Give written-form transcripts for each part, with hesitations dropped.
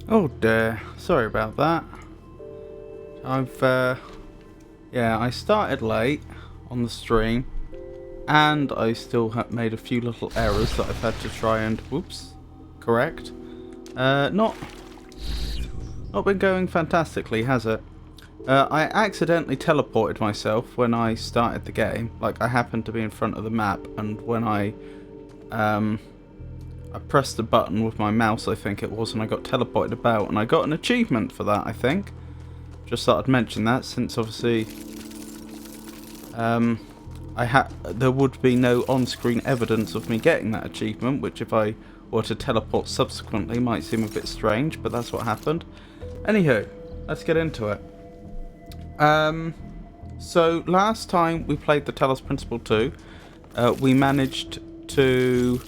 Oh dear, sorry about that. Yeah, I started late on the stream, and I still have made a few little errors that I've had to try and, whoops, correct. Not been going fantastically, has it? I accidentally teleported myself when I started the game. Like, I happened to be in front of the map, and when I pressed the button with my mouse, I think it was, and I got teleported about, and I got an achievement for that, I think. Just thought I'd mention that, since obviously there would be no on-screen evidence of me getting that achievement, which if I were to teleport subsequently might seem a bit strange, but that's what happened. Anywho, let's get into it. So last time we played the Talos Principle 2, we managed to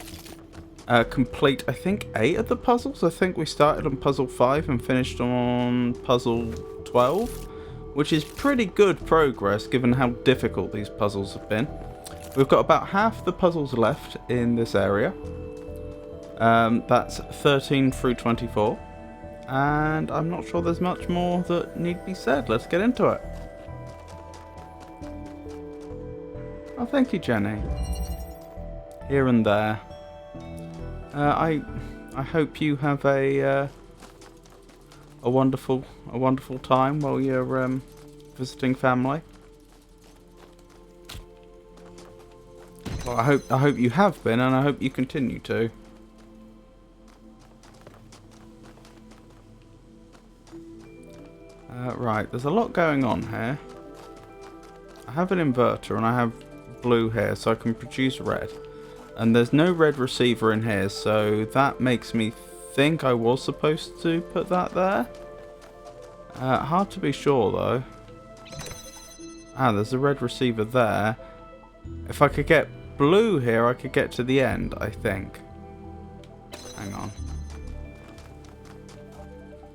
complete, I think, 8 of the puzzles. I think we started on puzzle 5 and finished on puzzle 12, which is pretty good progress given how difficult these puzzles have been. We've got about half the puzzles left in this area. That's 13 through 24. And I'm not sure there's much more that need be said. Let's get into it. Oh, thank you, Jenny. Here and there. I hope you have a wonderful time while you're visiting family. Well, I hope you have been, and I hope you continue to. Right, there's a lot going on here. I have an inverter and I have blue here, so I can produce red. And there's no red receiver in here, so that makes me think I was supposed to put that there. Hard to be sure though. Ah, there's a red receiver there. If I could get blue here, I could get to the end, I think. Hang on.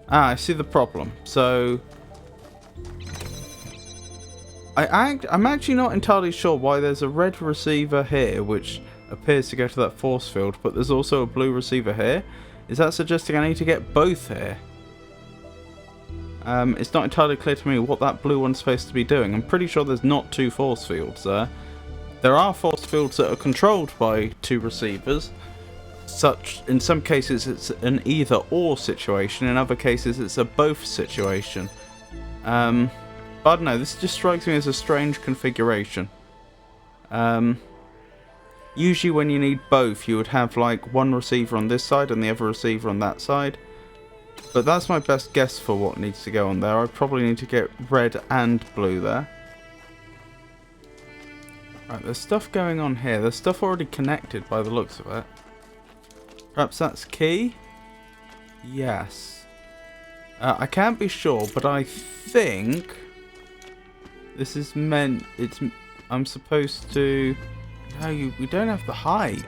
Ah, I see the problem. So I'm actually not entirely sure why there's a red receiver here, which appears to go to that force field, but there's also a blue receiver here. Is that suggesting I need to get both here? It's not entirely clear to me what that blue one's supposed to be doing. I'm pretty sure there's not two force fields there. There are force fields that are controlled by two receivers. In some cases it's an either or situation, in other cases it's a both situation. But I don't know, this just strikes me as a strange configuration. Usually when you need both, you would have like one receiver on this side and the other receiver on that side. But that's my best guess for what needs to go on there. I probably need to get red and blue there. Right, there's stuff going on here. There's stuff already connected by the looks of it. Perhaps that's key? Yes. I can't be sure, but I think this is meant... I'm supposed to... No, we don't have the height.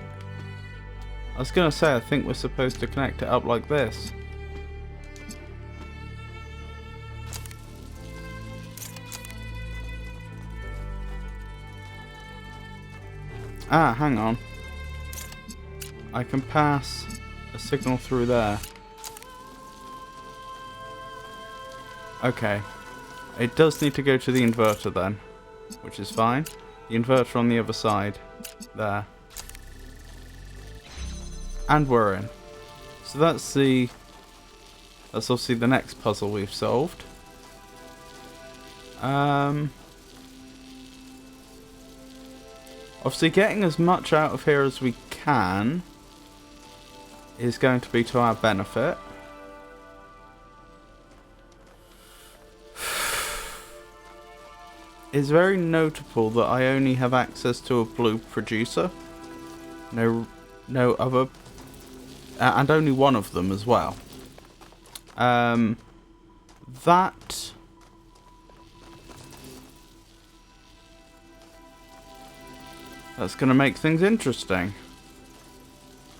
I was going to say, I think we're supposed to connect it up like this. Ah, hang on. I can pass a signal through there. Okay. It does need to go to the inverter then, which is fine. The inverter on the other side. There. And we're in. So that's obviously the next puzzle we've solved. Obviously getting as much out of here as we can is going to be to our benefit. It's very notable that I only have access to a blue producer. No other... and only one of them as well. That's going to make things interesting.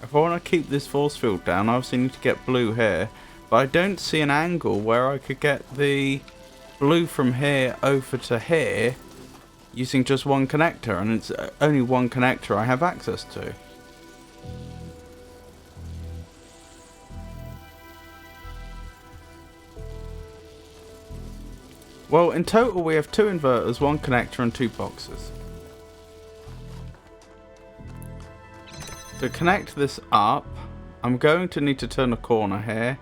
If I want to keep this force field down, I obviously need to get blue here. But I don't see an angle where I could get the blue from here over to here using just one connector. And it's only one connector I have access to. Well, in total we have 2 inverters, 1 connector and 2 boxes. To connect this up, I'm going to need to turn a corner here.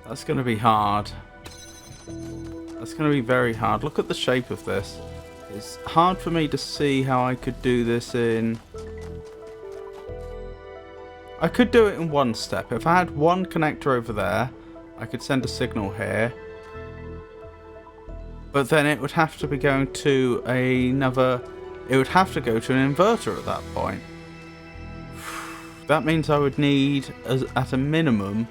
That's going to be hard. That's going to be very hard. Look at the shape of this. It's hard for me to see how I could do this in... I could do it in one step. If I had one connector over there, I could send a signal here. But then it would have to be going to another... It would have to go to an inverter at that point. That means I would need, at a minimum,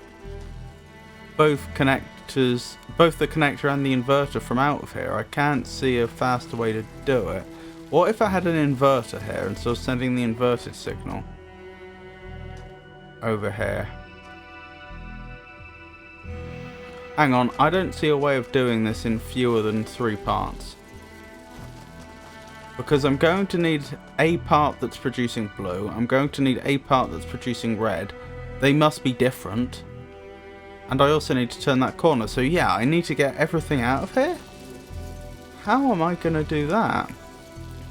both connectors, both the connector and the inverter from out of here. I can't see a faster way to do it. What if I had an inverter here and so sending the inverted signal over here? Hang on, I don't see a way of doing this in fewer than 3 parts. Because I'm going to need a part that's producing blue. I'm going to need a part that's producing red. They must be different. And I also need to turn that corner. So yeah, I need to get everything out of here. How am I going to do that?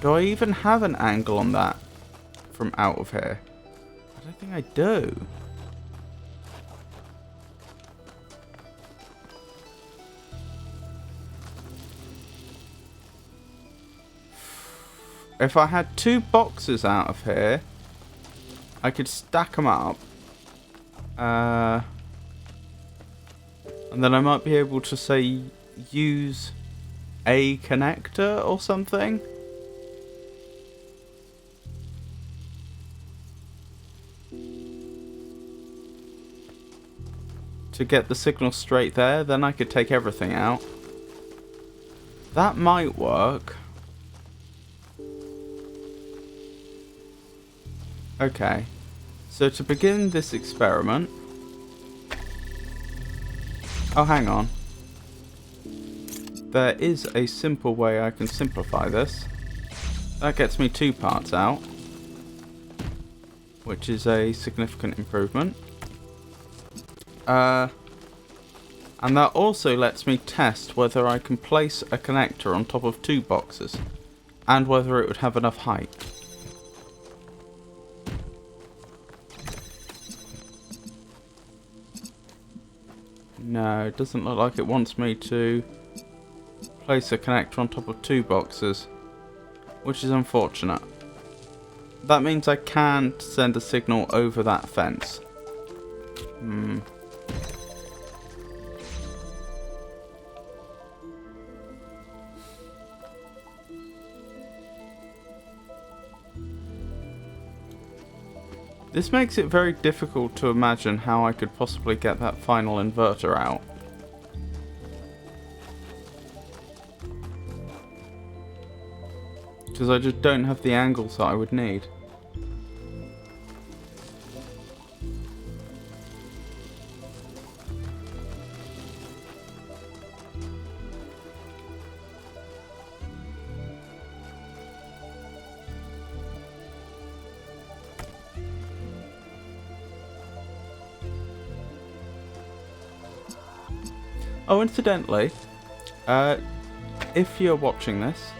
Do I even have an angle on that from out of here? I don't think I do. If I had 2 boxes out of here, I could stack them up. And then I might be able to, say, use a connector or something. To get the signal straight there, then I could take everything out. That might work. Okay. So to begin this experiment... Oh, hang on. There is a simple way I can simplify this. That gets me 2 parts out, which is a significant improvement. And that also lets me test whether I can place a connector on top of 2 boxes, and whether it would have enough height. No, it doesn't look like it wants me to place a connector on top of 2 boxes, which is unfortunate. That means I can't send a signal over that fence. This makes it very difficult to imagine how I could possibly get that final inverter out. Because I just don't have the angles that I would need. Oh, incidentally, if you're watching this,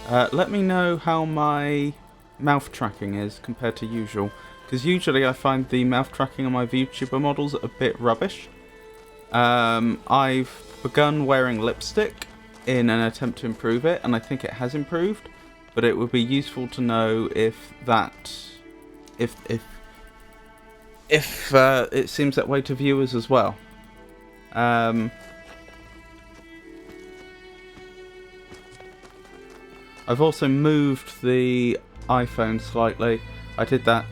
let me know how my mouth tracking is compared to usual. Because usually I find the mouth tracking on my VTuber models a bit rubbish. I've begun wearing lipstick in an attempt to improve it, and I think it has improved. But it would be useful to know if that, if it seems that way to viewers as well. I've also moved the iPhone slightly. I did that.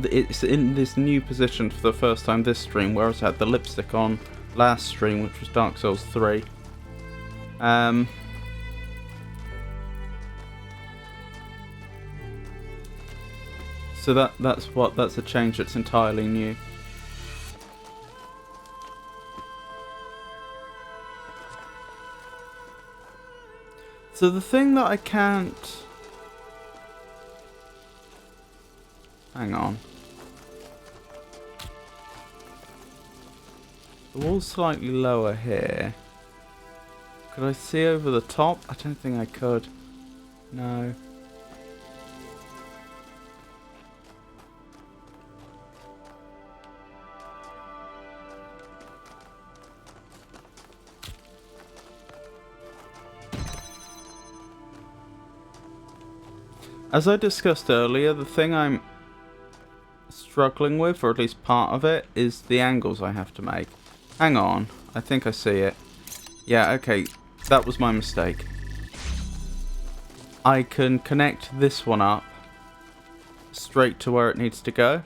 It's in this new position for the first time this stream, whereas I had the lipstick on last stream, which was Dark Souls 3. So that's a change that's entirely new. So the thing that I can't... Hang on. The wall's slightly lower here. Could I see over the top? I don't think I could. No. As I discussed earlier, the thing I'm struggling with, or at least part of it, is the angles I have to make. Hang on, I think I see it. Yeah, okay, that was my mistake. I can connect this one up straight to where it needs to go.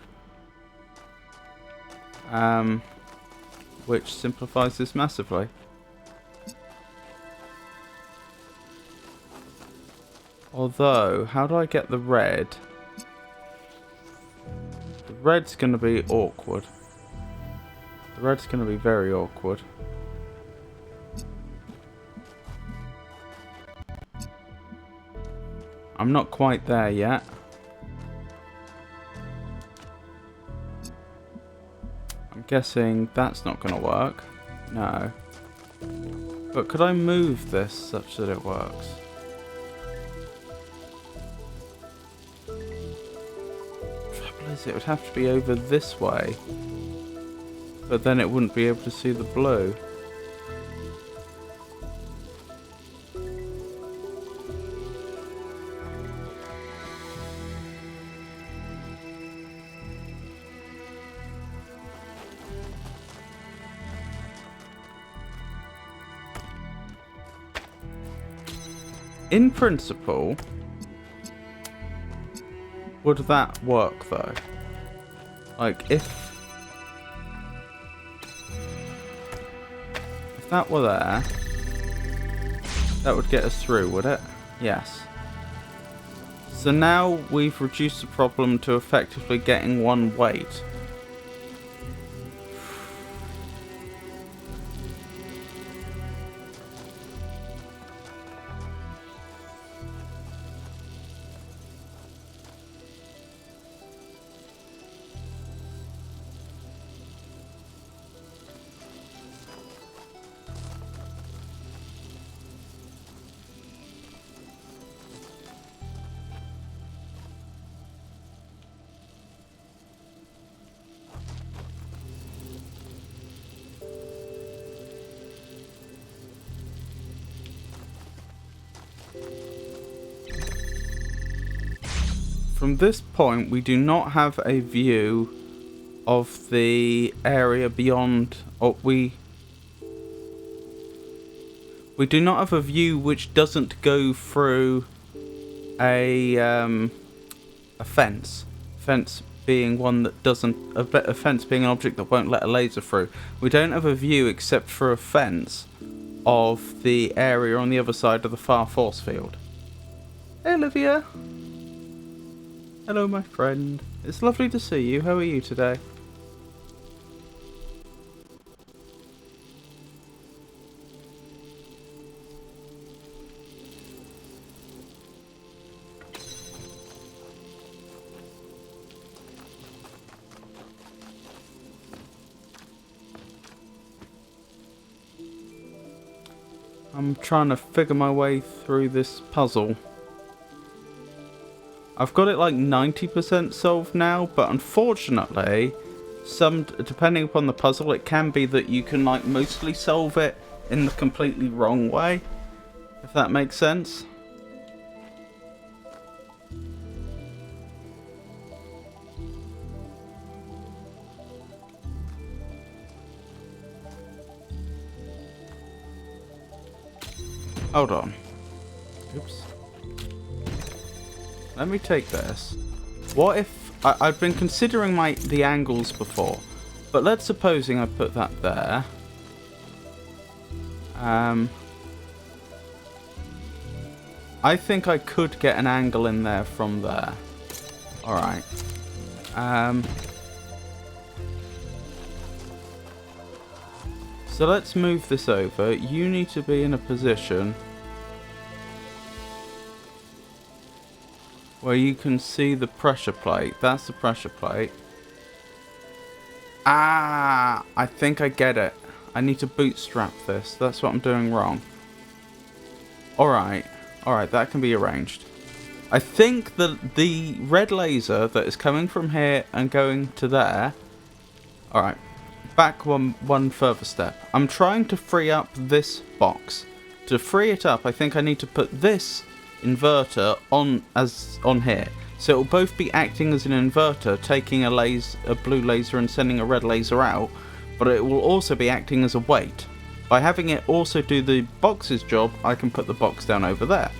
Which simplifies this massively. Although, how do I get the red? The red's going to be awkward. The red's going to be very awkward. I'm not quite there yet. I'm guessing that's not going to work. No. But could I move this such that it works? It would have to be over this way, but then it wouldn't be able to see the blue. In principle, would that work though? Like if that were there, that would get us through, would it? Yes. So now we've reduced the problem to effectively getting one weight. From this point, we do not have a view of the area beyond, or we do not have a view which doesn't go through a fence. Fence being one that doesn't, a fence being an object that won't let a laser through. We don't have a view except for a fence of the area on the other side of the far force field. Hey, Olivia. Hello, my friend. It's lovely to see you. How are you today? I'm trying to figure my way through this puzzle. I've got it like 90% solved now, but unfortunately, depending upon the puzzle, it can be that you can like mostly solve it in the completely wrong way, if that makes sense. Hold on. Oops. Let me take this. What if... I've been considering the angles before. But let's supposing I put that there. I think I could get an angle in there from there. Alright. So let's move this over. You need to be in a position where you can see the pressure plate. That's the pressure plate. Ah, I think I get it. I need to bootstrap this. That's what I'm doing wrong. Alright. Alright, that can be arranged. I think that the red laser that is coming from here and going to there... Alright. Back one further step. I'm trying to free up this box. To free it up, I think I need to put this inverter on here, so it will both be acting as an inverter, taking a blue laser and sending a red laser out, but it will also be acting as a weight. By having it also do the box's job, I can put the box down over there,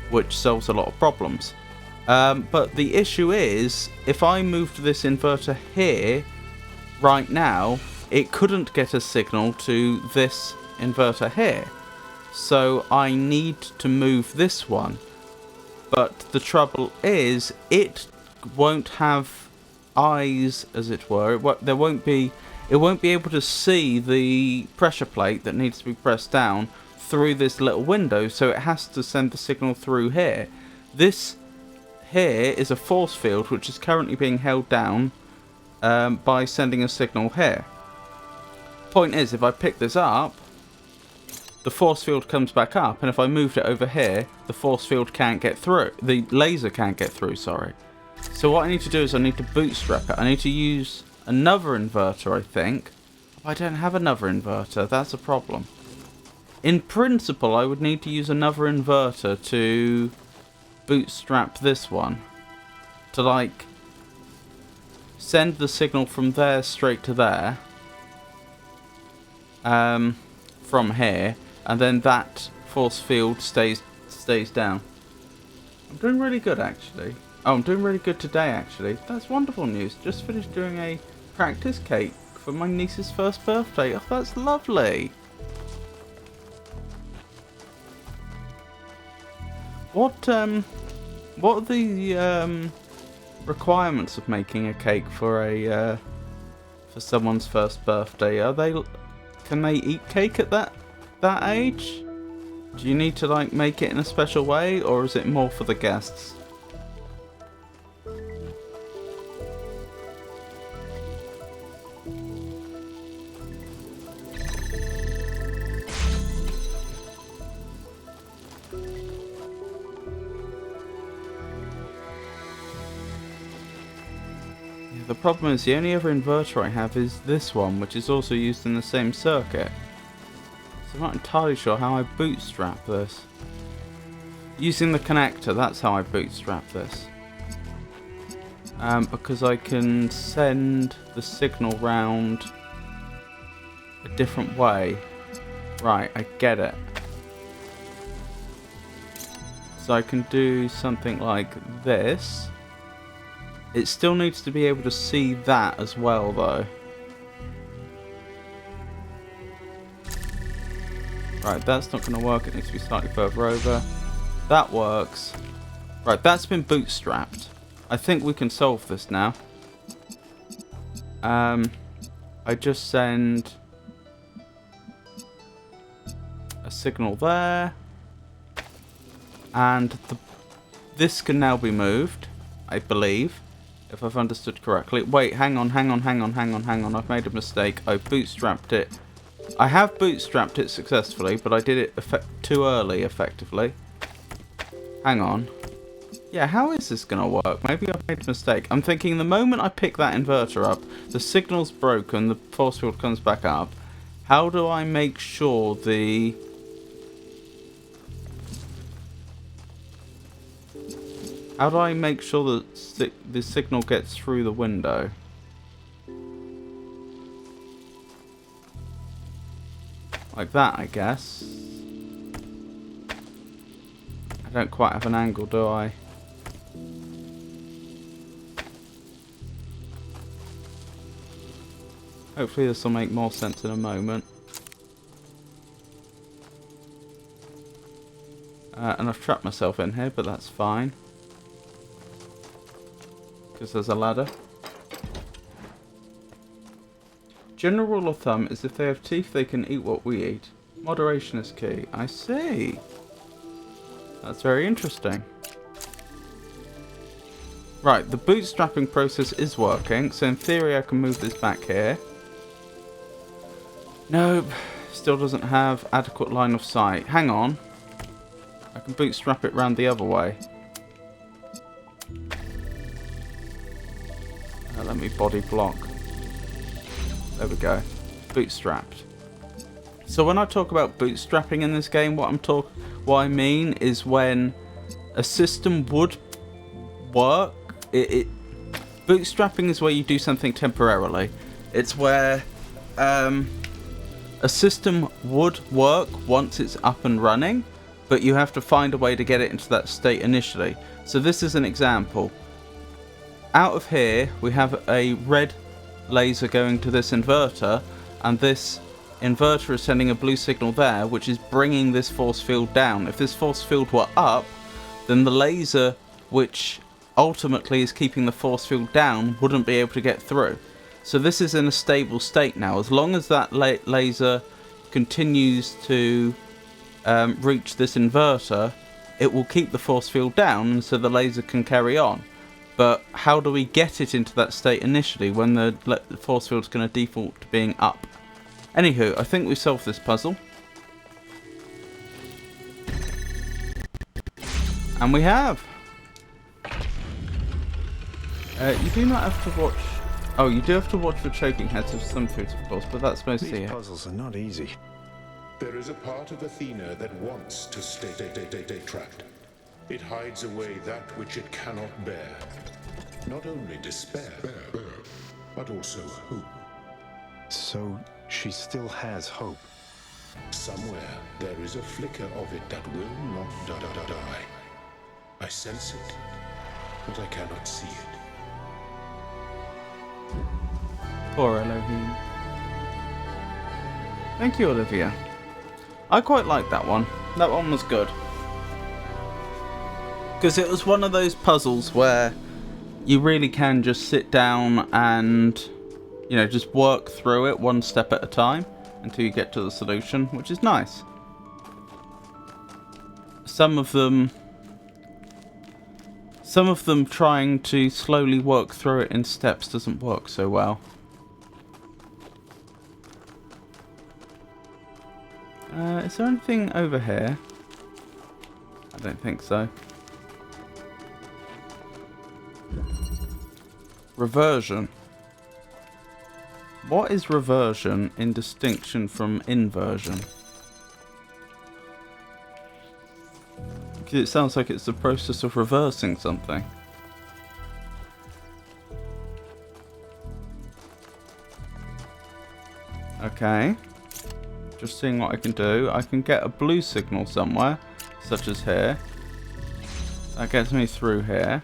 which solves a lot of problems. But the issue is, if I moved this inverter here right now, it couldn't get a signal to this inverter here. So I need to move this one. But the trouble is, it won't have eyes, as it were. It won't be able to see the pressure plate that needs to be pressed down through this little window, so it has to send the signal through here. This here is a force field which is currently being held down by sending a signal here. Point is, if I pick this up, the force field comes back up, and if I moved it over here, the force field can't get through. The laser can't get through, sorry. So what I need to do is I need to bootstrap it. I need to use another inverter, I think. I don't have another inverter, that's a problem. In principle, I would need to use another inverter to bootstrap this one. To, like, send the signal from there straight to there. From here. And then that force field stays stays down. I'm doing really good, actually. Oh, I'm doing really good today, actually. That's wonderful news. Just finished doing a practice cake for my niece's first birthday. Oh, that's lovely. What are the requirements of making a cake for a for someone's first birthday? Can they eat cake at that age? Do you need to like make it in a special way, or is it more for the guests? The problem is the only other inverter I have is this one, which is also used in the same circuit. So I'm not entirely sure how I bootstrap this. Using the connector, that's how I bootstrap this. Because I can send the signal round a different way. Right, I get it. So I can do something like this. It still needs to be able to see that as well, though. Right, that's not going to work. It needs to be slightly further over. That works. Right, that's been bootstrapped. I think we can solve this now. I just send a signal there. And this can now be moved, I believe. If I've understood correctly. Wait, hang on. I've made a mistake. I bootstrapped it. I have bootstrapped it successfully, but I did it too early, effectively. Hang on. Yeah, how is this going to work? Maybe I've made a mistake. I'm thinking the moment I pick that inverter up, the signal's broken, the force field comes back up. How do I make sure the... How do I make sure that the signal gets through the window? Like that, I guess. I don't quite have an angle, do I? Hopefully this will make more sense in a moment. And I've trapped myself in here, but that's fine. Because there's a ladder. General rule of thumb is if they have teeth, they can eat what we eat. Moderation is key. I see. That's very interesting. Right, the bootstrapping process is working, so in theory I can move this back here. Nope, still doesn't have adequate line of sight. Hang on. I can bootstrap it round the other way. Let me body block. There we go. Bootstrapped. So when I talk about bootstrapping in this game, what I mean is when a system would work. Bootstrapping is where you do something temporarily. It's where a system would work once it's up and running, but you have to find a way to get it into that state initially. So this is an example. Out of here, we have a red laser going to this inverter, and this inverter is sending a blue signal there, which is bringing this force field down. If this force field were up, then the laser, which ultimately is keeping the force field down, wouldn't be able to get through. So this is in a stable state now. As long as that laser continues to reach this inverter, it will keep the force field down, so the laser can carry on. But how do we get it into that state initially when the force field is going to default to being up? Anywho, I think we solved this puzzle. And we have. You do not have to watch... Oh, you do have to watch for choking heads of some foods, of course, but that's mostly it. These puzzles are not easy. There is a part of Athena that wants to stay trapped. It hides away that which it cannot bear. Not only despair, but also hope. So she still has hope. Somewhere there is a flicker of it that will not die. I sense it, but I cannot see it. Poor Elohim. Thank you, Olivia. I quite liked that one. That one was good. Because it was one of those puzzles where you really can just sit down and, you know, just work through it one step at a time until you get to the solution, which is nice. Some of them trying to slowly work through it in steps doesn't work so well. Is there anything over here? I don't think so. Reversion. What is reversion in distinction from inversion? Because it sounds like it's the process of reversing something. Okay. Just seeing what I can do. I can get a blue signal somewhere, such as here. That gets me through here.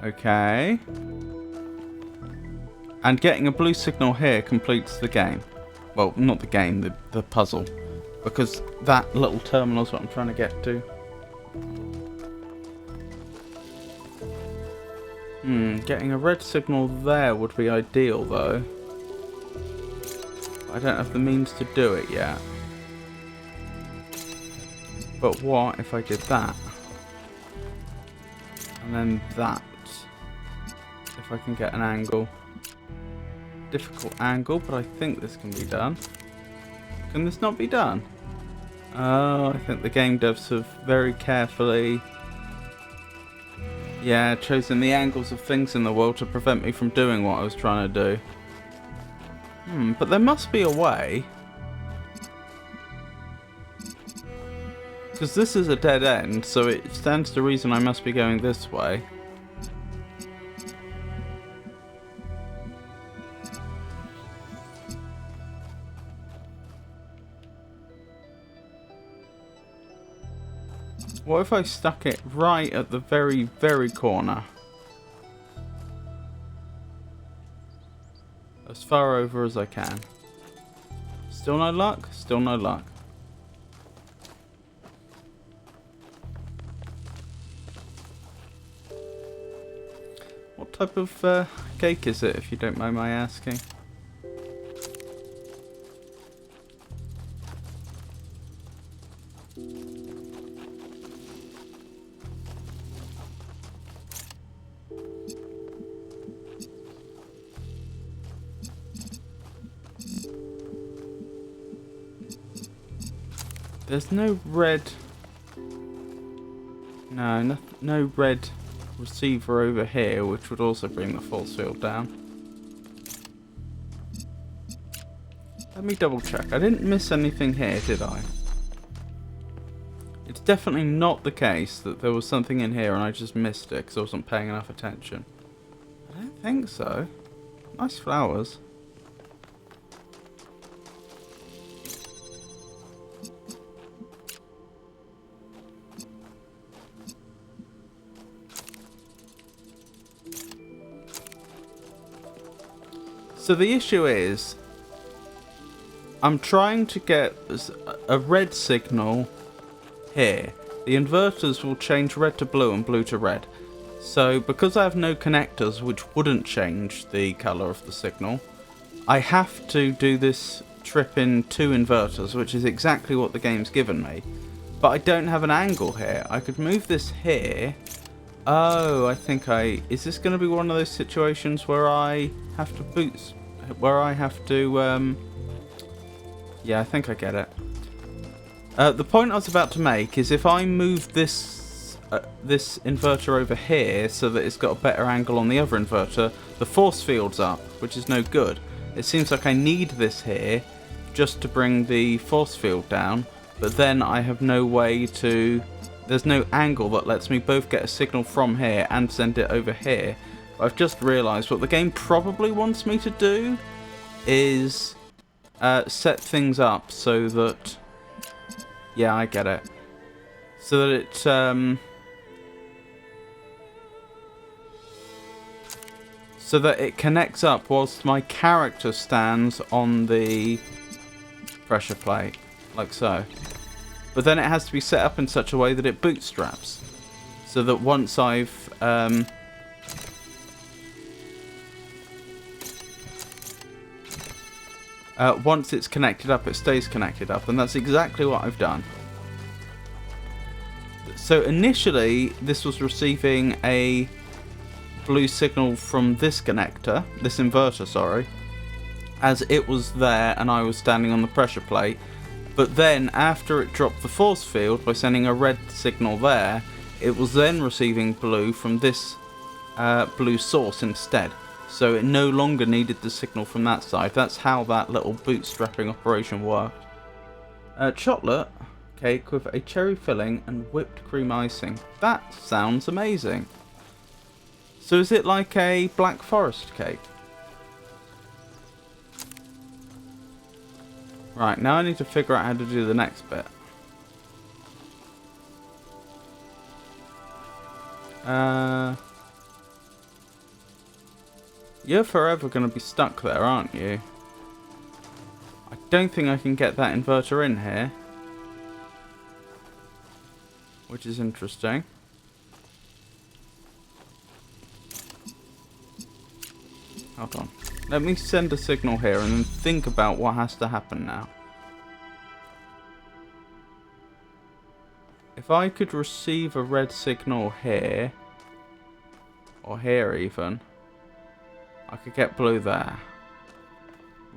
Okay. And getting a blue signal here completes the game. Well, not the game, the puzzle. Because that little terminal is what I'm trying to get to. Getting a red signal there would be ideal though. I don't have the means to do it yet. But what if I did that? And then that. If I can get an angle. Difficult angle, but I think this can be done. Can this not be done? Oh, I think the game devs have very carefully, chosen the angles of things in the world to prevent me from doing what I was trying to do. But there must be a way. Because this is a dead end, so it stands to reason I must be going this way. What if I stuck it right at the very, very corner? As far over as I can. Still no luck? Still no luck. What type of cake is it, if you don't mind my asking? There's no red... No red receiver over here, which would also bring the force field down. Let me double check. I didn't miss anything here, did I? It's definitely not the case that there was something in here and I just missed it because I wasn't paying enough attention. I don't think so. Nice flowers. So the issue is, I'm trying to get a red signal here. The inverters will change red to blue and blue to red. So because I have no connectors which wouldn't change the colour of the signal, I have to do this trip in 2 inverters, which is exactly what the game's given me. But I don't have an angle here. I could move this here. Oh, I think is this going to be one of those situations where I have to yeah, I think I get it. The point I was about to make is if I move this inverter over here so that it's got a better angle on the other inverter, the force field's up, which is no good. It seems like I need this here just to bring the force field down, but then I have no way to... There's no angle that lets me both get a signal from here and send it over here. But I've just realised what the game probably wants me to do is set things up so that... Yeah, I get it. So that it... so that it connects up whilst my character stands on the pressure plate, like so. But then it has to be set up in such a way that it bootstraps, so that once I've once it's connected up, it stays connected up, and that's exactly what I've done. So initially, this was receiving a blue signal from this connector, this inverter, sorry, as it was there and I was standing on the pressure plate. But then, after it dropped the force field by sending a red signal there, it was then receiving blue from this blue source instead. So it no longer needed the signal from that side. That's how that little bootstrapping operation worked. Chocolate cake with a cherry filling and whipped cream icing. That sounds amazing. So is it like a Black Forest cake? Right, now I need to figure out how to do the next bit. You're forever going to be stuck there, aren't you? I don't think I can get that inverter in here. Which is interesting. Hold on. Let me send a signal here and then think about what has to happen now. If I could receive a red signal here, or here even, I could get blue there.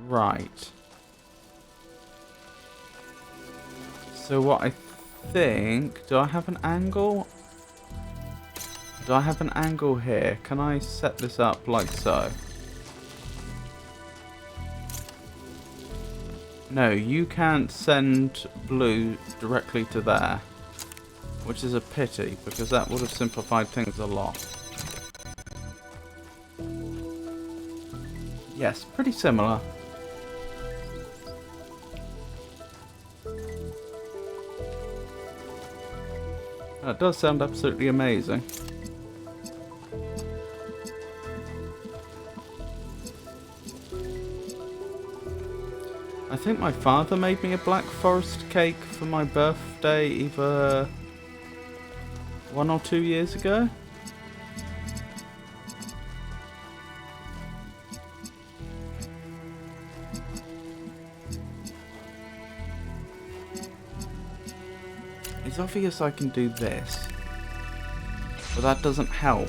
Right. So what I think... Do I have an angle? Do I have an angle here? Can I set this up like so? No, you can't send blue directly to there. Which is a pity, because that would have simplified things a lot. Yes, pretty similar. That does sound absolutely amazing. I think my father made me a Black Forest cake for my birthday either 1 or 2 years ago. It's obvious I can do this, but that doesn't help.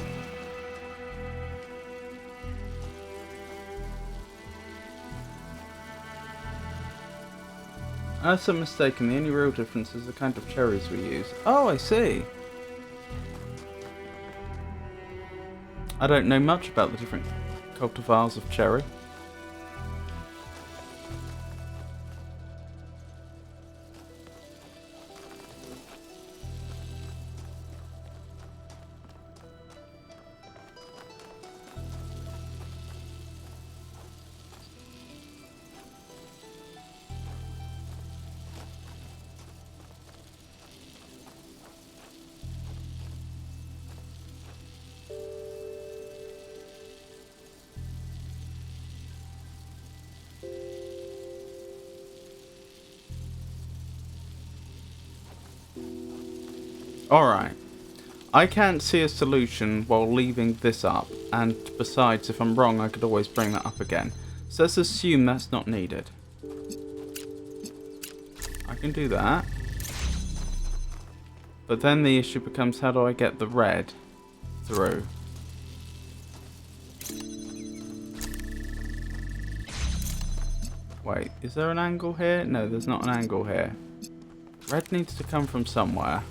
Unless I'm mistaken, the only real difference is the kind of cherries we use. Oh, I see. I don't know much about the different cultivars of cherry. Alright. I can't see a solution while leaving this up, and besides, if I'm wrong, I could always bring that up again. So let's assume that's not needed. I can do that. But then the issue becomes, how do I get the red through? Wait, is there an angle here? No, there's not an angle here. Red needs to come from somewhere.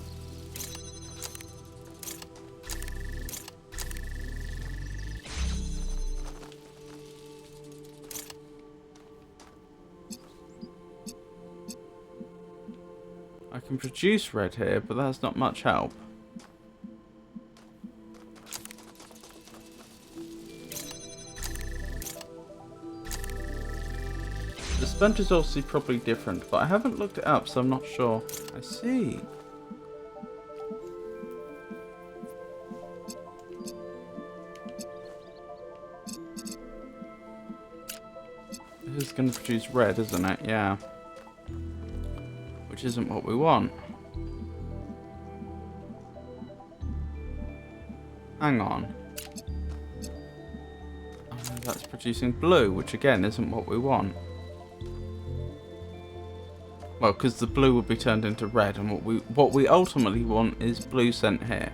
I can produce red here, but that's not much help. sponge is also probably different, but I haven't looked it up, so I'm not sure. I see. This is going to produce red, isn't it? Yeah. Which isn't what we want. Hang on. Oh, that's producing blue, which again isn't what we want. Well, because the blue would be turned into red, and what we ultimately want is blue sent here.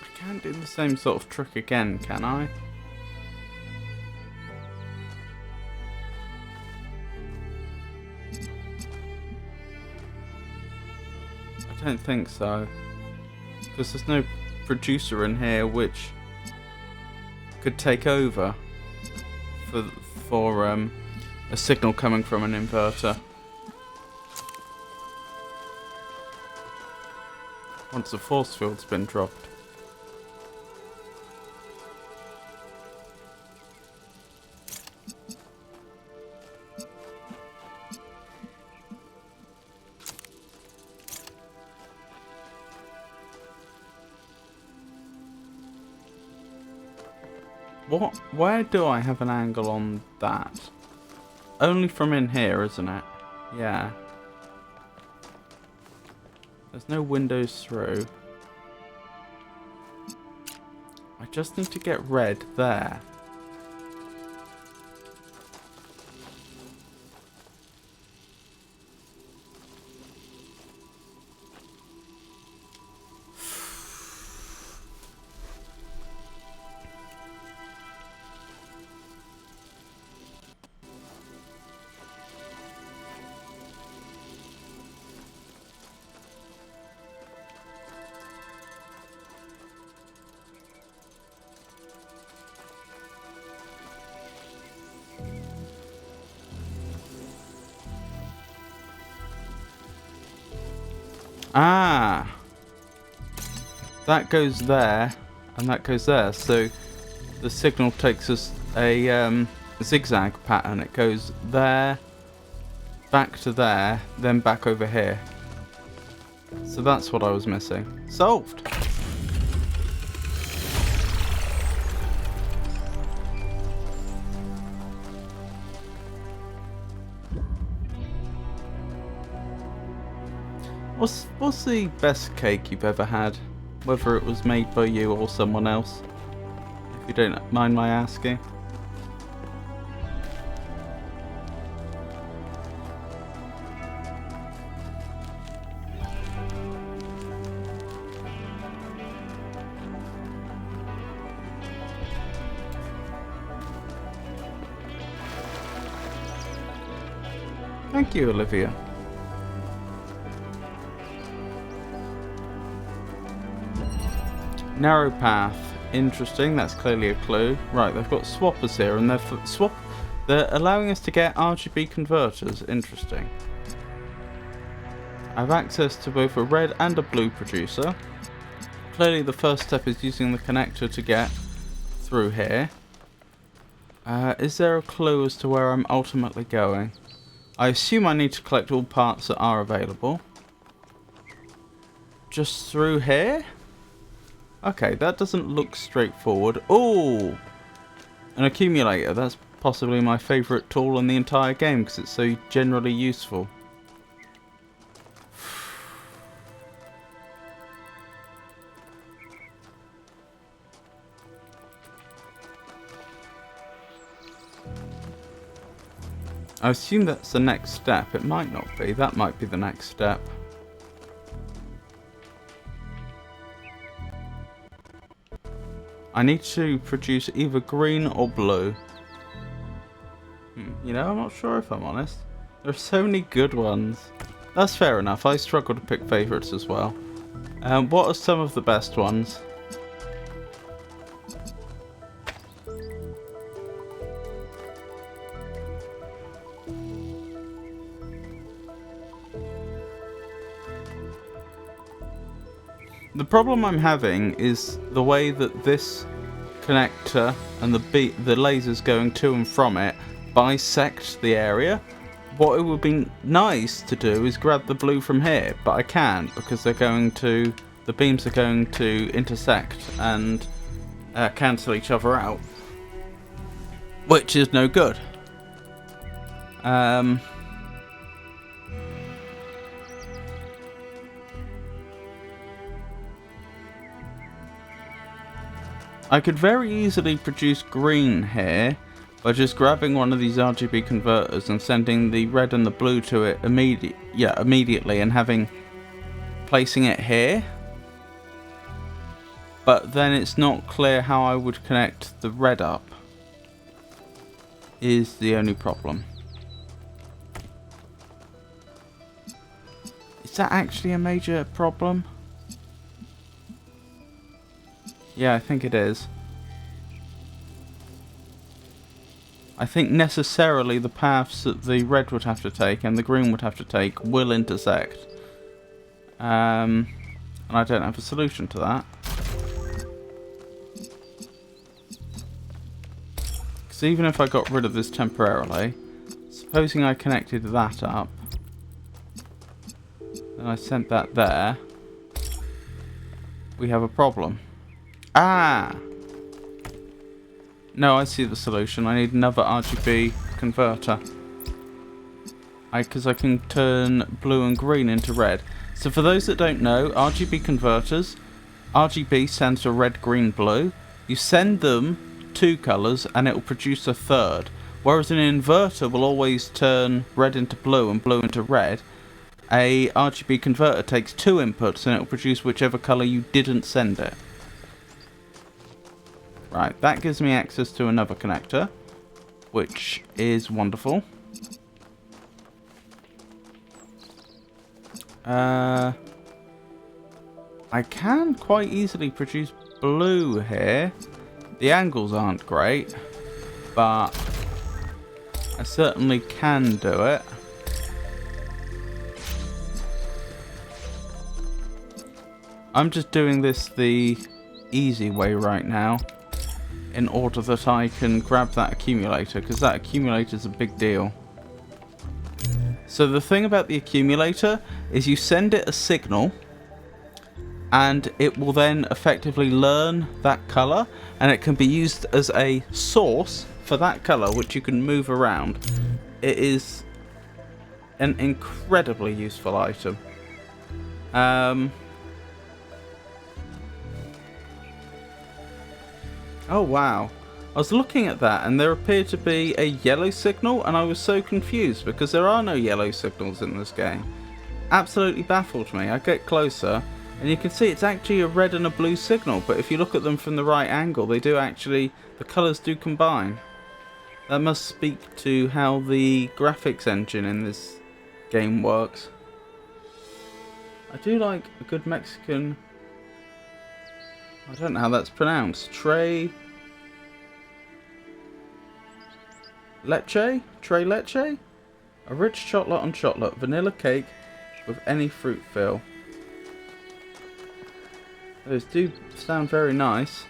I can't do the same sort of trick again, can I? I don't think so. Because there's no producer in here which could take over for a signal coming from an inverter. Once the force field's been dropped. What? Where do I have an angle on that? Only from in here, isn't it? Yeah. There's no windows through. I just need to get red there. Ah, that goes there, and that goes there. So the signal takes us a zigzag pattern. It goes there, back to there, then back over here. So that's what I was missing. Solved. What's the best cake you've ever had? Whether it was made by you or someone else? If you don't mind my asking. Thank you, Olivia. Narrow path. Interesting. That's clearly a clue. Right, they've got swappers here, and they're allowing us to get RGB converters. Interesting. I have access to both a red and a blue producer. Clearly, the first step is using the connector to get through here. Is there a clue as to where I'm ultimately going? I assume I need to collect all parts that are available. Just through here? Okay, that doesn't look straightforward. Oh! An accumulator. That's possibly my favourite tool in the entire game because it's so generally useful. I assume that's the next step. It might not be. That might be the next step. I need to produce either green or blue. You know, I'm not sure if I'm honest. There are so many good ones. That's fair enough. I struggle to pick favourites as well. What are some of the best ones? The problem I'm having is the way that this connector and the lasers going to and from it bisect the area. What it would be nice to do is grab the blue from here, but I can't because the beams are going to intersect and cancel each other out, which is no good. I could very easily produce green here by just grabbing one of these RGB converters and sending the red and the blue to it immediately and placing it here. But then it's not clear how I would connect the red up, is the only problem. Is that actually a major problem? Yeah, I think it is. I think necessarily the paths that the red would have to take and the green would have to take will intersect. And I don't have a solution to that. Because even if I got rid of this temporarily, supposing I connected that up, and I sent that there, we have a problem. Ah! No, I see the solution. I need another RGB converter. Because I can turn blue and green into red. So for those that don't know, RGB converters, RGB stands for red, green, blue. You send them two colours and it will produce a third. Whereas an inverter will always turn red into blue and blue into red. A RGB converter takes two inputs and it will produce whichever colour you didn't send it. Right, that gives me access to another connector, which is wonderful. I can quite easily produce blue here. The angles aren't great, but I certainly can do it. I'm just doing this the easy way right now, in order that I can grab that accumulator, because that accumulator is a big deal. So the thing about the accumulator is you send it a signal and it will then effectively learn that colour, and it can be used as a source for that colour, which you can move around. It is an incredibly useful item. Oh wow, I was looking at that and there appeared to be a yellow signal and I was so confused because there are no yellow signals in this game. Absolutely baffled me. I get closer and you can see it's actually a red and a blue signal, but if you look at them from the right angle, they do actually, the colours do combine. That must speak to how the graphics engine in this game works. I do like a good Mexican, I don't know how that's pronounced, Tres leche? A rich chocolate on chocolate, vanilla cake with any fruit fill. Those do sound very nice.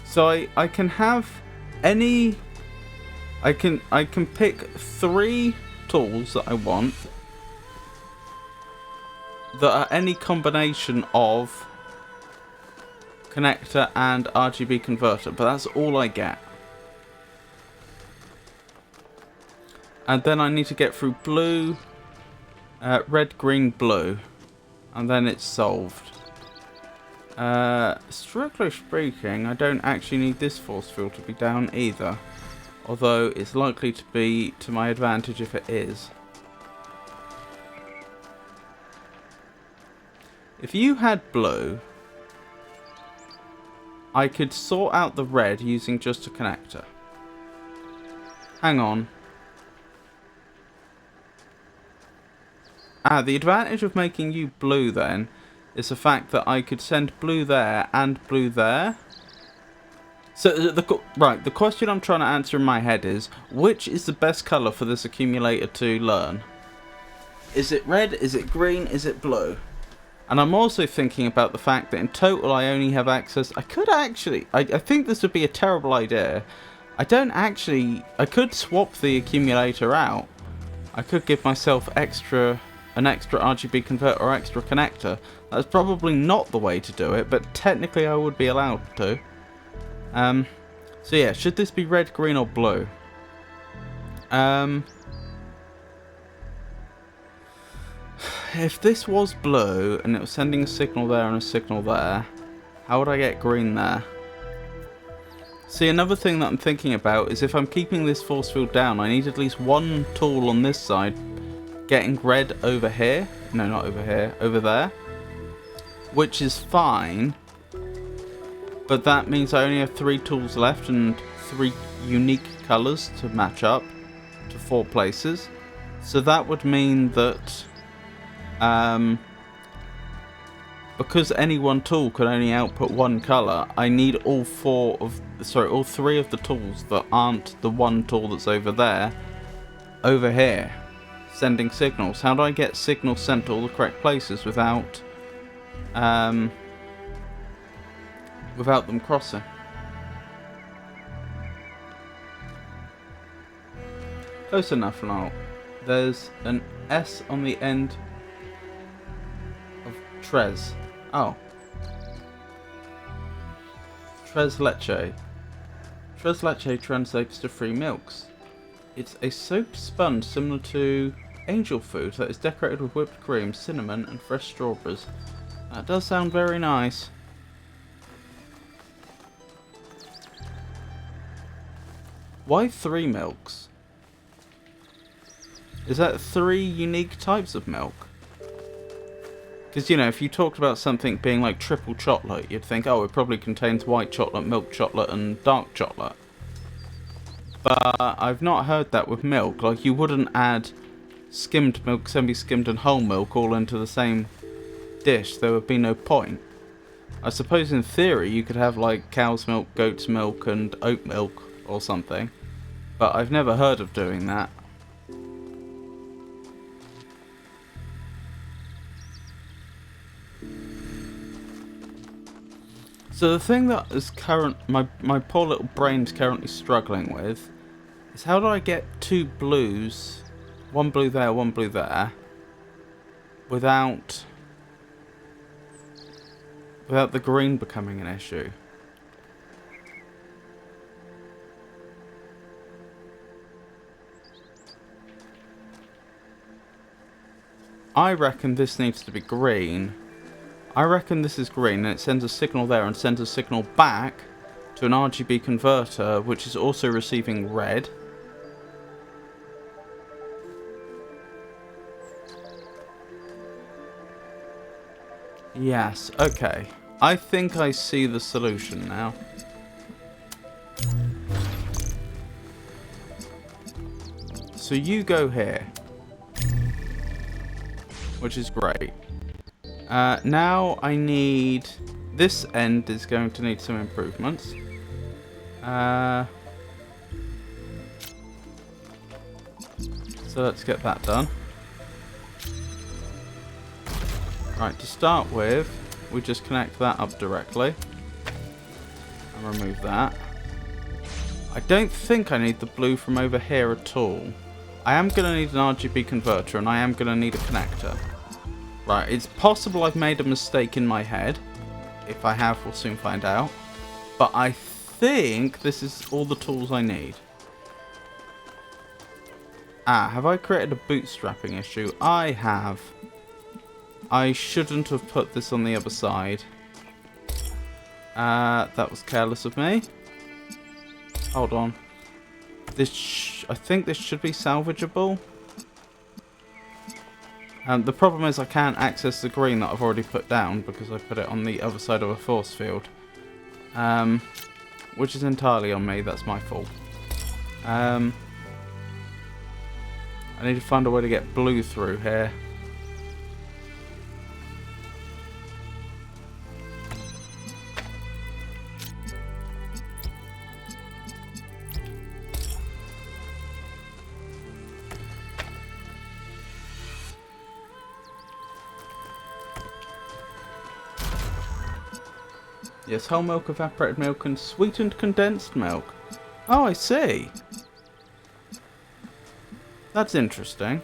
So I can have any, I can pick 3 tools that I want that are any combination of connector and RGB converter, but that's all I get. And then I need to get through blue, red, green, blue. And then it's solved. Strictly speaking, I don't actually need this force field to be down either. Although it's likely to be to my advantage if it is. If you had blue, I could sort out the red using just a connector. Hang on. The advantage of making you blue then is the fact that I could send blue there and blue there. So, the question I'm trying to answer in my head is, which is the best colour for this accumulator to learn? Is it red, is it green, is it blue? And I'm also thinking about the fact that in total I only have access... I could actually... I think this would be a terrible idea. I could swap the accumulator out. I could give myself an extra RGB converter or extra connector. That's probably not the way to do it, but technically I would be allowed to. So yeah, should this be red, green or blue? If this was blue and it was sending a signal there and a signal there, how would I get green there? See, another thing that I'm thinking about is if I'm keeping this force field down, I need at least one tool on this side getting red over here. No, not over here, over there. Which is fine. But that means I only have 3 tools left and 3 unique colours to match up to 4 places. So that would mean that because any one tool can only output one colour, I need all 3 of the tools that aren't the one tool that's over there, over here, sending signals. How do I get signals sent to all the correct places without them crossing? Close enough now. There's an S on the end of Tres. Oh. Tres leche. Tres leche translates to 3 milks. It's a soaked sponge similar to angel food that is decorated with whipped cream, cinnamon and fresh strawberries. That does sound very nice. Why 3 milks? Is that 3 unique types of milk? Because, you know, if you talked about something being like triple chocolate, you'd think, oh, it probably contains white chocolate, milk chocolate, and dark chocolate. But I've not heard that with milk. Like, you wouldn't add skimmed milk, semi-skimmed, and whole milk all into the same dish. There would be no point. I suppose in theory you could have, like, cow's milk, goat's milk, and oat milk or something. But I've never heard of doing that. So the thing that is my poor little brain's currently struggling with is how do I get 2 blues, 1 blue there, 1 blue there, without the green becoming an issue. I reckon this needs to be green. I reckon this is green and it sends a signal there and sends a signal back to an RGB converter which is also receiving red. Yes, okay. I think I see the solution now. So you go here. Which is great. Now I need... This end is going to need some improvements. So let's get that done. Right, to start with, we just connect that up directly. And remove that. I don't think I need the blue from over here at all. I am going to need an RGB converter and I am going to need a connector. Right, it's possible I've made a mistake in my head. If I have, we'll soon find out. But I think this is all the tools I need. Ah, have I created a bootstrapping issue? I have. I shouldn't have put this on the other side. That was careless of me. Hold on. I think this should be salvageable. The problem is I can't access the green that I've already put down because I put it on the other side of a force field. Which is entirely on me, that's my fault. I need to find a way to get blue through here. Yes, whole milk, evaporated milk, and sweetened condensed milk. Oh, I see. That's interesting.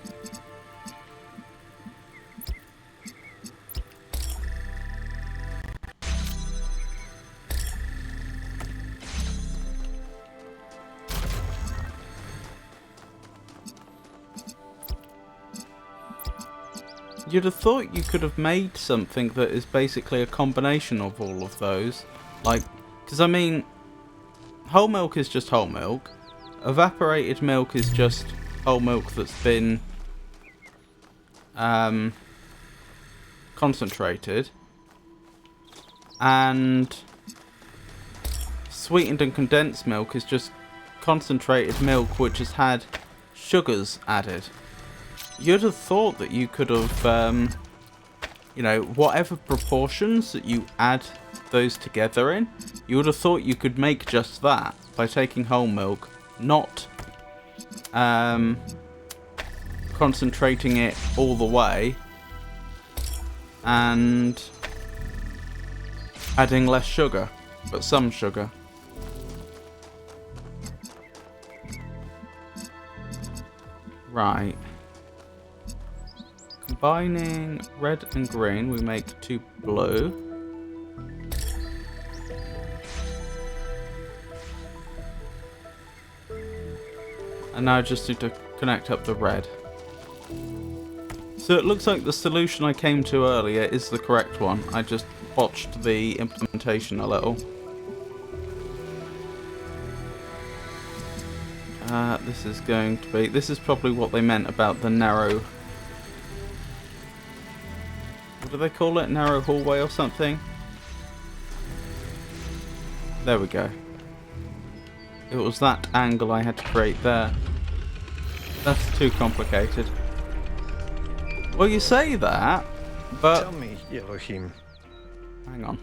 You'd have thought you could have made something that is basically a combination of all of those. Like, because I mean, whole milk is just whole milk. Evaporated milk is just whole milk that's been concentrated. And sweetened and condensed milk is just concentrated milk which has had sugars added. You'd have thought that you could have, you know, whatever proportions that you add those together in, you would have thought you could make just that by taking whole milk, not concentrating it all the way and adding less sugar, but some sugar. Right. Combining red and green, we make 2 blue. And now I just need to connect up the red. So it looks like the solution I came to earlier is the correct one. I just botched the implementation a little. This is going to be... This is probably what they meant about the narrow... What do they call it? Narrow hallway or something? There we go. It was that angle I had to create there. That's too complicated. Well, you say that, but... Tell me, Elohim. Hang on.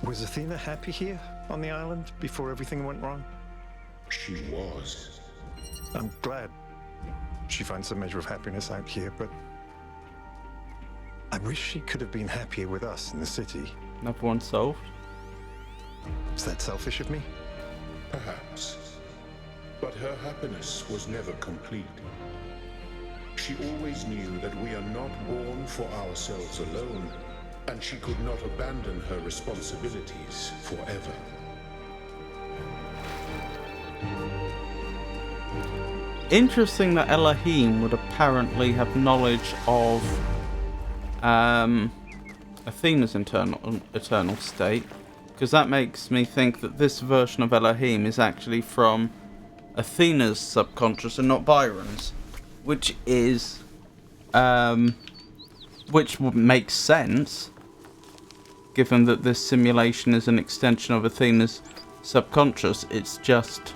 Was Athena happy here on the island before everything went wrong? She was. I'm glad she finds some measure of happiness out here, but I wish she could have been happier with us in the city. Another one solved. Is that selfish of me? Perhaps. But her happiness was never complete. She always knew that we are not born for ourselves alone, and she could not abandon her responsibilities forever. Interesting that Elohim would apparently have knowledge of Athena's eternal state, because that makes me think that this version of Elohim is actually from Athena's subconscious and not Byron's, which is which would make sense given that this simulation is an extension of Athena's subconscious. It's just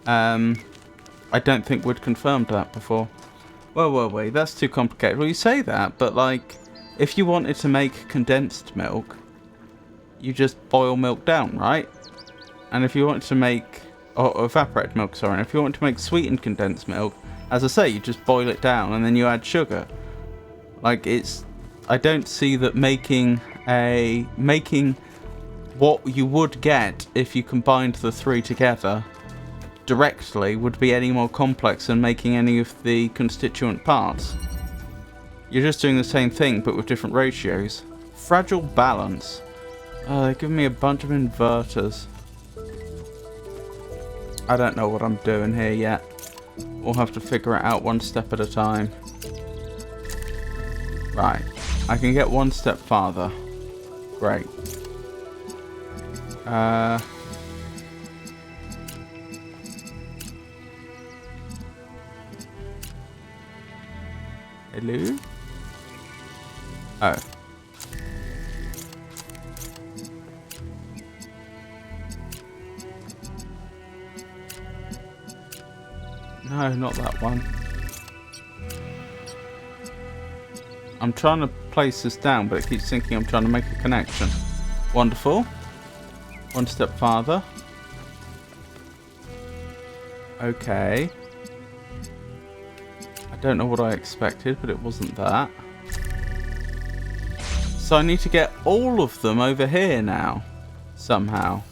I don't think we'd confirmed that before. Well, wait, that's too complicated. Well, you say that, but like, if you wanted to make condensed milk, you just boil milk down, right? And if you wanted to make, or evaporated milk, sorry, and if you want to make sweetened condensed milk, as I say, you just boil it down and then you add sugar. Like, it's, I don't see that making what you would get if you combined the three together directly would be any more complex than making any of the constituent parts. You're just doing the same thing but with different ratios. Fragile balance. They're giving me a bunch of inverters. I don't know what I'm doing here yet. We'll have to figure it out one step at a time. Right. I can get one step farther. Great. Hello? Oh. No, not that one. I'm trying to place this down, but it keeps thinking I'm trying to make a connection. Wonderful. One step farther. Okay. I don't know what I expected, but it wasn't that. So I need to get all of them over here now. Somehow.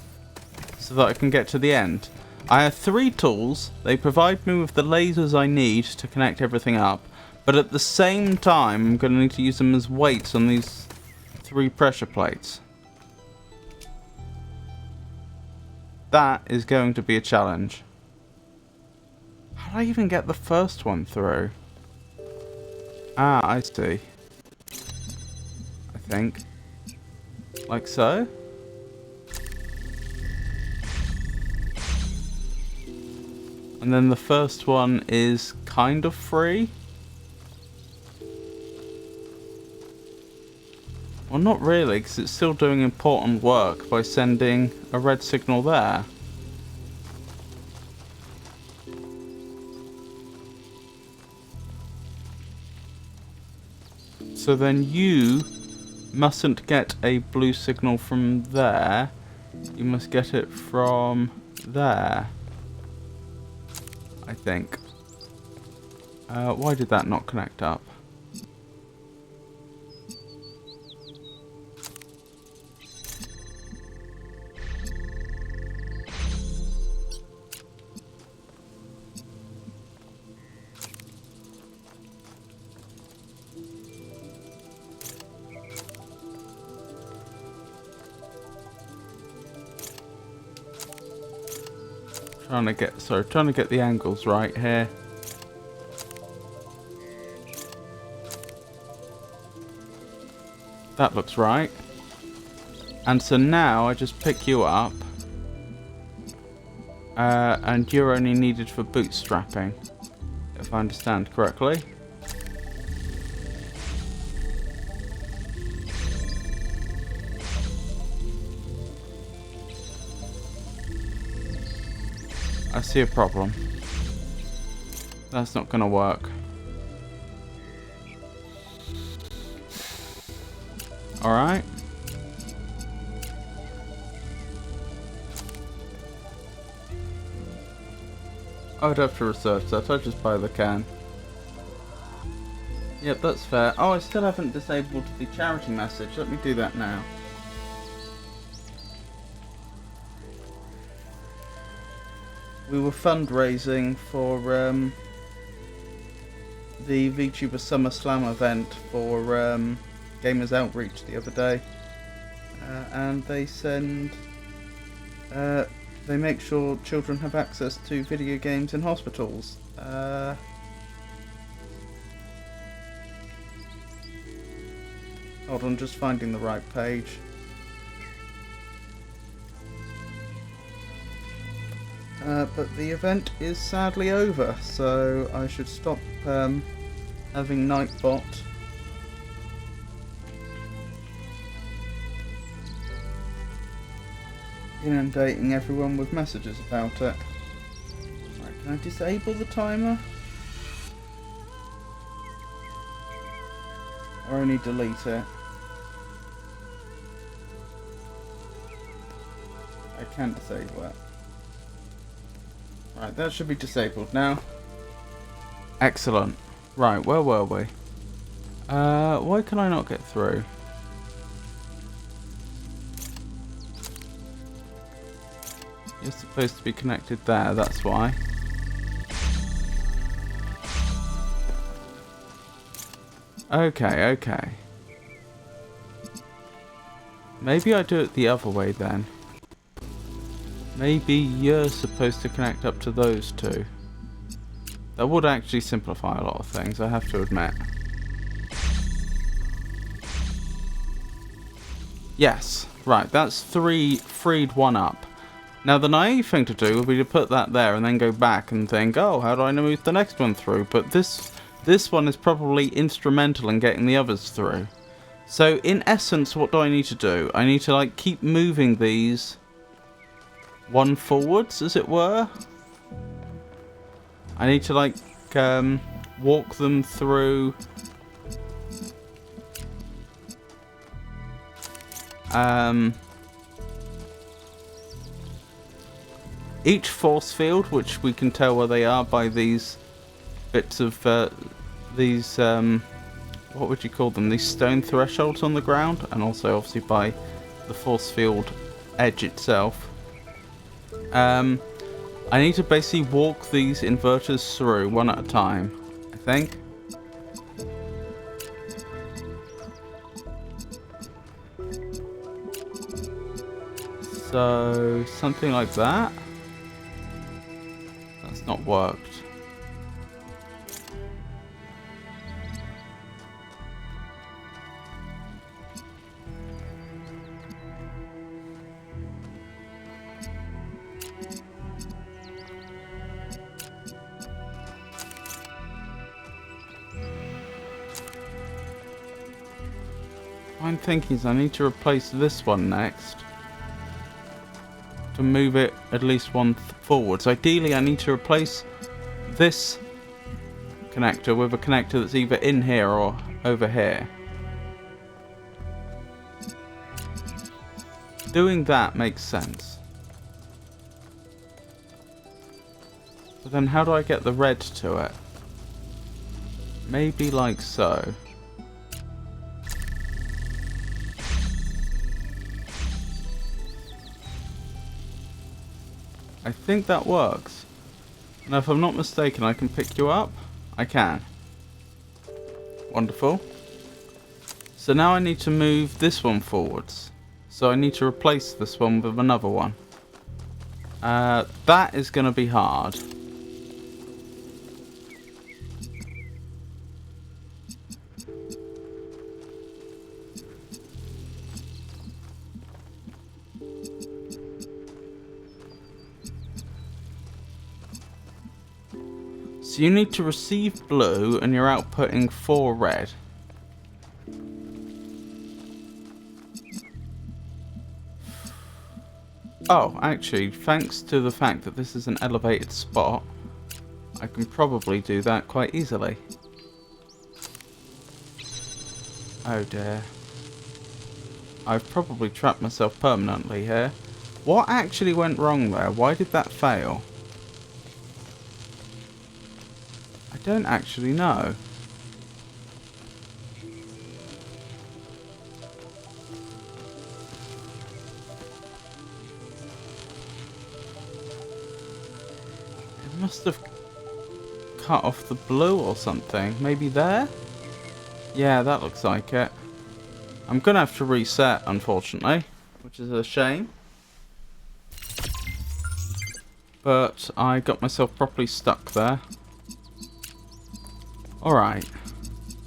So that I can get to the end. I have 3 tools. They provide me with the lasers I need to connect everything up. But at the same time, I'm going to need to use them as weights on these 3 pressure plates. That is going to be a challenge. How did I even get the first one through? Ah, I see. I think. Like so. And then the first one is kind of free. Well, not really, because it's still doing important work by sending a red signal there. So then you mustn't get a blue signal from there. You must get it from there. I think. Why did that not connect up? Trying to get the angles right here. That looks right. And so now I just pick you up. And you're only needed for bootstrapping, if I understand correctly. I see a problem. That's not going to work. Alright. I would have to research that. I'd just buy the can. Yep, that's fair. Oh, I still haven't disabled the charity message. Let me do that now. We were fundraising for the VTuber Summer Slam event for Gamers Outreach the other day, and they send they make sure children have access to video games in hospitals. Hold on, just finding the right page. But the event is sadly over, so I should stop having Nightbot inundating everyone with messages about it. Right, can I disable the timer? Or only delete it? I can disable it. Right, that should be disabled now. Excellent. Right, where were we? Why can I not get through? You're supposed to be connected there, that's why. Okay, okay. Maybe I do it the other way then. Maybe you're supposed to connect up to those two. That would actually simplify a lot of things, I have to admit. Yes, right, that's freed one up. Now the naive thing to do would be to put that there and then go back and think, oh, how do I move the next one through? But this one is probably instrumental in getting the others through. So in essence, what do I need to do? I need to like keep moving these one forwards, as it were. I need to like walk them through each force field, which we can tell where they are by these bits of these what would you call them, these stone thresholds on the ground, and also obviously by the force field edge itself. I need to basically walk these inverters through one at a time, I think. So something like that. That's not worked. What I'm thinking is I need to replace this one next to move it at least one forwards. Ideally, I need to replace this connector with a connector that's either in here or over here. Doing that makes sense. But then how do I get the red to it? Maybe like so. I think that works. Now if I'm not mistaken, I can pick you up? I can. Wonderful. So now I need to move this one forwards. So I need to replace this one with another one. That is going to be hard. So you need to receive blue and you're outputting 4 red. Oh, actually, thanks to the fact that this is an elevated spot, I can probably do that quite easily. Oh dear. I've probably trapped myself permanently here. What actually went wrong there? Why did that fail? I don't actually know. It must have cut off the blue or something. Maybe there? Yeah, that looks like it. I'm gonna have to reset, unfortunately, which is a shame. But I got myself properly stuck there. Alright,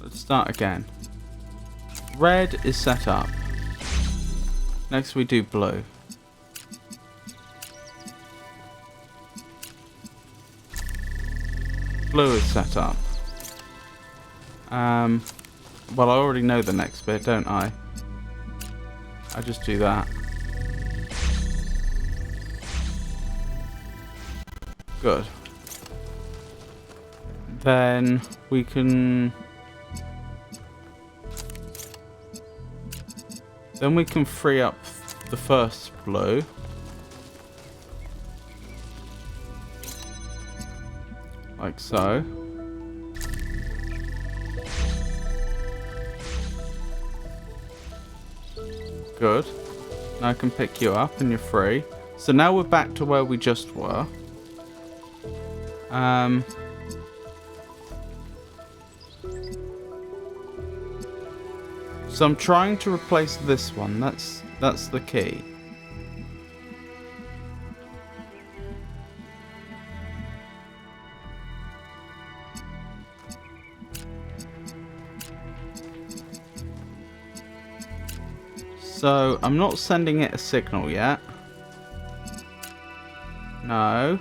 let's start again. Red is set up. Next we do blue. Blue is set up. Well, I already know the next bit, don't I? I just do that. Good. Then we can... Then we can free up the first blue. Like so. Good. Now I can pick you up and you're free. So now we're back to where we just were. So I'm trying to replace this one. That's the key. So, I'm not sending it a signal yet. No.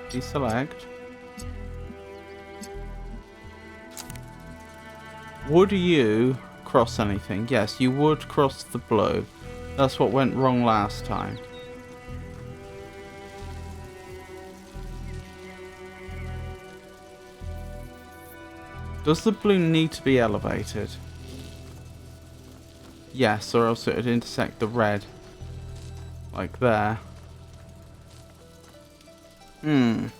Deselect. Would you cross anything? Yes, you would cross the blue. That's what went wrong last time. Does the blue need to be elevated? Yes, or else it would intersect the red. Like there. In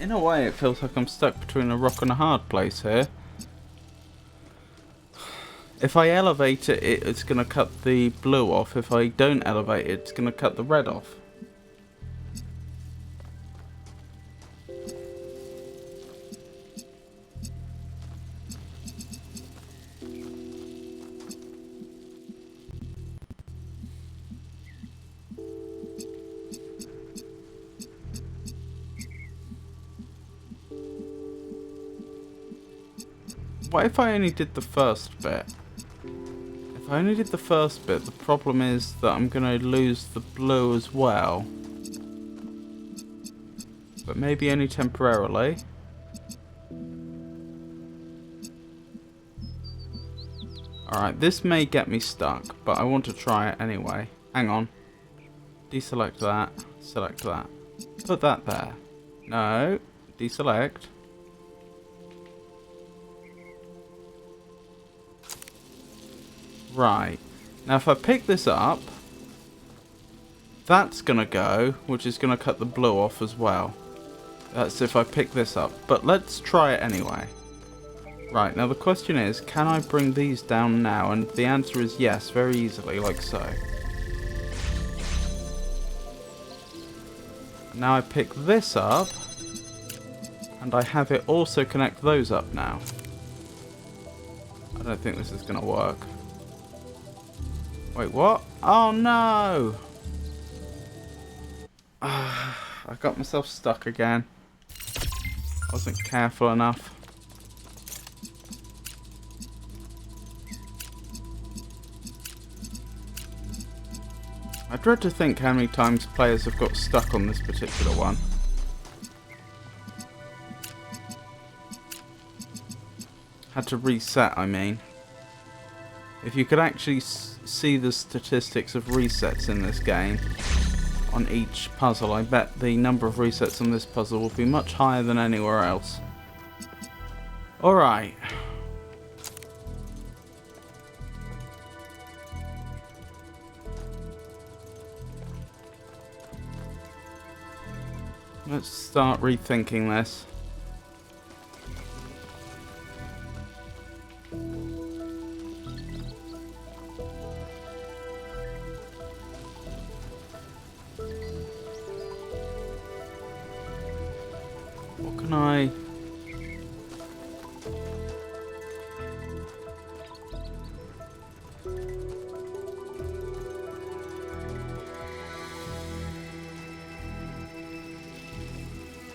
a way, it feels like I'm stuck between a rock and a hard place here. If I elevate it, it's going to cut the blue off. If I don't elevate it, it's going to cut the red off. What if I only did the first bit? If I only did the first bit, the problem is that I'm going to lose the blue as well. But maybe only temporarily. Alright, this may get me stuck, but I want to try it anyway. Hang on. Deselect that. Select that. Put that there. No. Deselect. Right. Now if I pick this up, that's going to go, which is going to cut the blue off as well. That's if I pick this up. But let's try it anyway. Right, now the question is, can I bring these down now? And the answer is yes, very easily, like so. Now I pick this up, and I have it also connect those up now. I don't think this is going to work. Wait, what? Oh no! I got myself stuck again. Wasn't careful enough. I dread to think how many times players have got stuck on this particular one. Had to reset, I mean. If you could actually see the statistics of resets in this game on each puzzle, I bet the number of resets on this puzzle will be much higher than anywhere else. Alright. Let's start rethinking this. What can I...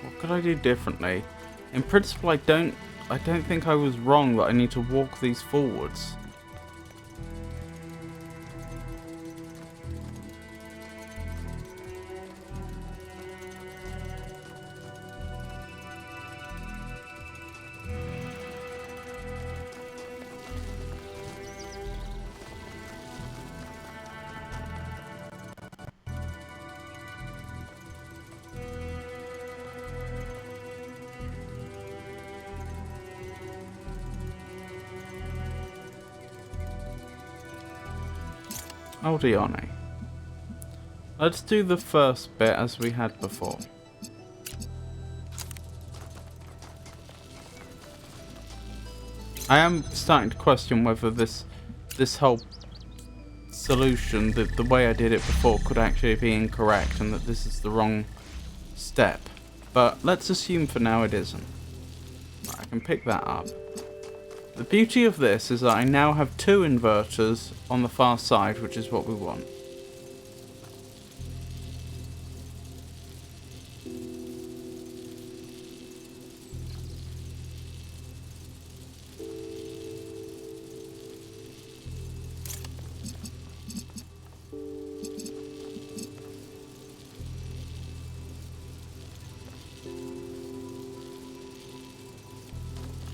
What could I do differently? In principle, I don't think I was wrong that I need to walk these forwards. Aldione. Let's do the first bit as we had before. I am starting to question whether this whole solution, the way I did it before, could actually be incorrect and that this is the wrong step. But let's assume for now it isn't. Right, I can pick that up. The beauty of this is that I now have two inverters on the far side, which is what we want.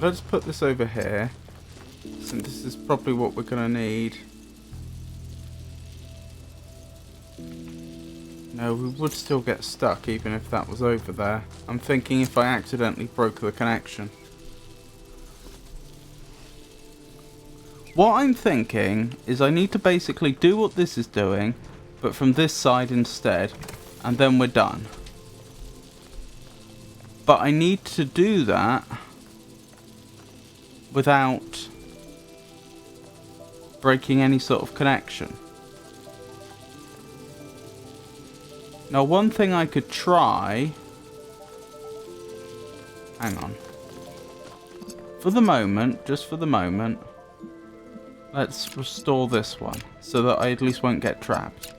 let's put this over here. So this is probably what we're going to need. No, we would still get stuck even if that was over there. I'm thinking if I accidentally broke the connection. What I'm thinking is I need to basically do what this is doing, but from this side instead, and then we're done. But I need to do that without breaking any sort of connection. Now, one thing I could try... Hang on. For the moment, just for the moment, let's restore this one, so that I at least won't get trapped.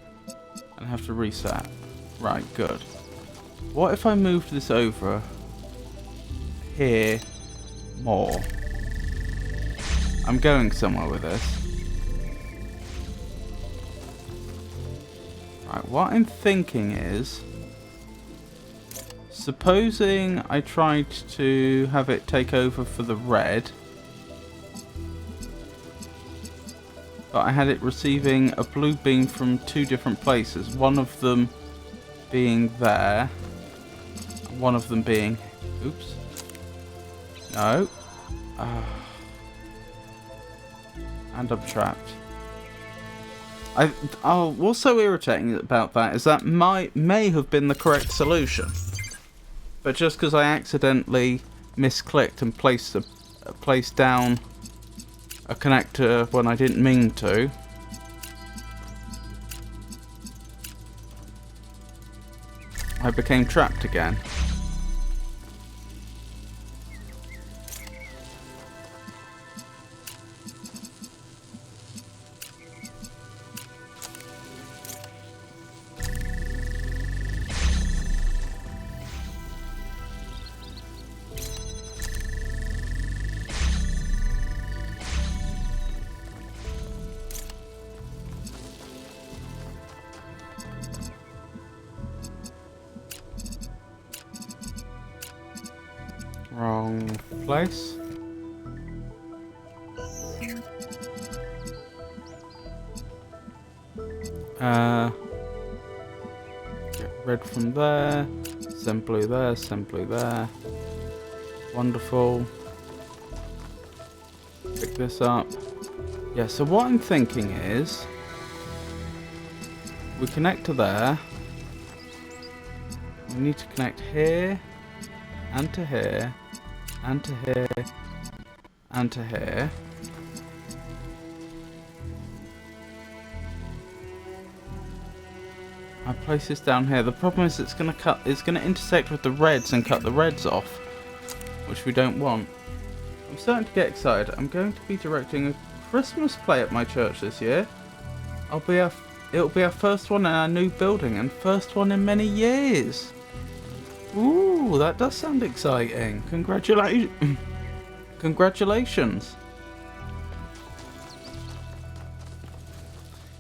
And have to reset. Right, good. What if I moved this over here more? I'm going somewhere with this. Right, what I'm thinking is, supposing I tried to have it take over for the red, but I had it receiving a blue beam from two different places, one of them being there, and one of them being... Oops. No. And I'm trapped. What's so irritating about that is that may have been the correct solution, but just because I accidentally misclicked and placed down a connector when I didn't mean to, I became trapped again. Wrong place. Get red from there. Send blue there. Send blue there. Wonderful. Pick this up. Yeah, so what I'm thinking is we connect to there. We need to connect here and to here. And to here, and to here. I place this down here. The problem is it's gonna intersect with the reds and cut the reds off, which we don't want. I'm starting to get excited. I'm going to be directing a Christmas play at my church this year. It'll be our first one in our new building and first one in many years. Ooh, that does sound exciting. Congratulations.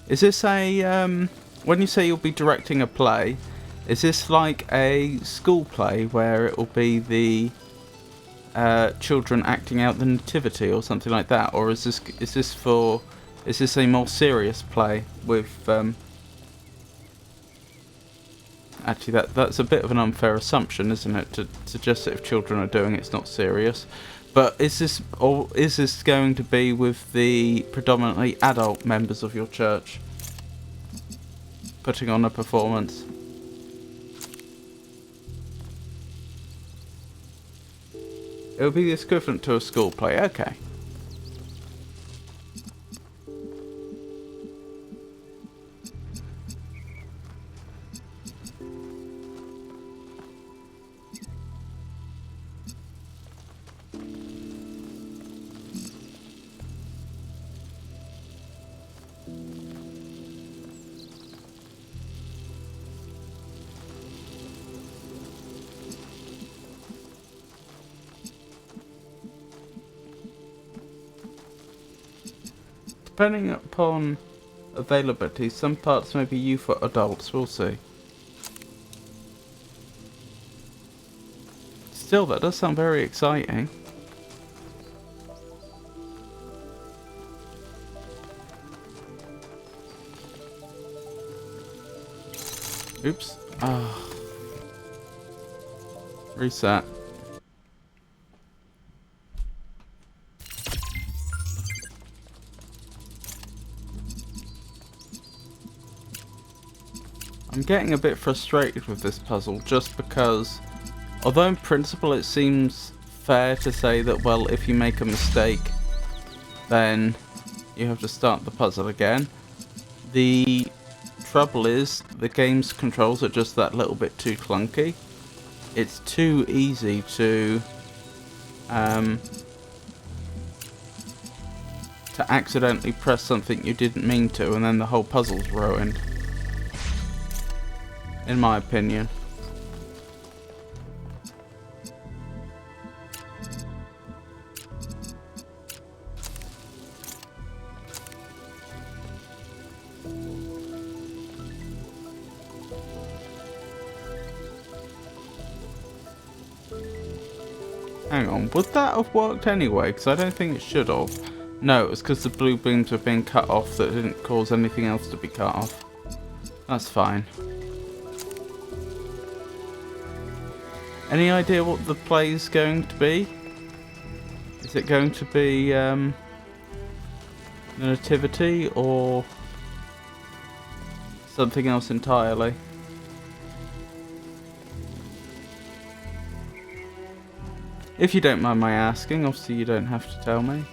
Is this a, when you say you'll be directing a play, is this like a school play where it will be the children acting out the nativity or something like that? Or is this a more serious play with, actually, that's a bit of an unfair assumption, isn't it, to suggest that if children are doing it, it's not serious. But is this going to be with the predominantly adult members of your church putting on a performance? It would be the equivalent to a school play. Okay. Depending upon availability, some parts may be youth or adults, we'll see. Still, that does sound very exciting. Oops. Ah. Reset. I'm getting a bit frustrated with this puzzle just because, although in principle it seems fair to say that, well, if you make a mistake, then you have to start the puzzle again. The trouble is, the game's controls are just that little bit too clunky. It's too easy to accidentally press something you didn't mean to, and then the whole puzzle's ruined. In my opinion. Hang on, would that have worked anyway? Because I don't think it should have. No, it was because the blue beams were being cut off that didn't cause anything else to be cut off. That's fine. Any idea what the play is going to be? Is it going to be the Nativity or something else entirely? If you don't mind my asking, obviously you don't have to tell me.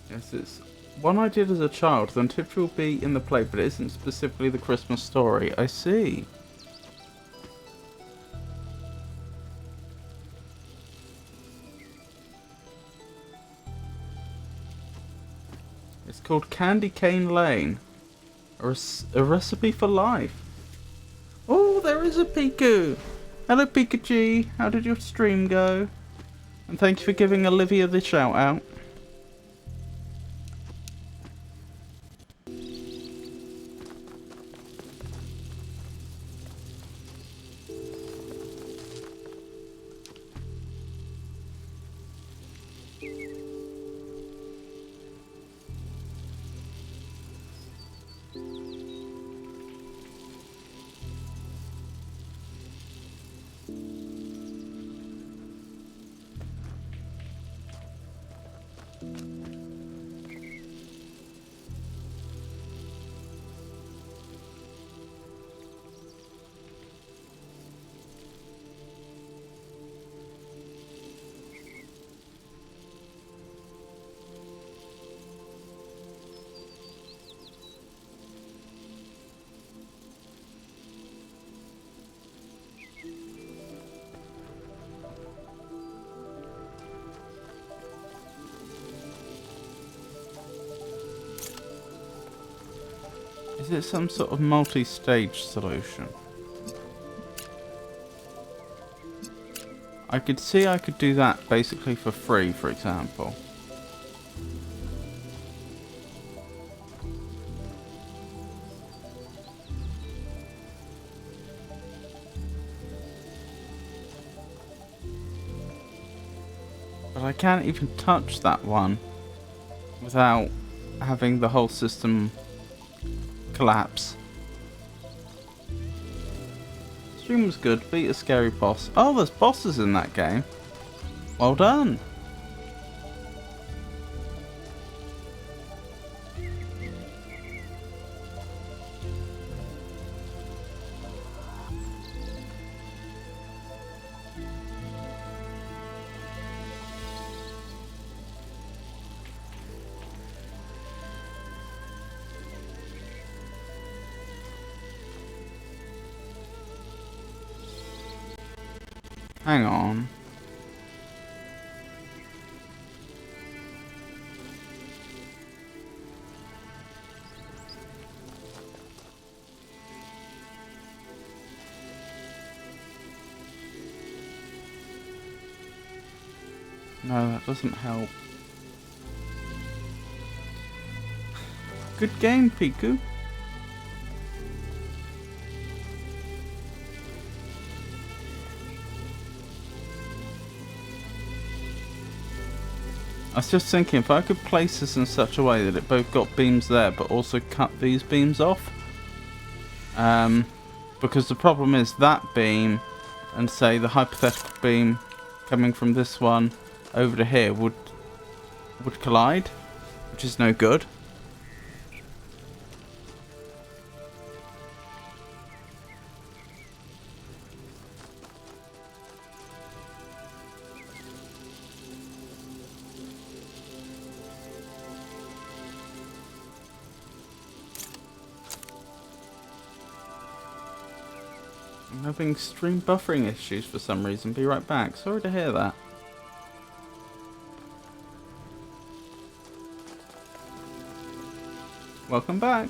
Yes, it's one I did as a child. The Nativity will be in the play, but it isn't specifically the Christmas story. I see. It's called Candy Cane Lane. A recipe for life. Oh, there is a Piku. Hello, Pikachu. How did your stream go? And thank you for giving Olivia the shout out. Is it some sort of multi-stage solution? I could see I could do that basically for free, for example. But I can't even touch that one without having the whole system collapse. Stream was good. Beat a scary boss. Oh, there's bosses in that game. Well done. Hang on. No, that doesn't help. Good game, Piku. I was just thinking, if I could place this in such a way that it both got beams there, but also cut these beams off. Because the problem is that beam, and say the hypothetical beam coming from this one over to here would collide, which is no good. I'm having extreme buffering issues for some reason. Be right back. Sorry to hear that. Welcome back.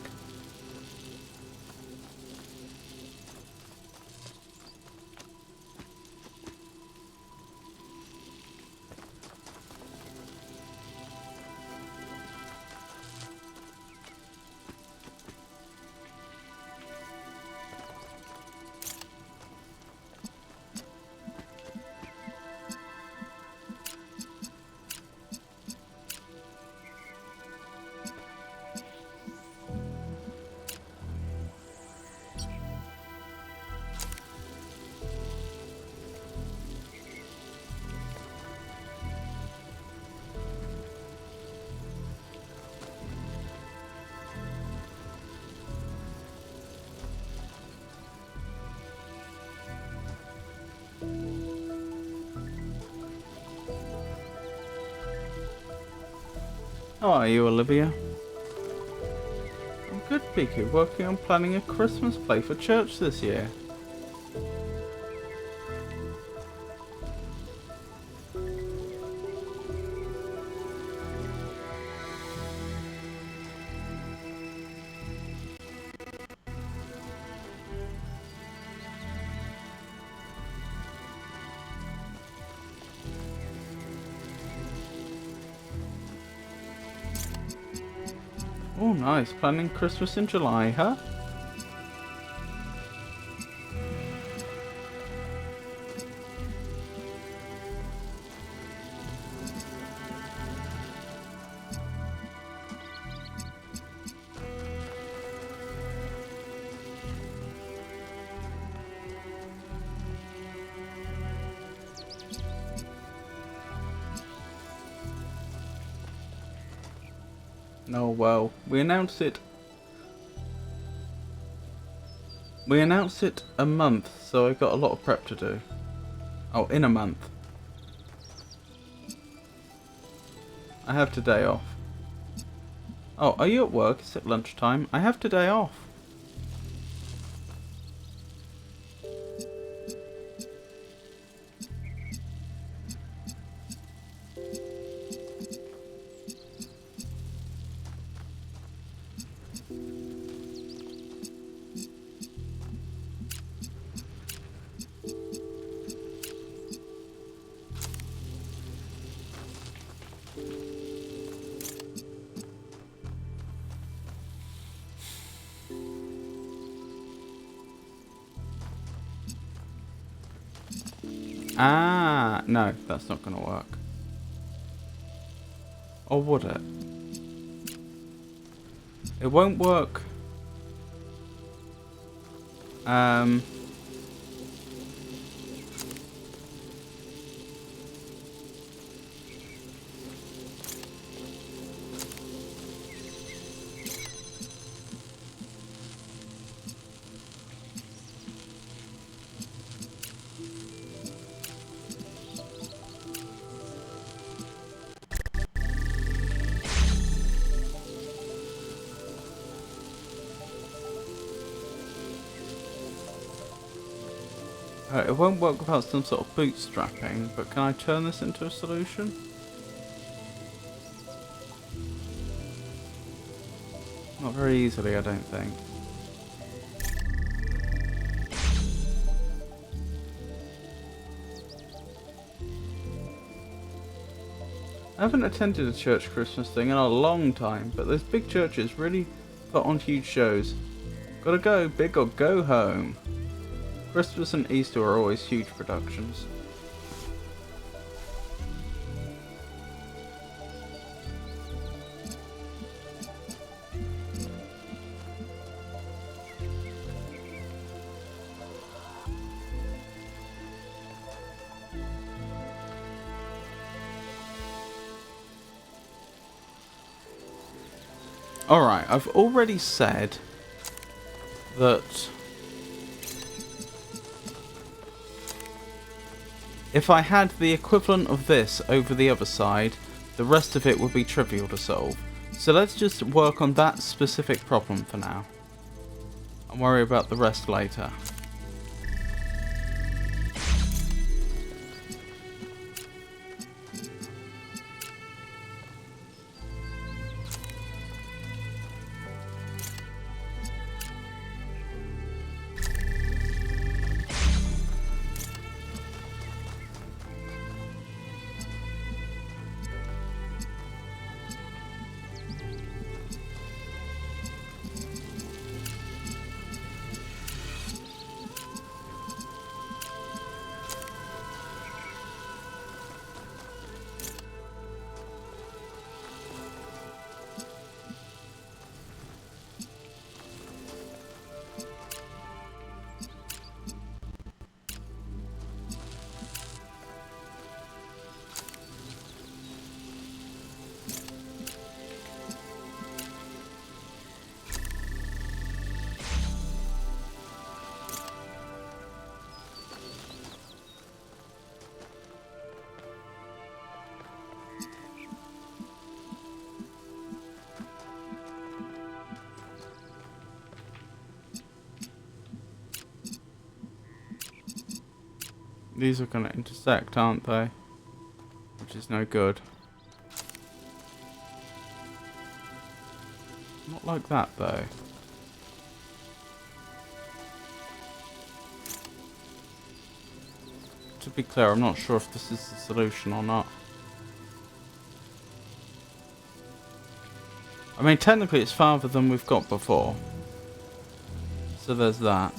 How are you, Olivia? I'm good, Piku. Working on planning a Christmas play for church this year. Oh, nice. Planning Christmas in July, huh? Oh well, we announced it a month, so I got a lot of prep to do. Oh, in a month. I have today off. Oh, are you at work? It's at lunchtime. I have today off. Ah, no, that's not going to work. Or would it? It won't work. It won't work without some sort of bootstrapping, but can I turn this into a solution? Not very easily, I don't think. haven't attended a church Christmas thing in a long time, but those big churches really put on huge shows. Gotta go big or go home. Christmas and Easter are always huge productions. Alright, I've already said that if I had the equivalent of this over the other side, the rest of it would be trivial to solve. So let's just work on that specific problem for now, and worry about the rest later. These are going to intersect, aren't they? Which is no good. Not like that, though. To be clear, I'm not sure if this is the solution or not. I mean, technically it's farther than we've got before. So there's that.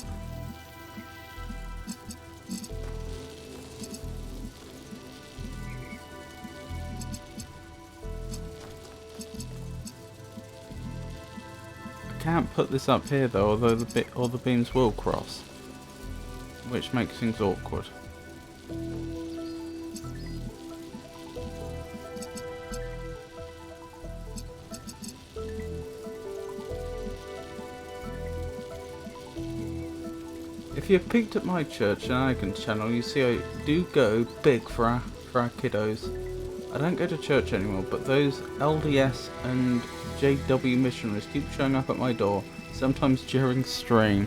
Can't put this up here though, although the beams will cross, which makes things awkward. If you've peeked at my church shenanigans channel, you see I do go big for our kiddos. I don't go to church anymore, but those LDS and JW missionaries keep showing up at my door, sometimes during stream.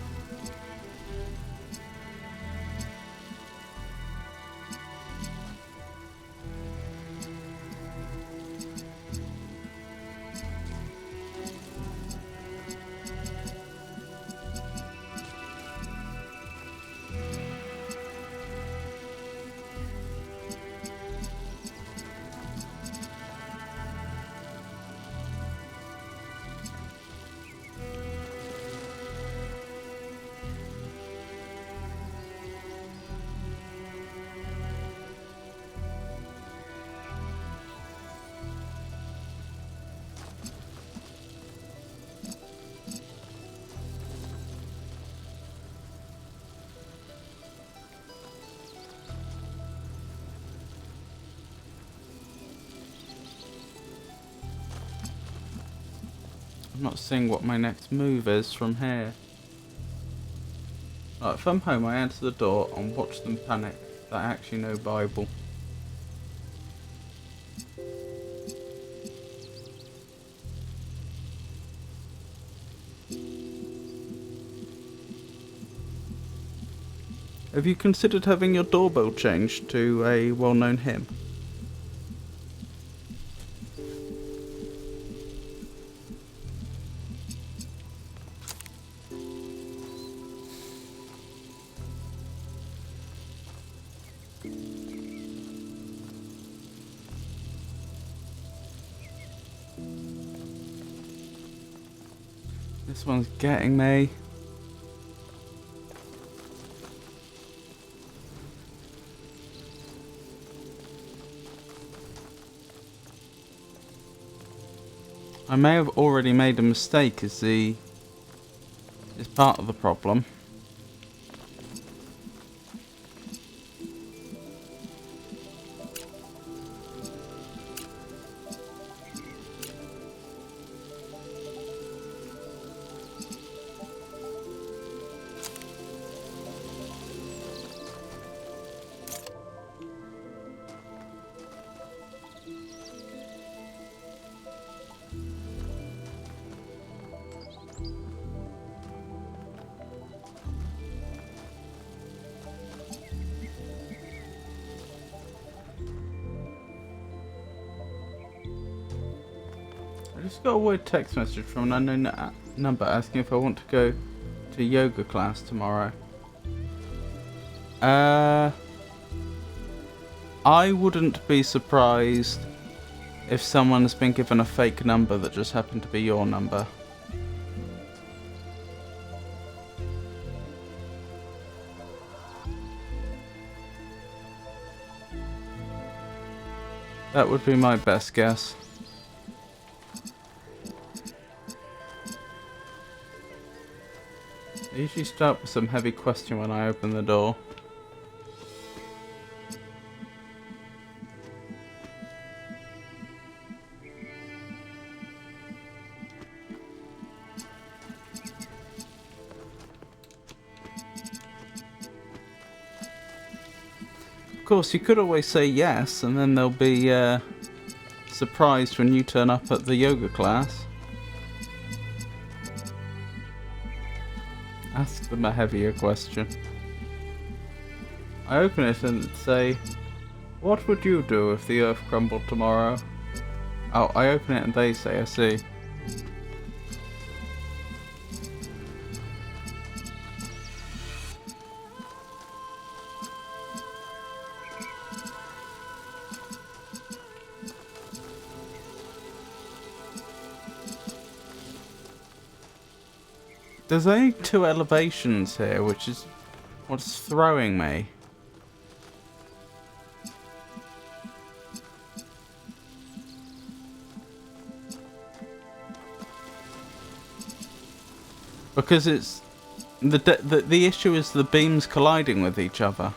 I'm not seeing what my next move is from here. Right, if I'm home, I answer the door and watch them panic. That actually no Bible. Have you considered having your doorbell changed to a well-known hymn? This one's getting me. I may have already made a mistake is part of the problem. I just got a weird text message from an unknown number asking if I want to go to yoga class tomorrow. I wouldn't be surprised if someone has been given a fake number that just happened to be your number. That would be my best guess. I usually start with some heavy question when I open the door. Of course, you could always say yes, and then they'll be surprised when you turn up at the yoga class. Ask them a heavier question. I open it and say, what would you do if the earth crumbled tomorrow? Oh, I open it and they say, I see. There's only 2 elevations here, which is what's throwing me. Because it's the issue is the beams colliding with each other,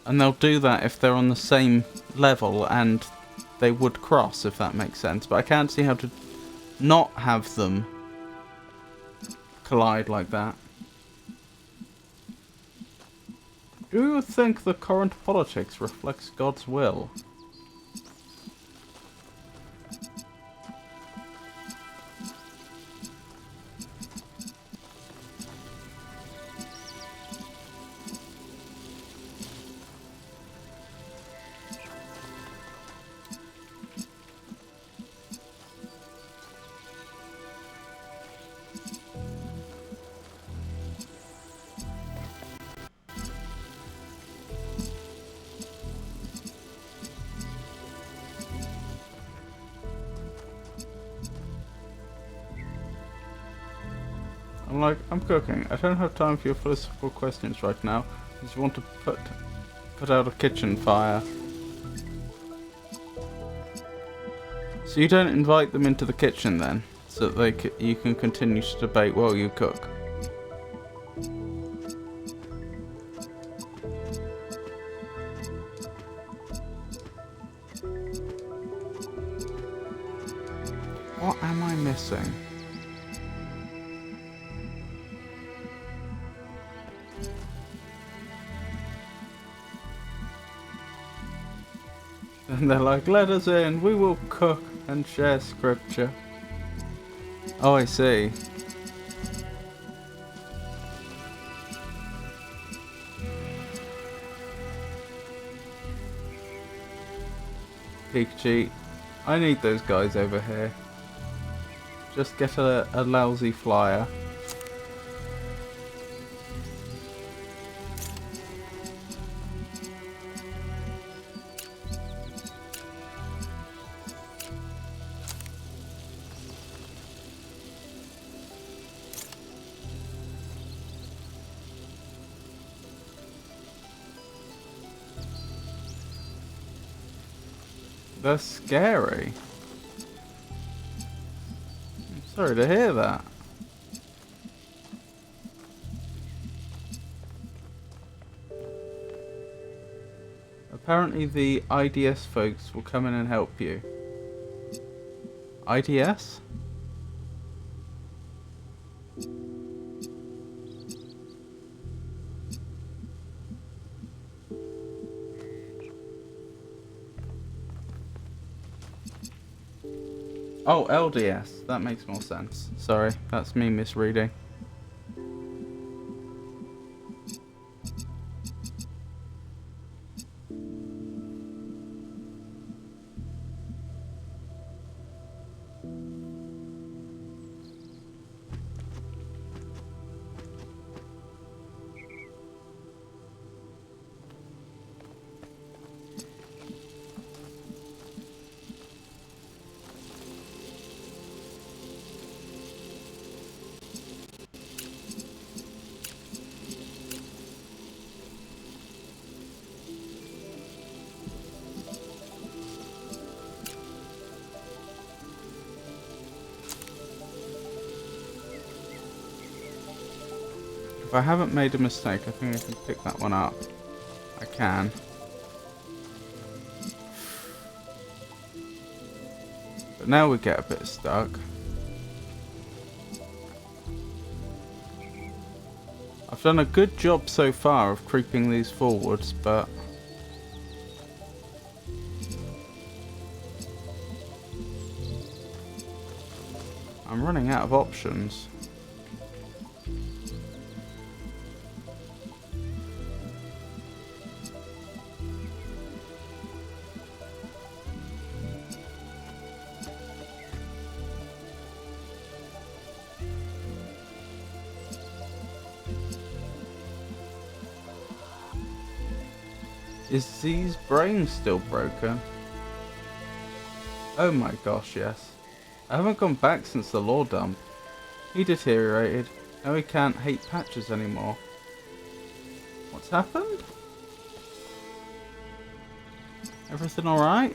and they'll do that if they're on the same level, and they would cross, if that makes sense. But I can't see how to not have them collide like that. Do you think the current politics reflects God's will? I'm like, I'm cooking. I don't have time for your philosophical questions right now. I just want to put out a kitchen fire. So you don't invite them into the kitchen then, so that you can continue to debate while you cook. What am I missing? And they're like, let us in, we will cook and share scripture. Oh, I see. Peek cheat. I need those guys over here. Just get a lousy flyer. They're scary. I'm sorry to hear that. Apparently the IDS folks will come in and help you. IDS? Oh, LDS. That makes more sense. Sorry, that's me misreading. If I haven't made a mistake, I think I can pick that one up. I can. But now we get a bit stuck. I've done a good job so far of creeping these forwards, but I'm running out of options. Is Z's brain still broken? Oh my gosh, yes. I haven't gone back since the lore dump. He deteriorated. Now he can't hate Patches anymore. What's happened? Everything alright?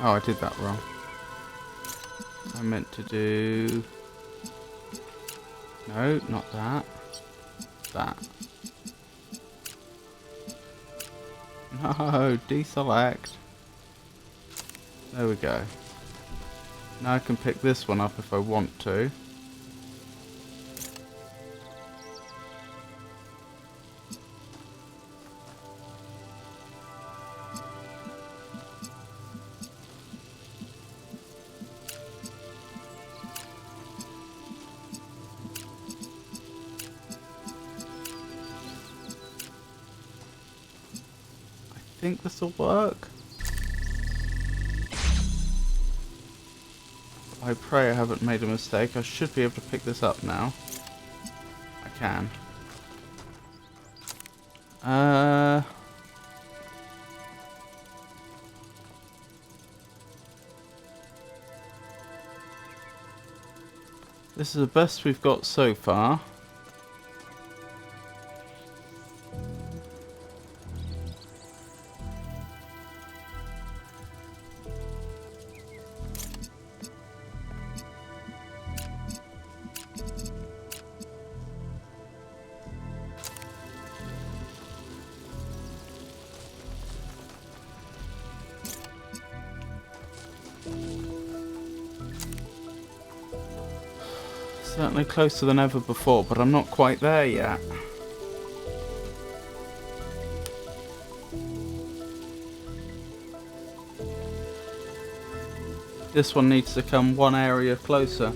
Oh, I did that wrong. I meant to do... No, not that. That. No, deselect. There we go. Now I can pick this one up if I want to. I think this will work. I pray I haven't made a mistake. I should be able to pick this up now. I can. This is the best we've got so far. Certainly closer than ever before, but I'm not quite there yet. This one needs to come one area closer.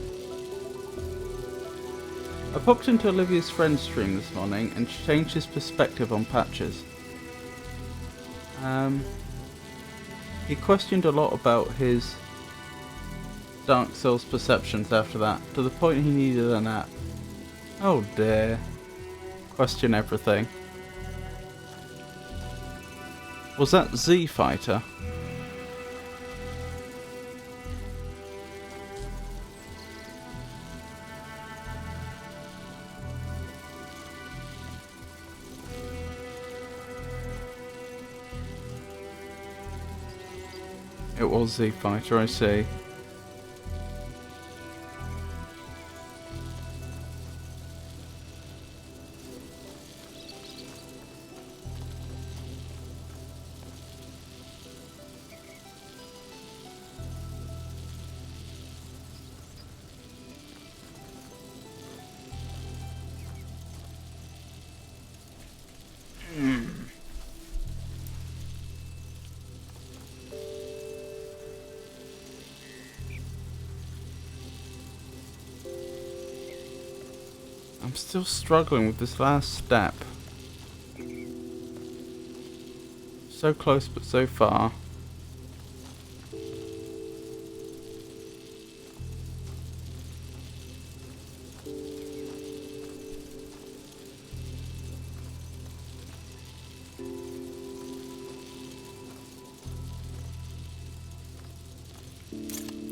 I popped into Olivia's friend's stream this morning and changed his perspective on patches. He questioned a lot about his Dark Souls perceptions after that, to the point he needed a nap. Oh dear. Question everything. Was that Z Fighter? It was Z Fighter, I see. I'm still struggling with this last step. So close but so far.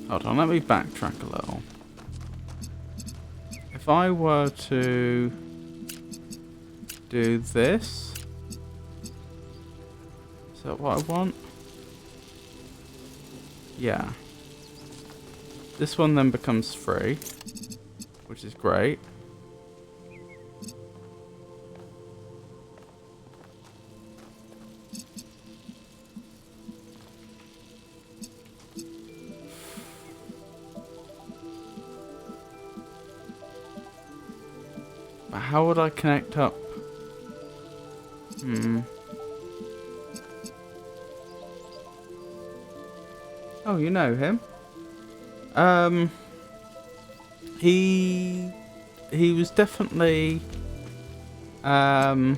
Hold on, let me backtrack a little. If I were to do this, is that what I want? Yeah. This one then becomes free, which is great. But how would I connect up? Oh, you know him. He was definitely I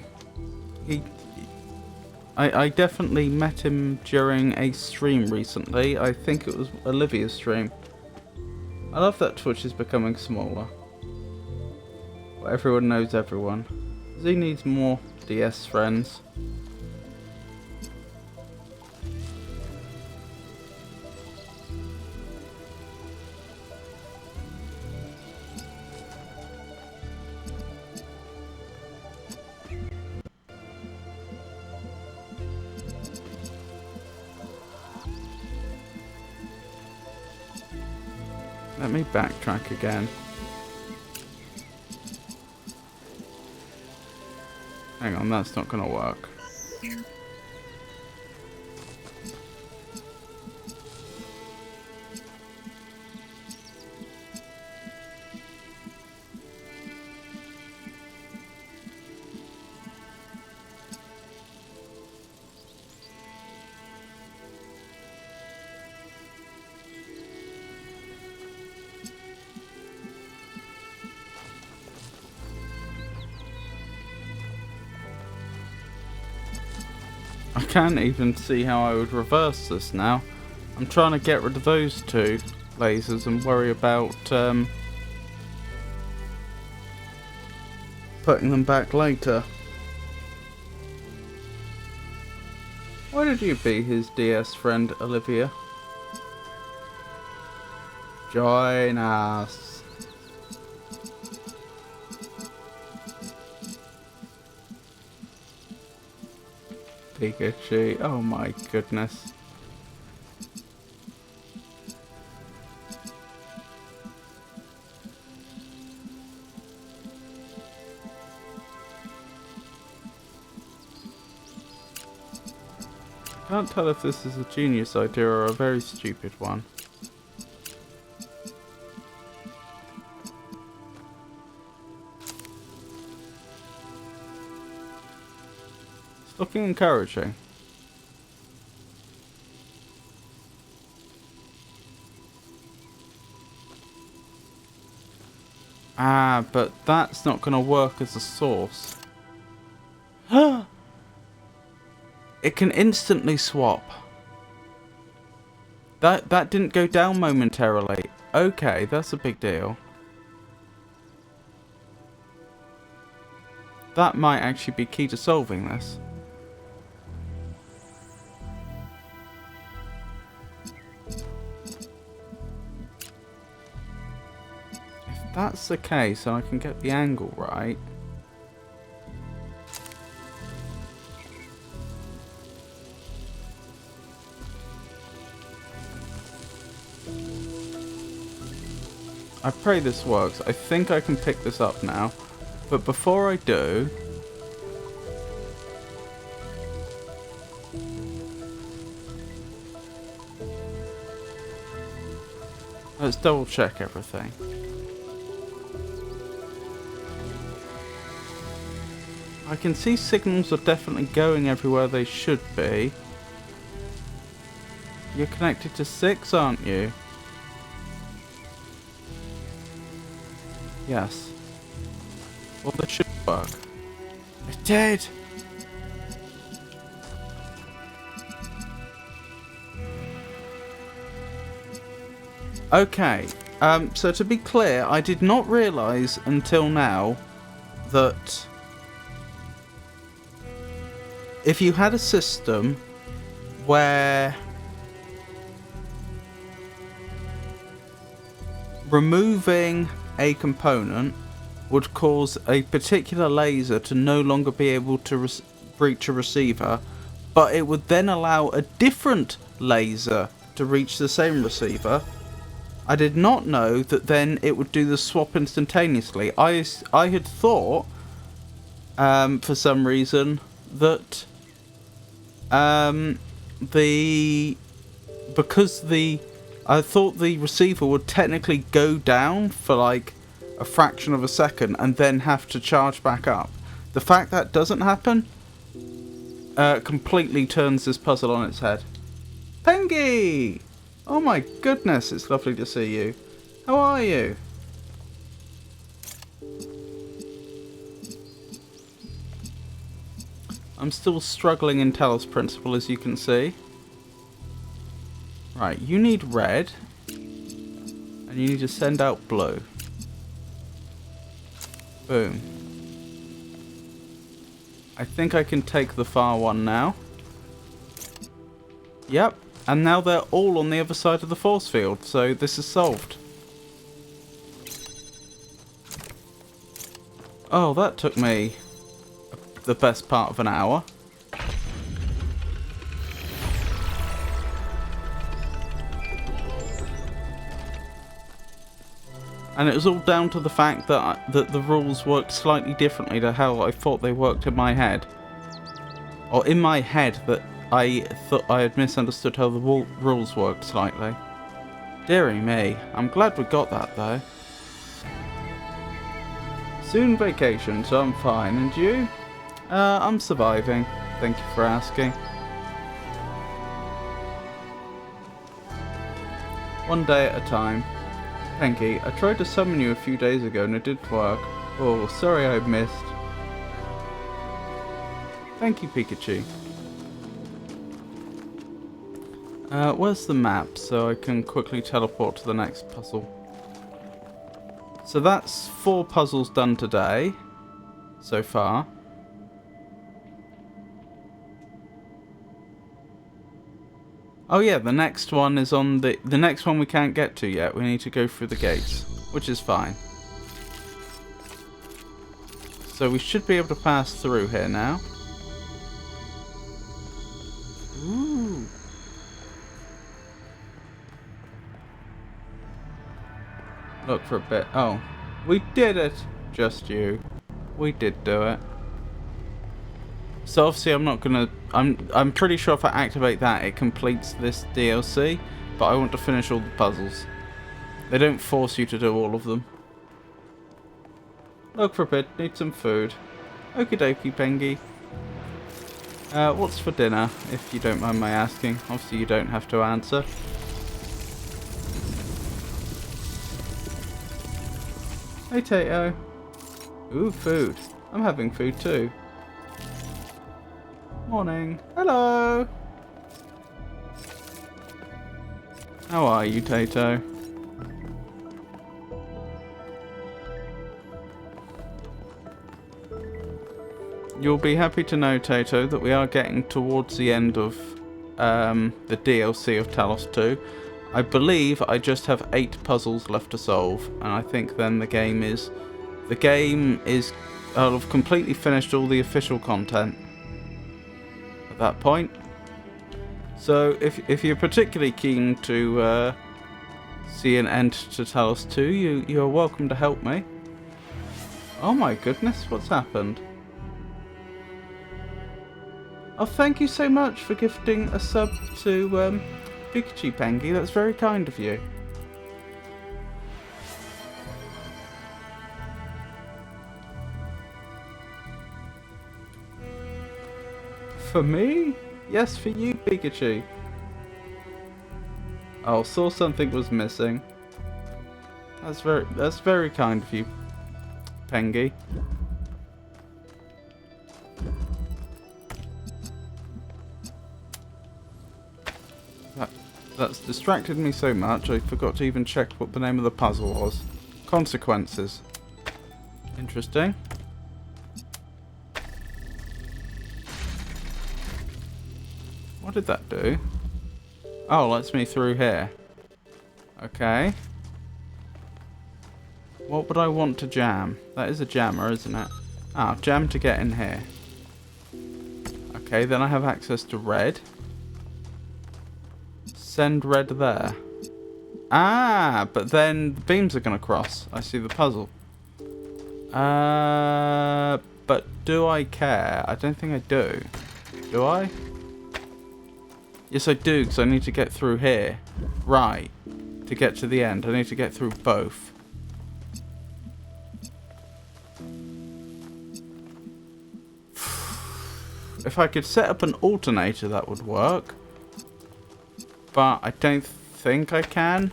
definitely met him during a stream recently. I think it was Olivia's stream. I love that Twitch is becoming smaller. Where everyone knows everyone. Z needs more DS friends. Let me backtrack again. Hang on, that's not gonna work. I can't even see how I would reverse this now. I'm trying to get rid of those two lasers and worry about putting them back later. Why did you be his DS friend, Olivia? Join us. Pikachu, oh my goodness. I can't tell if this is a genius idea or a very stupid one. It's looking encouraging. Ah, but that's not going to work as a source. It can instantly swap. That didn't go down momentarily. Okay, that's a big deal. That might actually be key to solving this. If that's the case, and I can get the angle right. I pray this works. I think I can pick this up now. But before I do... let's double check everything. I can see signals are definitely going everywhere they should be. You're connected to 6, aren't you? Yes. Well, this should work. It did! Okay, so to be clear, I did not realise until now that if you had a system where removing a component would cause a particular laser to no longer be able to reach a receiver, but it would then allow a different laser to reach the same receiver. I did not know that then it would do the swap instantaneously. I had thought, for some reason, that I thought the receiver would technically go down for like a fraction of a second and then have to charge back up. The fact that doesn't happen completely turns this puzzle on its head. Pengy! Oh my goodness, it's lovely to see you. How are you? I'm still struggling in Talos Principle, as you can see. Right, you need red. And you need to send out blue. Boom. I think I can take the far one now. Yep. And now they're all on the other side of the force field, so this is solved. Oh, that took me the best part of an hour. And it was all down to the fact that the rules worked slightly differently to how I thought they worked in my head. Or in my head, that I thought I had misunderstood how the rules worked slightly. Dearie me, I'm glad we got that though. Soon vacation, so I'm fine. And you? I'm surviving. Thank you for asking. One day at a time. Penky, I tried to summon you a few days ago and it didn't work. Oh, sorry I missed. Thank you, Pikachu. Where's the map so I can quickly teleport to the next puzzle? So that's 4 puzzles done today, so far. Oh yeah, the next one is on the next one we can't get to yet. We need to go through the gates, which is fine. So we should be able to pass through here now. Ooh. Look for a bit. Oh, we did it. Just you. We did do it. So obviously I'm not gonna. I'm pretty sure if I activate that, it completes this DLC. But I want to finish all the puzzles. They don't force you to do all of them. Look for a bit. Need some food. Okie dokie, Pengy. What's for dinner, if you don't mind my asking? Obviously you don't have to answer. Hey, Tato. Ooh, food. I'm having food too. Morning. Hello. How are you, Tato? You'll be happy to know, Tato, that we are getting towards the end of the DLC of Talos 2. I believe I just have 8 puzzles left to solve, and I think then the game is... I'll have completely finished all the official content at that point. So if you're particularly keen to see an end to Talos 2, you're welcome to help me. Oh my goodness, what's happened? Oh, thank you so much for gifting a sub to Pikachu Pengy. That's very kind of you. For me? Yes, for you, Pikachu. Oh, saw something was missing. That's very kind of you, Pengy. That's distracted me so much, I forgot to even check what the name of the puzzle was. Consequences. Interesting. What did that do? Oh, lets me through here. Okay. What would I want to jam? That is a jammer, isn't it? Ah, jam to get in here. Okay, then I have access to red. Send red there. Ah, but then the beams are going to cross. I see the puzzle. But do I care? I don't think I do. Do I? Yes, I do, because I need to get through here. Right. To get to the end. I need to get through both. If I could set up an alternator, that would work. But I don't think I can.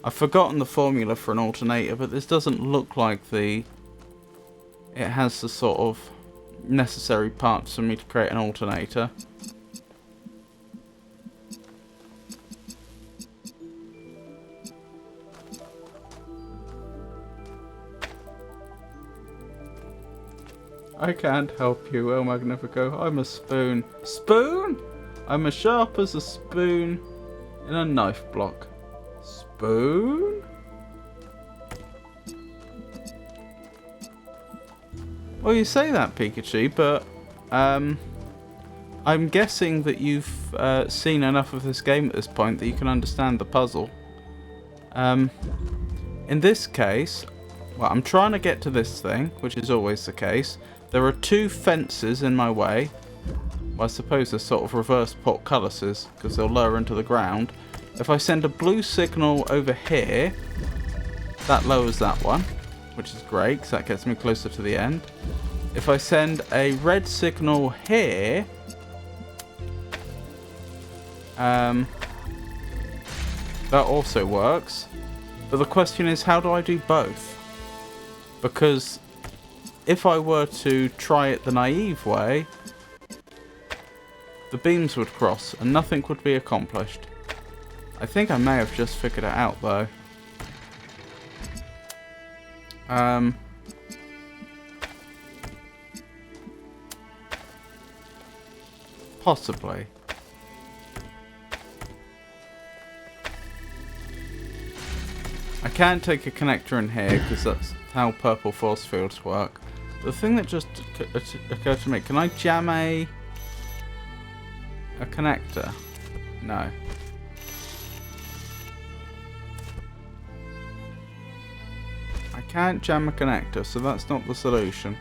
I've forgotten the formula for an alternator, but this doesn't look like it has the sort of necessary parts for me to create an alternator. I can't help you, El Magnifico. I'm a spoon. Spoon? I'm as sharp as a spoon in a knife block. Spoon? Well, you say that, Pikachu, but I'm guessing that you've seen enough of this game at this point that you can understand the puzzle. In this case, well, I'm trying to get to this thing, which is always the case. There are 2 fences in my way. Well, I suppose they're sort of reverse portcullises, because they'll lower into the ground. If I send a blue signal over here, that lowers that one, which is great, because that gets me closer to the end. If I send a red signal here, that also works. But the question is, how do I do both? Because if I were to try it the naive way, the beams would cross and nothing would be accomplished. I think I may have just figured it out though. Possibly. I can take a connector in here because that's how purple force fields work. The thing that just occurred to me, can I jam a connector? No. I can't jam a connector, so that's not the solution.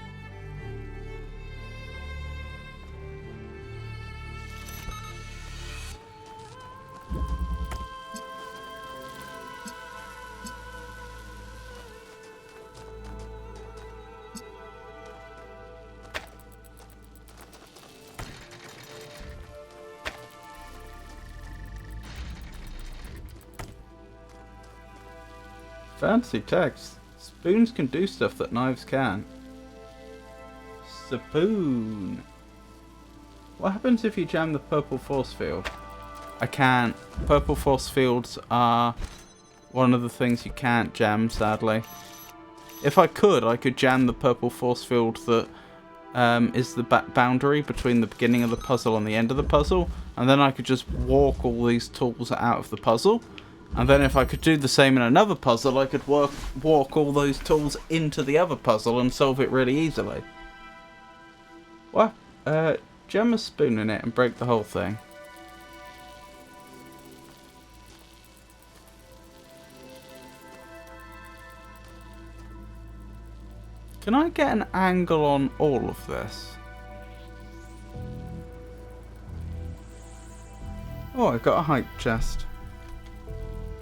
Fancy text. Spoons can do stuff that knives can't. Spoon. What happens if you jam the purple force field? I can't. Purple force fields are one of the things you can't jam, sadly. If I could jam the purple force field that is the boundary between the beginning of the puzzle and the end of the puzzle, and then I could just walk all these tools out of the puzzle. And then if I could do the same in another puzzle, I could walk all those tools into the other puzzle and solve it really easily. What? Jam a spoon in it and break the whole thing. Can I get an angle on all of this? Oh, I got a hype chest.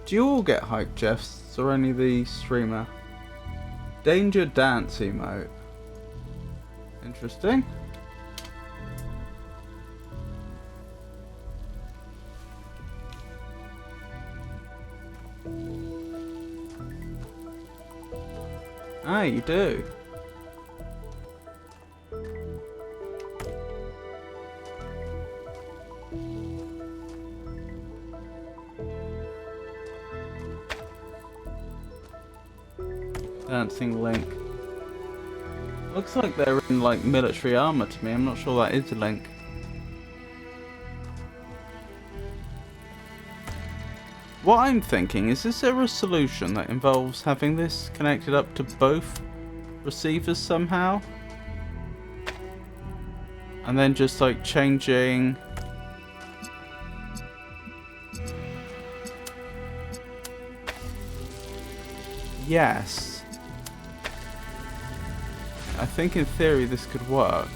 Do you all get hype chests, or only the streamer? Danger dance emote. Interesting. Ah, you do. Dancing Link. Looks like they're in like military armor to me. I'm not sure that is a Link. What I'm thinking is there a solution that involves having this connected up to both receivers somehow? And then just like changing... Yes. I think in theory this could work.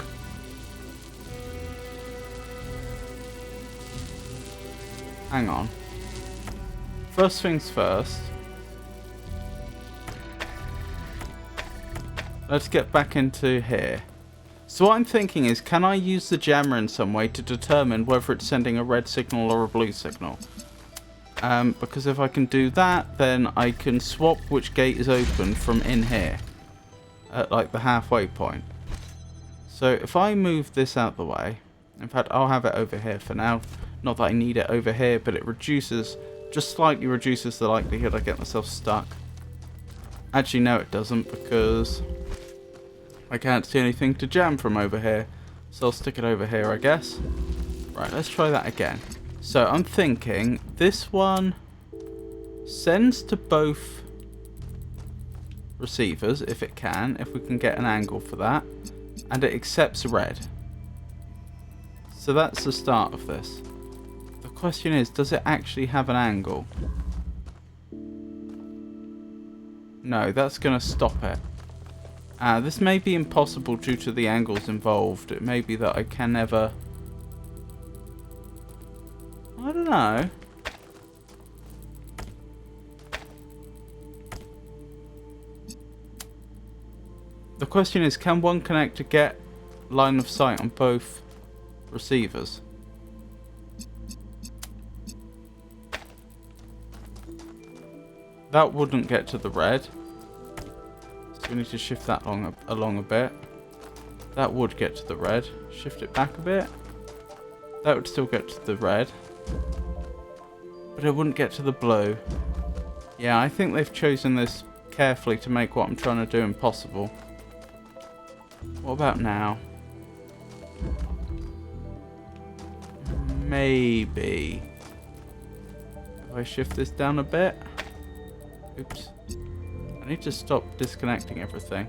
Hang on. First things first. Let's get back into here. So what I'm thinking is, can I use the jammer in some way to determine whether it's sending a red signal or a blue signal? Because if I can do that, then I can swap which gate is open from in here. At like the halfway point. So if I move this out the way, in fact I'll have it over here for now, not that I need it over here, but it reduces, just slightly reduces the likelihood I get myself stuck. Actually no it doesn't, because I can't see anything to jam from over here, so I'll stick it over here I guess. Right, let's try that again. So I'm thinking this one sends to both receivers if it can, if we can get an angle for that, and it accepts red. So that's the start of this. The question is, does it actually have an angle? No, that's going to stop it. This may be impossible due to the angles involved. It may be that I can never... I don't know. The question is, can one connector get line of sight on both receivers? That wouldn't get to the red. So we need to shift that along a bit. That would get to the red. Shift it back a bit. That would still get to the red. But it wouldn't get to the blue. Yeah, I think they've chosen this carefully to make what I'm trying to do impossible. What about now? Maybe. If I shift this down a bit. Oops. I need to stop disconnecting everything.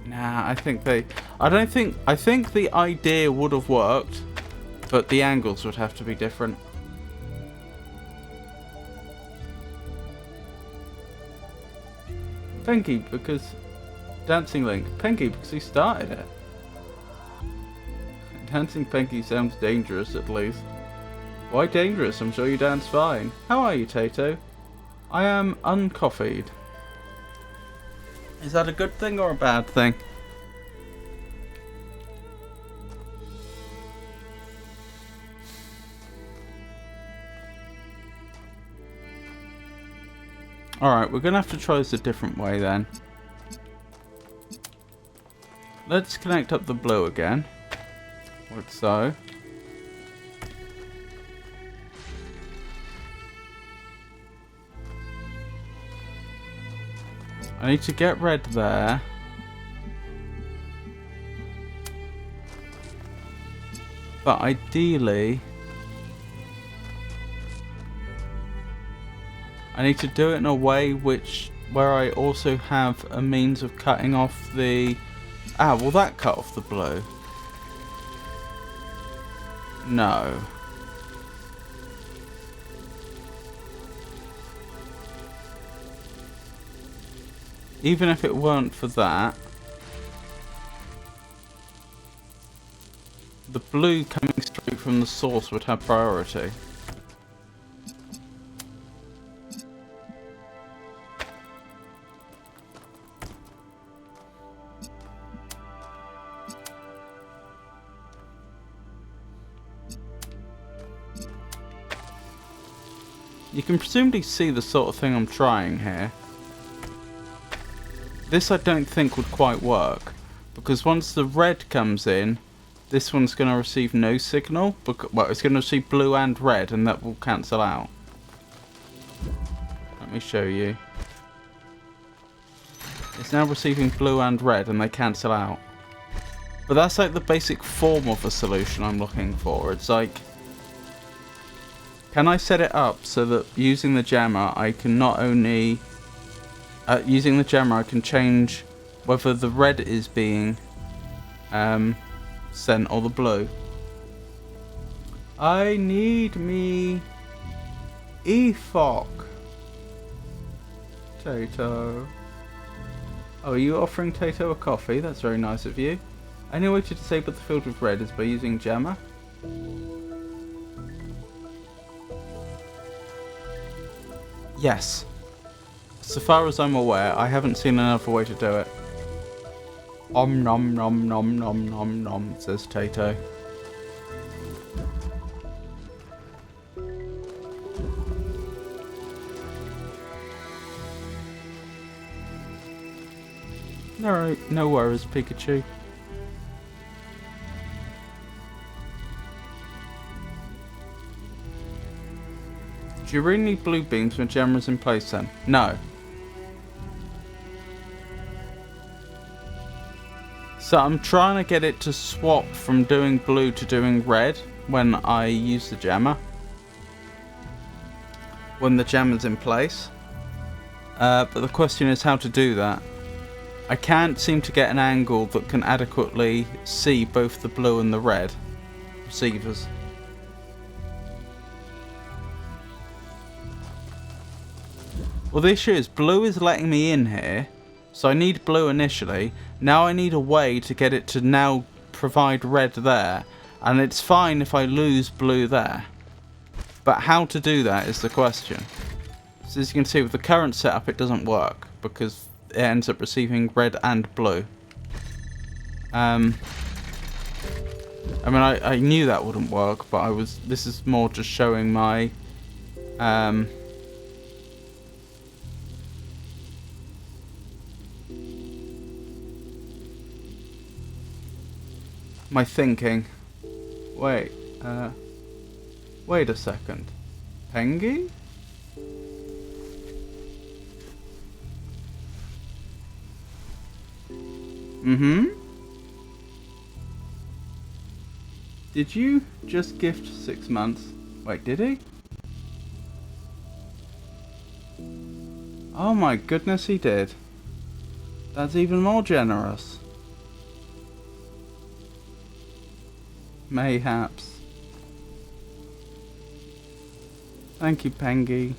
Nah, I think the idea would have worked, but the angles would have to be different. Penky, because... Dancing Link. Penky, because he started it. Dancing Penky sounds dangerous, at least. Why dangerous? I'm sure you dance fine. How are you, Tato? I am uncoffeed. Is that a good thing or a bad thing? Alright, we're going to have to try this a different way then. Let's connect up the blue again. Like so. I need to get red there. But ideally, I need to do it in a way where I also have a means of cutting off the... Ah, will that cut off the blue? No. Even if it weren't for that, the blue coming straight from the source would have priority. You can presumably see the sort of thing I'm trying here. This I don't think would quite work, because once the red comes in, this one's going to receive no signal. Well, it's going to receive blue and red, and that will cancel out. Let me show you. It's now receiving blue and red, and they cancel out. But that's like the basic form of a solution I'm looking for. It's like, can I set it up so that using the jammer, I can not only... using the jammer, I can change whether the red is being sent or the blue. I need me Efok. Tato. Oh, are you offering Tato a coffee? That's very nice of you. Only way to disable the field with red is by using jammer. Yes. So far as I'm aware, I haven't seen another way to do it. Om nom nom nom nom nom nom, says Tato. Alright, no worries, Pikachu. Do you really need blue beams when Gemma's in place then? No. So I'm trying to get it to swap from doing blue to doing red when I use the jammer. When the jammer's in place. But the question is how to do that. I can't seem to get an angle that can adequately see both the blue and the red receivers. Well, the issue is blue is letting me in here, so I need blue initially. Now I need a way to get it to now provide red there, and it's fine if I lose blue there. But how to do that is the question. So as you can see with the current setup it doesn't work, because it ends up receiving red and blue. I mean I knew that wouldn't work, but this is more just showing my my thinking. Wait a second. Pengy? Mm-hmm. Did you just gift 6 months? Wait, did he? Oh my goodness, he did. That's even more generous. Mayhaps. Thank you, Pengy.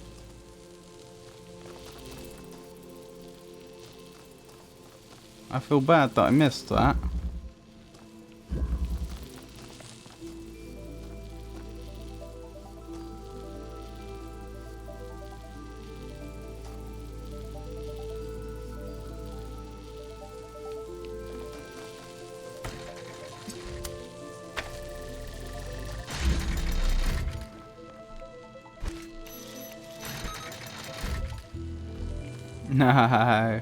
I feel bad that I missed that. No.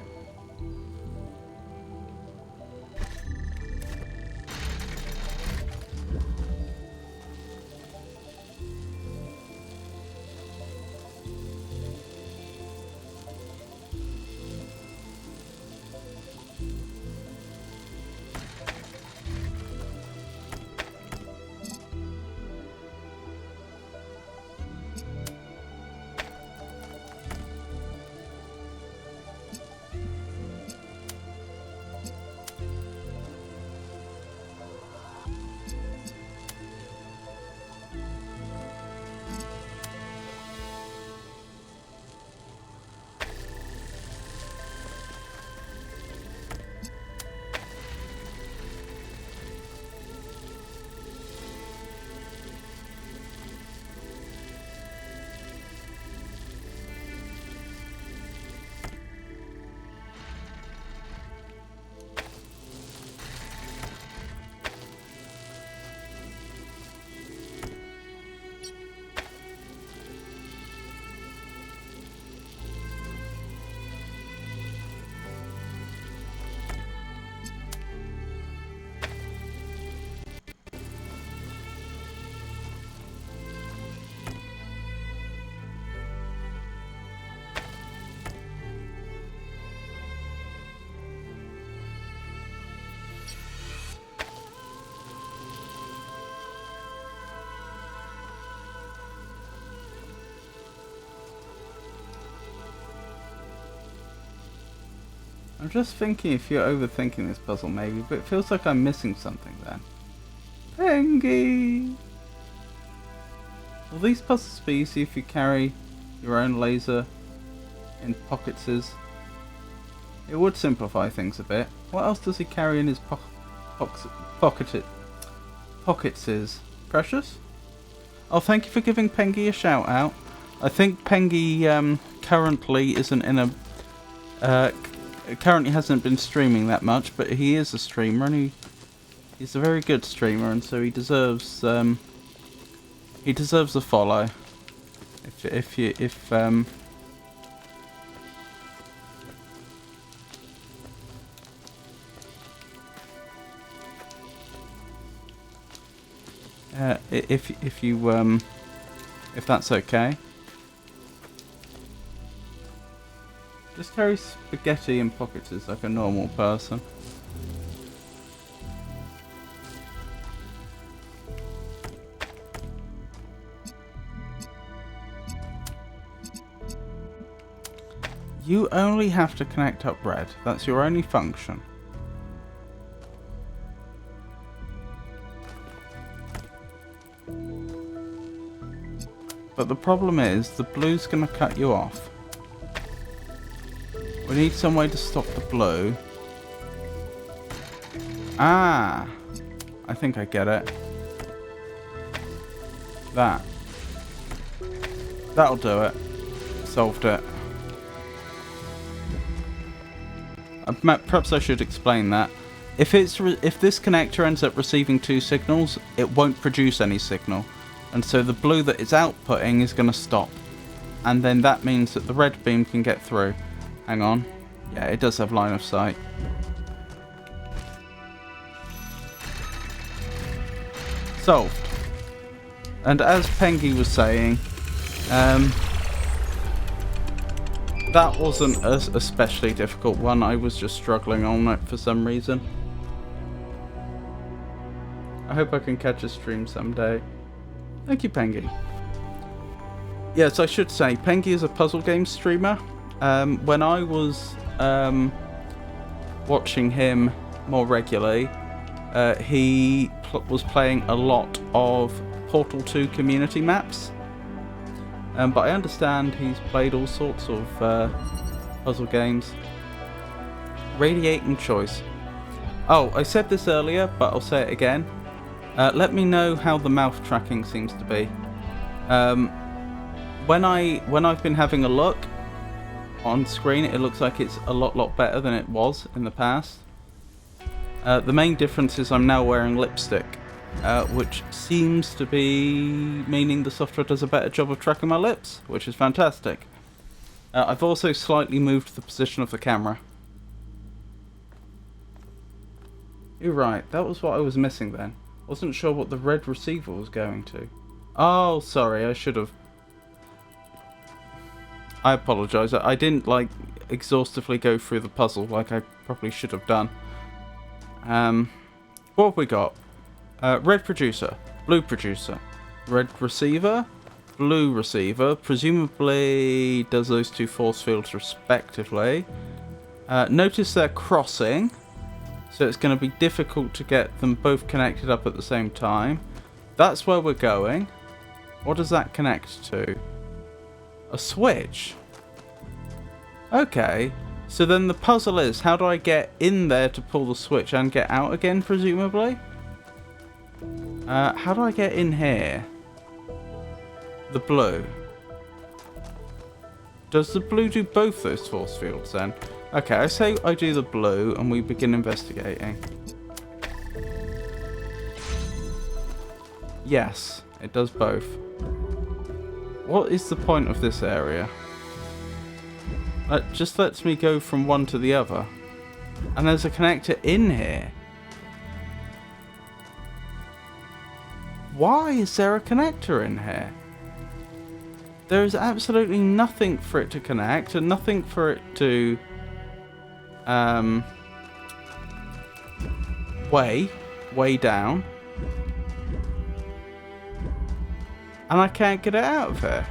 I'm just thinking if you're overthinking this puzzle maybe, but it feels like I'm missing something then. Pengy! Will these puzzles be easy if you carry your own laser in pocketses? It would simplify things a bit. What else does he carry in his pocketses? Precious? Oh, thank you for giving Pengy a shout out. I think Pengy currently isn't in a... currently hasn't been streaming that much, but he is a streamer and he's a very good streamer, and so he deserves a follow. If that's okay. Just carry spaghetti in pockets is like a normal person. You only have to connect up bread. That's your only function. But the problem is, the blue's gonna cut you off. We need some way to stop the blue. Ah! I think I get it. That'll do it. Solved it. Perhaps I should explain that. If this connector ends up receiving 2 signals, it won't produce any signal. And so the blue that it's outputting is going to stop. And then that means that the red beam can get through. Hang on. Yeah, it does have line of sight. Solved. And as Pengy was saying, that wasn't a especially difficult one. I was just struggling on it for some reason. I hope I can catch a stream someday. Thank you, Pengy. Yes, I should say, Pengy is a puzzle game streamer. When I was watching him more regularly, he was playing a lot of Portal 2 community maps. But I understand he's played all sorts of puzzle games. Radiating choice. Oh, I said this earlier, but I'll say it again. Let me know how the mouth tracking seems to be. When I've been having a look on screen, it looks like it's a lot better than it was in the past. The main difference is I'm now wearing lipstick, which seems to be meaning the software does a better job of tracking my lips, which is fantastic. I've also slightly moved the position of the camera. You're right, that was what I was missing then. Wasn't sure what the red receiver was going to. Oh, sorry, I should have. I apologise. I didn't, like, exhaustively go through the puzzle like I probably should have done. What have we got? Red producer, blue producer, red receiver, blue receiver. Presumably does those two force fields respectively. Notice they're crossing, so it's going to be difficult to get them both connected up at the same time. That's where we're going. What does that connect to? A switch. Okay, so then the puzzle is, how do I get in there to pull the switch and get out again, presumably? How do I get in here? The blue. Does the blue do both those force fields then? Okay, I say I do the blue and we begin investigating. Yes, it does both. What is the point of this area? It just lets me go from one to the other. And there's a connector in here. Why is there a connector in here? There is absolutely nothing for it to connect and nothing for it to weigh down. And I can't get it out of here.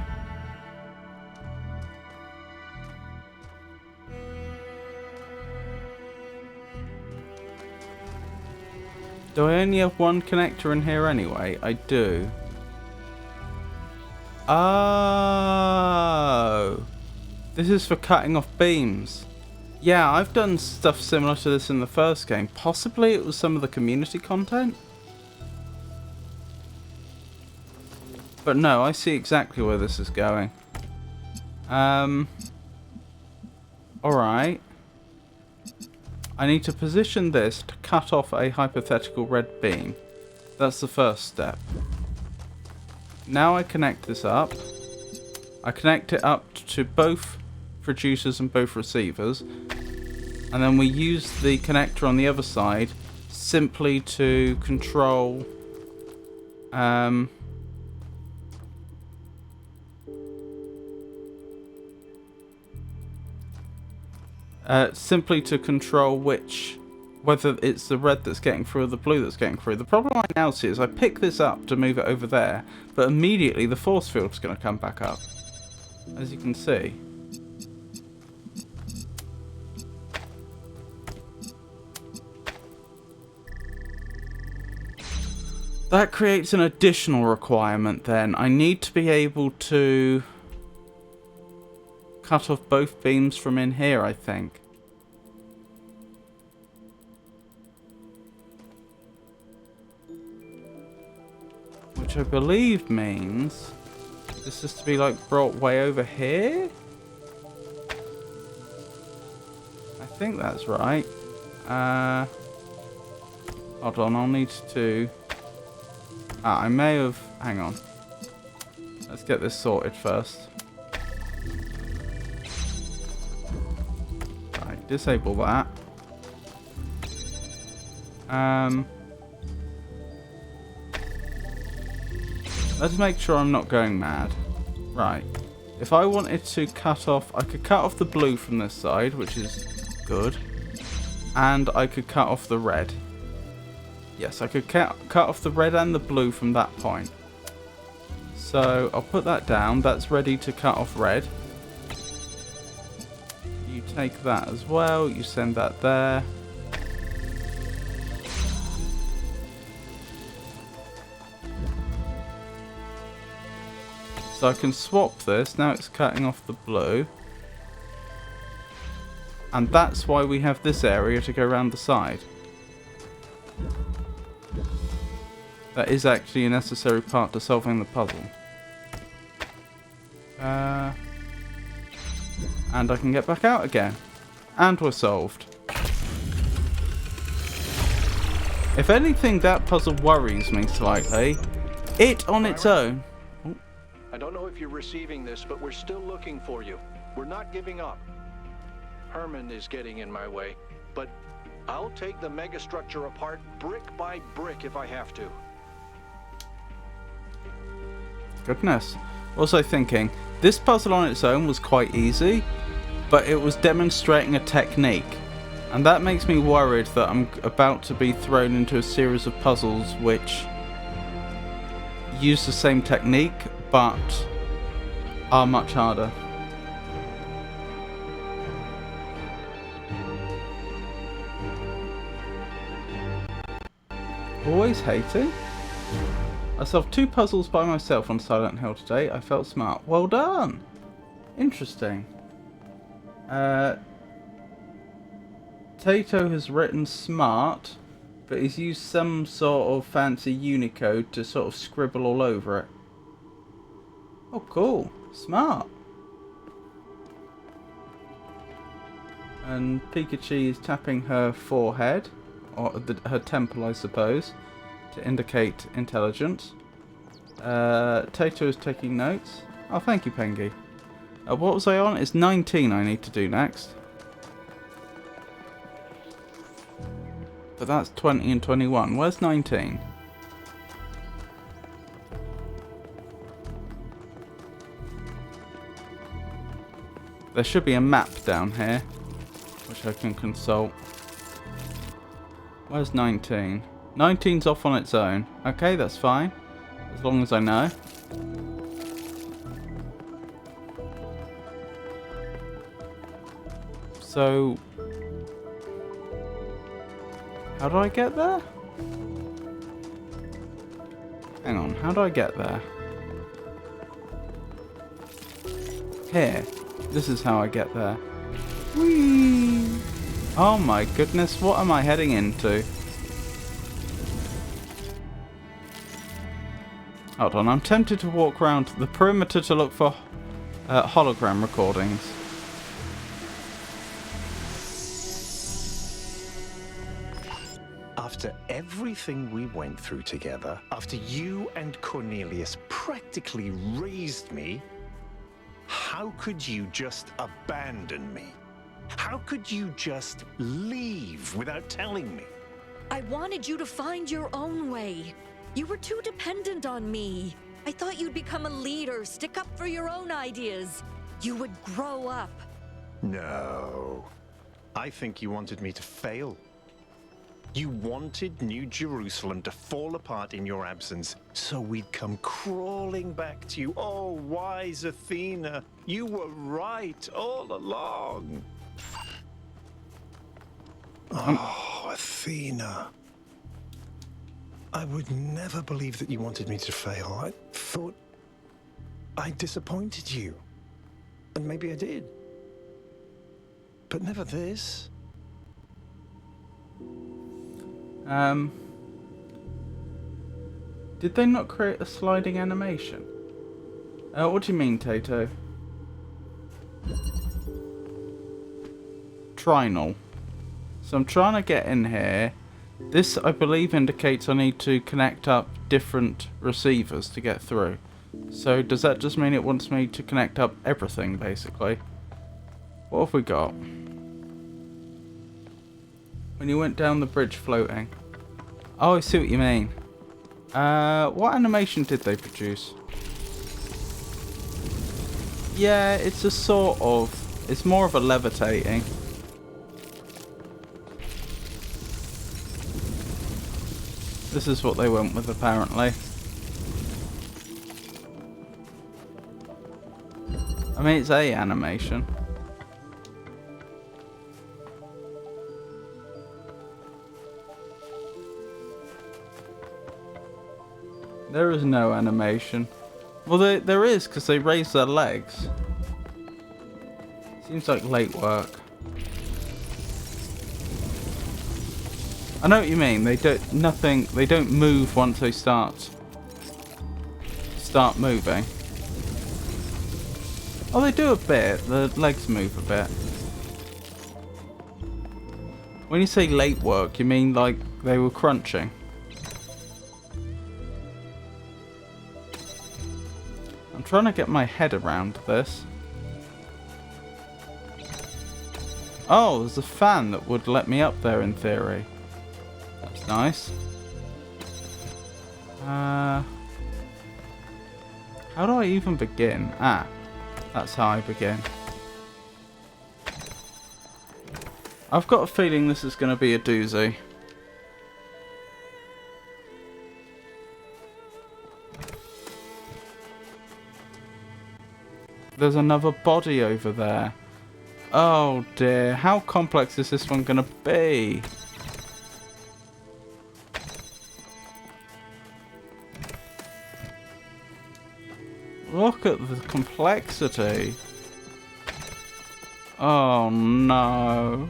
Do I only have one connector in here anyway? I do. Oh, this is for cutting off beams. Yeah, I've done stuff similar to this in the first game. Possibly it was some of the community content. But no, I see exactly where this is going. Alright. I need to position this to cut off a hypothetical red beam. That's the first step. Now I connect this up. I connect it up to both producers and both receivers. And then we use the connector on the other side simply to control whether it's the red that's getting through or the blue that's getting through. The problem I now see is I pick this up to move it over there, but immediately the force field's going to come back up, as you can see. That creates an additional requirement then. I need to be able to cut off both beams from in here, I think. Which I believe means this is to be like brought way over here? I think that's right. Hold on, I'll need to... I may have... Hang on. Let's get this sorted first. Right, disable that. Let's make sure I'm not going mad. Right. If I wanted to cut off... I could cut off the blue from this side, which is good. And I could cut off the red. Yes, I could cut off the red and the blue from that point. So, I'll put that down. That's ready to cut off red. You take that as well. You send that there. So I can swap this. Now it's cutting off the blue. And that's why we have this area to go around the side. That is actually a necessary part to solving the puzzle. And I can get back out again. And we're solved. If anything, that puzzle worries me slightly. It on its own... I don't know if you're receiving this, but we're still looking for you. We're not giving up. Herman is getting in my way, but I'll take the megastructure apart brick by brick if I have to. Goodness. Also thinking, this puzzle on its own was quite easy, but it was demonstrating a technique. And that makes me worried that I'm about to be thrown into a series of puzzles which use the same technique, but are much harder. Always hating? I solved 2 puzzles by myself on Silent Hill today. I felt smart. Well done! Interesting. Tato has written smart, but he's used some sort of fancy Unicode to sort of scribble all over it. Oh, cool. Smart. And Pikachu is tapping her forehead, or her temple, I suppose, to indicate intelligence. Tato is taking notes. Oh, thank you, Pengy. What was I on? It's 19 I need to do next. But that's 20 and 21. Where's 19? There should be a map down here, which I can consult. Where's 19? 19's off on its own. Okay, that's fine. As long as I know. So, how do I get there? Hang on, how do I get there? Here. This is how I get there. Whee! Oh my goodness, what am I heading into? Hold on, I'm tempted to walk around the perimeter to look for hologram recordings. After everything we went through together, after you and Cornelius practically raised me, how could you just abandon me? How could you just leave without telling me? I wanted you to find your own way. You were too dependent on me. I thought you'd become a leader, stick up for your own ideas. You would grow up. No. I think you wanted me to fail. You wanted New Jerusalem to fall apart in your absence, so we'd come crawling back to you. Oh, wise Athena, you were right all along. Oh, Athena. I would never believe that you wanted me to fail. I thought I disappointed you. And maybe I did. But never this. Did they not create a sliding animation? What do you mean, Tato? Trinal. So I'm trying to get in here. This, I believe, indicates I need to connect up different receivers to get through. So does that just mean it wants me to connect up everything, basically? What have we got? When you went down the bridge floating. Oh, I see what you mean. What animation did they produce? Yeah, it's a sort of... It's more of a levitating. This is what they went with, apparently. I mean, it's a animation. There is no animation. Well, there is, because they raise their legs. Seems like late work. I know what you mean. They don't They don't move once they start moving. Oh, they do a bit. The legs move a bit. When you say late work, you mean like they were crunching? I'm trying to get my head around this. Oh, there's a fan that would let me up there in theory. That's nice. How do I even begin? Ah, that's how I begin. I've got a feeling this is going to be a doozy. There's another body over there. Oh dear, how complex is this one going to be? Look at the complexity. Oh no.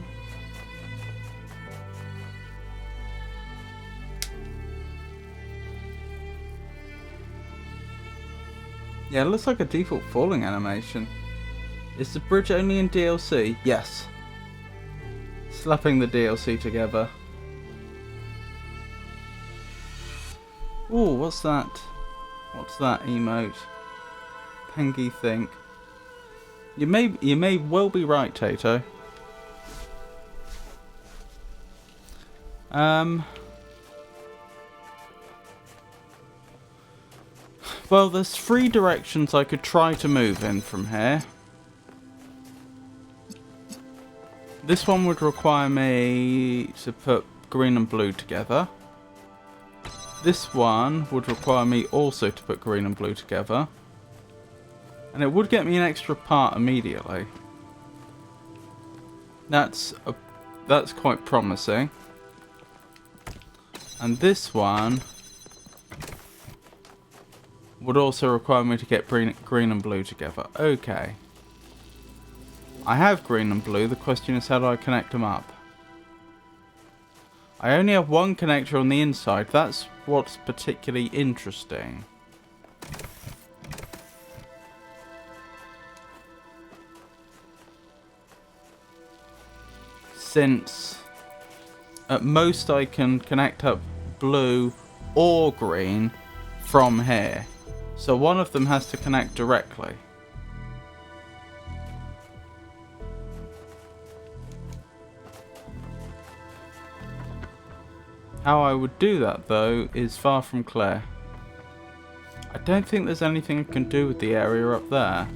Yeah, it looks like a default falling animation. Is the bridge only in DLC? Yes. Slapping the DLC together. Ooh, what's that? What's that emote? Pengy think. You may well be right, Tato. Well, there's 3 directions I could try to move in from here. This one would require me to put green and blue together. This one would require me also to put green and blue together. And it would get me an extra part immediately. That's quite promising. And this one would also require me to get green and blue together. Okay. I have green and blue. The question is, how do I connect them up? I only have one connector on the inside. That's what's particularly interesting. Since at most I can connect up blue or green from here. So one of them has to connect directly. How I would do that though is far from clear. I don't think there's anything I can do with the area up there.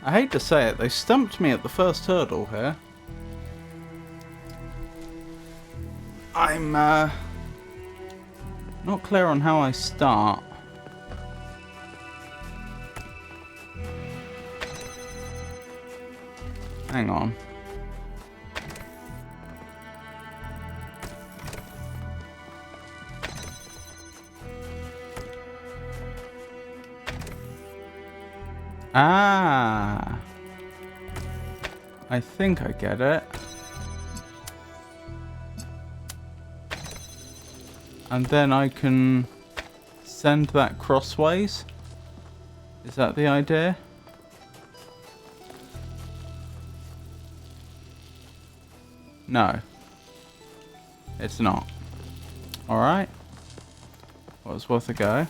I hate to say it, they stumped me at the first hurdle here. I'm not clear on how I start. Hang on. Ah, I think I get it. And then I can send that crossways. Is that the idea? No, it's not. Alright. Well, it's worth a go.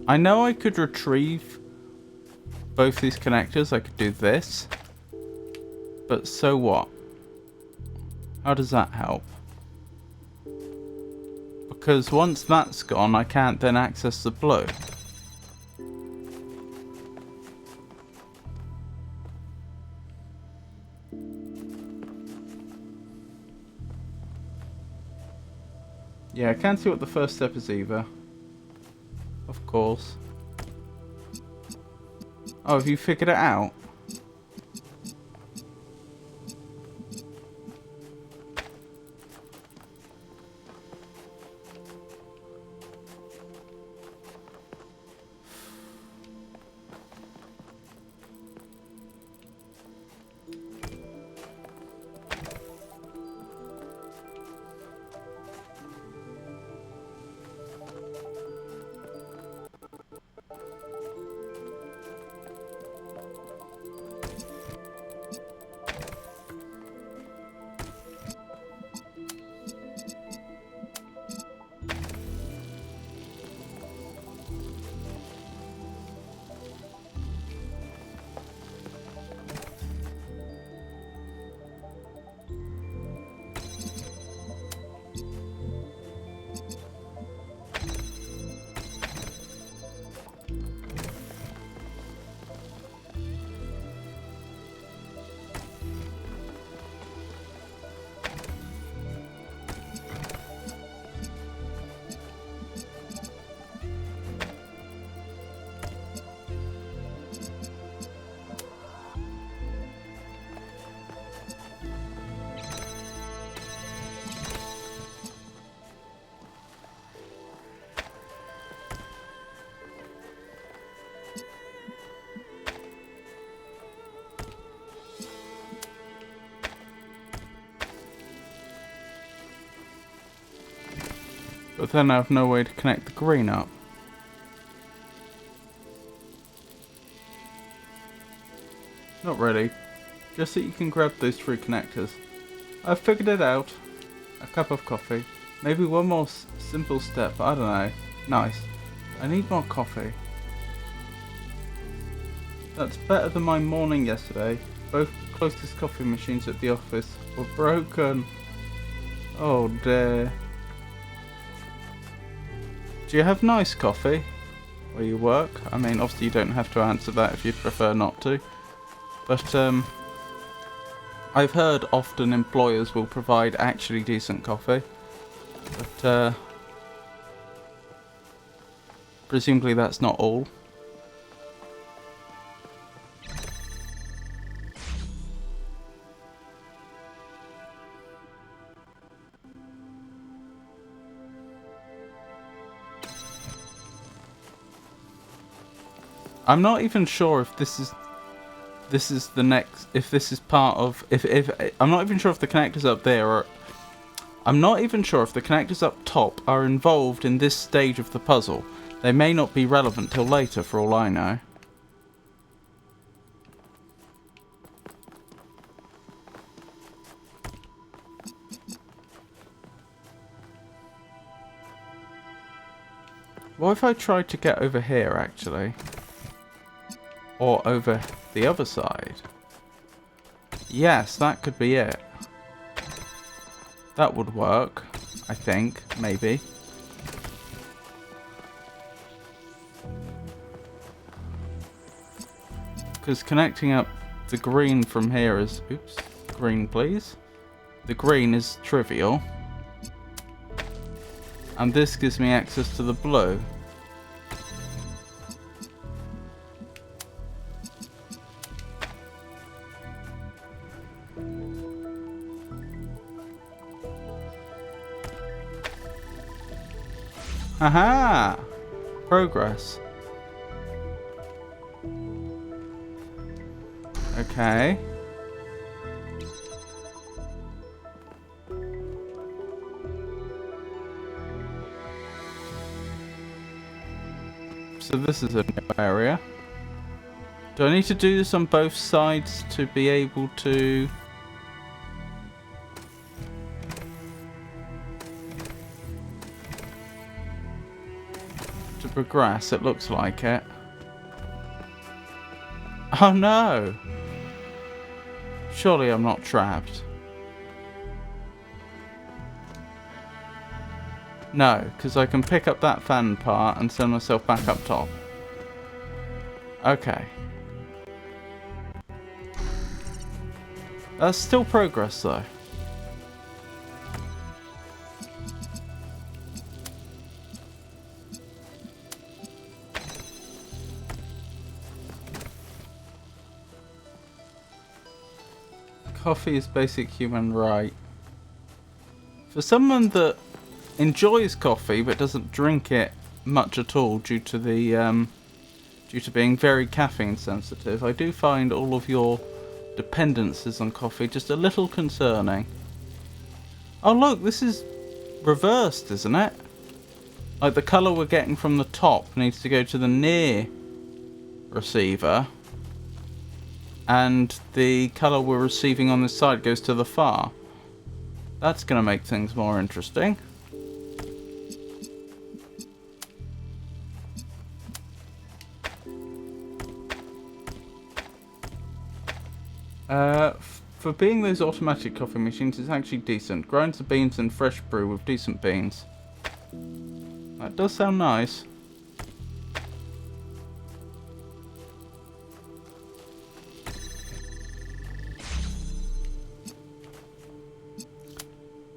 I know I could retrieve both these connectors. I could do this. But so what? How does that help? Because once that's gone, I can't then access the blue. Yeah, I can't see what the first step is either. Of course. Oh, have you figured it out? But then I have no way to connect the green up. Not really. Just that you can grab those 3 connectors. I've figured it out. A cup of coffee. Maybe one more simple step. I don't know. Nice. I need more coffee. That's better than my morning yesterday. Both closest coffee machines at the office were broken. Oh dear. Do you have nice coffee where you work? I mean, obviously you don't have to answer that if you'd prefer not to. But I've heard often employers will provide actually decent coffee. But presumably that's not all. I'm not even sure if this is the next, if this is part of, if I'm not even sure if the connectors up there are, I'm not even sure if the connectors up top are involved in this stage of the puzzle. They may not be relevant till later for all I know. What if I tried to get over here actually? Or over the other side? Yes, that could be it. That would work, I think, maybe. Because connecting up the green from here is... Oops, green please. The green is trivial. And this gives me access to the blue. Aha! Progress. Okay. So this is a new area. Do I need to do this on both sides to be able to... progress? It looks like it. Oh no! Surely I'm not trapped. No, because I can pick up that fan part and send myself back up top. Okay. That's still progress though. Coffee is basic human right. For someone that enjoys coffee but doesn't drink it much at all due to the due to being very caffeine sensitive, I do find all of your dependencies on coffee just a little concerning. Oh look, this is reversed, isn't it? Like the colour we're getting from the top needs to go to the near receiver. And the colour we're receiving on this side goes to the far. That's going to make things more interesting. For being those automatic coffee machines, it's actually decent. Grinds the beans and fresh brew with decent beans. That does sound nice.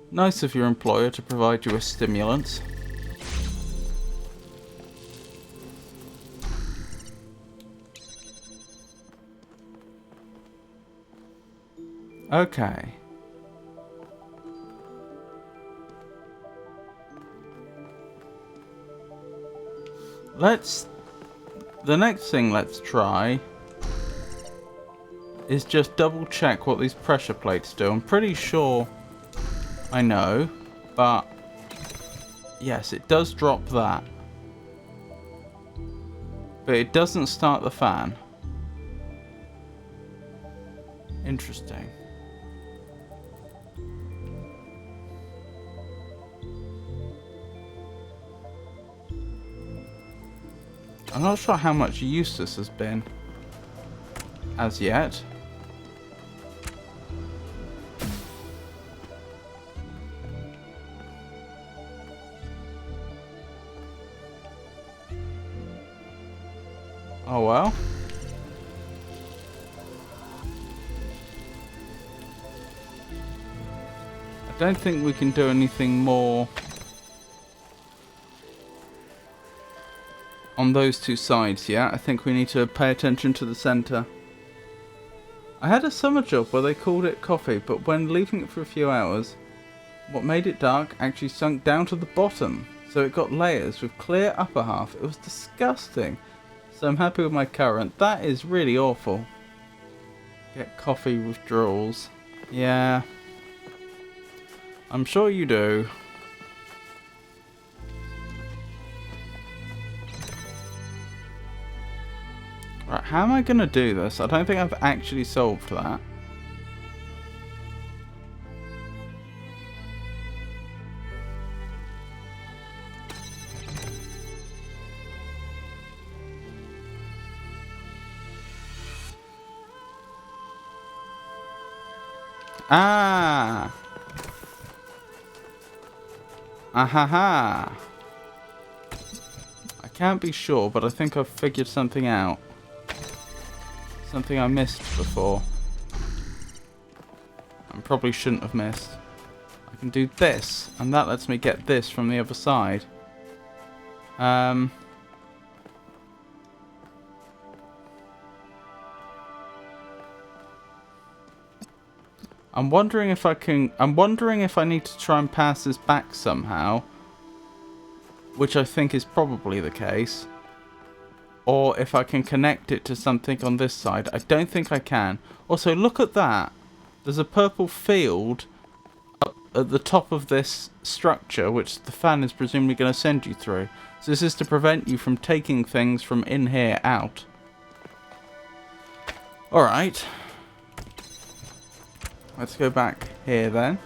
Nice of your employer to provide you with stimulants. Okay. The next thing let's try is just double check what these pressure plates do. I'm pretty sure I know, but Yes, it does drop that. But it doesn't start the fan. Interesting. I'm not sure how much use this has been as yet. Oh well. I don't think we can do anything more on those two sides yet. I think we need to pay attention to the centre. I had a summer job where they called it coffee, but when leaving it for a few hours, what made it dark actually sunk down to the bottom, so it got layers with clear upper half. It was disgusting. So I'm happy with my current. That is really awful. Get coffee withdrawals. Yeah. I'm sure you do. Right, how am I going to do this? I don't think I've actually solved that. Ah! Ahaha! I can't be sure, but I think I've figured something out. Something I missed before. I probably shouldn't have missed. I can do this, and that lets me get this from the other side. I'm wondering if I need to try and pass this back somehow. Which I think is probably the case. Or if I can connect it to something on this side. I don't think I can. Also, look at that. There's a purple field up at the top of this structure, which the fan is presumably going to send you through. So this is to prevent you from taking things from in here out. Alright. Let's go back here then.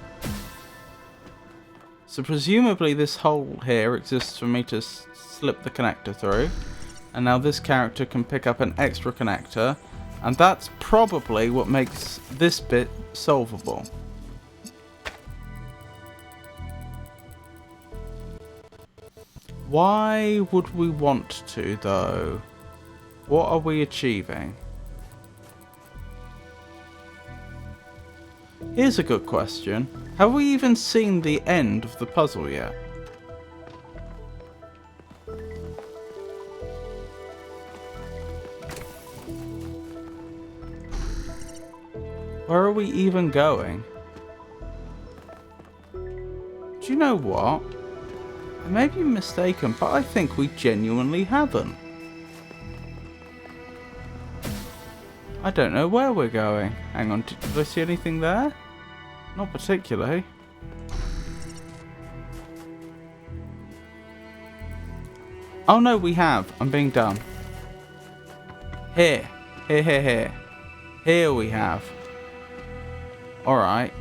So presumably this hole here exists for me to slip the connector through. And now this character can pick up an extra connector. And that's probably what makes this bit solvable. Why would we want to, though? What are we achieving? Here's a good question. Have we even seen the end of the puzzle yet? Where are we even going? Do you know what? I may be mistaken, but I think we genuinely haven't. I don't know where we're going. Hang on, did I see anything there? Not particularly. Oh no, we have. I'm being dumb. Here. Here. Here we have. Alright.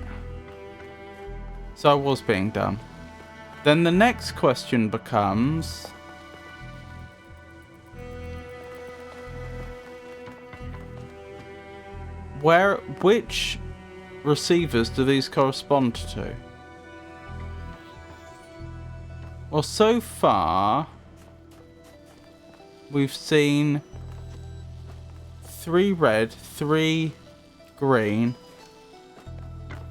So I was being dumb. Then the next question becomes... which receivers do these correspond to? Well, so far, we've seen 3 red, 3 green.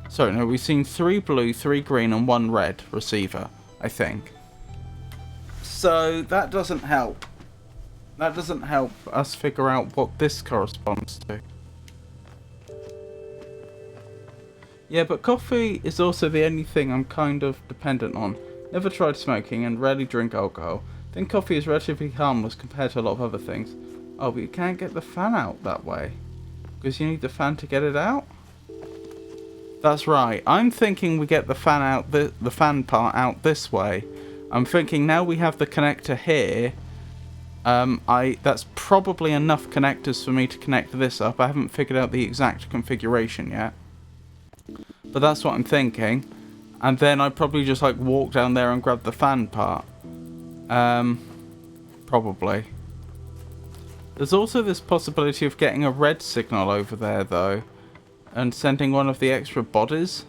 Sorry, no, we've seen 3 blue, 3 green, and 1 red receiver, I think. So that doesn't help. That doesn't help us figure out what this corresponds to. Yeah, but coffee is also the only thing I'm kind of dependent on. Never tried smoking and rarely drink alcohol. Think coffee is relatively harmless compared to a lot of other things. Oh, but you can't get the fan out that way. Because you need the fan to get it out? That's right. I'm thinking we get the fan out, the fan part out this way. I'm thinking now we have the connector here. That's probably enough connectors for me to connect this up. I haven't figured out the exact configuration yet. But that's what I'm thinking. And then I'd probably just like walk down there and grab the fan part. Probably. There's also this possibility of getting a red signal over there though. And sending one of the extra bodies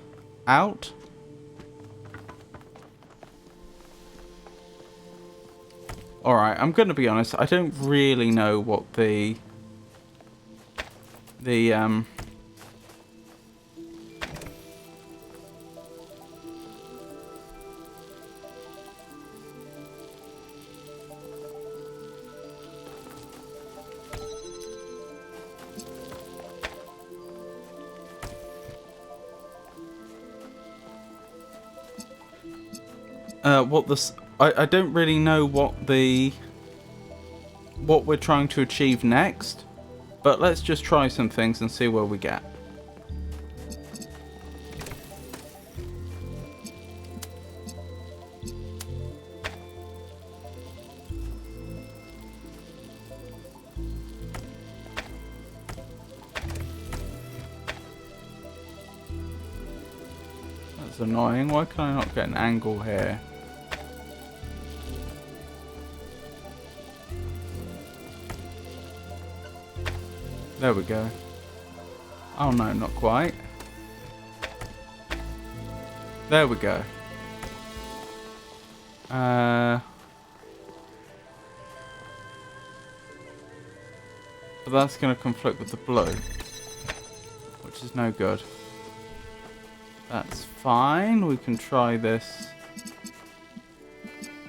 out. Alright, I'm going to be honest. I don't really know what the I don't really know what we're trying to achieve next, but let's just try some things and see where we get. That's annoying. Why can I not get an angle here? There we go. Oh no, not quite. There we go. But that's going to conflict with the blue, which is no good. That's fine. We can try this.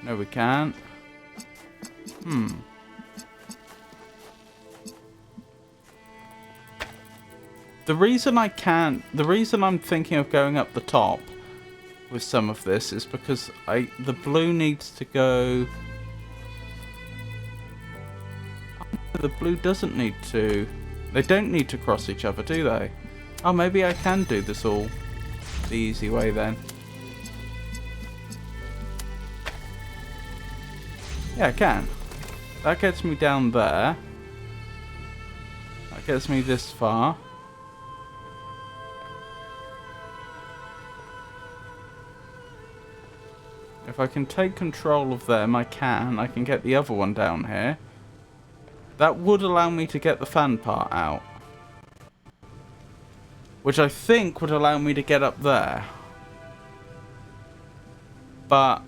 No, we can't. The reason I'm thinking of going up the top with some of this is because the blue needs to go. The blue doesn't need to. They don't need to cross each other, do they? Oh, maybe I can do this all the easy way then. Yeah, I can. That gets me down there. That gets me this far. If I can take control of them, I can get the other one down here. That would allow me to get the fan part out. Which I think would allow me to get up there. But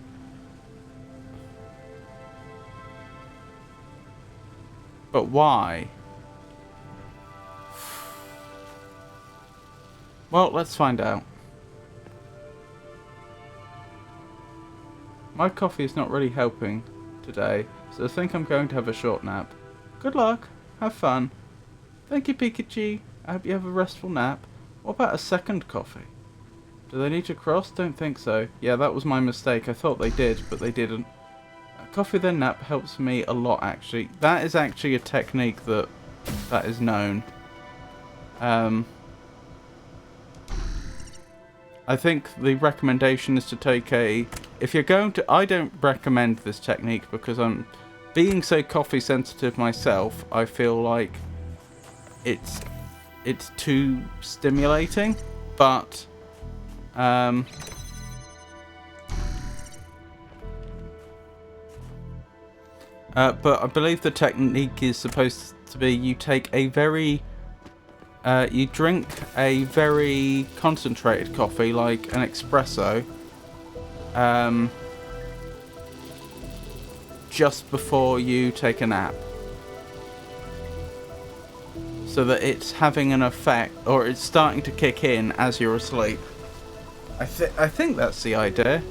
why? Well, let's find out. My coffee is not really helping today, so I think I'm going to have a short nap. Good luck. Have fun. Thank you, Pikachu. I hope you have a restful nap. What about a second coffee? Do they need to cross? Don't think so. Yeah, that was my mistake. I thought they did, but they didn't. Coffee then nap helps me a lot, actually. That is actually a technique that is known. I think the recommendation is to take if you're going to, I don't recommend this technique because I'm being so coffee sensitive myself. I feel like it's too stimulating, but but I believe the technique is supposed to be you take a very you drink a very concentrated coffee, like an espresso, just before you take a nap, so that it's having an effect, or it's starting to kick in as you're asleep. I think that's the idea.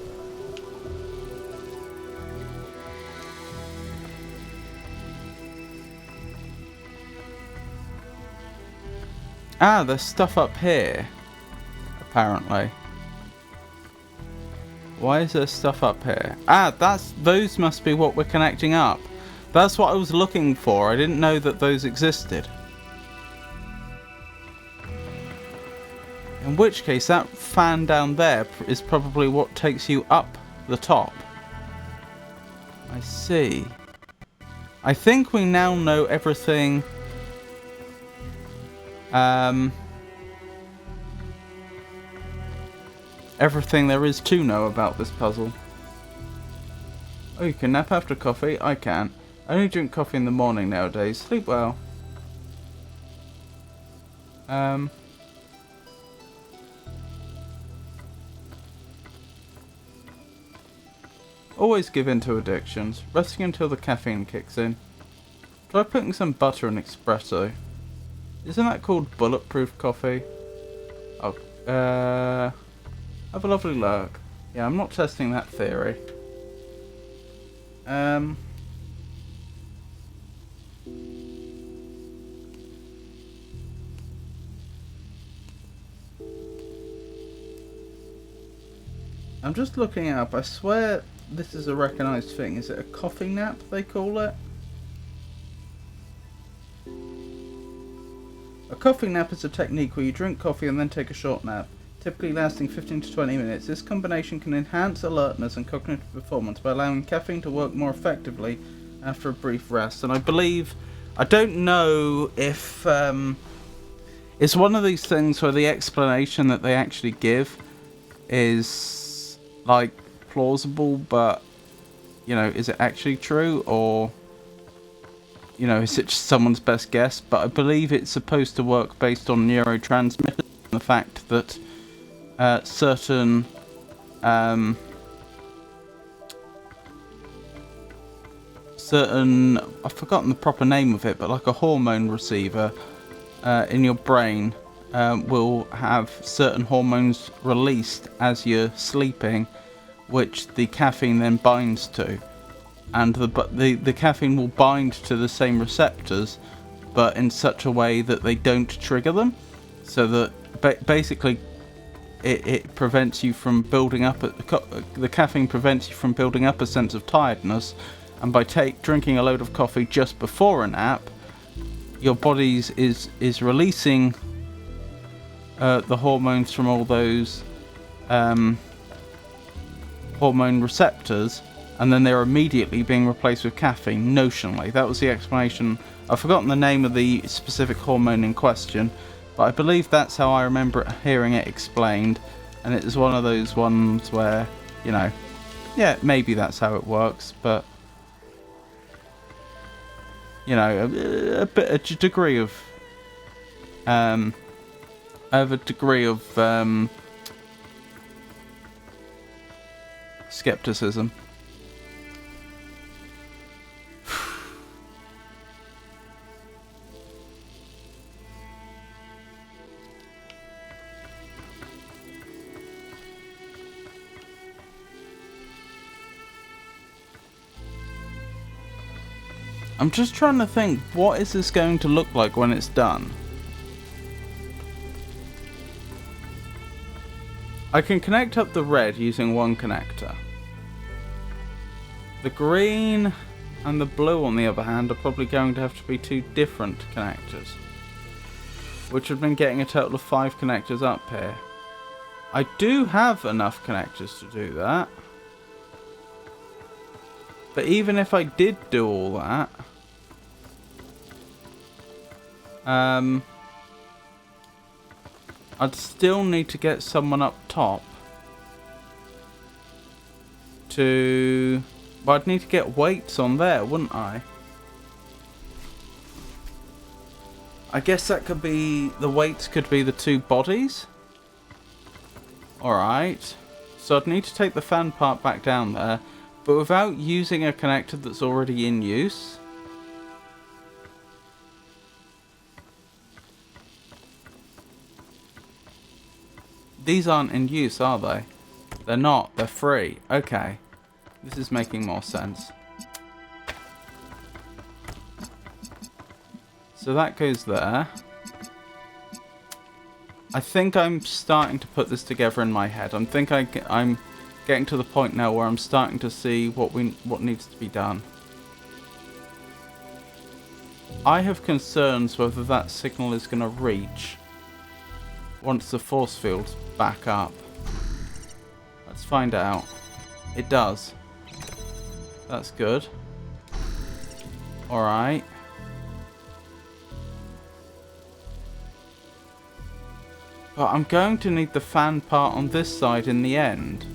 Ah, there's stuff up here, apparently. Why is there stuff up here? Ah, those must be what we're connecting up. That's what I was looking for. I didn't know that those existed. In which case, that fan down there is probably what takes you up the top. I see. I think we now know everything. Everything there is to know about this puzzle. Oh, you can nap after coffee? I can't. I only drink coffee in the morning nowadays. Sleep well. Always give in to addictions. Resting until the caffeine kicks in. Try putting some butter in espresso. Isn't that called bulletproof coffee? Oh, have a lovely look. Yeah, I'm not testing that theory. I'm just looking up. I swear this is a recognised thing. Is it a coffee nap, they call it? A coffee nap is a technique where you drink coffee and then take a short nap, typically lasting 15 to 20 minutes. This combination can enhance alertness and cognitive performance by allowing caffeine to work more effectively after a brief rest. And I believe, I don't know if it's one of these things where the explanation that they actually give is like plausible, but you know, is it actually true, or you know, is it just someone's best guess? But I believe it's supposed to work based on neurotransmitters and the fact that certain I've forgotten the proper name of it, but like a hormone receiver in your brain will have certain hormones released as you're sleeping, which the caffeine then binds to, and the caffeine will bind to the same receptors, but in such a way that they don't trigger them, so that basically it prevents you from building up the caffeine prevents you from building up a sense of tiredness, and by drinking a load of coffee just before a nap, your body is releasing the hormones from all those hormone receptors, and then they're immediately being replaced with caffeine, notionally. That was the explanation. I've forgotten the name of the specific hormone in question, but I believe that's how I remember hearing it explained, and it is one of those ones where, you know, yeah, maybe that's how it works, but you know, a degree of skepticism. I'm just trying to think, what is this going to look like when it's done? I can connect up the red using one connector. The green and the blue, on the other hand, are probably going to have to be two different connectors, which would mean getting a total of 5 connectors up here. I do have enough connectors to do that. But even if I did do all that, I'd still need to get someone up top to... But I'd need to get weights on there, wouldn't I? I guess that could be... The weights could be the 2 bodies? Alright. So I'd need to take the fan part back down there, but without using a connector that's already in use. These aren't in use, are they? They're not. They're free. Okay. This is making more sense. So that goes there. I think I'm starting to put this together in my head. I'm getting to the point now where I'm starting to see what needs to be done. I have concerns whether that signal is going to reach once the force field's back up. Let's find out. It does. That's good. Alright. But I'm going to need the fan part on this side in the end.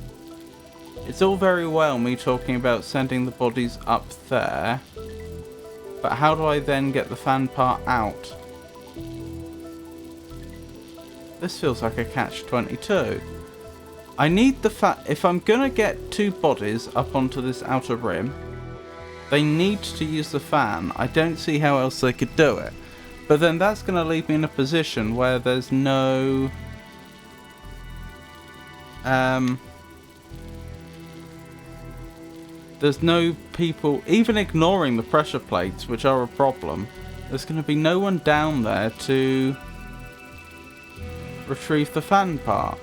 It's all very well me talking about sending the bodies up there. But how do I then get the fan part out? This feels like a catch-22. I need the if I'm gonna get 2 bodies up onto this outer rim, they need to use the fan. I don't see how else they could do it. But then that's gonna leave me in a position where there's no... there's no people, even ignoring the pressure plates, which are a problem, there's gonna be no one down there to retrieve the fan part.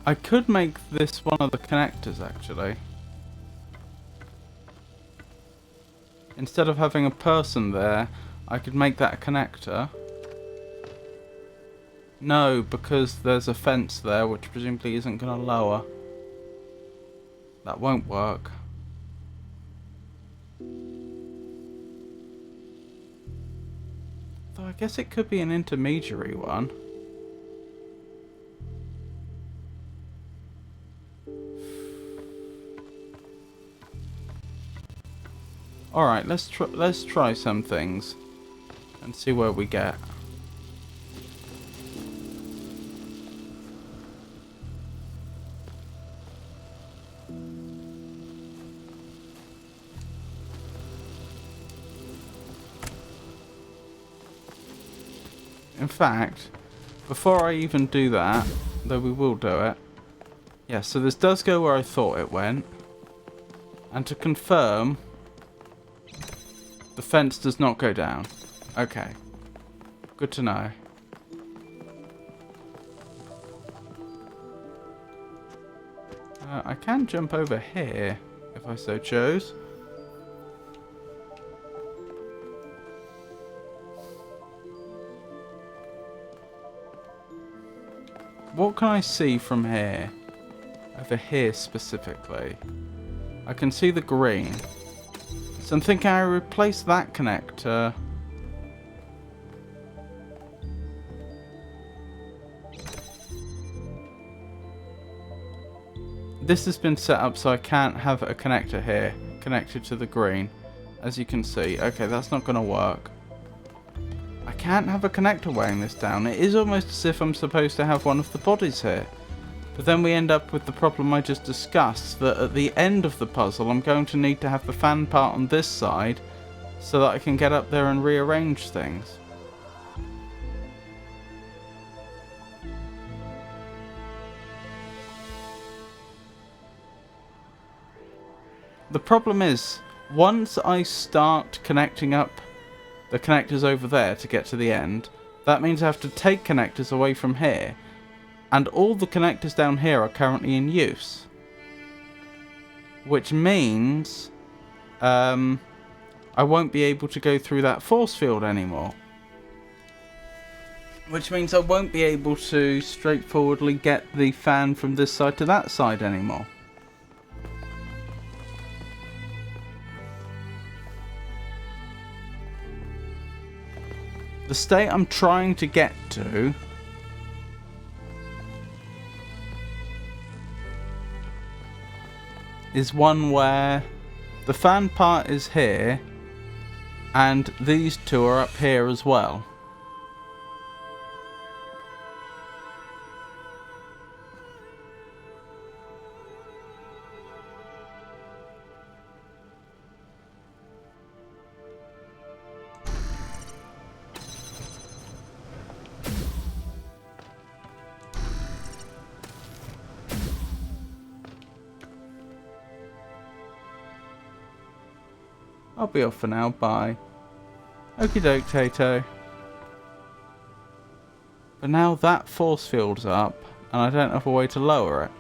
I could make this one of the connectors, actually. Instead of having a person there, I could make that a connector. No, because there's a fence there, which presumably isn't going to lower. That won't work. Though I guess it could be an intermediary one. Alright, let's try some things and see where we get. In fact, before I even do that, though we will do it. Yeah, so this does go where I thought it went. And to confirm, the fence does not go down. Okay. Good to know. I can jump over here, if I so chose. What can I see from here? Over here specifically. I can see the green. So I'm thinking I replace that connector. This has been set up so I can't have a connector here connected to the green. As you can see. Okay, that's not going to work. I can't have a connector weighing this down. It is almost as if I'm supposed to have one of the bodies here. But then we end up with the problem I just discussed, that at the end of the puzzle I'm going to need to have the fan part on this side so that I can get up there and rearrange things. The problem is, once I start connecting up the connectors over there to get to the end, that means I have to take connectors away from here. And all the connectors down here are currently in use. Which means I won't be able to go through that force field anymore. Which means I won't be able to straightforwardly get the fan from this side to that side anymore. The state I'm trying to get to is one where the fan part is here and these two are up here as well. I'll be off for now. Bye. Okie doke, Tato. But now that force field's up, and I don't have a way to lower it.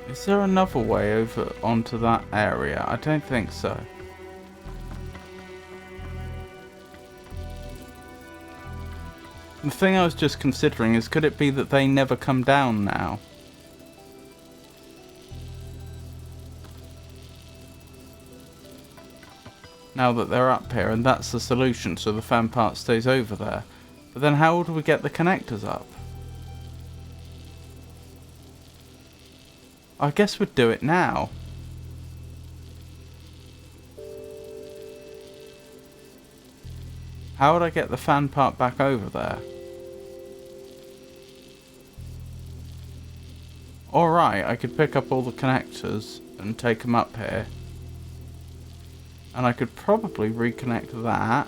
Is there another way over onto that area? I don't think so. The thing I was just considering is, could it be that they never come down now? Now that they're up here, and that's the solution, so the fan part stays over there. But then how would we get the connectors up? I guess we'd do it now. How would I get the fan part back over there? Alright, I could pick up all the connectors and take them up here. And I could probably reconnect that.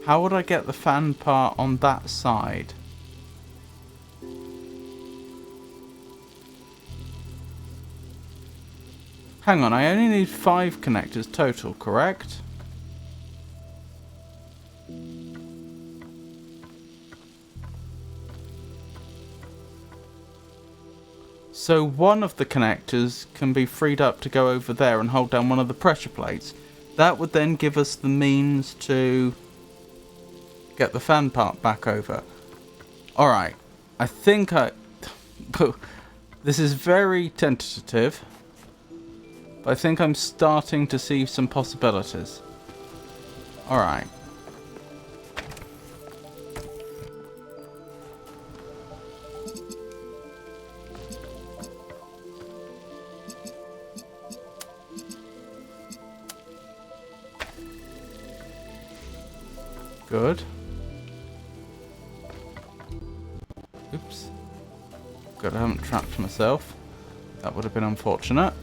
How would I get the fan part on that side? Hang on, I only need 5 connectors total, correct? So one of the connectors can be freed up to go over there and hold down one of the pressure plates. That would then give us the means to get the fan part back over. Alright, I think this is very tentative. I think I'm starting to see some possibilities. Alright. Good. Oops. Good, I haven't trapped myself. That would have been unfortunate.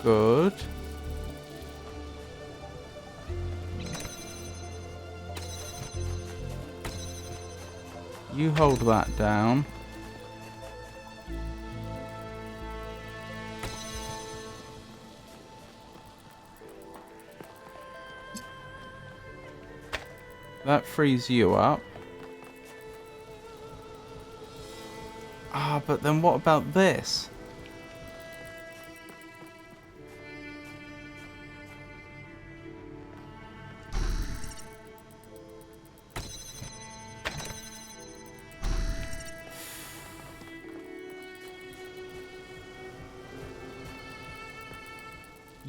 Good. You hold that down. That frees you up. Ah, but then what about this?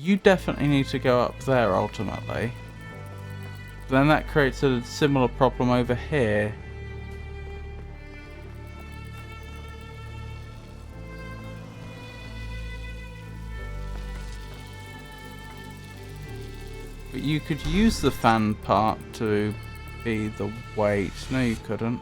You definitely need to go up there ultimately. Then that creates a similar problem over here. But you could use the fan part to be the weight. No, you couldn't.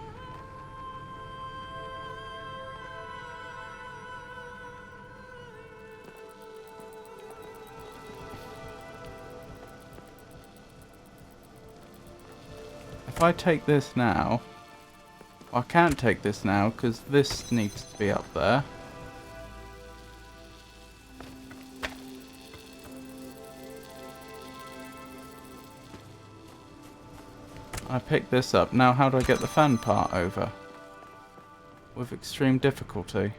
If I take this now, I can't take this now because this needs to be up there. I pick this up. Now how do I get the fan part over? With extreme difficulty.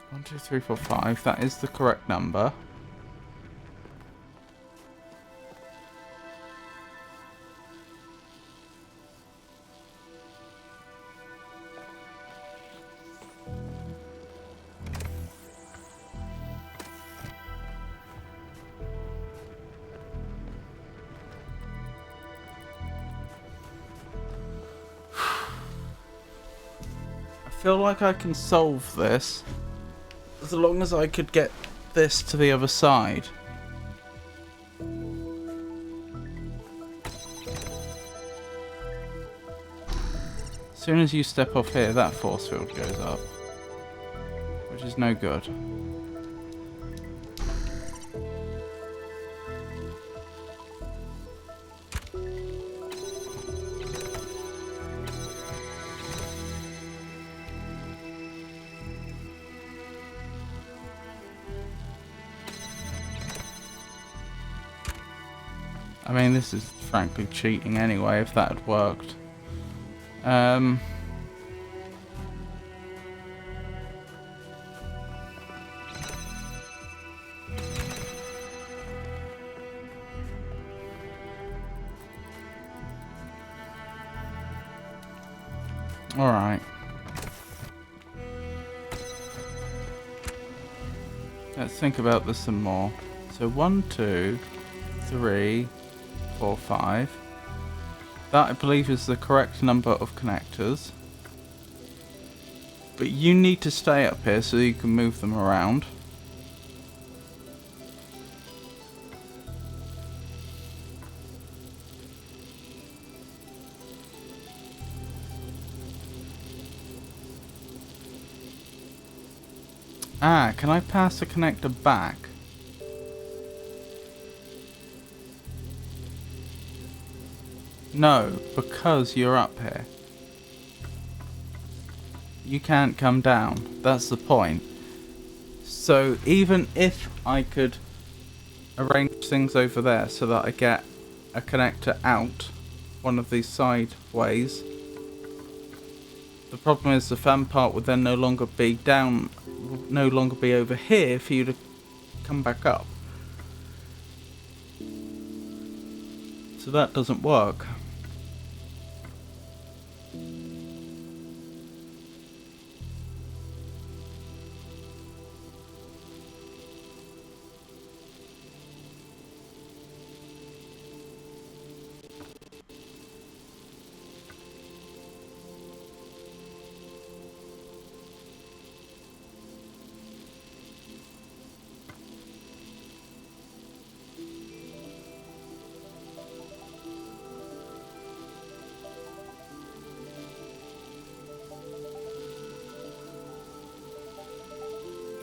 One, two, three, four, five. That is the correct number. I feel like I can solve this. As long as I could get this to the other side. As soon as you step off here, that force field goes up. Which is no good. I mean, this is frankly cheating anyway, if that had worked. Alright. Let's think about this some more. So 1, 2, 3, 4, 5. That, I believe, is the correct number of connectors. But you need to stay up here so you can move them around. Ah, can I pass the connector back? No, because you're up here. You can't come down. That's the point. So even if I could arrange things over there so that I get a connector out one of these side ways, the problem is the fan part would then no longer be over here for you to come back up. So that doesn't work.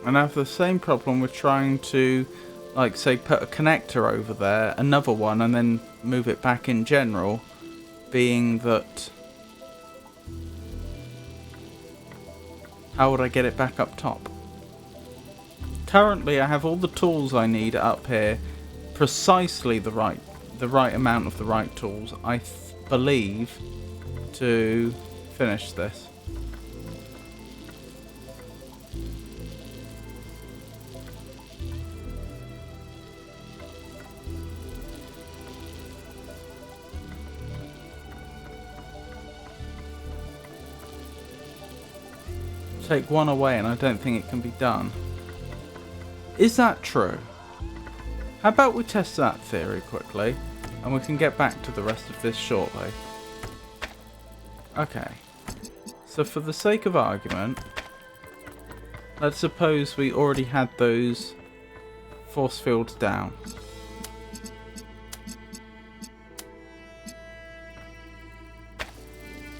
And I have the same problem with trying to, like, say, put a connector over there, another one, and then move it back in general, being that... how would I get it back up top? Currently, I have all the tools I need up here, precisely the right amount of the right tools, I believe. to finish this. Take one away and I don't think it can be done. Is that true? How about we test that theory quickly and we can get back to the rest of this shortly. Okay. So for the sake of argument, let's suppose we already had those force fields down.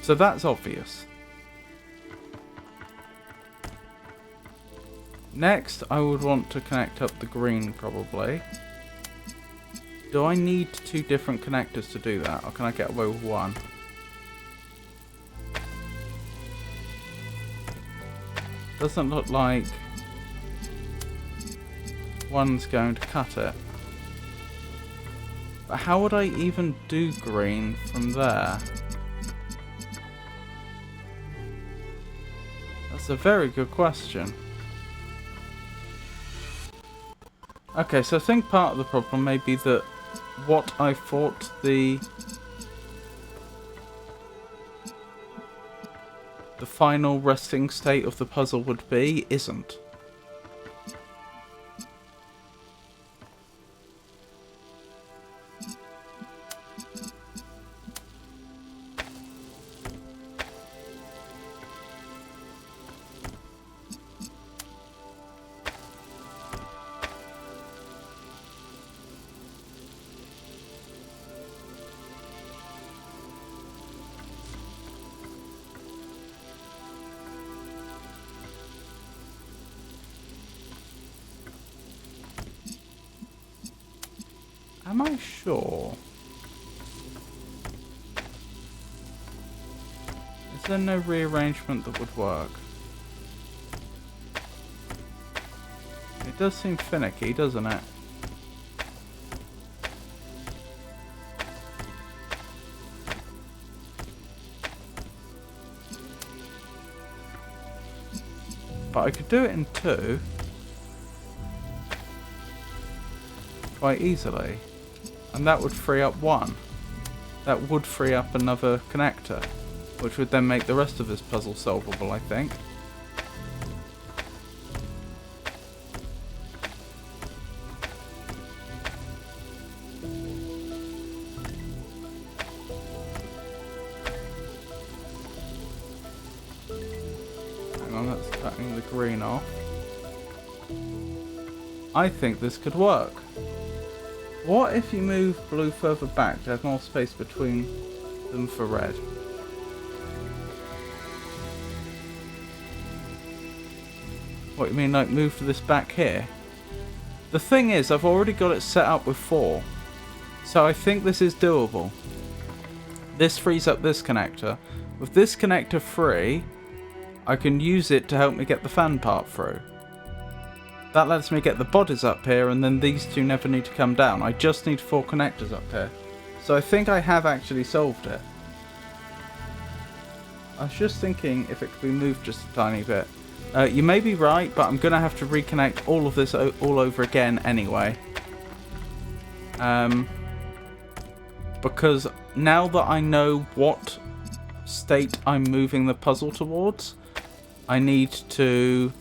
So that's obvious. Next, I would want to connect up the green, probably. Do I need 2 different connectors to do that, or can I get away with one? Doesn't look like one's going to cut it. But how would I even do green from there? That's a very good question. Okay, so I think part of the problem may be that what I thought the final resting state of the puzzle would be isn't. Am I sure? Is there no rearrangement that would work? It does seem finicky, doesn't it? But I could do it in 2 quite easily. And that would free up 1. That would free up another connector, which would then make the rest of this puzzle solvable, I think. Hang on, that's cutting the green off. I think this could work. What if you move blue further back to have more space between them for red? What, you mean like move this back here? The thing is, I've already got it set up with 4. So I think this is doable. This frees up this connector. With this connector free, I can use it to help me get the fan part through. That lets me get the bodies up here, and then these 2 never need to come down. I just need 4 connectors up here. So I think I have actually solved it. I was just thinking if it could be moved just a tiny bit. You may be right, but I'm going to have to reconnect all of this all over again anyway. Because now that I know what state I'm moving the puzzle towards, I need to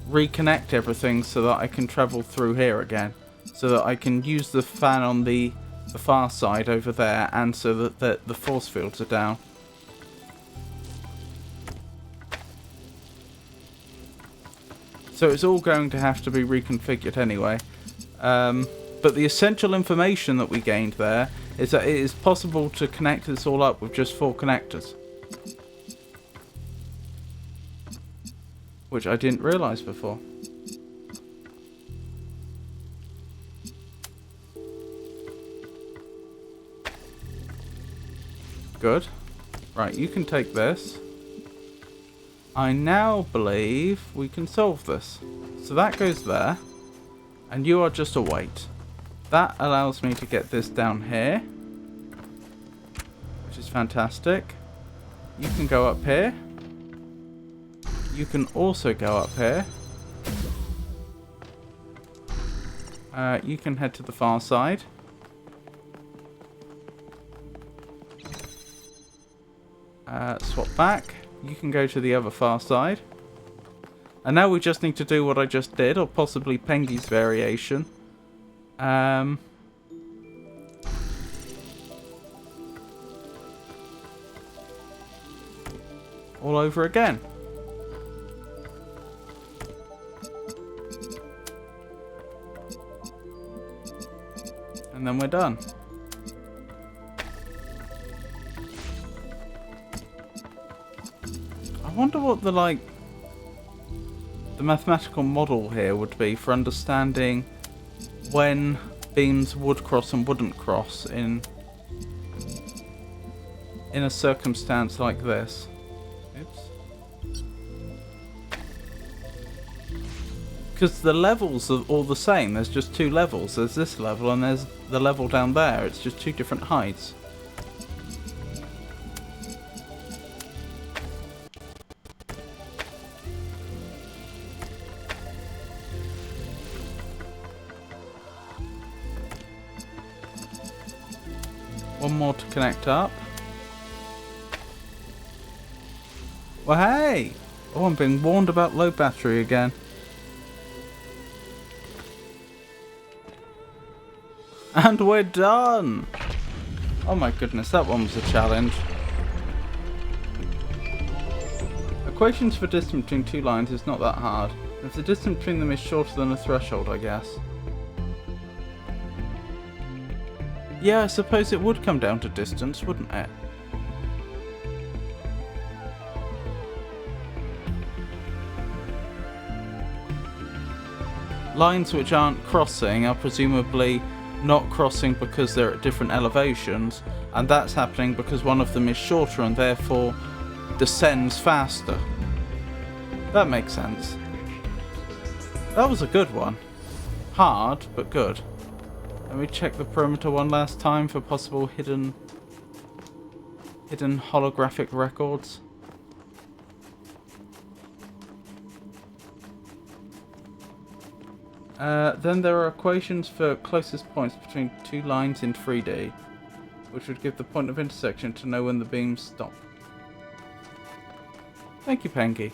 reconnect everything so that I can travel through here again, so that I can use the fan on the far side over there, and so that the force fields are down. So it's all going to have to be reconfigured anyway. But the essential information that we gained there is that it is possible to connect this all up with just 4 connectors, which I didn't realise before. Good. Right, you can take this. I now believe we can solve this. So that goes there, and you are just a weight. That allows me to get this down here, which is fantastic. You can go up here. You can also go up here. You can head to the far side. Swap back. You can go to the other far side. And now we just need to do what I just did, or possibly Pengy's variation. All over again. And then we're done. I wonder what the mathematical model here would be for understanding when beams would cross and wouldn't cross in a circumstance like this. Oops. Because the levels are all the same. There's just two levels. There's this level and there's the level down there. It's just two different heights. One more to connect up. Well, hey! Oh, I'm being warned about low battery again. And we're done! Oh my goodness, that one was a challenge. Equations for distance between two lines is not that hard. If the distance between them is shorter than a threshold, I guess. Yeah, I suppose it would come down to distance, wouldn't it? Lines which aren't crossing are presumably not crossing because they're at different elevations, and that's happening because one of them is shorter and therefore descends faster. That makes sense. That was a good one. Hard, but good. Let me check the perimeter one last time for possible hidden holographic records. Then there are equations for closest points between two lines in 3D, which would give the point of intersection to know when the beams stop. Thank you, Pengy.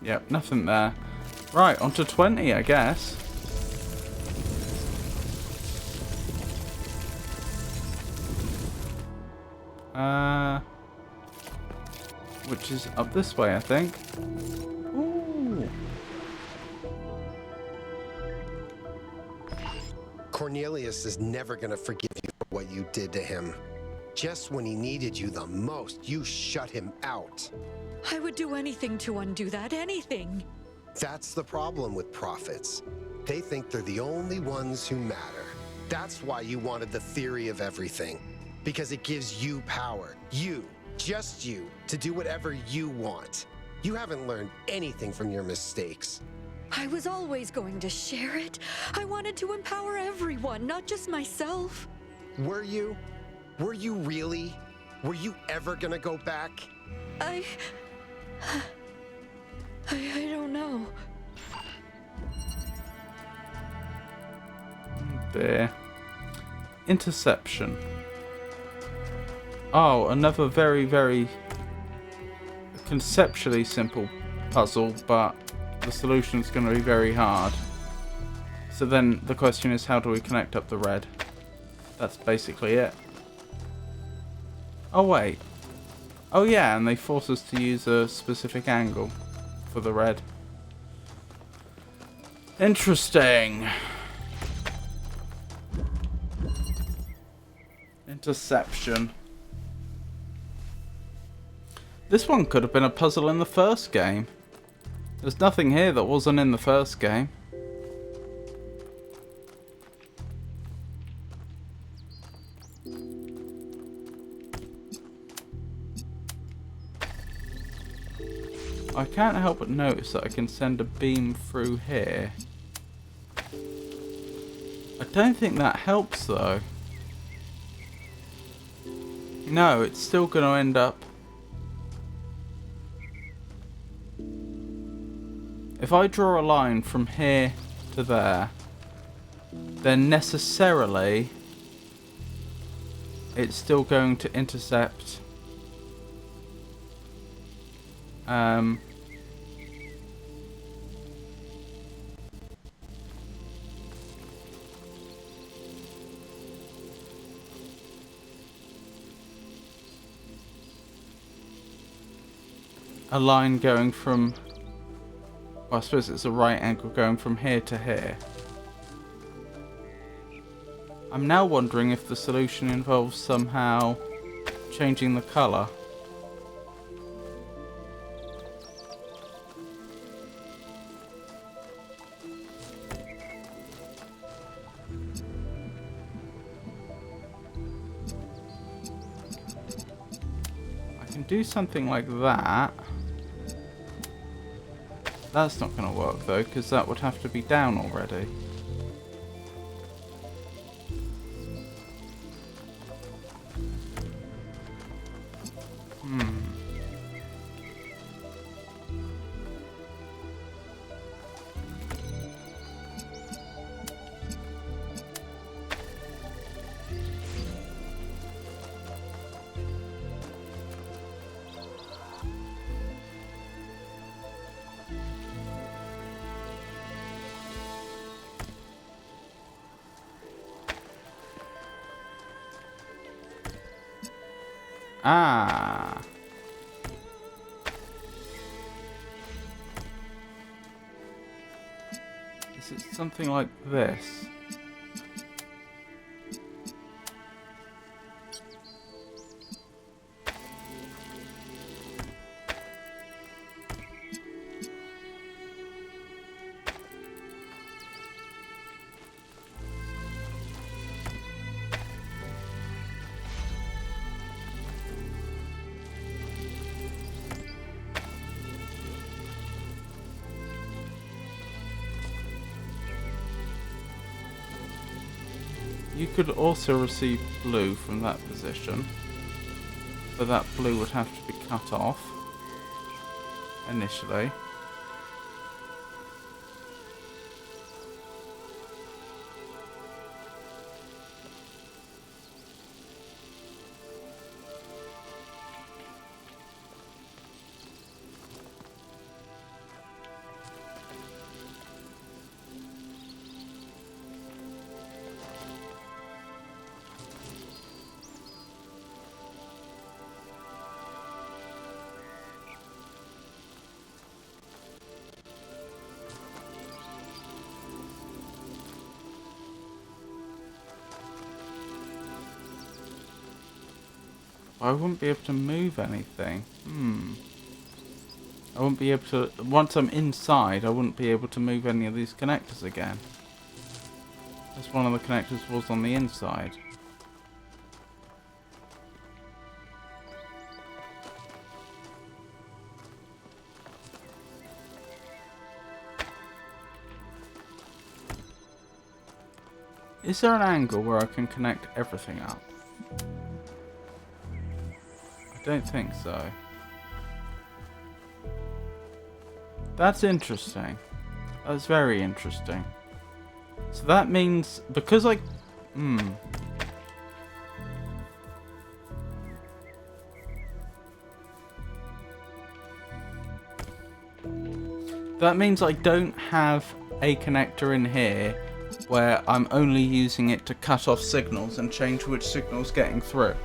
Yep, nothing there. Right, on to 20, I guess. Which is up this way, I think. Ooh. Cornelius is never gonna forgive you for what you did to him. Just when he needed you the most, you shut him out. I would do anything to undo that, anything. That's the problem with prophets. They think they're the only ones who matter. That's why you wanted the theory of everything. Because it gives you power. You, just you, to do whatever you want. You haven't learned anything from your mistakes. I was always going to share it. I wanted to empower everyone, not just myself. Were you? Were you really? Were you ever gonna go back? I don't know. There. Interception. Oh, another very, very conceptually simple puzzle, but the solution's going to be very hard. So then the question is, how do we connect up the red? That's basically it. Oh wait. Oh yeah, and they force us to use a specific angle for the red. Interesting. Interception. This one could have been a puzzle in the first game. There's nothing here that wasn't in the first game. I can't help but notice that I can send a beam through here. I don't think that helps though. No, it's still going to end up... If I draw a line from here to there, then necessarily it's still going to intercept a line going from, well, I suppose it's a right angle going from here to here. I'm now wondering if the solution involves somehow changing the colour. I can do something like that. That's not going to work though, because that would have to be down already. Ah. Is it something like this? You could also receive blue from that position, but that blue would have to be cut off initially. I wouldn't be able to move anything. I wouldn't be able to... Once I'm inside, I wouldn't be able to move any of these connectors again. As one of the connectors was on the inside. Is there an angle where I can connect everything up? I don't think so. That's interesting. That's very interesting. So that means, because I... That means I don't have a connector in here where I'm only using it to cut off signals and change which signal's getting through.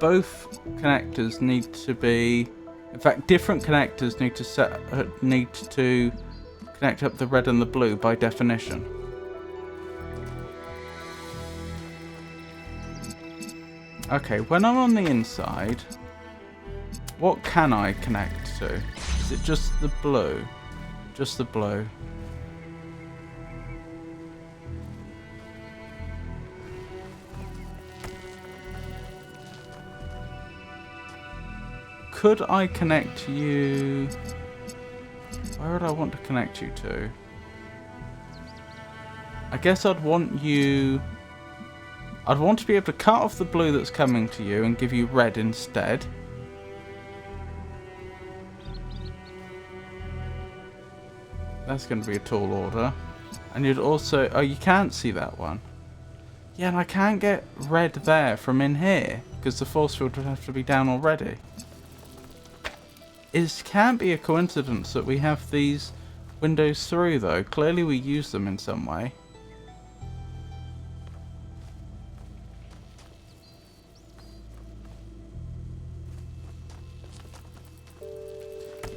Both connectors need to be... In fact, different connectors need to connect up the red and the blue by definition. Okay, when I'm on the inside, what can I connect to? Is it just the blue? Just the blue. Could I connect you Where would I want to connect you to? I guess I'd want you... I'd want to be able to cut off the blue that's coming to you and give you red instead. That's going to be a tall order. And you'd also... Oh, you can't see that one. Yeah, and I can't get red there from in here, because the force field would have to be down already. It can't be a coincidence that we have these windows through, though. Clearly we use them in some way.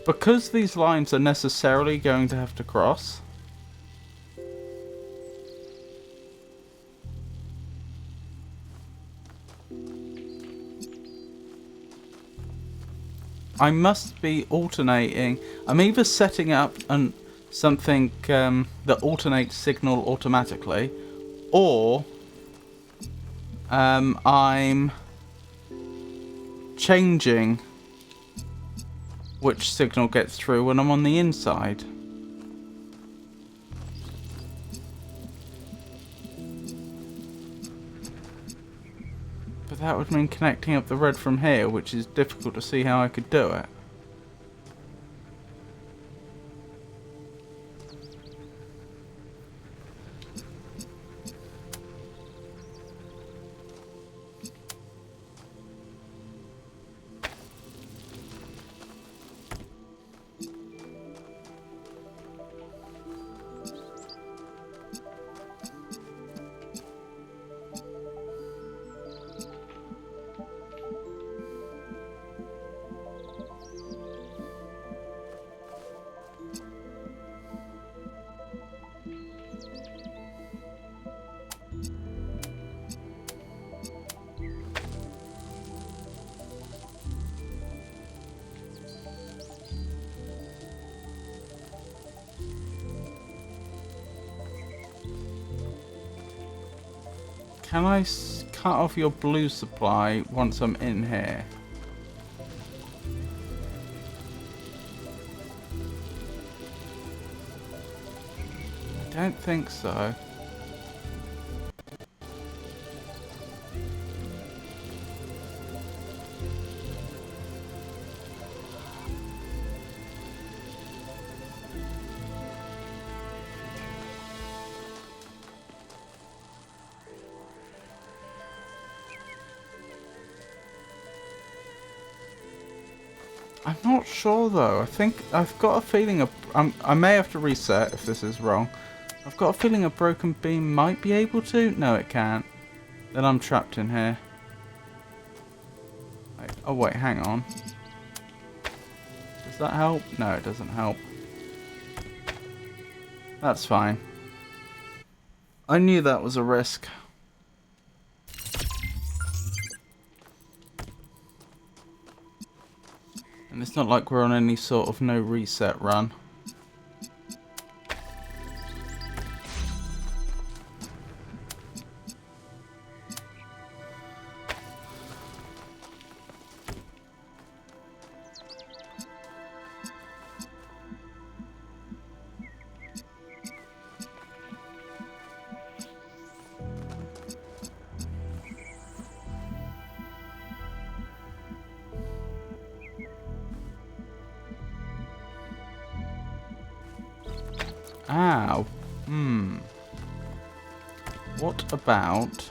Because these lines are necessarily going to have to cross, I must be alternating. I'm either setting up something that alternates signal automatically, or I'm changing which signal gets through when I'm on the inside. But that would mean connecting up the red from here, which is difficult to see how I could do it. Can I cut off your blue supply once I'm in here? I don't think so. I'm not sure though. I think I've got a feeling I may have to reset if this is wrong. I've got a feeling a broken beam might be able to. No, it can't. Then I'm trapped in here. Wait, oh wait, hang on. Does that help? No, it doesn't help. That's fine. I knew that was a risk. And it's not like we're on any sort of no reset run. Ow. What about...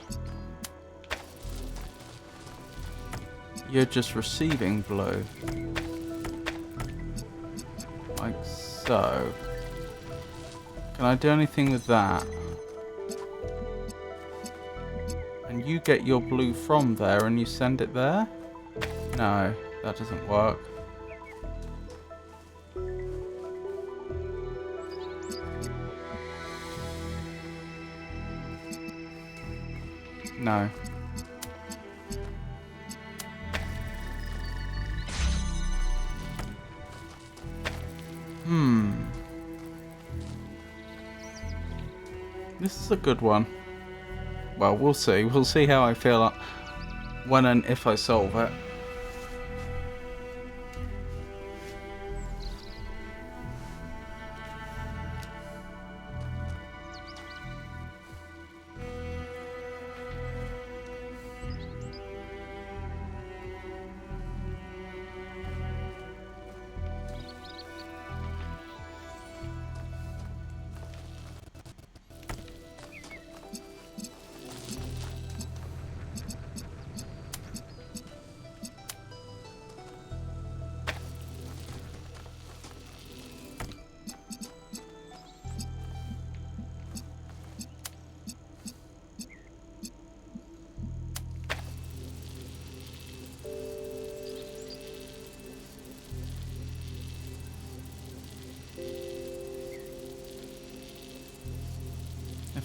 You're just receiving blue. Like so. Can I do anything with that? And you get your blue from there and you send it there? No, that doesn't work. No. This is a good one. Well, we'll see. We'll see how I feel when and if I solve it.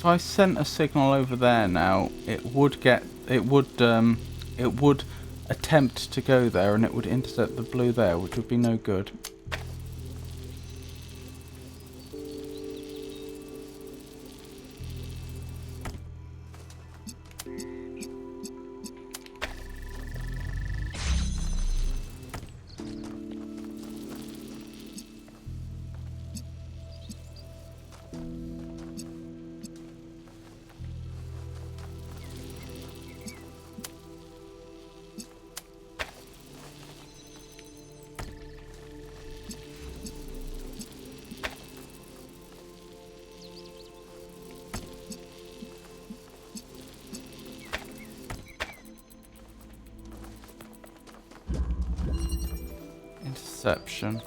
If I sent a signal over there now, it would attempt to go there, and it would intercept the blue there, which would be no good. Interception.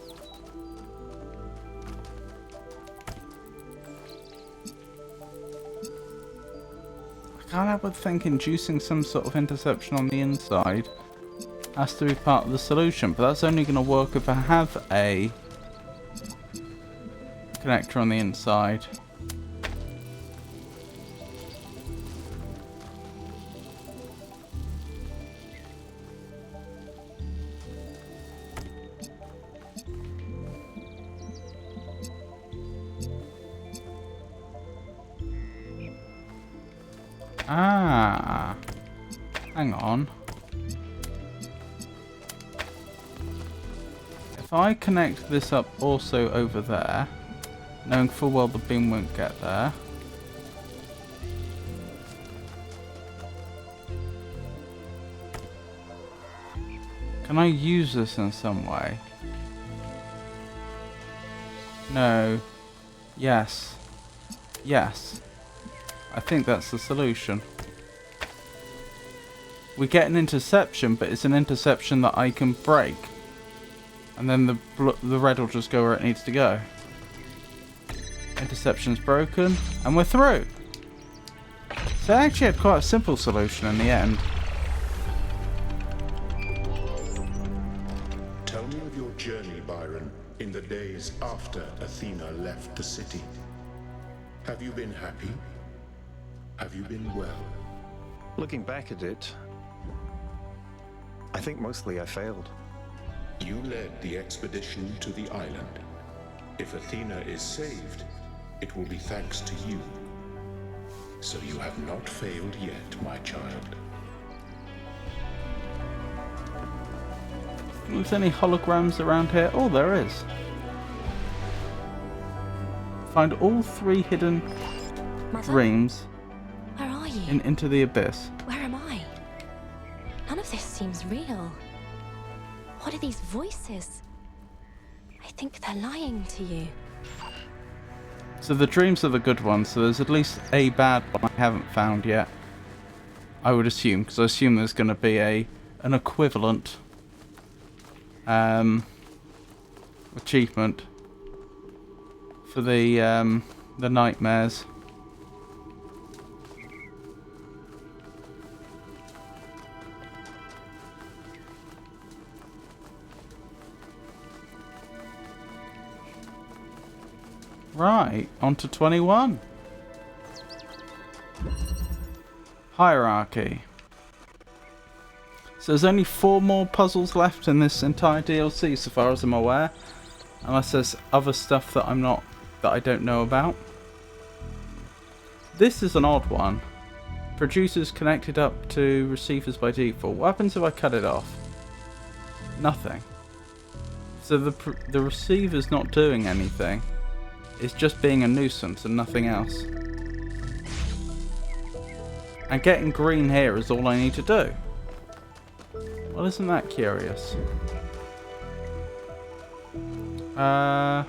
I can't help but think inducing some sort of interception on the inside has to be part of the solution, but that's only going to work if I have a connector on the inside. Ah, hang on. If I connect this up also over there, knowing full well the beam won't get there. Can I use this in some way? No. Yes. Yes. I think that's the solution. We get an interception, but it's an interception that I can break. And then the red will just go where it needs to go. Interception's broken, and we're through. So I actually had quite a simple solution in the end. Tell me of your journey, Byron, in the days after Athena left the city. Have you been happy? Have you been well? Looking back at it, I think mostly I failed. You led the expedition to the island. If Athena is saved, it will be thanks to you. So you have not failed yet, my child. Is there any holograms around here? Oh, there is. Find all 3 hidden Mother? dreams Where are you? in Into the Abyss. Where am I? None of this seems real. What are these voices? I think they're lying to you. So the dreams are the good ones, so there's at least a bad one I haven't found yet. I would assume, because I assume there's going to be an equivalent achievement for the nightmares. Right, on to 21. Hierarchy. So there's only 4 more puzzles left in this entire DLC, so far as I'm aware, unless there's other stuff that I don't know about. This is an odd one. Producers connected up to receivers by default. What happens if I cut it off? Nothing. So the receiver's not doing anything. It's just being a nuisance and nothing else. And getting green here is all I need to do. Well, isn't that curious? And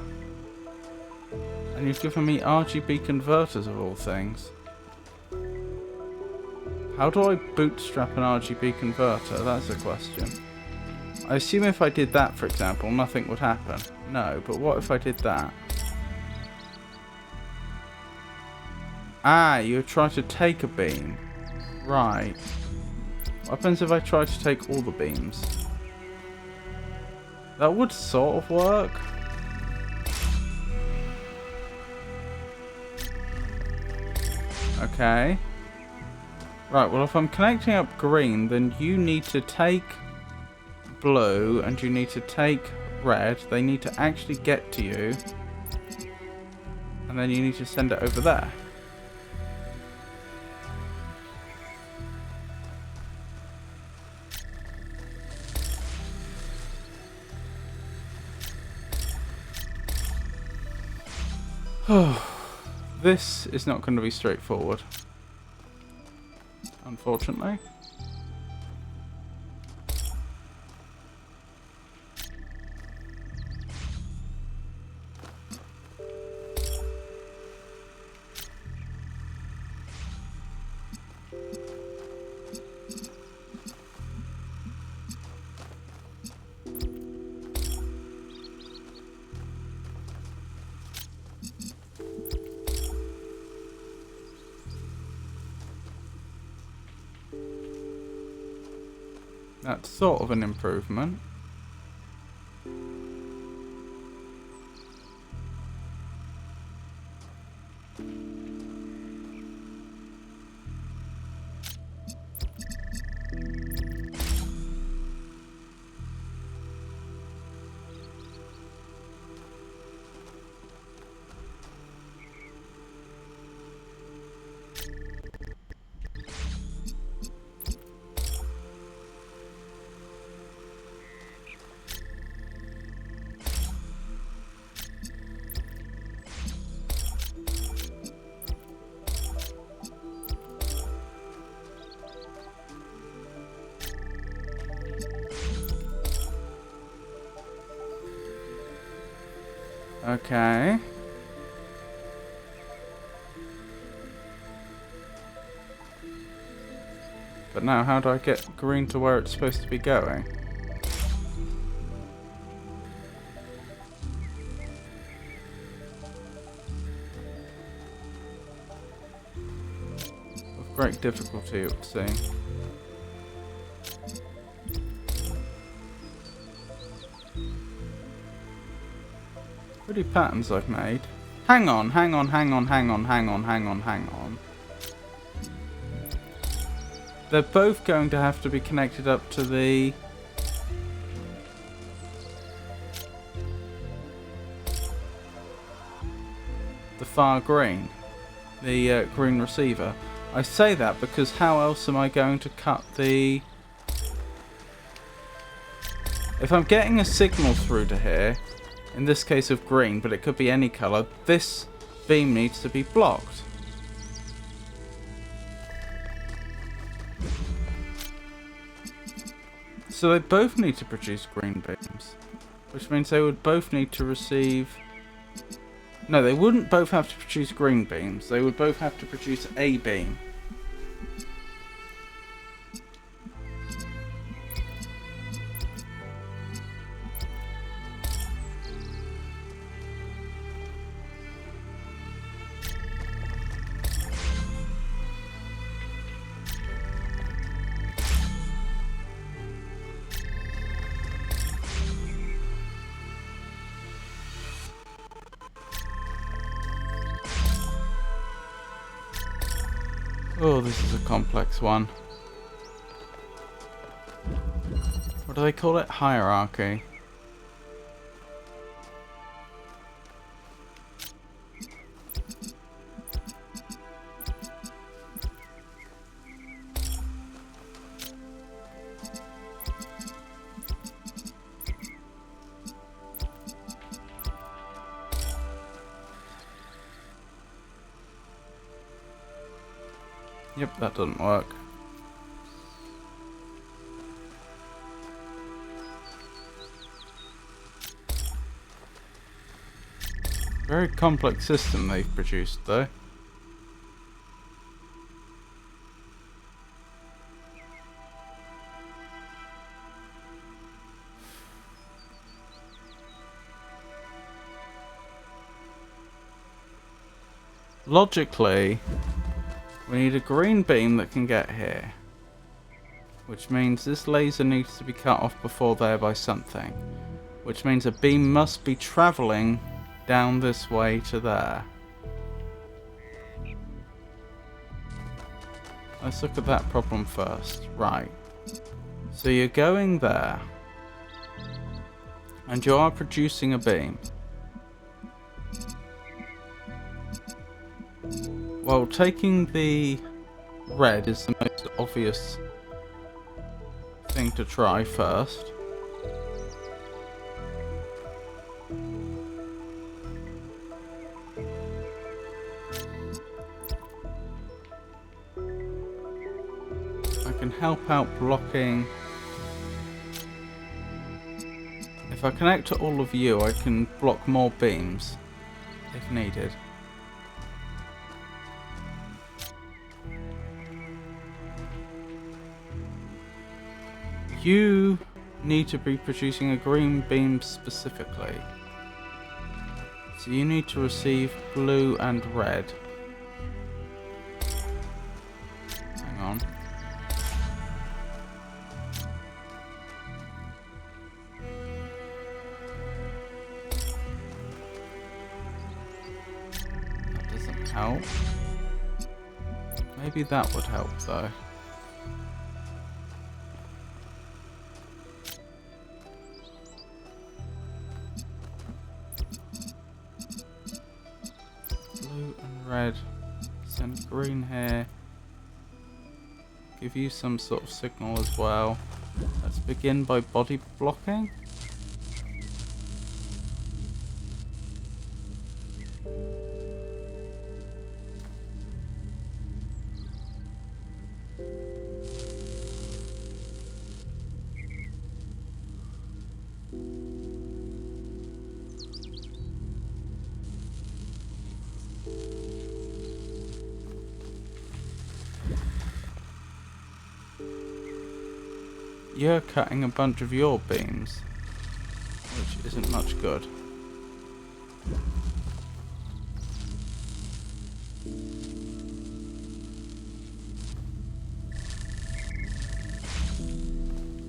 you've given me RGB converters of all things. How do I bootstrap an RGB converter? That's a question. I assume if I did that, for example, nothing would happen. No, but what if I did that? Ah, you try to take a beam. Right. What happens if I try to take all the beams? That would sort of work. Okay. Right, well, if I'm connecting up green, then you need to take blue and you need to take red. They need to actually get to you. And then you need to send it over there. This is not going to be straightforward, unfortunately. That's sort of an improvement. Okay. But now, how do I get green to where it's supposed to be going? With great difficulty, it would seem. Pretty patterns I've made. Hang on. They're both going to have to be connected up to the far green, the green receiver. I say that because how else am I going to cut the... If I'm getting a signal through to here, in this case of green, but it could be any colour, this beam needs to be blocked. So they both need to produce green beams, which means they would both need to receive... No, they wouldn't both have to produce green beams. They would both have to produce a beam. Oh, this is a complex one. What do they call it? Hierarchy. Yep, that doesn't work. Very complex system they've produced, though. Logically, we need a green beam that can get here, which means this laser needs to be cut off before there by something, which means a beam must be travelling down this way to there. Let's look at that problem first. Right. So you're going there. And you are producing a beam. Well, taking the red is the most obvious thing to try first. I can help out blocking. If I connect to all of you, I can block more beams if needed. You need to be producing a green beam specifically. So you need to receive blue and red. Hang on. That doesn't help. Maybe that would help though. Blue and red. Send green here. Give you some sort of signal as well. Let's begin by body blocking. You're cutting a bunch of your beams, which isn't much good.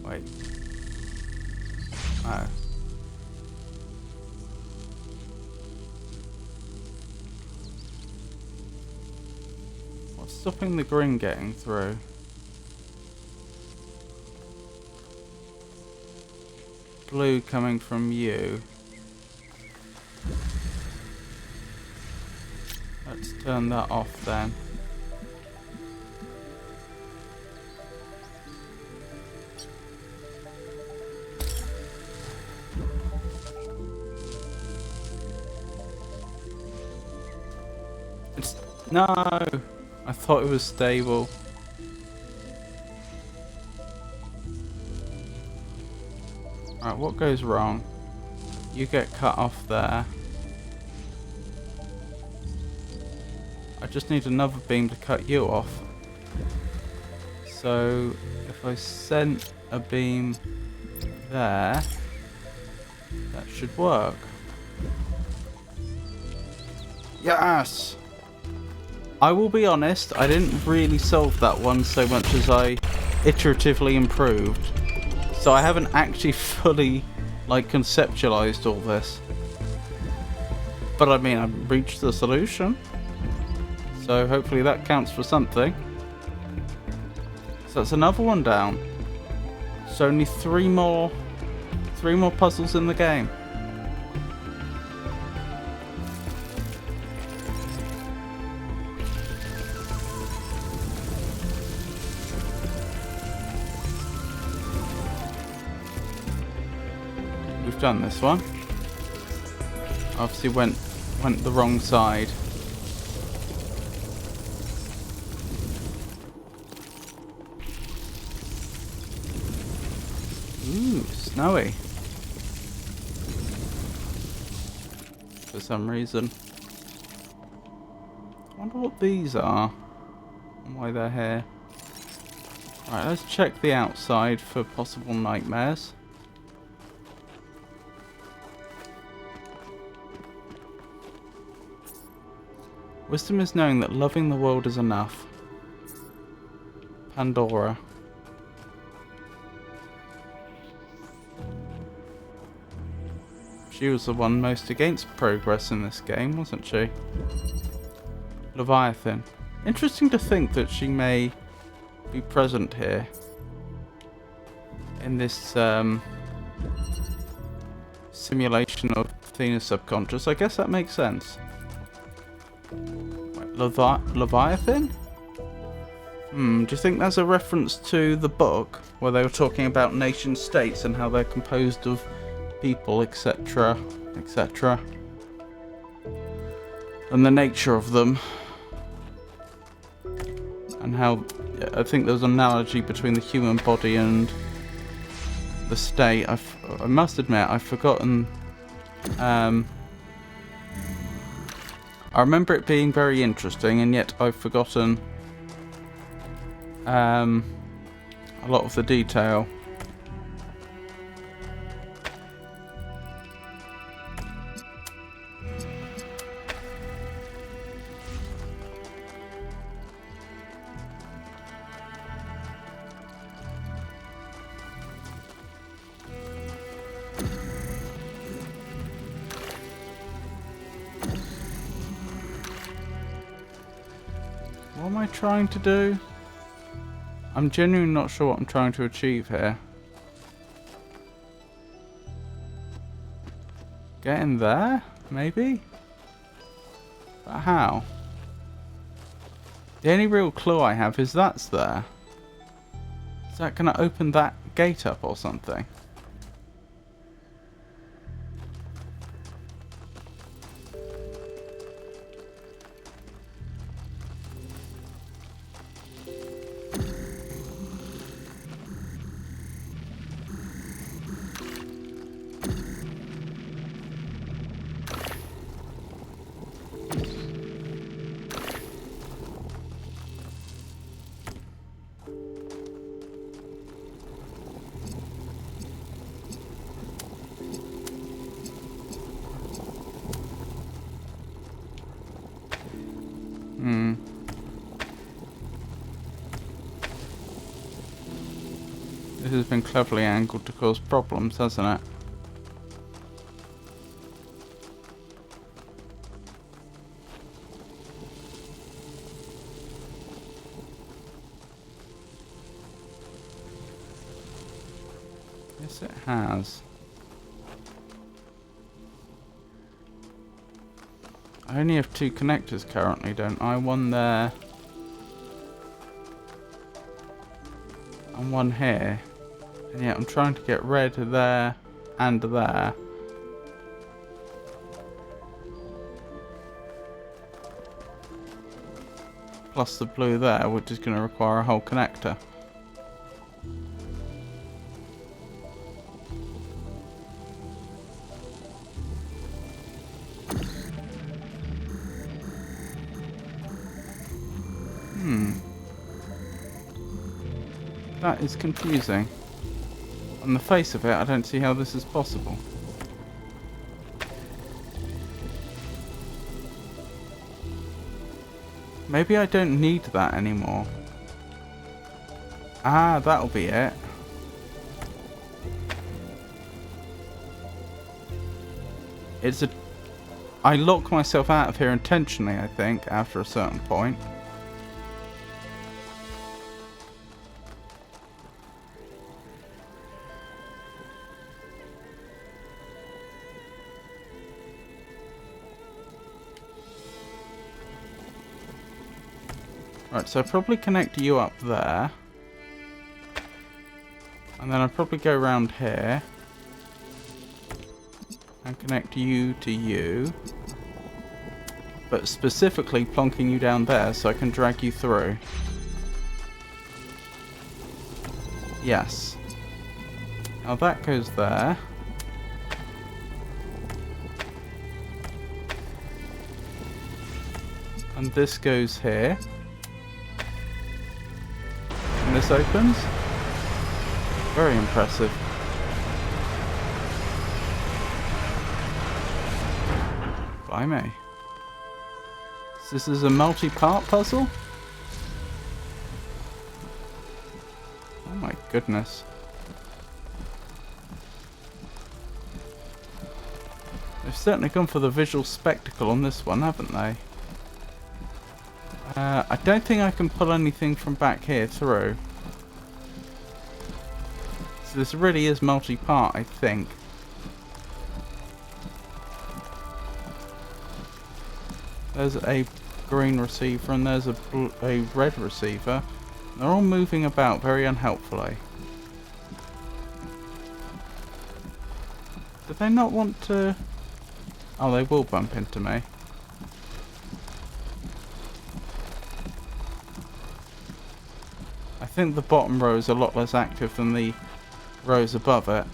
Wait. Oh. What's stopping the green getting through? Blue coming from you. Let's turn that off then. No! I thought it was stable. Alright, what goes wrong? You get cut off there. I just need another beam to cut you off. So, if I sent a beam there, that should work. Yes! I will be honest, I didn't really solve that one so much as I iteratively improved. So I haven't actually fully, like, conceptualized all this. But I mean, I've reached the solution. So hopefully that counts for something. So that's another one down. So only three more puzzles in the game. We've done this one. Obviously went the wrong side. Ooh, snowy. For some reason. I wonder what these are and why they're here. Right, let's check the outside for possible nightmares. Wisdom is knowing that loving the world is enough. Pandora. She was the one most against progress in this game, wasn't she? Leviathan. Interesting to think that she may be present here in this simulation of Athena's subconscious. I guess that makes sense. Wait, Leviathan? Do you think that's a reference to the book where they were talking about nation states and how they're composed of people, etc., etc., and the nature of them, and how I think there's an analogy between the human body and the state. I must admit I've forgotten. I remember it being very interesting, and yet I've forgotten a lot of the detail. What am I trying to do? I'm genuinely not sure what I'm trying to achieve here. Get in there? Maybe? But how? The only real clue I have is that's there. Is that gonna open that gate up or something? This has been cleverly angled to cause problems, hasn't it? Yes, it has. I only have 2 connectors currently, don't I? One there. And one here. And yeah, I'm trying to get red there and there. Plus the blue there, which is going to require a whole connector. That is confusing. On the face of it, I don't see how this is possible. Maybe I don't need that anymore. Ah, that'll be it. It's a... I lock myself out of here intentionally, I think, after a certain point. Right, so I'll probably connect you up there. And then I'll probably go around here. And connect you to you. But specifically plonking you down there so I can drag you through. Yes. Now that goes there. And this goes here. And this opens. Very impressive. Blimey. This is a multi-part puzzle? Oh my goodness. They've certainly gone for the visual spectacle on this one, haven't they? I don't think I can pull anything from back here through. So this really is multi-part, I think. There's a green receiver and there's a red receiver. They're all moving about very unhelpfully. Do they not want to... Oh, they will bump into me. I think the bottom row is a lot less active than the rows above it,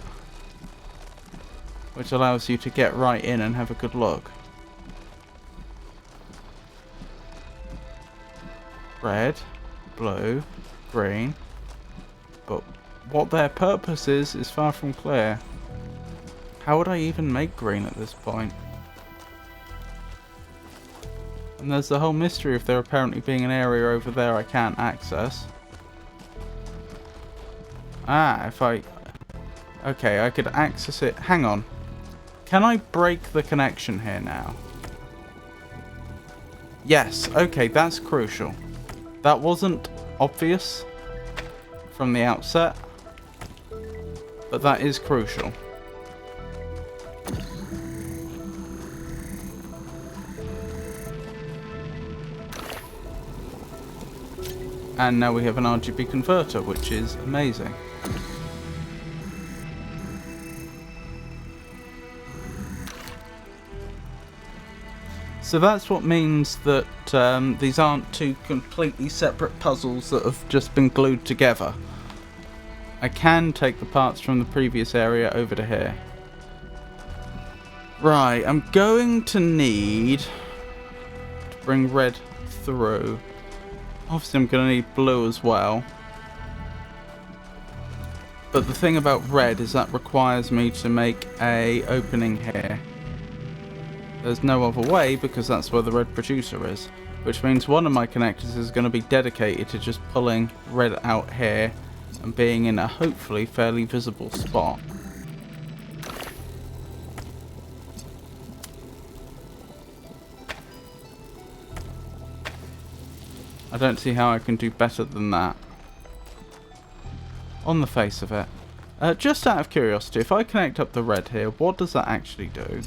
which allows you to get right in and have a good look. Red, blue, green, but what their purpose is far from clear. How would I even make green at this point? And there's the whole mystery of there apparently being an area over there I can't access. Ah, if I... Okay, I could access it. Hang on. Can I break the connection here now? Yes, okay, that's crucial. That wasn't obvious from the outset, but that is crucial. And now we have an RGB converter, which is amazing. So that's what means that these aren't two completely separate puzzles that have just been glued together. I can take the parts from the previous area over to here. Right, I'm going to need to bring red through. Obviously I'm going to need blue as well. But the thing about red is that requires me to make a opening here. There's no other way because that's where the red producer is. Which means one of my connectors is going to be dedicated to just pulling red out here and being in a hopefully fairly visible spot. I don't see how I can do better than that. On the face of it. Just out of curiosity, if I connect up the red here, what does that actually do?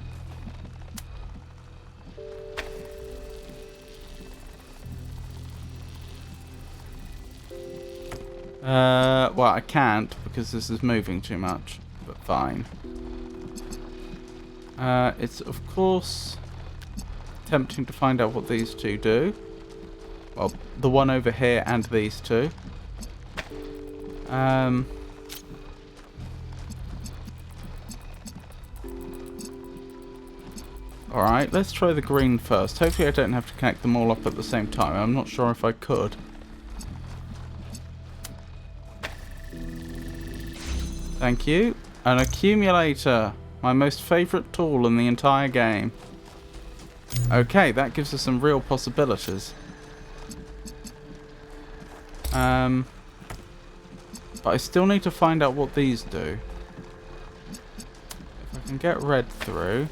Well, I can't because this is moving too much, but fine. It's of course tempting to find out what these two do. Well, the one over here and these two. Alright, let's try the green first. Hopefully I don't have to connect them all up at the same time. I'm not sure if I could. Thank you. An accumulator. My most favourite tool in the entire game. Okay, that gives us some real possibilities. But I still need to find out what these do. If I can get red through.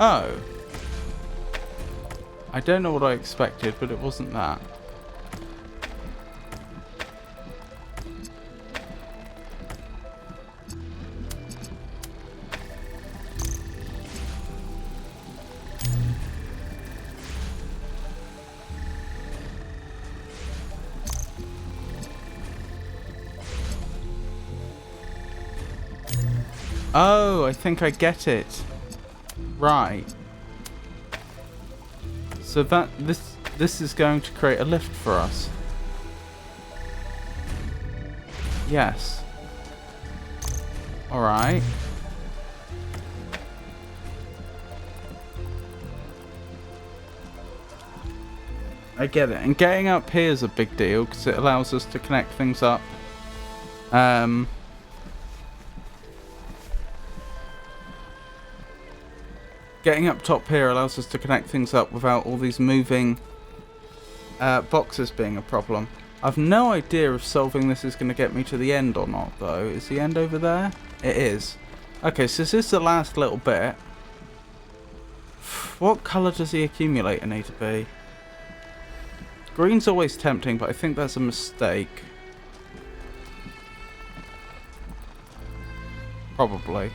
Oh. I don't know what I expected, but it wasn't that. Oh, I think I get it. Right. So that this is going to create a lift for us. Yes. All right. I get it. And getting up here is a big deal because it allows us to connect things up. Getting up top here allows us to connect things up without all these moving boxes being a problem. I've no idea if solving this is going to get me to the end or not, though. Is the end over there? It is. Okay, so this is the last little bit. What colour does the accumulator need to be? Green's always tempting, but I think that's a mistake. Probably.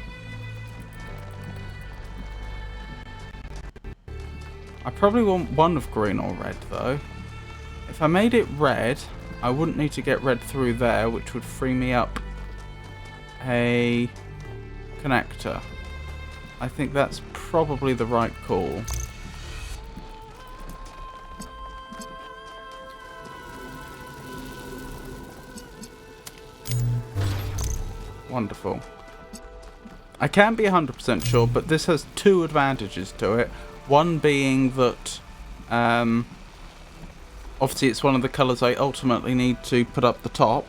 I probably want one of green or red, though. If I made it red, I wouldn't need to get red through there, which would free me up a connector. I think that's probably the right call. Wonderful. I can't be 100% sure, but this has two advantages to it. One being that, obviously it's one of the colours I ultimately need to put up the top.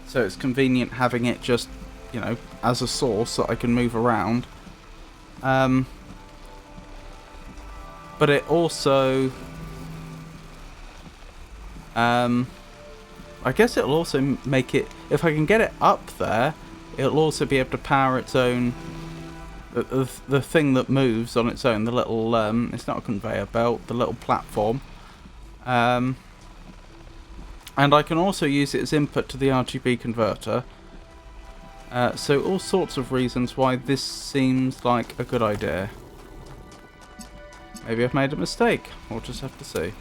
So it's convenient having it just, you know, as a source that I can move around. But it also, I guess it'll also make it, if I can get it up there, it'll also be able to power its own, the thing that moves on its own, the little, it's not a conveyor belt, the little platform. And I can also use it as input to the RGB converter. So all sorts of reasons why this seems like a good idea. Maybe I've made a mistake. We'll just have to see.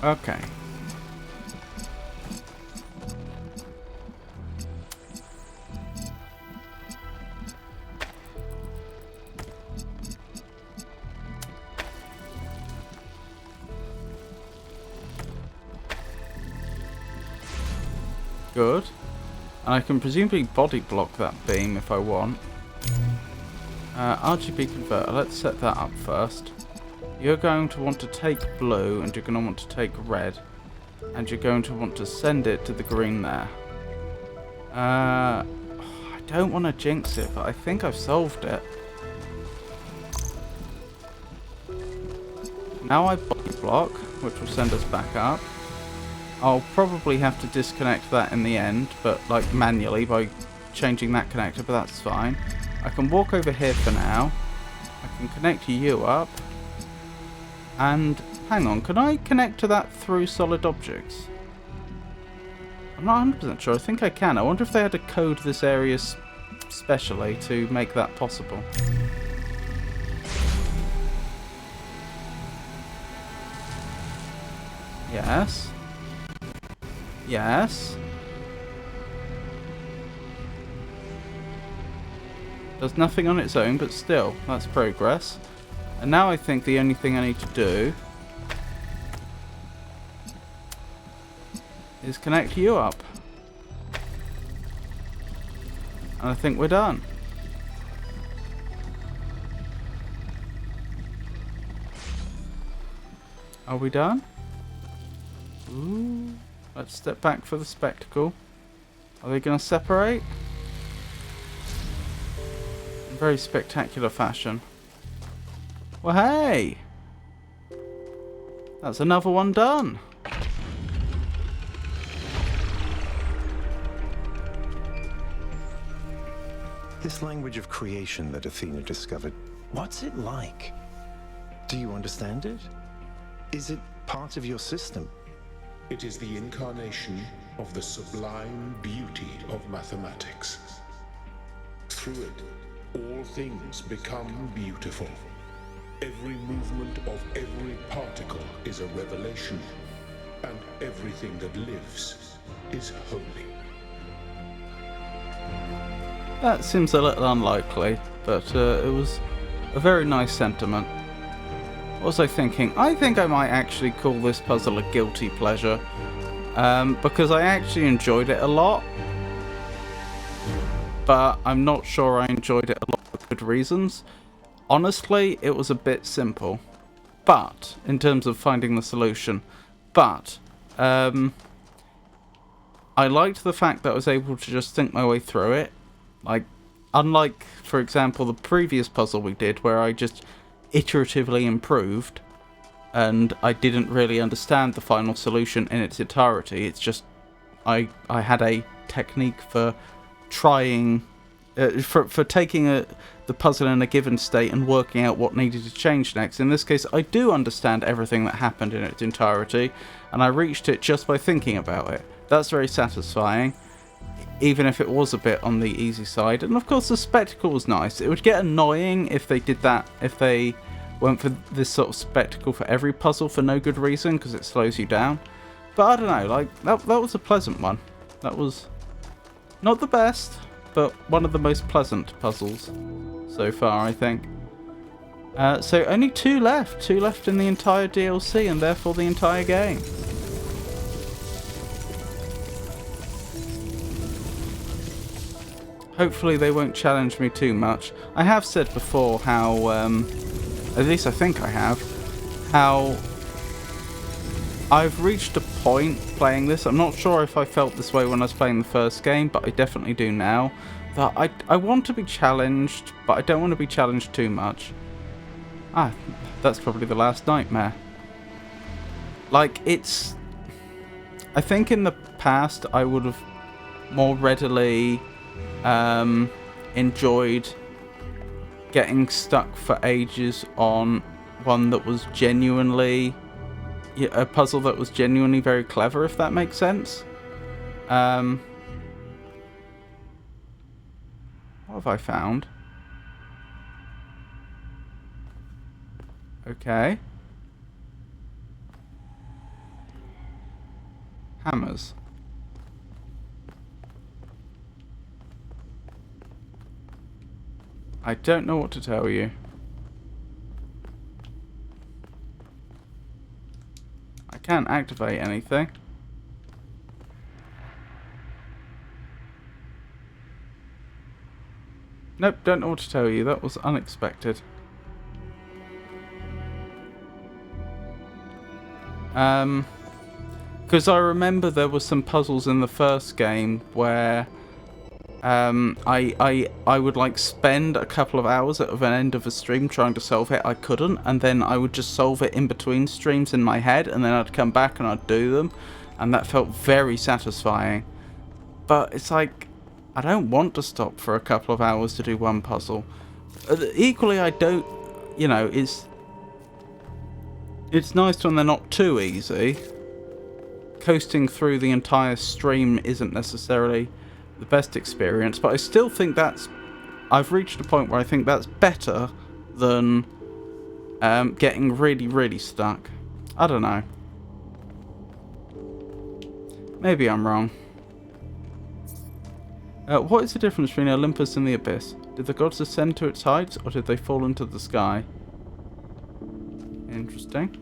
Okay. Good. And I can presumably body block that beam if I want. RGB converter, let's set that up first. You're going to want to take blue, and you're going to want to take red. And you're going to want to send it to the green there. I don't want to jinx it, but I think I've solved it. Now I body block, which will send us back up. I'll probably have to disconnect that in the end, but like manually by changing that connector, but that's fine. I can walk over here for now. I can connect you up. And hang on, can I connect to that through solid objects? I'm not 100% sure. I think I can. I wonder if they had to code this area specially to make that possible. Yes. Yes. Does nothing on its own, but still, that's progress. And now I think the only thing I need to do is connect you up. And I think we're done. Are we done? Ooh. Let's step back for the spectacle. Are they going to separate? In very spectacular fashion. Well, hey! That's another one done. This language of creation that Athena discovered, what's it like? Do you understand it? Is it part of your system? It is the incarnation of the sublime beauty of mathematics. Through it, all things become beautiful. Every movement of every particle is a revelation, and everything that lives is holy. That seems a little unlikely, but it was a very nice sentiment. What was I thinking? I think I might actually call this puzzle a guilty pleasure, because I actually enjoyed it a lot, but I'm not sure I enjoyed it a lot for good reasons. Honestly, it was a bit simple, but in terms of finding the solution, but I liked the fact that I was able to just think my way through it. Like, unlike, for example, the previous puzzle we did, where I just iteratively improved, and I didn't really understand the final solution in its entirety. It's just I had a technique for trying, for taking the puzzle in a given state and working out what needed to change next. In this case, I do understand everything that happened in its entirety, and I reached it just by thinking about it. That's very satisfying, even if it was a bit on the easy side. And of course, the spectacle was nice. It would get annoying if they did that, if they went for this sort of spectacle for every puzzle for no good reason, because it slows you down. But I don't know, like, that was a pleasant one. That was not the best, but one of the most pleasant puzzles so far, I think. So only two left in the entire DLC, and therefore the entire game. Hopefully they won't challenge me too much. I have said before how, at least I think I have, how I've reached a point playing this. I'm not sure if I felt this way when I was playing the first game, but I definitely do now. That I want to be challenged, but I don't want to be challenged too much. Ah, that's probably the last nightmare. Like, it's... I think in the past I would have more readily enjoyed getting stuck for ages on one that was genuinely... a puzzle that was genuinely very clever, if that makes sense. What have I found? Okay. Hammers. I don't know what to tell you. I can't activate anything. Nope, don't know what to tell you. That was unexpected. Because I remember there were some puzzles in the first game where I would like spend a couple of hours at an end of a stream trying to solve it. I couldn't, and then I would just solve it in between streams in my head, and then I'd come back and I'd do them, and that felt very satisfying. But it's like, I don't want to stop for a couple of hours to do one puzzle. Equally, I don't, you know, it's nice when they're not too easy. Coasting through the entire stream isn't necessarily the best experience, but I still think I've reached a point where I think that's better than getting really, really stuck. I don't know. Maybe I'm wrong. What is the difference between Olympus and the Abyss? Did the gods ascend to its heights, or did they fall into the sky? Interesting.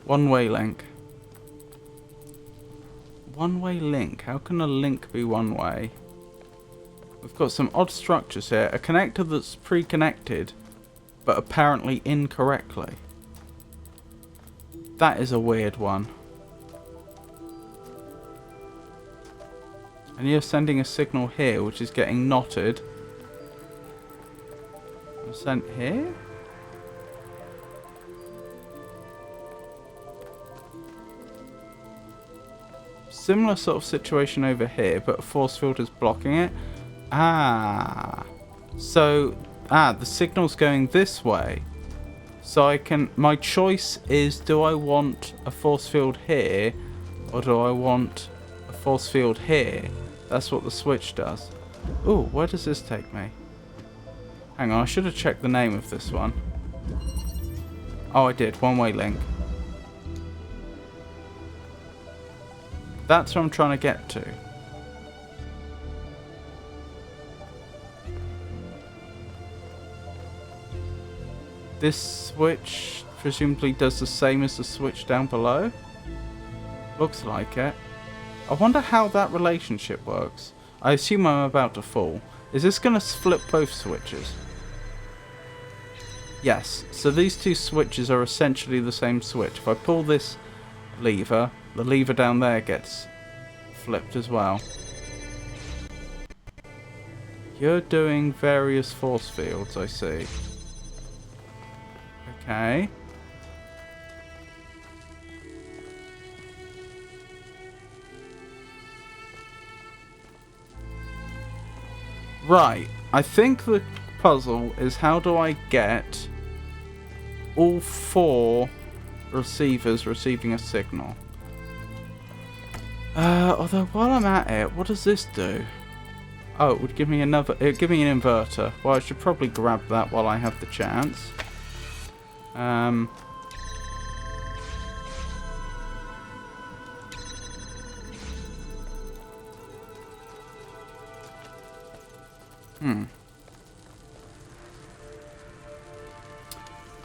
One-way link. One-way link? How can a link be one-way? We've got some odd structures here. A connector that's pre-connected, but apparently incorrectly. That is a weird one. And you're sending a signal here, which is getting knotted. Sent here? Similar sort of situation over here, but a force field is blocking it. So the signal's going this way. So I can, my choice is, do I want a force field here, or do I want a force field here? That's what the switch does. Ooh, where does this take me? Hang on, I should have checked the name of this one. Oh, I did. One-way link. That's what I'm trying to get to. This switch presumably does the same as the switch down below. Looks like it. I wonder how that relationship works. I assume I'm about to fall. Is this going to flip both switches? Yes, so these two switches are essentially the same switch. If I pull this lever, the lever down there gets flipped as well. You're doing various force fields, I see. Okay. Right, I think the puzzle is how do I get all 4 receivers receiving a signal. Although while I'm at it, what does this do? Oh, it would give me another. It would give me an inverter. Well, I should probably grab that while I have the chance.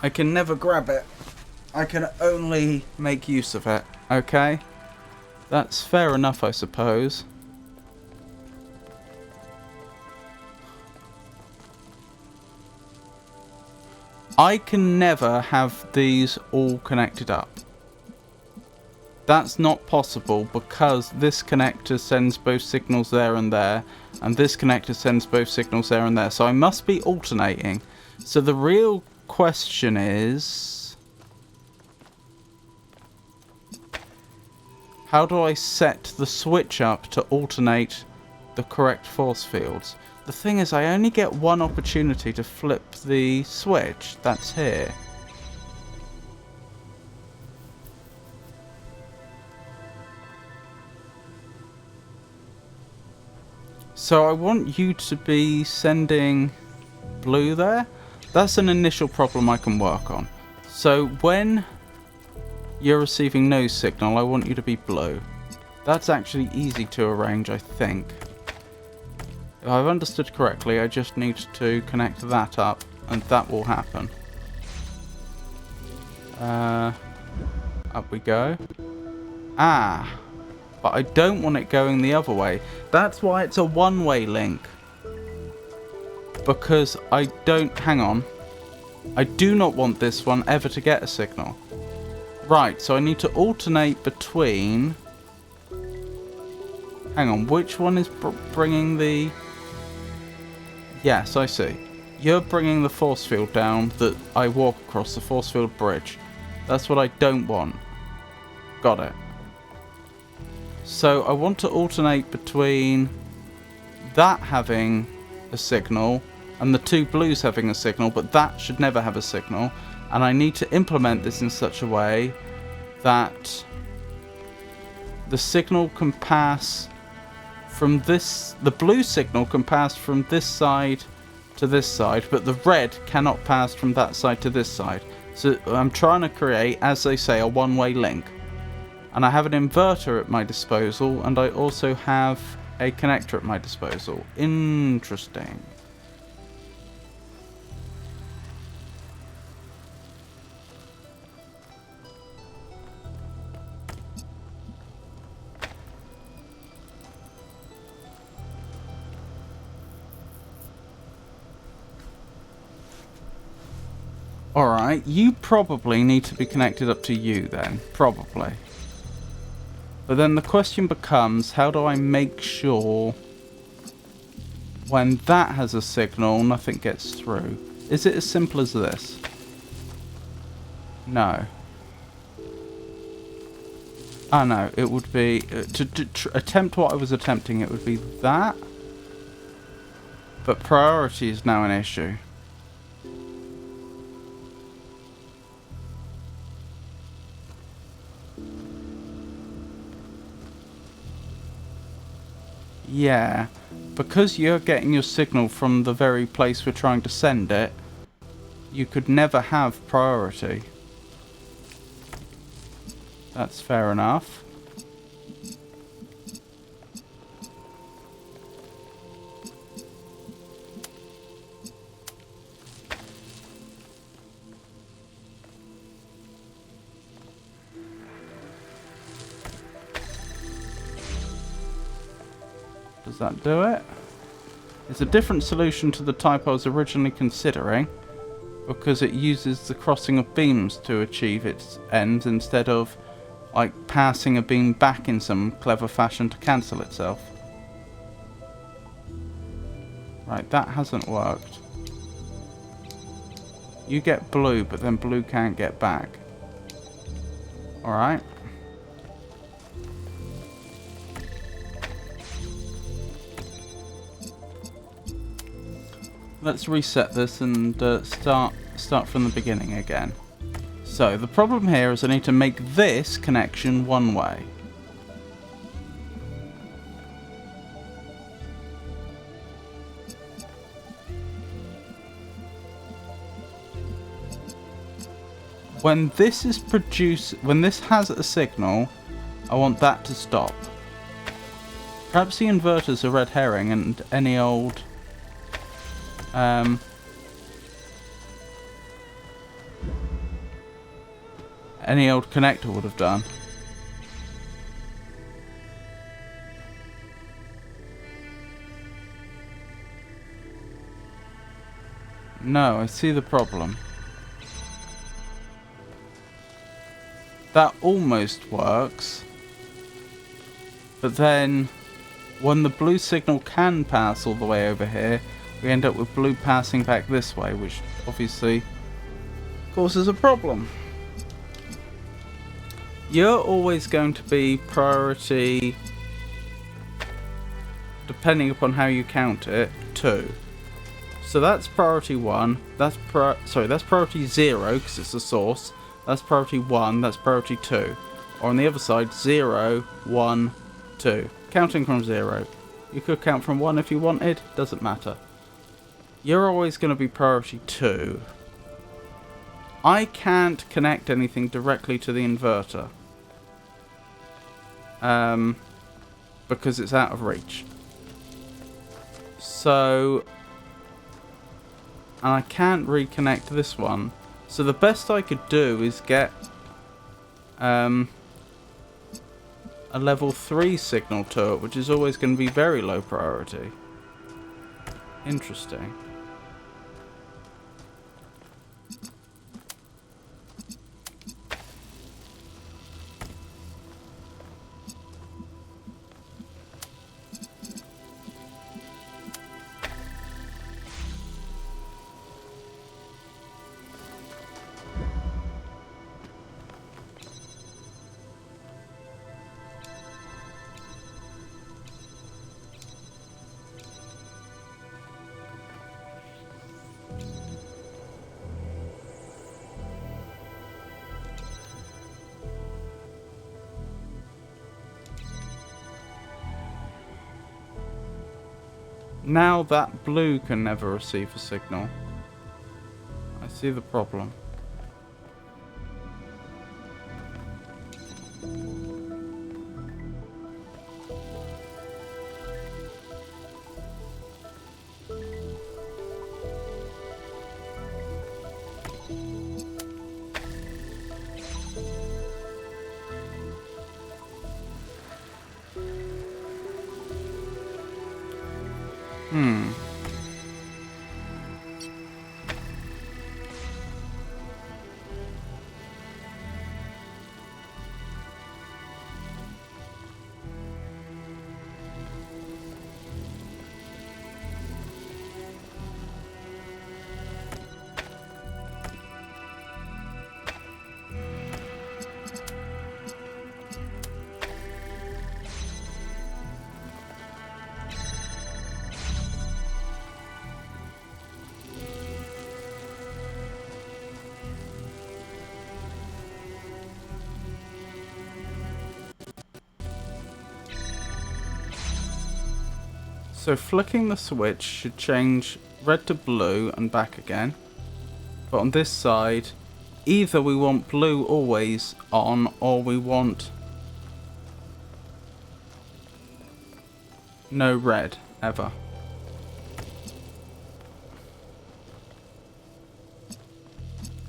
I can never grab it. I can only make use of it. Okay? That's fair enough, I suppose. I can never have these all connected up. That's not possible because this connector sends both signals there and there, and this connector sends both signals there and there. So I must be alternating. So the real question is, how do I set the switch up to alternate the correct force fields? The thing is, I only get one opportunity to flip the switch. That's here. So I want you to be sending blue there. That's an initial problem I can work on. So when you're receiving no signal, I want you to be blue. That's actually easy to arrange, I think. If I've understood correctly, I just need to connect that up, and that will happen. Up we go. Ah, but I don't want it going the other way. That's why it's a one-way link. Because I don't... Hang on. I do not want this one ever to get a signal. Right, so I need to alternate between... Hang on, which one is bringing the... Yes, I see. You're bringing the force field down that I walk across, the force field bridge. That's what I don't want. Got it. So I want to alternate between that having a signal and the two blues having a signal, but that should never have a signal. And I need to implement this in such a way that the signal can pass from this, the blue signal can pass from this side to this side, but the red cannot pass from that side to this side. So I'm trying to create, as they say, a one-way link. And I have an inverter at my disposal, and I also have a connector at my disposal. Interesting. Alright, you probably need to be connected up to you then. Probably. But then the question becomes, how do I make sure when that has a signal, nothing gets through? Is it as simple as this? No. Oh no, it would be... to attempt what I was attempting, it would be that. But priority is now an issue. Yeah, because you're getting your signal from the very place we're trying to send it, you could never have priority. That's fair enough. Does that do it? It's a different solution to the type I was originally considering. because it uses the crossing of beams to achieve its ends instead of like passing a beam back in some clever fashion to cancel itself. Right, that hasn't worked. You get blue, but then blue can't get back. Alright. Let's reset this and start from the beginning again. So, the problem here is I need to make this connection one way. When this has a signal, I want that to stop. Perhaps the inverter's a red herring and any old connector would have done. No, I see the problem. That almost works. But then, when the blue signal can pass all the way over here, we end up with blue passing back this way, which obviously causes a problem. You're always going to be priority, depending upon how you count it, 2. So that's priority 1, that's priority 0, because it's the source. That's priority 1, that's priority 2. Or on the other side, 0, 1, 2. Counting from 0. You could count from 1 if you wanted, doesn't matter. You're always going to be priority 2. I can't connect anything directly to the inverter. Because it's out of reach. So, and I can't reconnect this one. So the best I could do is get a level 3 signal to it, which is always going to be very low priority. Interesting. Now that blue can never receive a signal. I see the problem. So flicking the switch should change red to blue and back again. But on this side, either we want blue always on, or we want no red ever.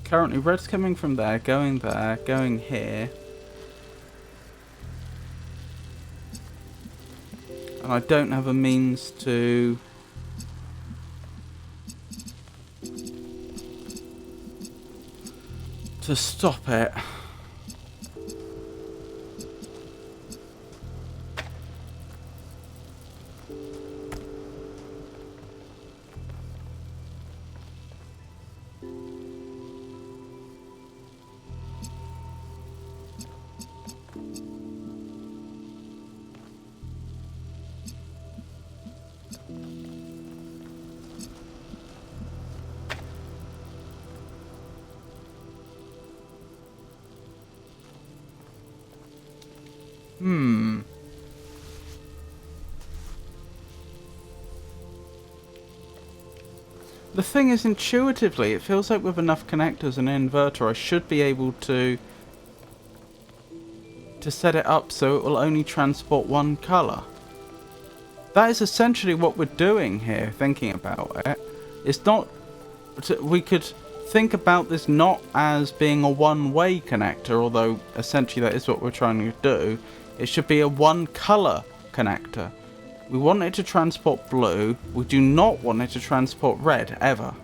Currently red's coming from there, going here. And I don't have a means to to stop it. The thing is, intuitively, it feels like with enough connectors and an inverter, I should be able to set it up so it will only transport one colour. That is essentially what we're doing here, thinking about it. It's not... We could think about this not as being a one-way connector, although essentially that is what we're trying to do. It should be a one-colour connector. We want it to transport blue. We do not want it to transport red, ever.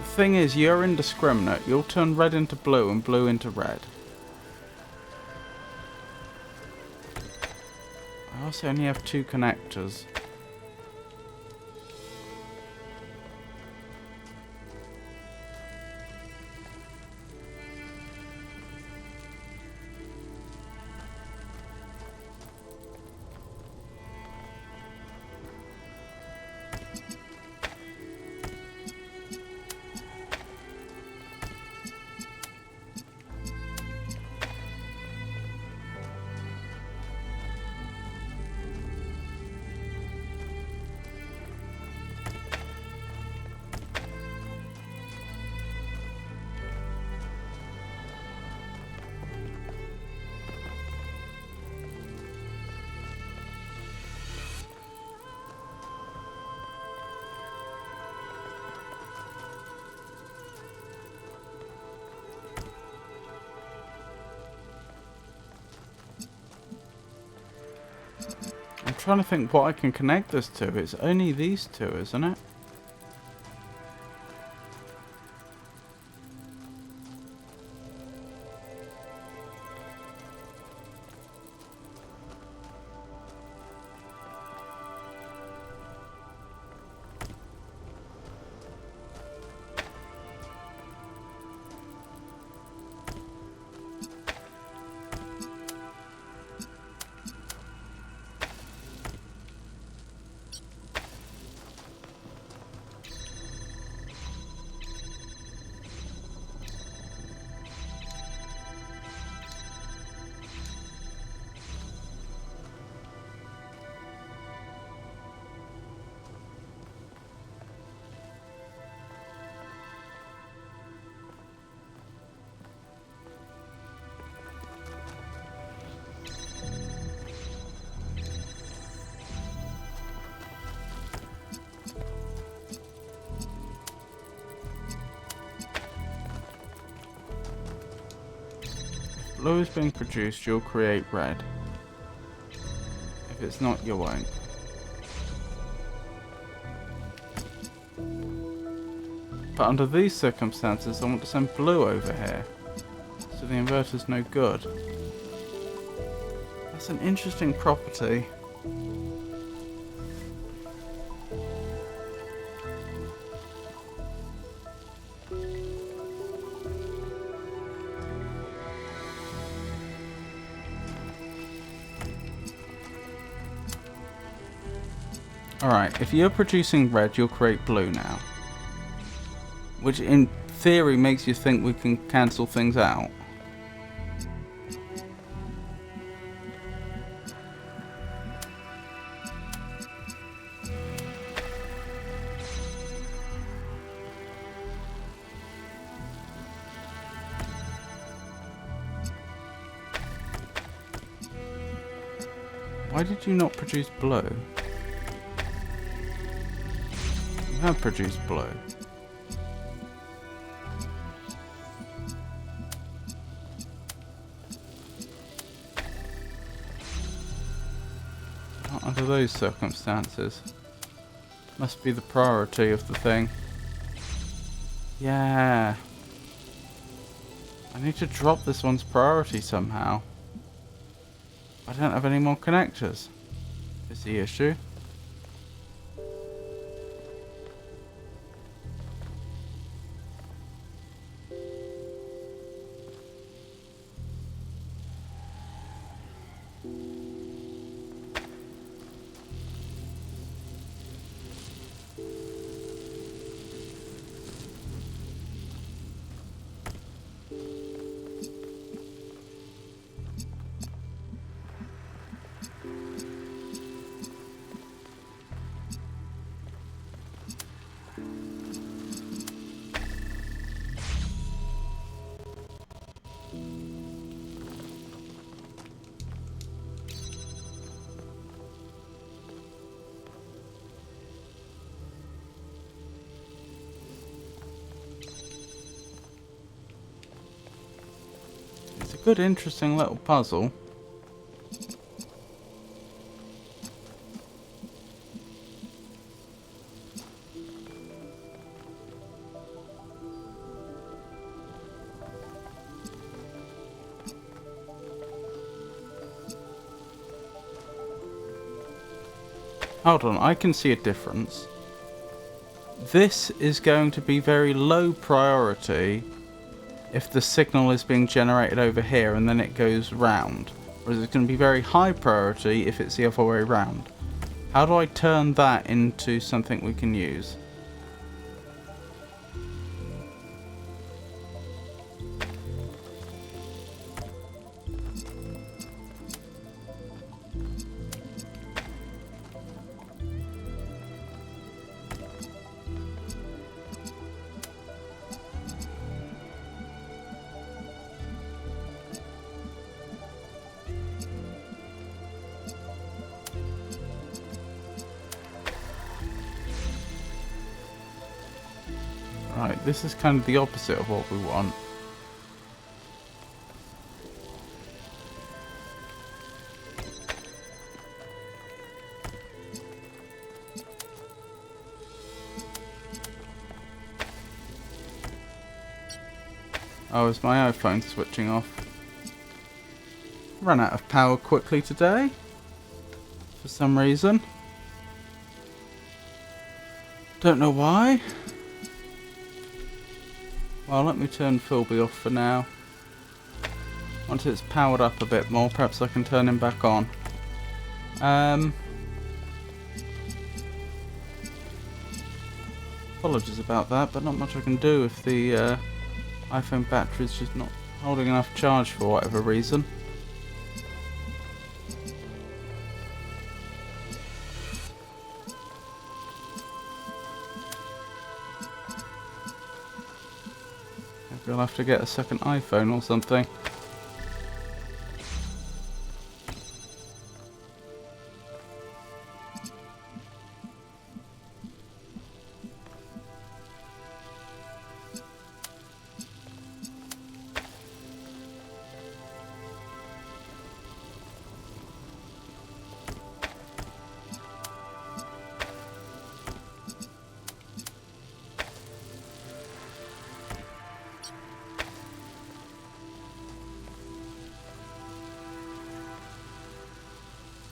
The thing is, you're indiscriminate. You'll turn red into blue and blue into red. I also only have 2 connectors. I'm trying to think what I can connect this to. It's only these 2, isn't it? Blue is being produced, you'll create red. If it's not, you won't. But under these circumstances, I want to send blue over here. So the inverter's no good. That's an interesting property. Alright, if you're producing red, you'll create blue now. Which in theory makes you think we can cancel things out. Why did you not produce blue? You have produced blue. Not under those circumstances. Must be the priority of the thing. Yeah. I need to drop this one's priority somehow. I don't have any more connectors. Is the issue. It's a good, interesting little puzzle. Hold on, I can see a difference. This is going to be very low priority if the signal is being generated over here and then it goes round. Whereas it's going to be very high priority if it's the other way round. How do I turn that into something we can use? Right, this is kind of the opposite of what we want. Oh, is my iPhone switching off? Ran out of power quickly today. For some reason. Don't know why. Well, let me turn Philby off for now. Once it's powered up a bit more, perhaps I can turn him back on. Apologies about that, but not much I can do if the iPhone battery is just not holding enough charge for whatever reason. Maybe I'll have to get a second iPhone or something.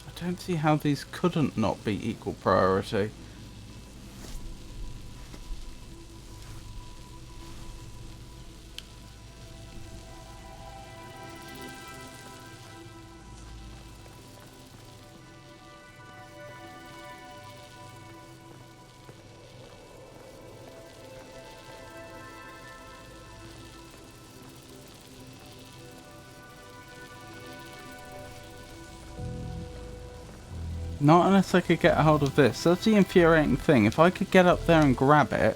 I don't see how these couldn't not be equal priority. Not unless I could get a hold of this. That's the infuriating thing. If I could get up there and grab it,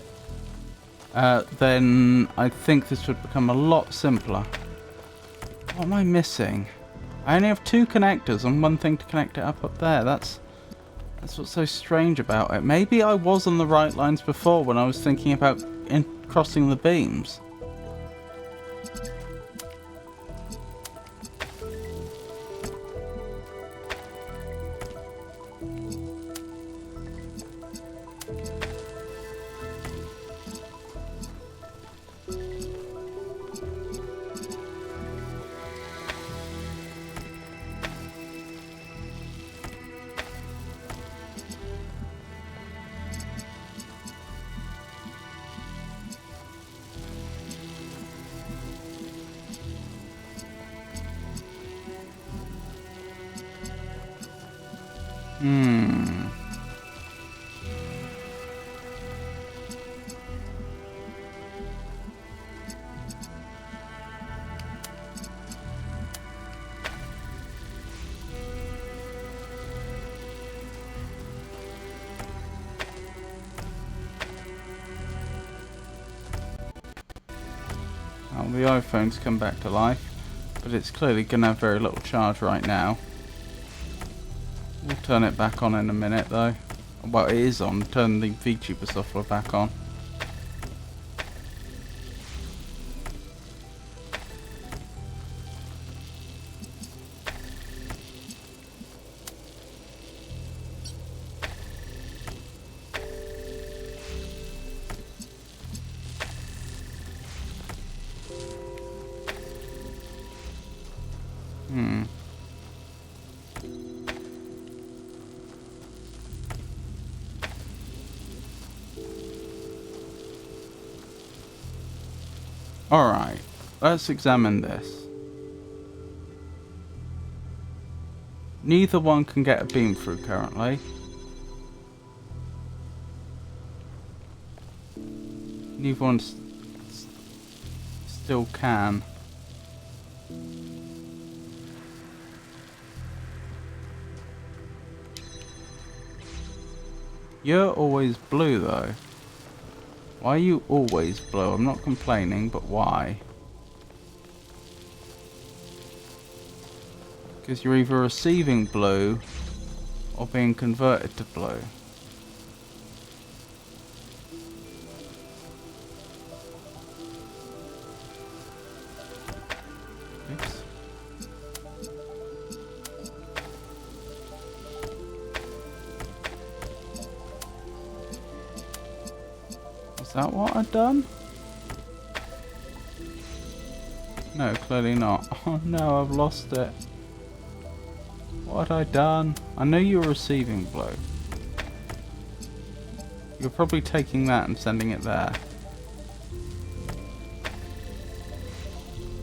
then I think this would become a lot simpler. What am I missing? I only have 2 connectors and one thing to connect it up there. That's what's so strange about it. Maybe I was on the right lines before when I was thinking about crossing the beams. Oh, the iPhone's come back to life, but it's clearly going to have very little charge right now. We'll turn it back on in a minute though. Well, it is on. Turn the VTuber software back on. Alright, let's examine this. Neither one can get a beam through currently. Neither one still can. You're always blue though. Why are you always blue? I'm not complaining, but why? Because you're either receiving blue or being converted to blue. Oops. Is that what I've done? No, clearly not. Oh no, I've lost it. What had I done? I know you were receiving blue. You're probably taking that and sending it there.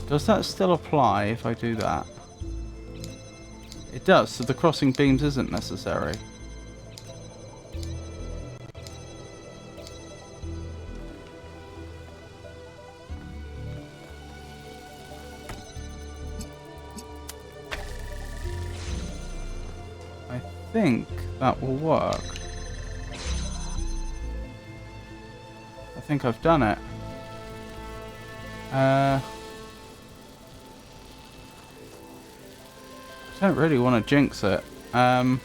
Does that still apply if I do that? It does, so the crossing beams isn't necessary. I think that will work. I think I've done it. I don't really want to jinx it. I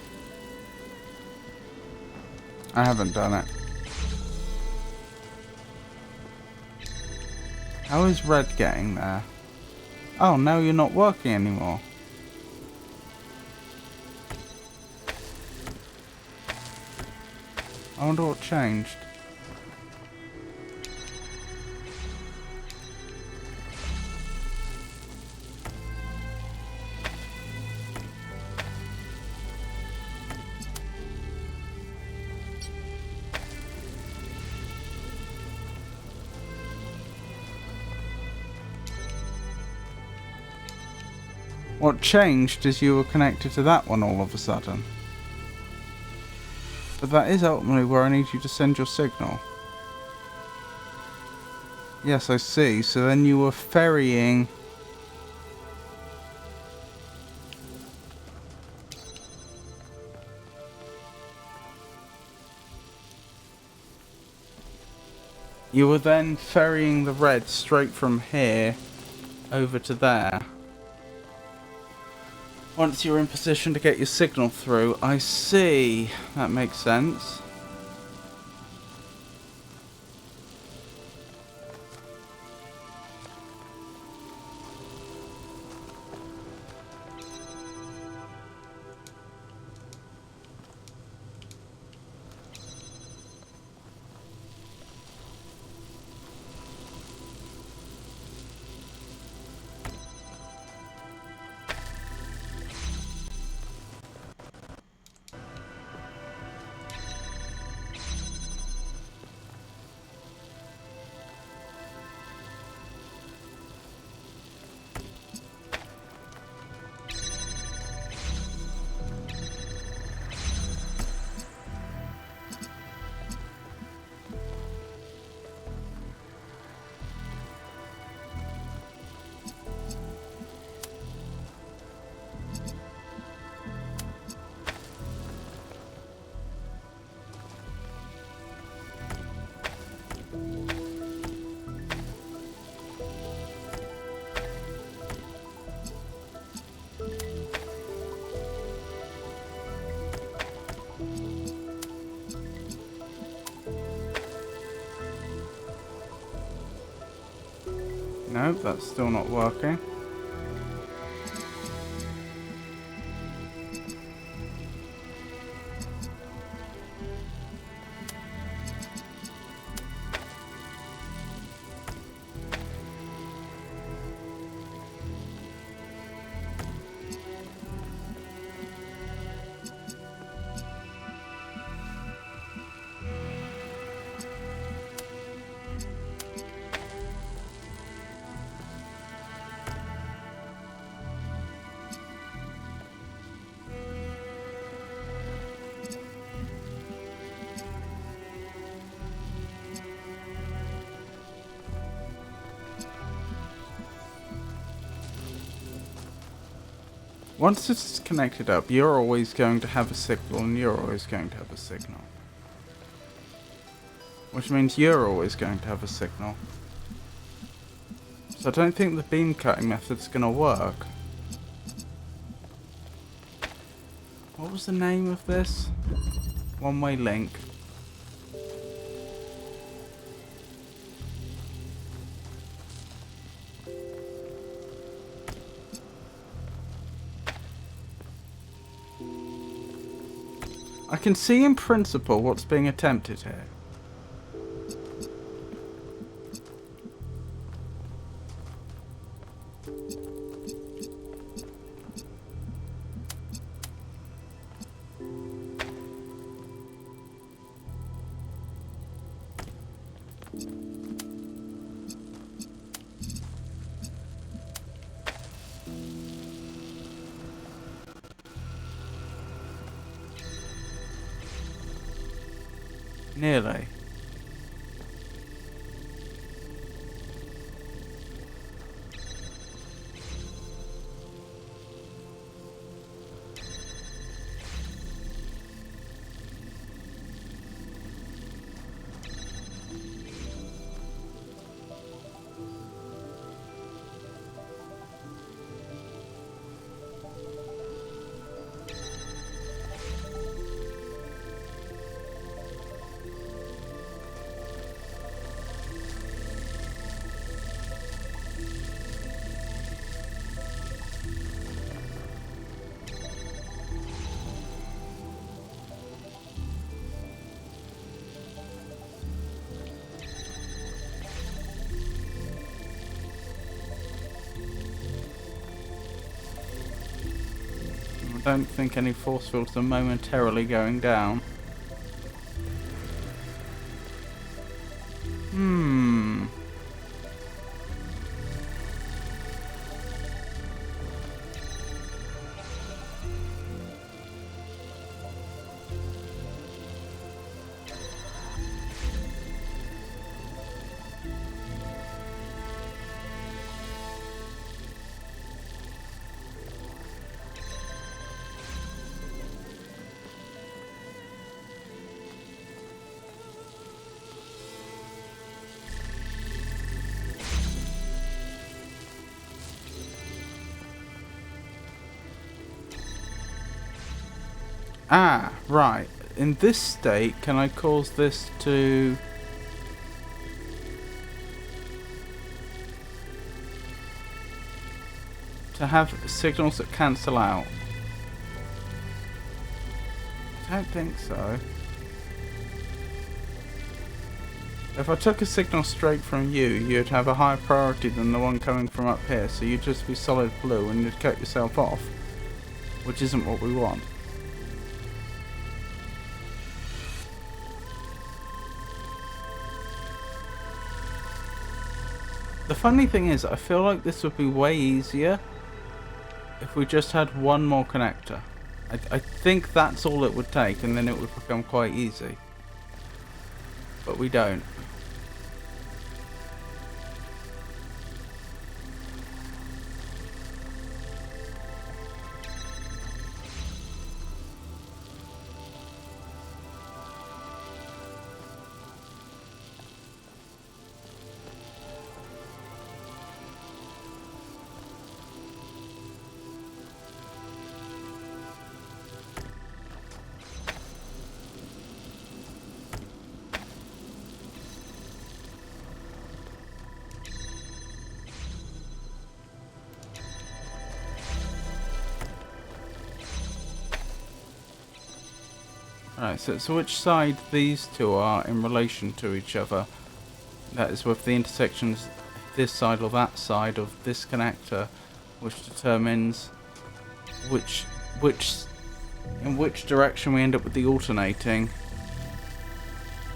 haven't done it. How is red getting there? Oh, now you're not working anymore. I wonder what changed. What changed is you were connected to that one all of a sudden. But that is ultimately where I need you to send your signal. Yes, I see. So then you were ferrying... You were then ferrying the red straight from here over to there. Once you're in position to get your signal through. I see. That makes sense. Nope, that's still not working. Once it's connected up, you're always going to have a signal and you're always going to have a signal. Which means you're always going to have a signal. So I don't think the beam cutting method's going to work. What was the name of this? One-way link. I can see in principle what's being attempted here. Nearly. I don't think any force fields are momentarily going down. Ah, right. In this state, can I cause this to... have signals that cancel out? I don't think so. If I took a signal straight from you, you'd have a higher priority than the one coming from up here, so you'd just be solid blue and you'd cut yourself off, which isn't what we want. The funny thing is, I feel like this would be way easier if we just had one more connector. I think that's all it would take, and then it would become quite easy. But we don't. Alright, so which side these two are in relation to each other? That is with the intersections this side or that side of this connector, which determines in which direction we end up with the alternating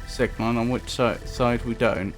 signal and on which side we don't.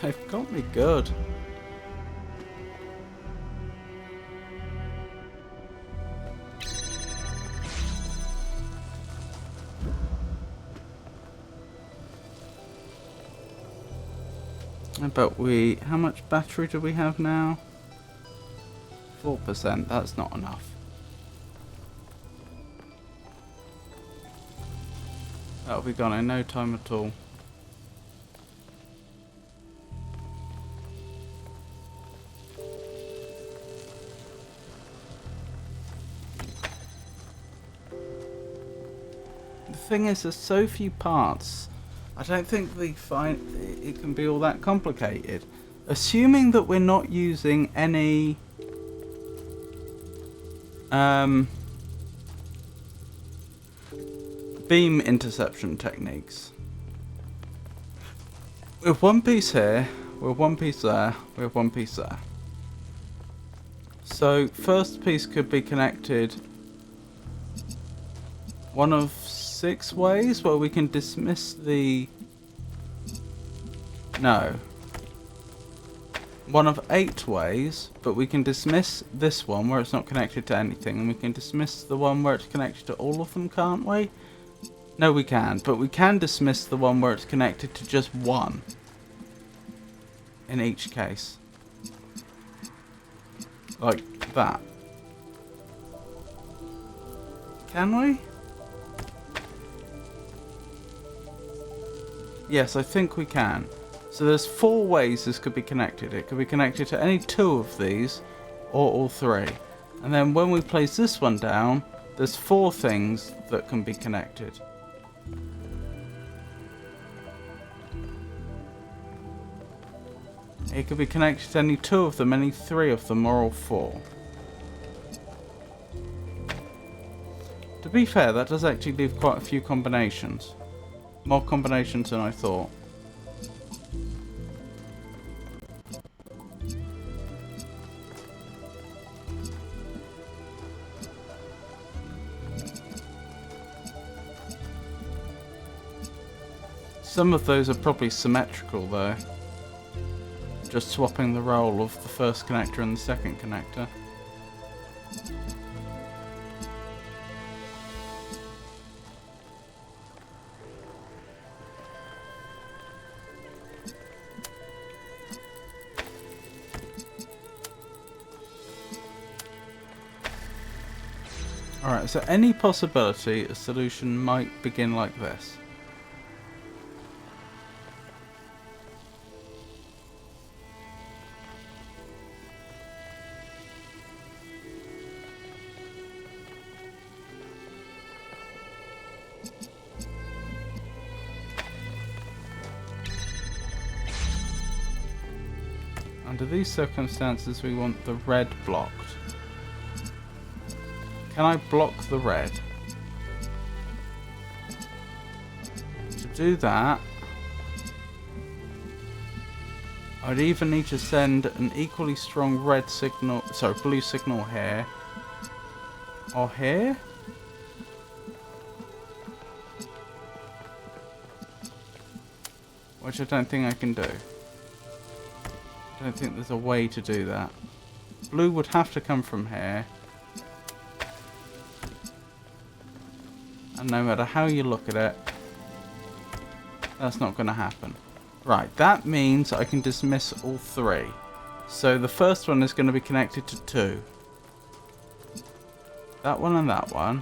They've got me good. But how much battery do we have now? 4%, that's not enough. That'll be gone in no time at all. The thing is, there's so few parts. I don't think it can be all that complicated. Assuming that we're not using any beam interception techniques. We have one piece here, we have one piece there, we have one piece there. So first piece could be connected one of 6 ways where we can dismiss the... No. One of 8 ways, but we can dismiss this one where it's not connected to anything, and we can dismiss the one where it's connected to all of them, can't we? No, we can't, but we can dismiss the one where it's connected to just one in each case. Like that. Can we? Yes, I think we can. So there's 4 ways this could be connected. It could be connected to any 2 of these, or all 3. And then when we place this one down, there's 4 things that can be connected. It could be connected to any 2 of them, any 3 of them, or all 4. To be fair, that does actually leave quite a few combinations. More combinations than I thought. Some of those are probably symmetrical though. Just swapping the role of the first connector and the second connector. Alright, so any possibility a solution might begin like this. Under these circumstances, we want the red blocked. Can I block the red? To do that, I'd either need to send an equally strong red signal, sorry, blue signal here, or here? Which I don't think I can do. I don't think there's a way to do that. Blue would have to come from here. And no matter how you look at it, that's not going to happen. Right, that means I can dismiss all 3. So the first one is going to be connected to 2. That one and that one.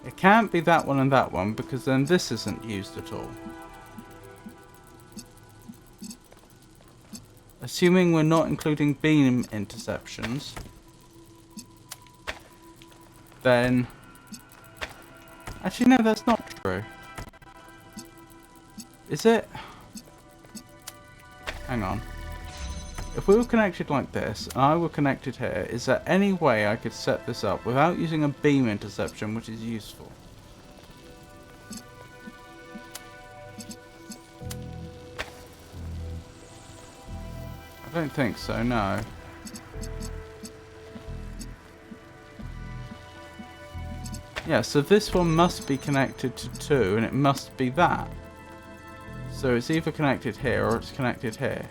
It can't be that one and that one because then this isn't used at all. Assuming we're not including beam interceptions, then... Actually, no, that's not true. Is it? Hang on. If we were connected like this, and I were connected here, is there any way I could set this up without using a beam interception, which is useful? I don't think so, no. Yeah, so this one must be connected to 2, and it must be that. So it's either connected here, or it's connected here.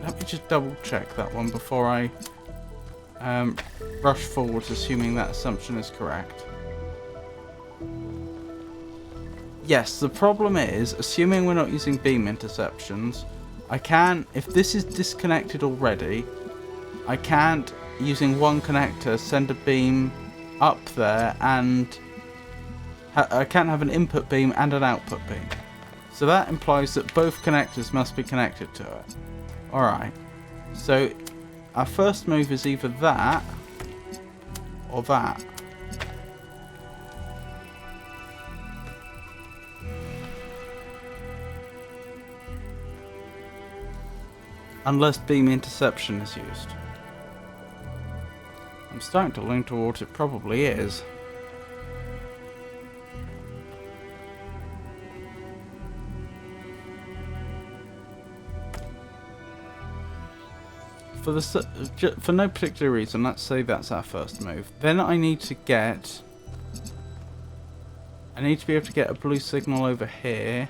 Let me just double check that one before I rush forwards, assuming that assumption is correct. Yes, the problem is, assuming we're not using beam interceptions, I can, if this is disconnected already, I can't, using one connector, send a beam up there and I can't have an input beam and an output beam. So that implies that both connectors must be connected to it. Alright, so our first move is either that or that. Unless beam interception is used. I'm starting to lean towards it probably is. For no particular reason, let's say that's our first move. Then I need to be able to get a blue signal over here.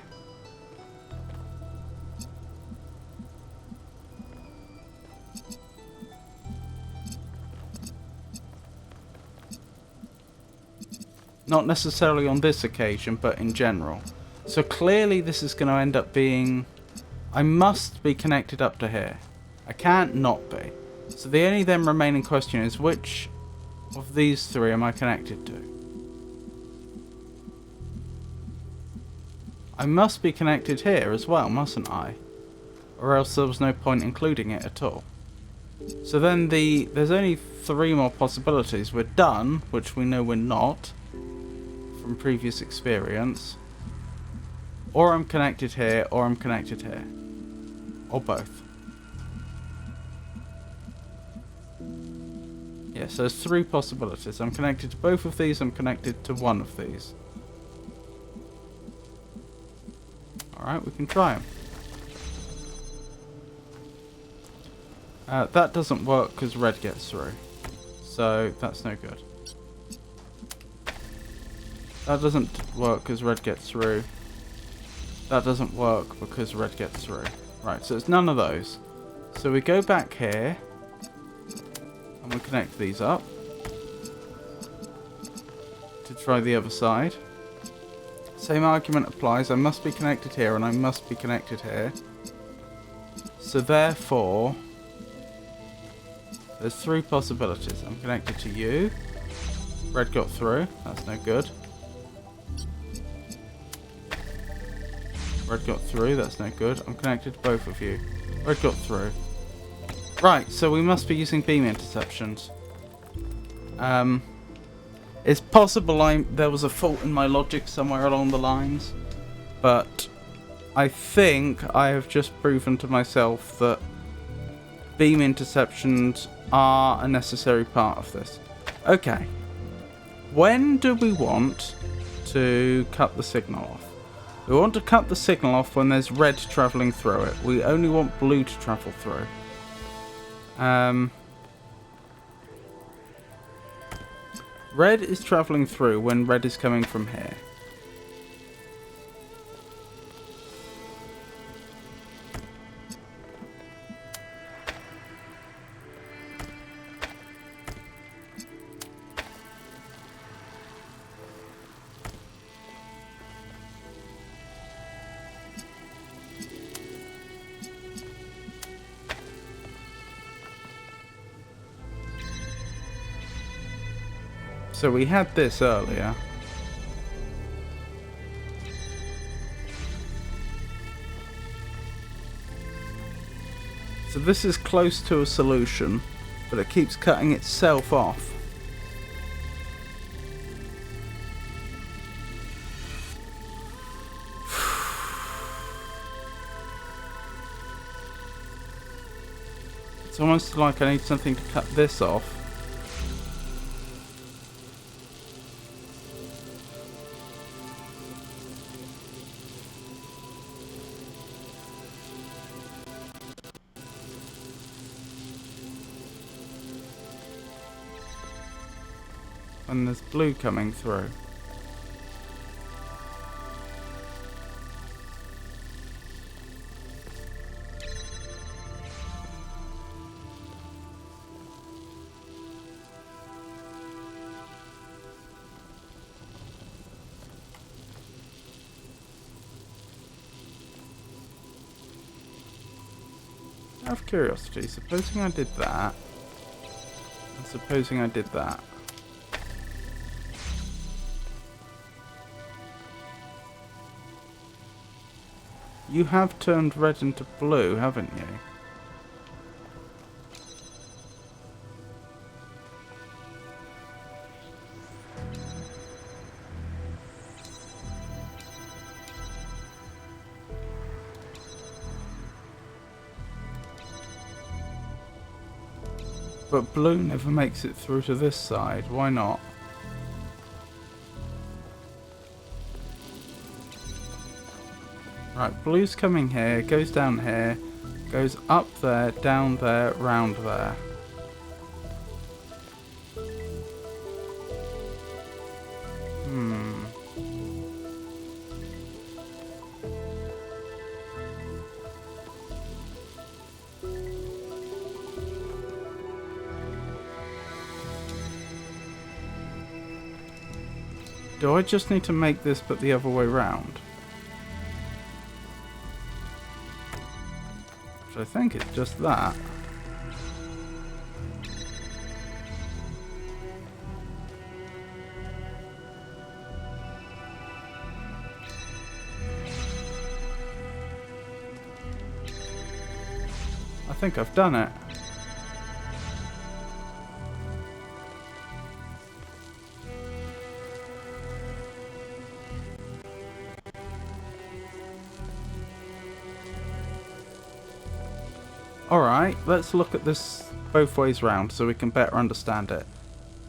Not necessarily on this occasion, but in general. So clearly this is going to end up being... I must be connected up to here. I can't not be. So the only then remaining question is, which of these 3 am I connected to? I must be connected here as well, mustn't I? Or else there was no point including it at all. So then there's only 3 more possibilities. We're done, which we know we're not. from previous experience. Or I'm connected here, or I'm connected here. Or both. Yeah, so there's 3 possibilities. I'm connected to both of these, I'm connected to one of these. Alright, we can try them. That doesn't work because red gets through. So that's no good. That doesn't work because red gets through. That doesn't work because red gets through. Right, so it's none of those. So we go back here. And we connect these up. To try the other side. Same argument applies. I must be connected here and I must be connected here. So therefore... there's 3 possibilities. I'm connected to you. Red got through. That's no good. Red got through. That's no good. I'm connected to both of you. Red got through. Right, so we must be using beam interceptions. It's possible there was a fault in my logic somewhere along the lines. But I think I have just proven to myself that beam interceptions are a necessary part of this. Okay. When do we want to cut the signal off? We want to cut the signal off when there's red travelling through it. We only want blue to travel through. Red is travelling through when red is coming from here. So we had this earlier. So this is close to a solution, but it keeps cutting itself off. It's almost like I need something to cut this off. And there's blue coming through. Out of curiosity, supposing I did that, and supposing I did that. You have turned red into blue, haven't you? But blue never makes it through to this side. Why not? Right, blue's coming here, goes down here, goes up there, down there, round there. Do I just need to make this but the other way round? Which I think it's just that. I think I've done it. Alright, let's look at this both ways round so we can better understand it.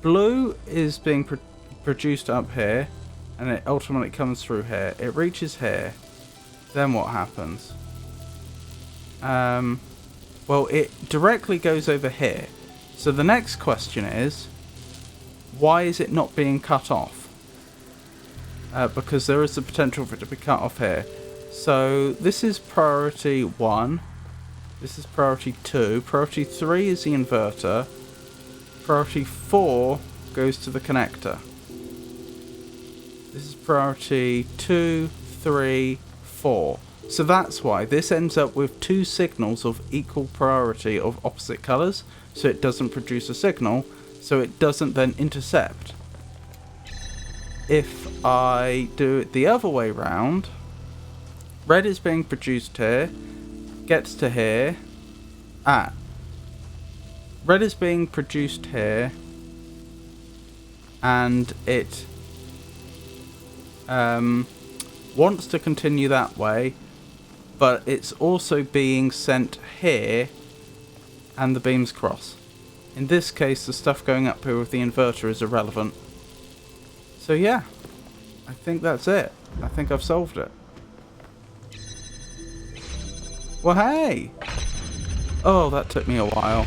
Blue is being produced up here, and it ultimately comes through here. It reaches here. Then what happens? Well, it directly goes over here. So the next question is, why is it not being cut off? Because there is the potential for it to be cut off here. So this is priority 1. This is priority 2. Priority 3 is the inverter. Priority 4 goes to the connector. This is priority 2, 3, 4. So that's why this ends up with 2 signals of equal priority of opposite colours. So it doesn't produce a signal. So it doesn't then intercept. If I do it the other way round, red is being produced here, gets to here. Red is being produced here, and it wants to continue that way, but it's also being sent here, and the beams cross. In this case, the stuff going up here with the inverter is irrelevant. So yeah, I think that's it. I think I've solved it. Well, hey! Oh, that took me a while.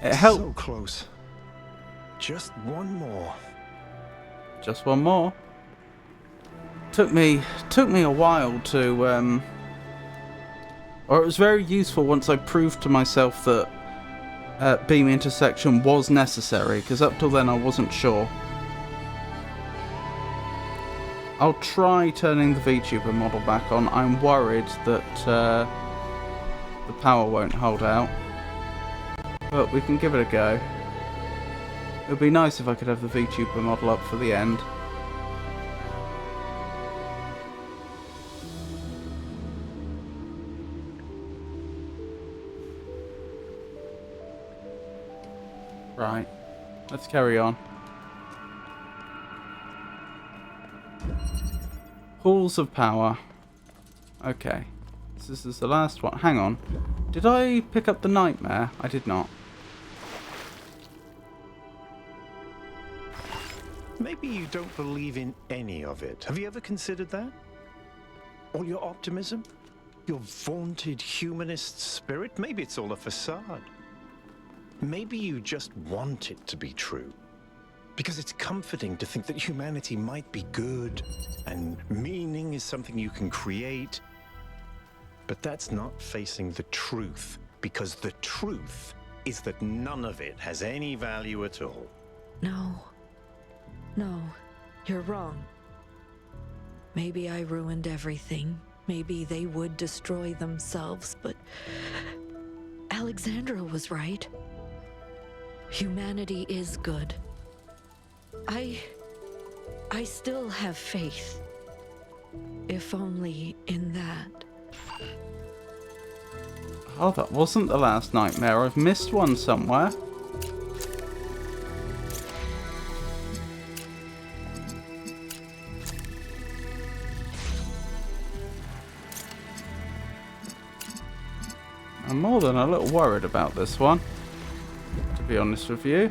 It helped. So close. Just one more. Just one more. Took me a while to or it was very useful once I proved to myself that beam intersection was necessary, because up till then I wasn't sure. I'll try turning the VTuber model back on. I'm worried that the power won't hold out, but we can give it a go. It would be nice if I could have the VTuber model up for the end. Right, let's carry on. Halls of power. Okay, this is the last one. Hang on, did I pick up the nightmare? I did not. Maybe you don't believe in any of it. Have you ever considered that? All your optimism? Your vaunted humanist spirit? Maybe it's all a facade. Maybe you just want it to be true. Because it's comforting to think that humanity might be good, and meaning is something you can create. But that's not facing the truth, because the truth is that none of it has any value at all. No, you're wrong. Maybe I ruined everything. Maybe they would destroy themselves, but Alexandra was right. Humanity is good. I still have faith. If only in that. Oh, that wasn't the last nightmare. I've missed one somewhere. I'm more than a little worried about this one, to be honest with you.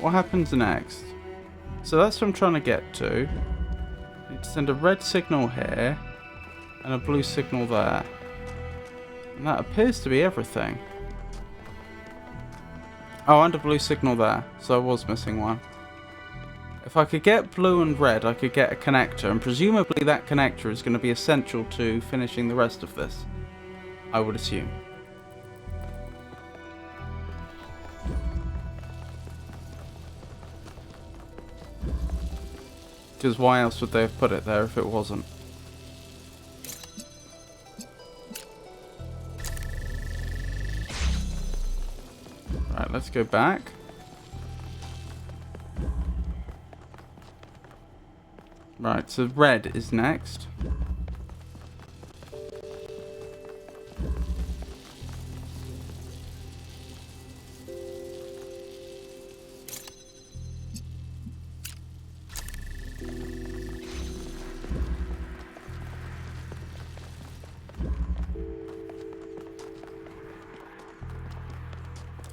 What happens next? So that's what I'm trying to get to. I need to send a red signal here and a blue signal there. And that appears to be everything. Oh, and a blue signal there. So I was missing one. If I could get blue and red, I could get a connector. And presumably that connector is going to be essential to finishing the rest of this, I would assume. Because why else would they have put it there if it wasn't? Right, let's go back. Right, so red is next.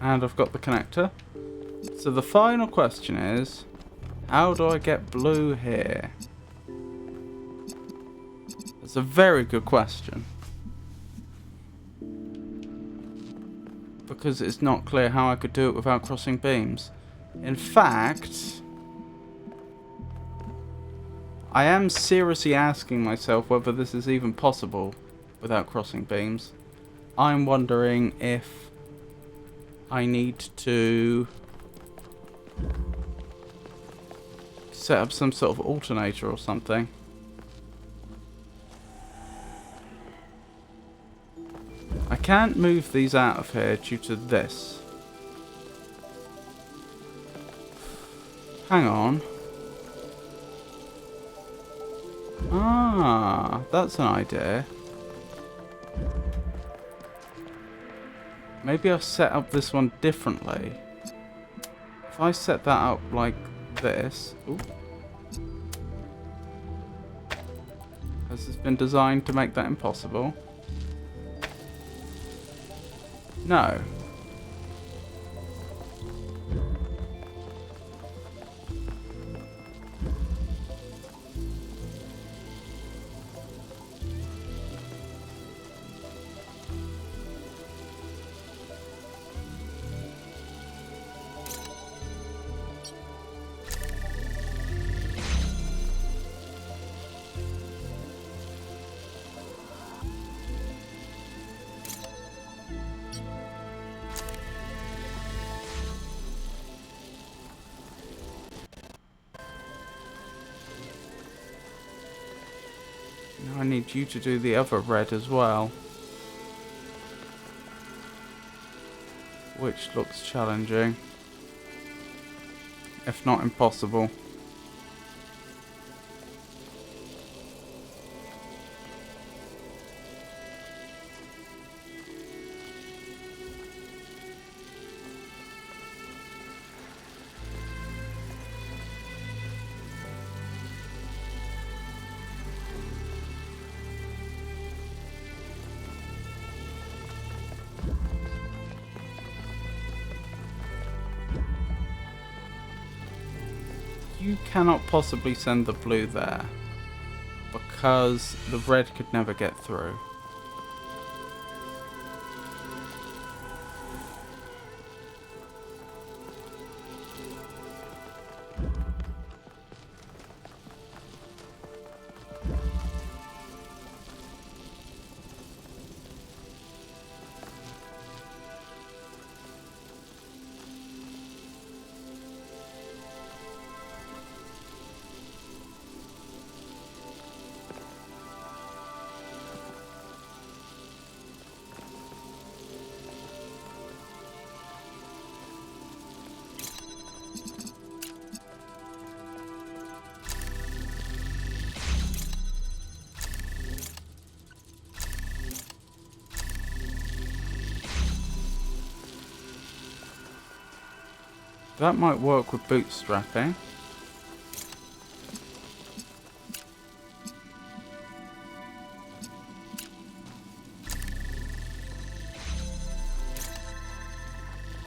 And I've got the connector. So the final question is, how do I get blue here? It's a very good question. Because it's not clear how I could do it without crossing beams. In fact, I am seriously asking myself whether this is even possible without crossing beams. I'm wondering if I need to set up some sort of alternator or something. I can't move these out of here due to this. Hang on. Ah, that's an idea. Maybe I'll set up this one differently. If I set that up like this... Ooh. Has this been designed to make that impossible? No. Now I need you to do the other red as well. Which looks challenging. If not impossible. You cannot possibly send the blue there, because the red could never get through. That might work with bootstrapping.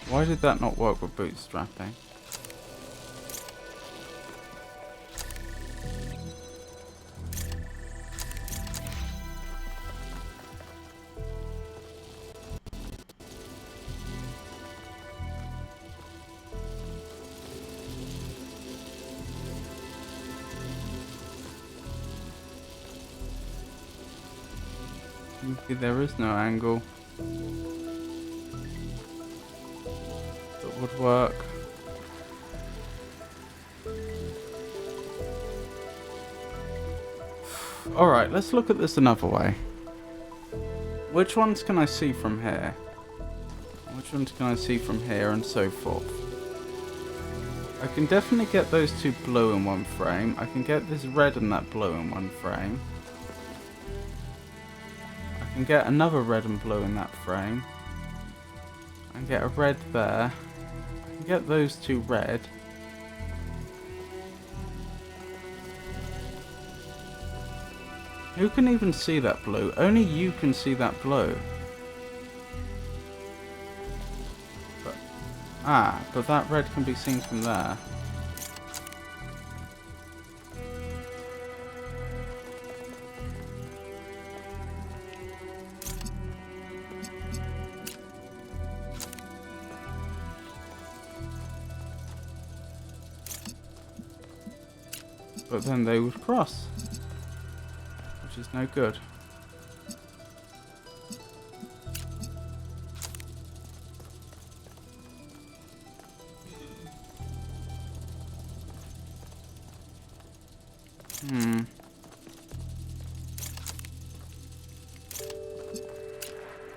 Why did that not work with bootstrapping? Maybe there is no angle that would work. Alright, let's look at this another way. Which ones can I see from here? Which ones can I see from here, and so forth? I can definitely get those two blue in one frame. I can get this red and that blue in one frame. I can get another red and blue in that frame. I can get a red there. I can get those two red. Who can even see that blue? Only you can see that blue. But Ah, but that red can be seen from there. But then they would cross, which is no good.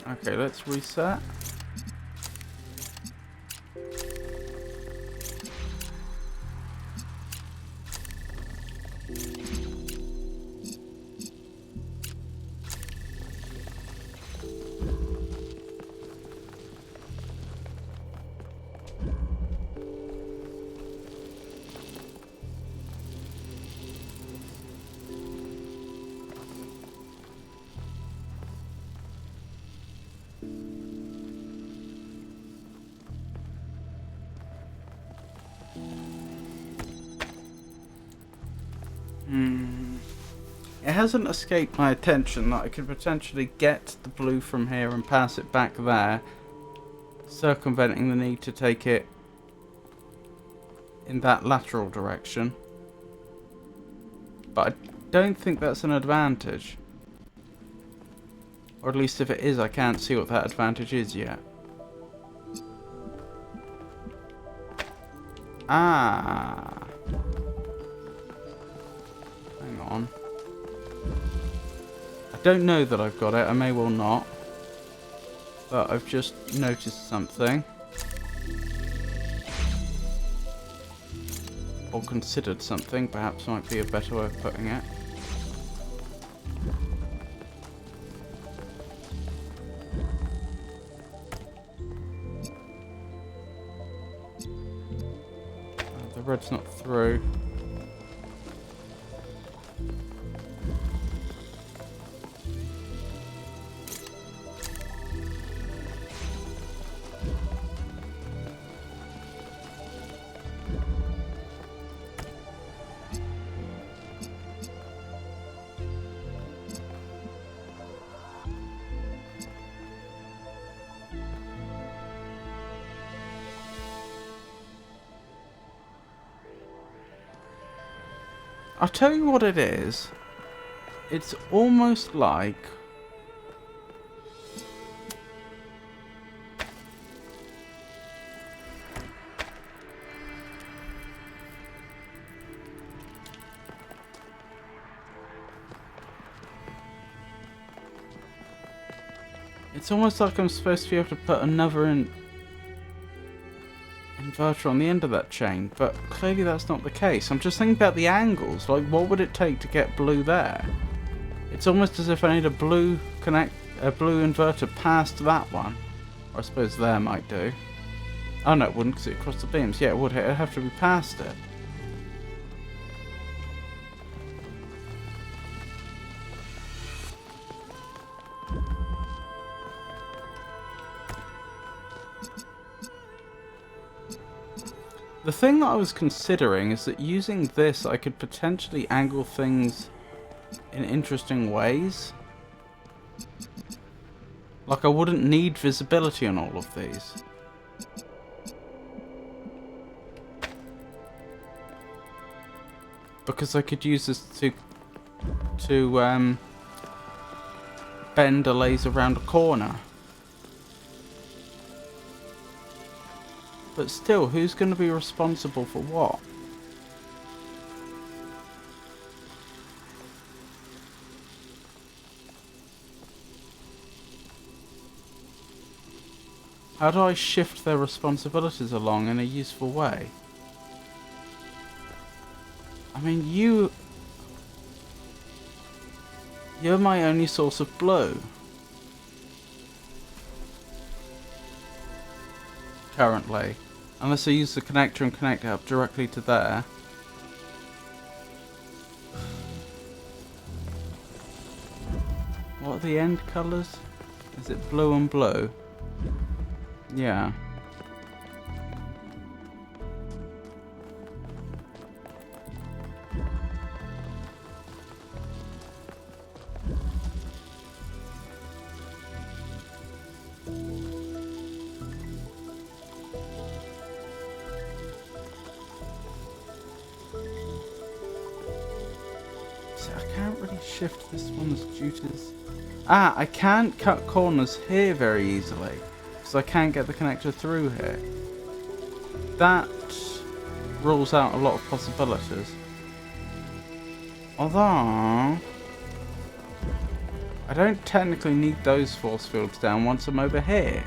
Okay, let's reset. It hasn't escaped my attention that I could potentially get the blue from here and pass it back there, circumventing the need to take it in that lateral direction. But I don't think that's an advantage. Or at least if it is, I can't see what that advantage is yet. Ah. Hang on. I don't know that I've got it, I may well not. But I've just noticed something. Or considered something, perhaps might be a better way of putting it. The red's not through. I'll tell you what it is. It's almost like... It's almost like I'm supposed to be able to put another inverter on the end of that chain, but clearly that's not the case. I'm just thinking about the angles. Like, what would it take to get blue there? It's almost as if I need a blue inverter past that one. Or I suppose there might do. Oh no, it wouldn't because it crossed the beams. Yeah, it would. It'd have to be past it. The thing that I was considering is that using this I could potentially angle things in interesting ways. Like I wouldn't need visibility on all of these. Because I could use this to bend a laser around a corner. But still, who's going to be responsible for what? How do I shift their responsibilities along in a useful way? I mean, you're my only source of blue. Currently. Unless I use the connector and connect it up directly to there. What are the end colours? Is it blue and blue? Yeah. I can't really shift this one's duties. Ah, I can't cut corners here very easily. Because I can't get the connector through here. That rules out a lot of possibilities. Although, I don't technically need those force fields down once I'm over here.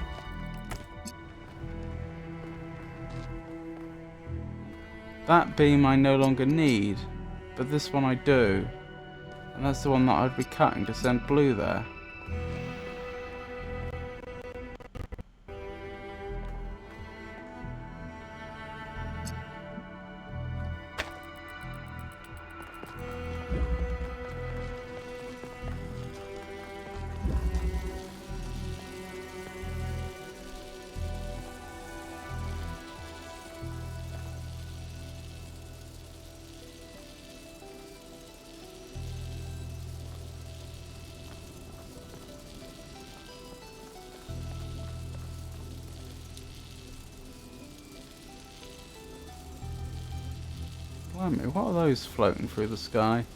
That beam I no longer need, but this one I do. And that's the one that I'd be cutting to send blue there. Blimey, what are those floating through the sky?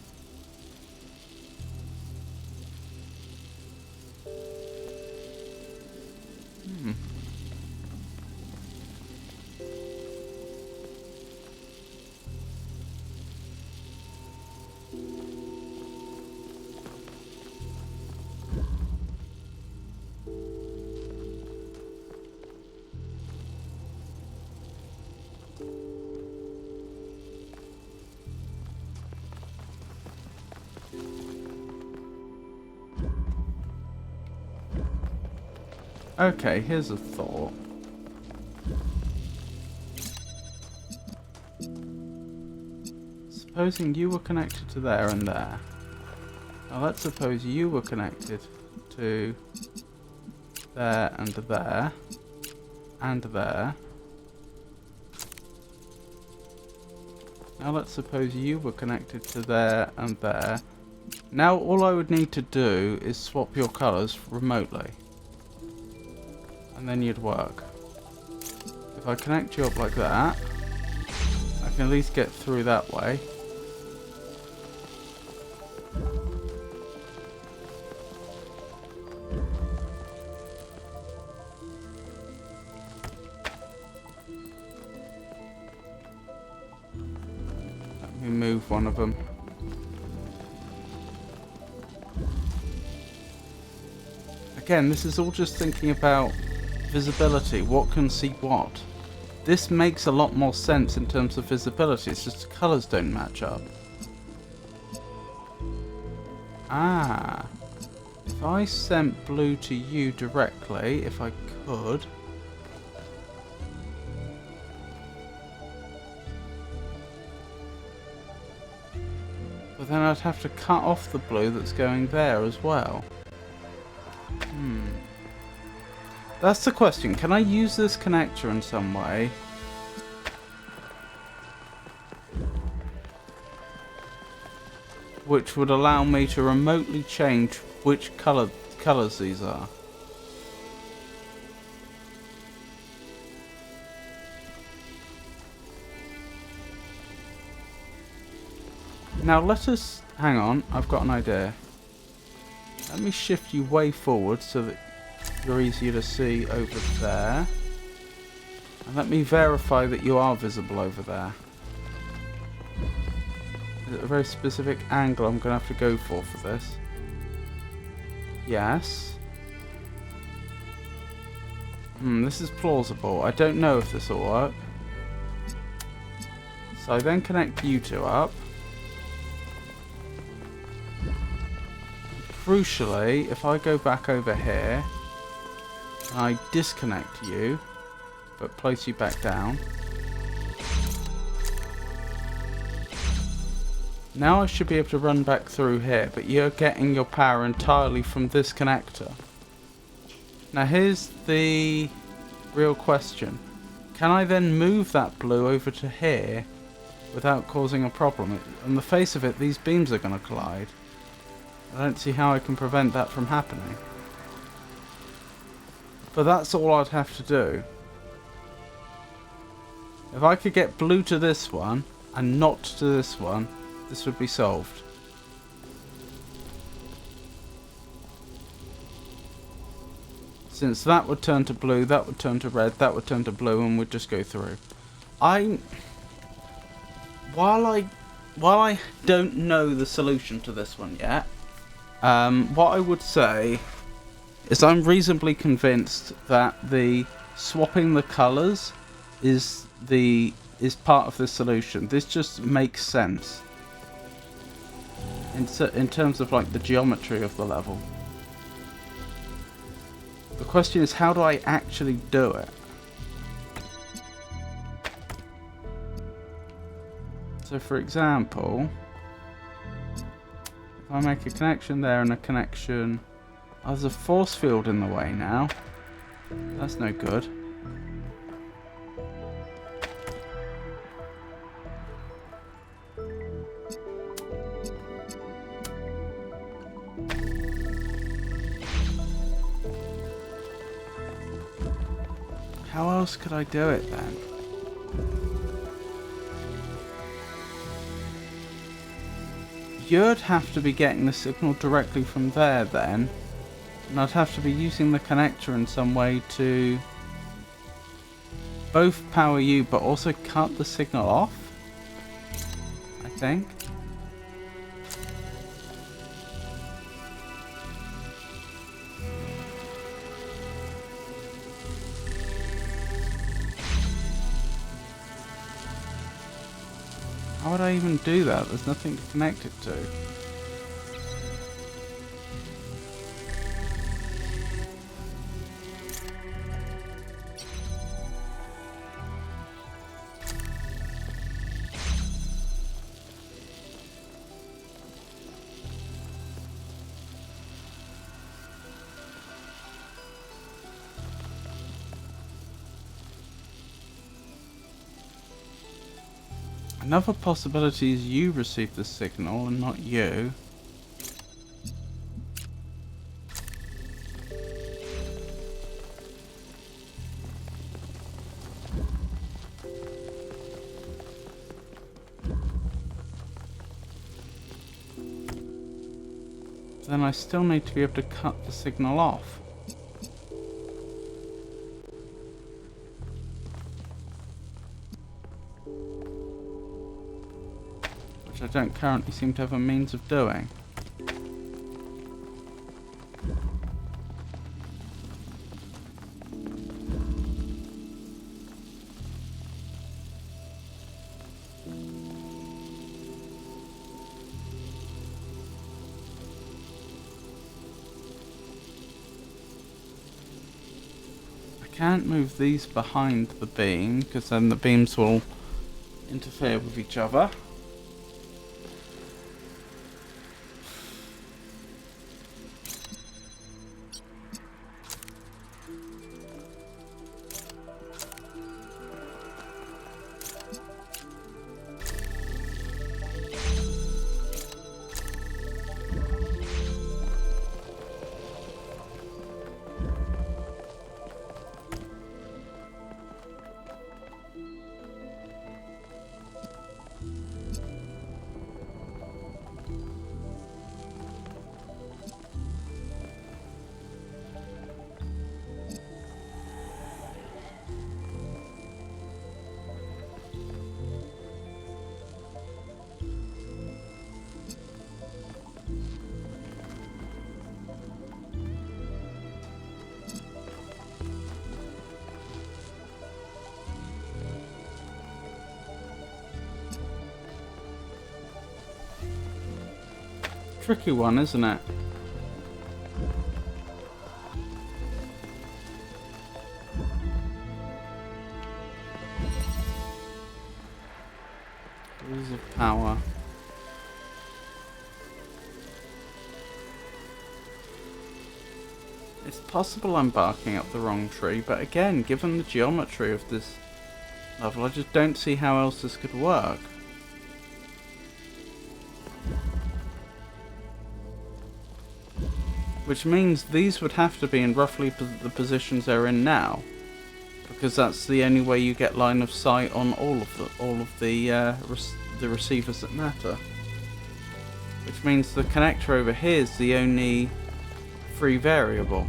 Okay, here's a thought. Supposing you were connected to there and there. Now let's suppose you were connected to there and there and there. Now let's suppose you were connected to there and there. Now all I would need to do is swap your colours remotely. And then you'd work. If I connect you up like that, I can at least get through that way. Let me move one of them. Again, this is all just thinking about visibility, what can see what. This makes a lot more sense in terms of visibility, it's just the colours don't match up. Ah, if I sent blue to you directly, if I could. But then I'd have to cut off the blue that's going there as well. That's the question. Can I use this connector in some way? Which would allow me to remotely change which colours these are. Now let us... hang on, I've got an idea. Let me shift you way forward so that you're easier to see over there. And let me verify that you are visible over there. Is it a very specific angle I'm going to have to go for this? Yes. This is plausible. I don't know if this will work. So I then connect you two up. Crucially, if I go back over here, and I disconnect you, but place you back down. Now I should be able to run back through here, but you're getting your power entirely from this connector. Now here's the real question. Can I then move that blue over to here without causing a problem? On the face of it, these beams are going to collide. I don't see how I can prevent that from happening. But that's all I'd have to do. If I could get blue to this one and not to this one, this would be solved. Since that would turn to blue, that would turn to red, that would turn to blue, and we'd just go through. While I don't know the solution to this one yet, what I would say is I'm reasonably convinced that the swapping the colours is part of the solution. This just makes sense in terms of like the geometry of the level. The question is, how do I actually do it? So for example, if I make a connection there and a connection... Oh, there's a force field in the way now. That's no good. How else could I do it then? You'd have to be getting the signal directly from there then. And I'd have to be using the connector in some way to both power you but also cut the signal off, I think. How would I even do that? There's nothing to connect it to. Another possibility is you receive the signal and not you. Then I still need to be able to cut the signal off. Which I don't currently seem to have a means of doing. I can't move these behind the beam because then the beams will interfere with each other. Tricky one, isn't it? Rules of power. It's possible I'm barking up the wrong tree, but again, given the geometry of this level, I just don't see how else this could work. Which means these would have to be in roughly the positions they're in now, because that's the only way you get line of sight on all of the receivers that matter. Which means the connector over here is the only free variable.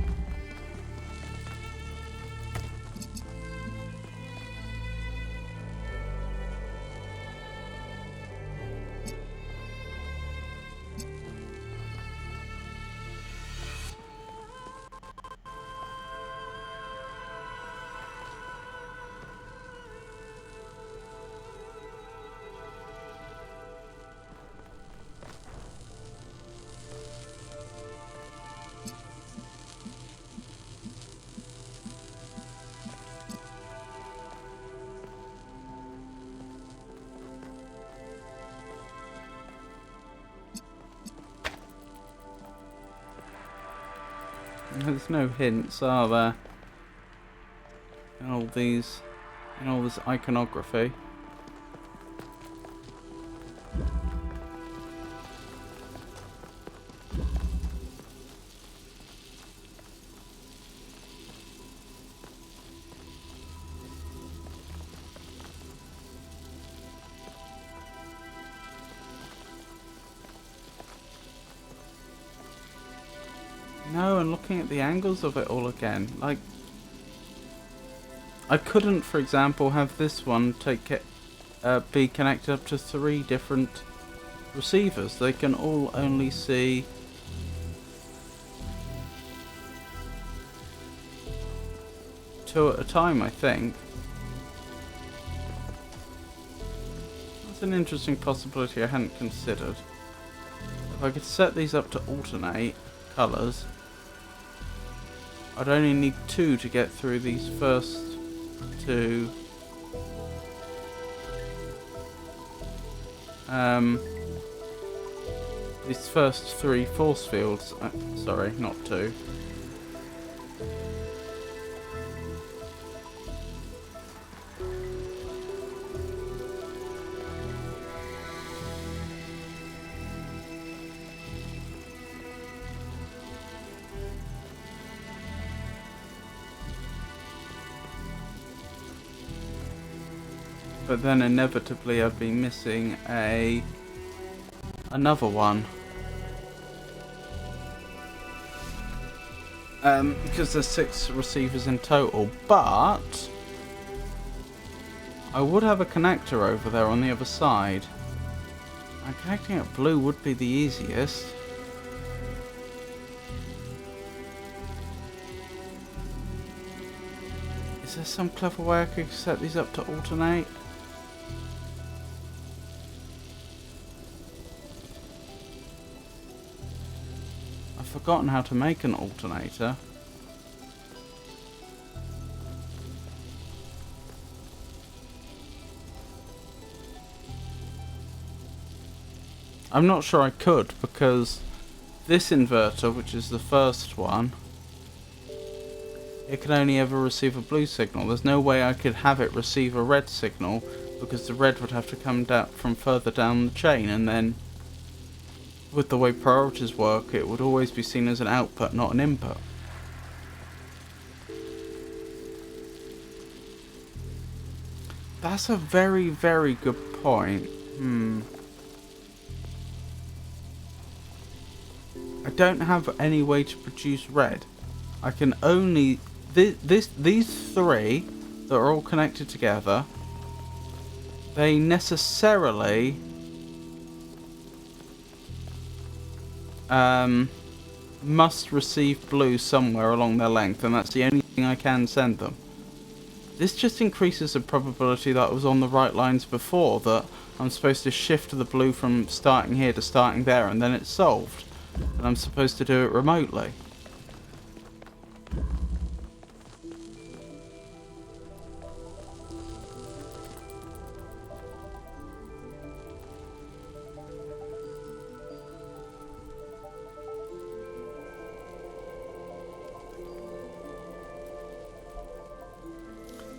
There's no hints, are there? In all this iconography. No, and looking at the angles of it all again, like, I couldn't, for example, have this one be connected up to 3 different receivers. They can all only see two at a time, I think. That's an interesting possibility I hadn't considered. If I could set these up to alternate colours, I'd only need 2 to get through these first 2. These first 3 force fields. Sorry, not 2. But then inevitably I'd be missing another one. Because there's 6 receivers in total, but I would have a connector over there on the other side. And connecting it blue would be the easiest. Is there some clever way I could set these up to alternate? I've forgotten how to make an alternator. I'm not sure I could, because this inverter, which is the first one, it can only ever receive a blue signal. There's no way I could have it receive a red signal, because the red would have to come down from further down the chain, and then with the way priorities work, it would always be seen as an output, not an input. That's a very, very good point. I don't have any way to produce red. I can only... these 3 that are all connected together, they necessarily must receive blue somewhere along their length, and that's the only thing I can send them. This just increases the probability that I was on the right lines before, that I'm supposed to shift the blue from starting here to starting there, and then it's solved. And I'm supposed to do it remotely.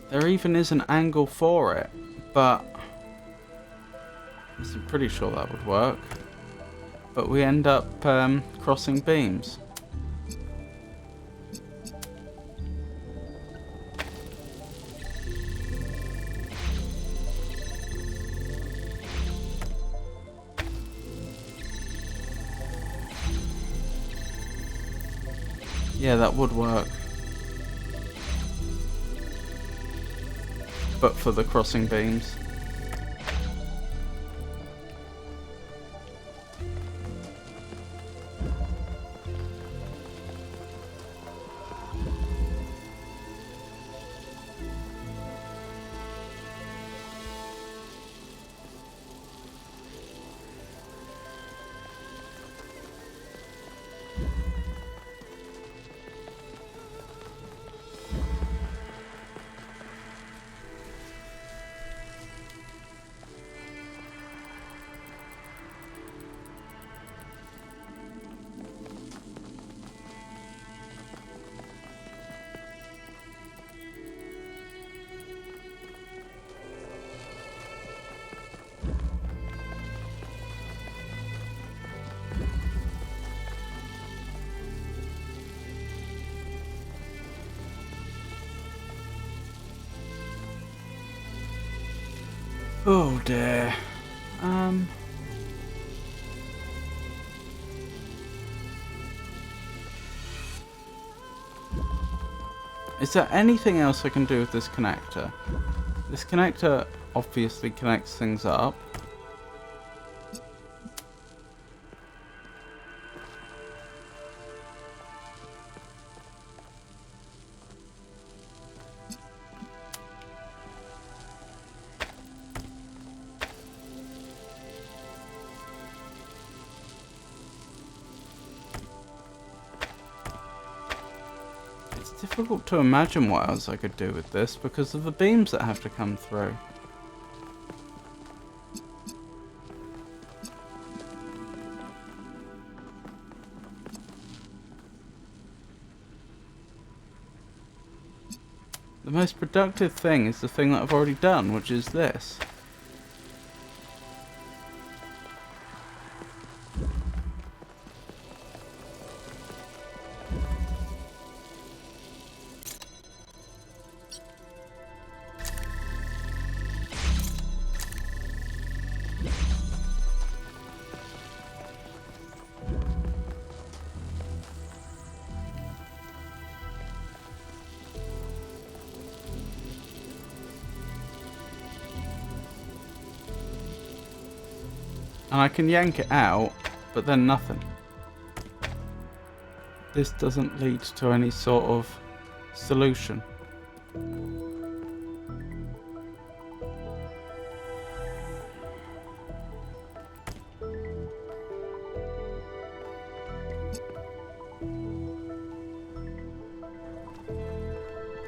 There even is an angle for it, but I'm pretty sure that would work. But we end up crossing beams. Yeah, that would work. But for the crossing beams. Oh dear. Is there anything else I can do with this connector? This connector obviously connects things up. It's difficult to imagine what else I could do with this because of the beams that have to come through. The most productive thing is the thing that I've already done, which is this. And I can yank it out, but then nothing. This doesn't lead to any sort of solution.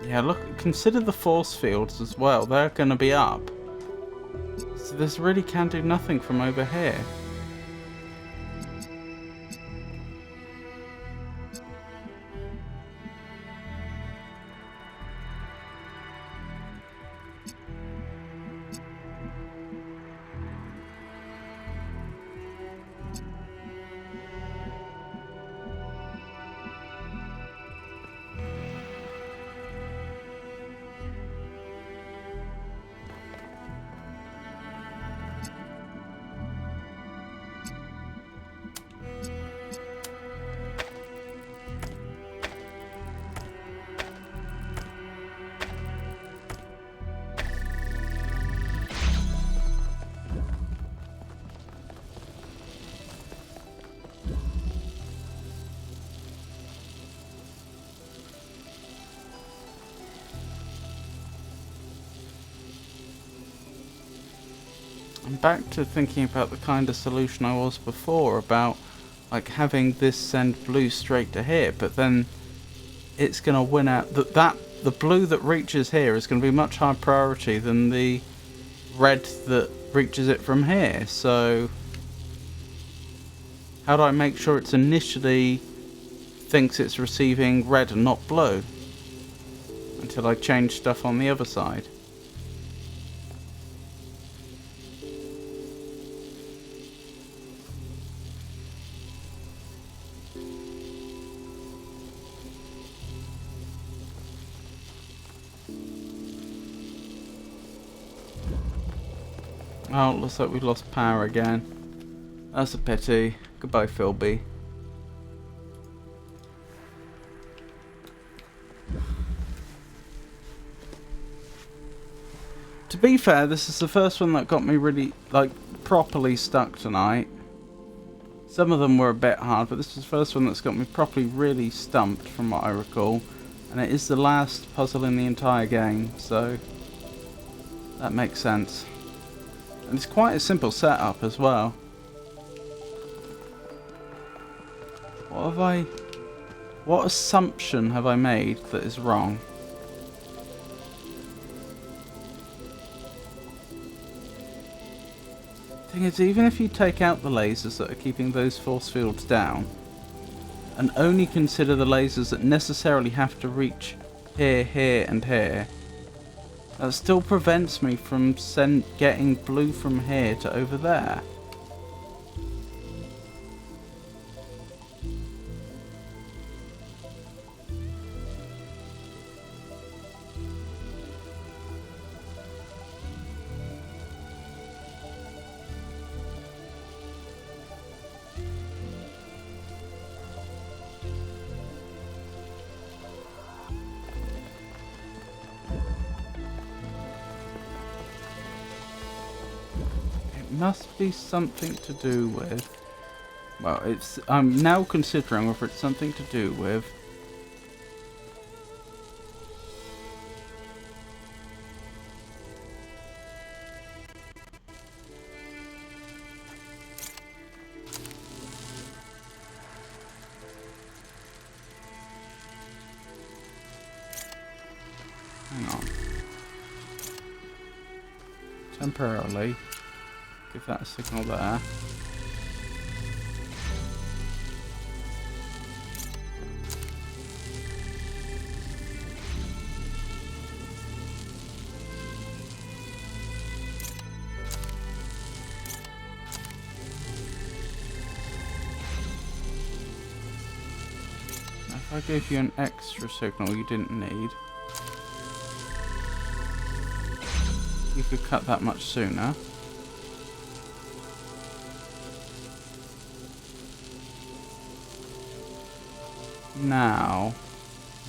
Yeah, look, consider the force fields as well. They're going to be up. So this really can do nothing from over here. I'm back to thinking about the kind of solution I was before about like having this send blue straight to here, but then it's going to win out the blue that reaches here is going to be much higher priority than the red that reaches it from here. So how do I make sure it's initially thinks it's receiving red and not blue until I change stuff on the other side? Oh, looks like we lost power again. That's a pity. Goodbye, Philby. To be fair, this is the first one that got me really, like, properly stuck tonight. Some of them were a bit hard, but this is the first one that's got me properly really stumped from what I recall. And it is the last puzzle in the entire game, so that makes sense. And it's quite a simple setup as well. What assumption have I made that is wrong? Thing is, even if you take out the lasers that are keeping those force fields down, and only consider the lasers that necessarily have to reach here, here, and here, that still prevents me from getting blue from here to over there. It must be something to do with... Well, I'm now considering whether it's something to do with... Hang on. Temporarily. Give that a signal there. If I gave you an extra signal you didn't need, you could cut that much sooner. Now,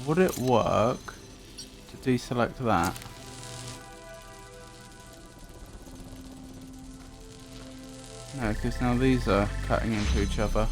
would it work to deselect that? No, because now these are cutting into each other.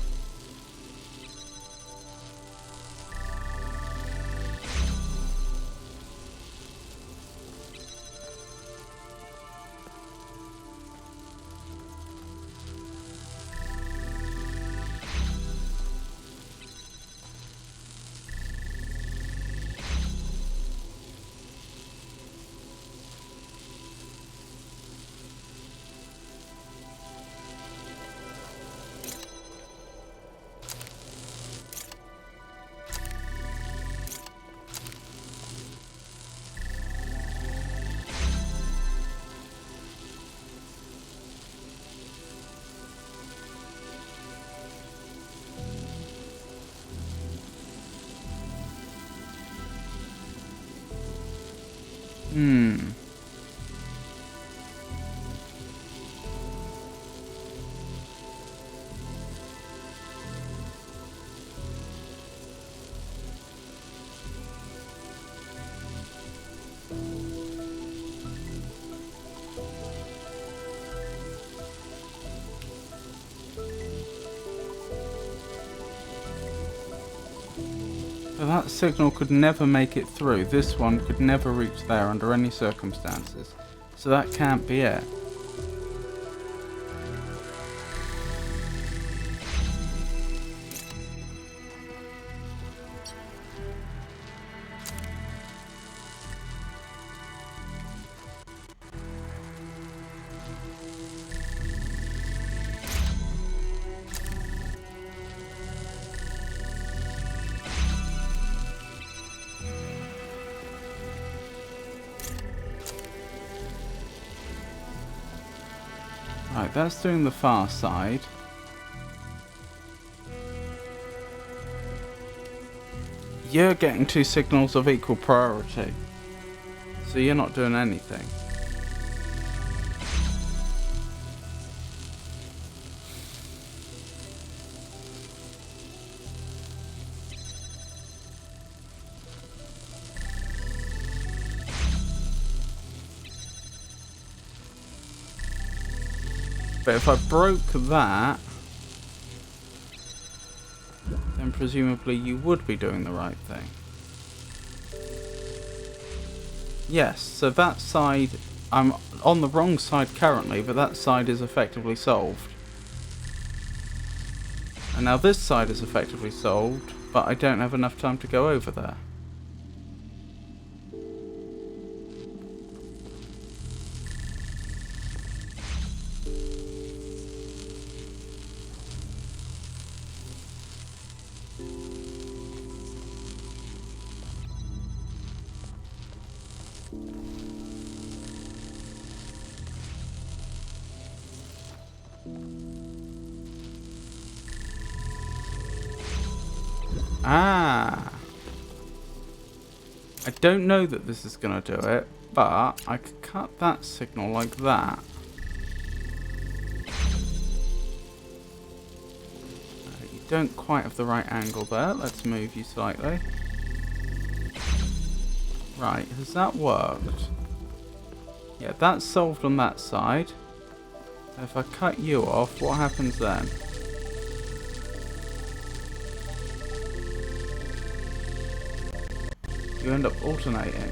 So that signal could never make it through. This one could never reach there under any circumstances. So that can't be it. Right, that's doing the far side. You're getting two signals of equal priority. So you're not doing anything. But if I broke that, then presumably you would be doing the right thing. Yes, so that side, I'm on the wrong side currently, but that side is effectively solved. And now this side is effectively solved, but I don't have enough time to go over there. Ah. I don't know that this is going to do it, but I could cut that signal like that. You don't quite have the right angle there. Let's move you slightly. Right, has that worked? Yeah, that's solved on that side. If I cut you off, what happens then? You end up alternating.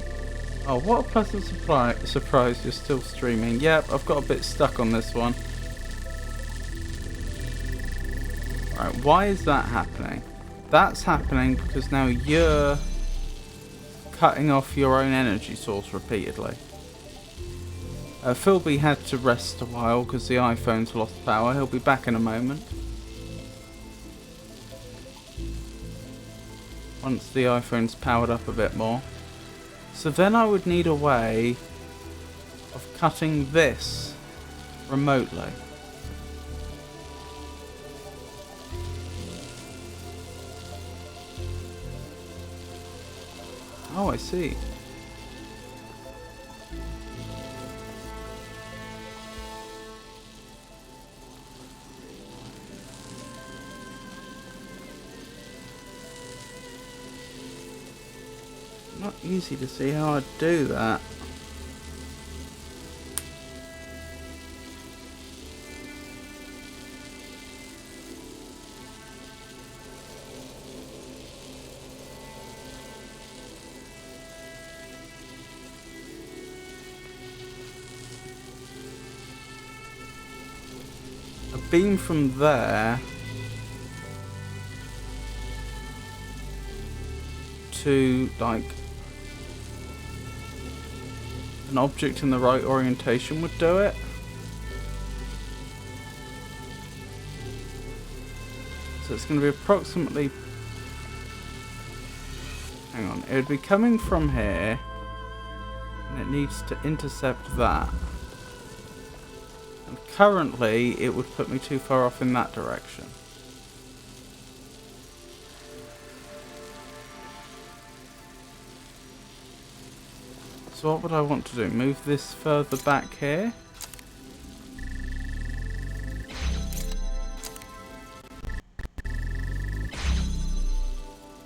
Oh, what a pleasant surprise, you're still streaming. Yep, I've got a bit stuck on this one. Right, why is that happening? That's happening because now you're cutting off your own energy source repeatedly. Philby had to rest a while because the iPhone's lost power. He'll be back in a moment. Once the iPhone's powered up a bit more. So then I would need a way of cutting this remotely. Oh, I see. Not easy to see how I'd do that. A beam from there to, like, an object in the right orientation would do it. So it's going to be approximately... Hang on, it would be coming from here, and it needs to intercept that. And currently, it would put me too far off in that direction. So what would I want to do? Move this further back here?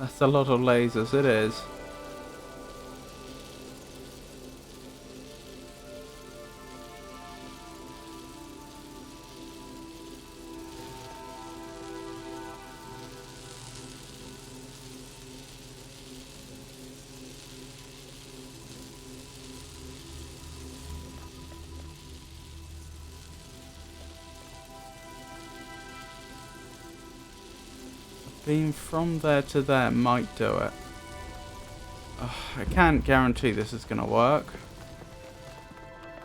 That's a lot of lasers, it is. Beam from there to there might do it. I can't guarantee this is going to work.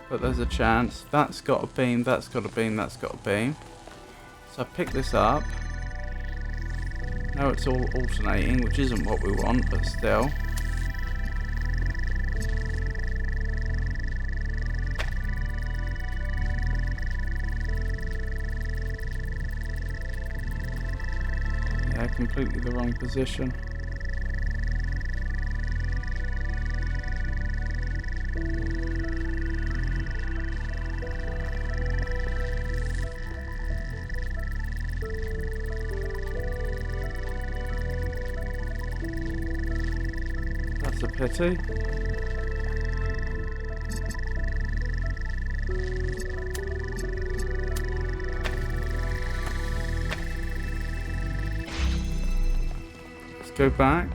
But there's a chance. That's got a beam, that's got a beam, that's got a beam. So I pick this up. Now it's all alternating, which isn't what we want, but still. Yeah, completely the wrong position. That's a pity. Let's go back.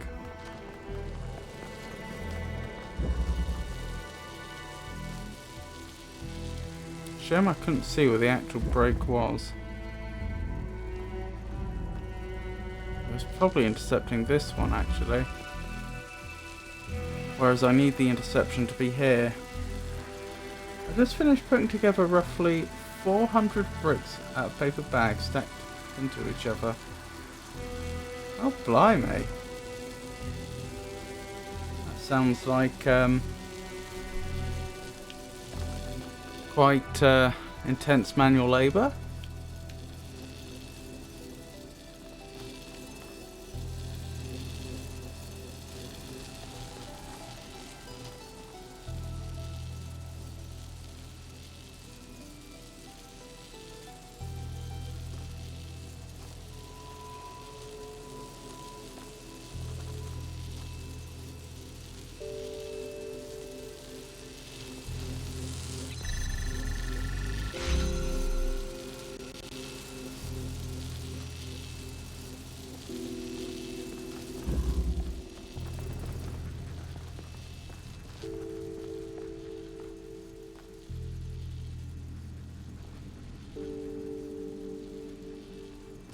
Shame I couldn't see where the actual break was. It was probably intercepting this one actually. Whereas I need the interception to be here. I just finished putting together roughly 400 bricks out of paper bags stacked into each other. Oh, blimey. That sounds like quite intense manual labour.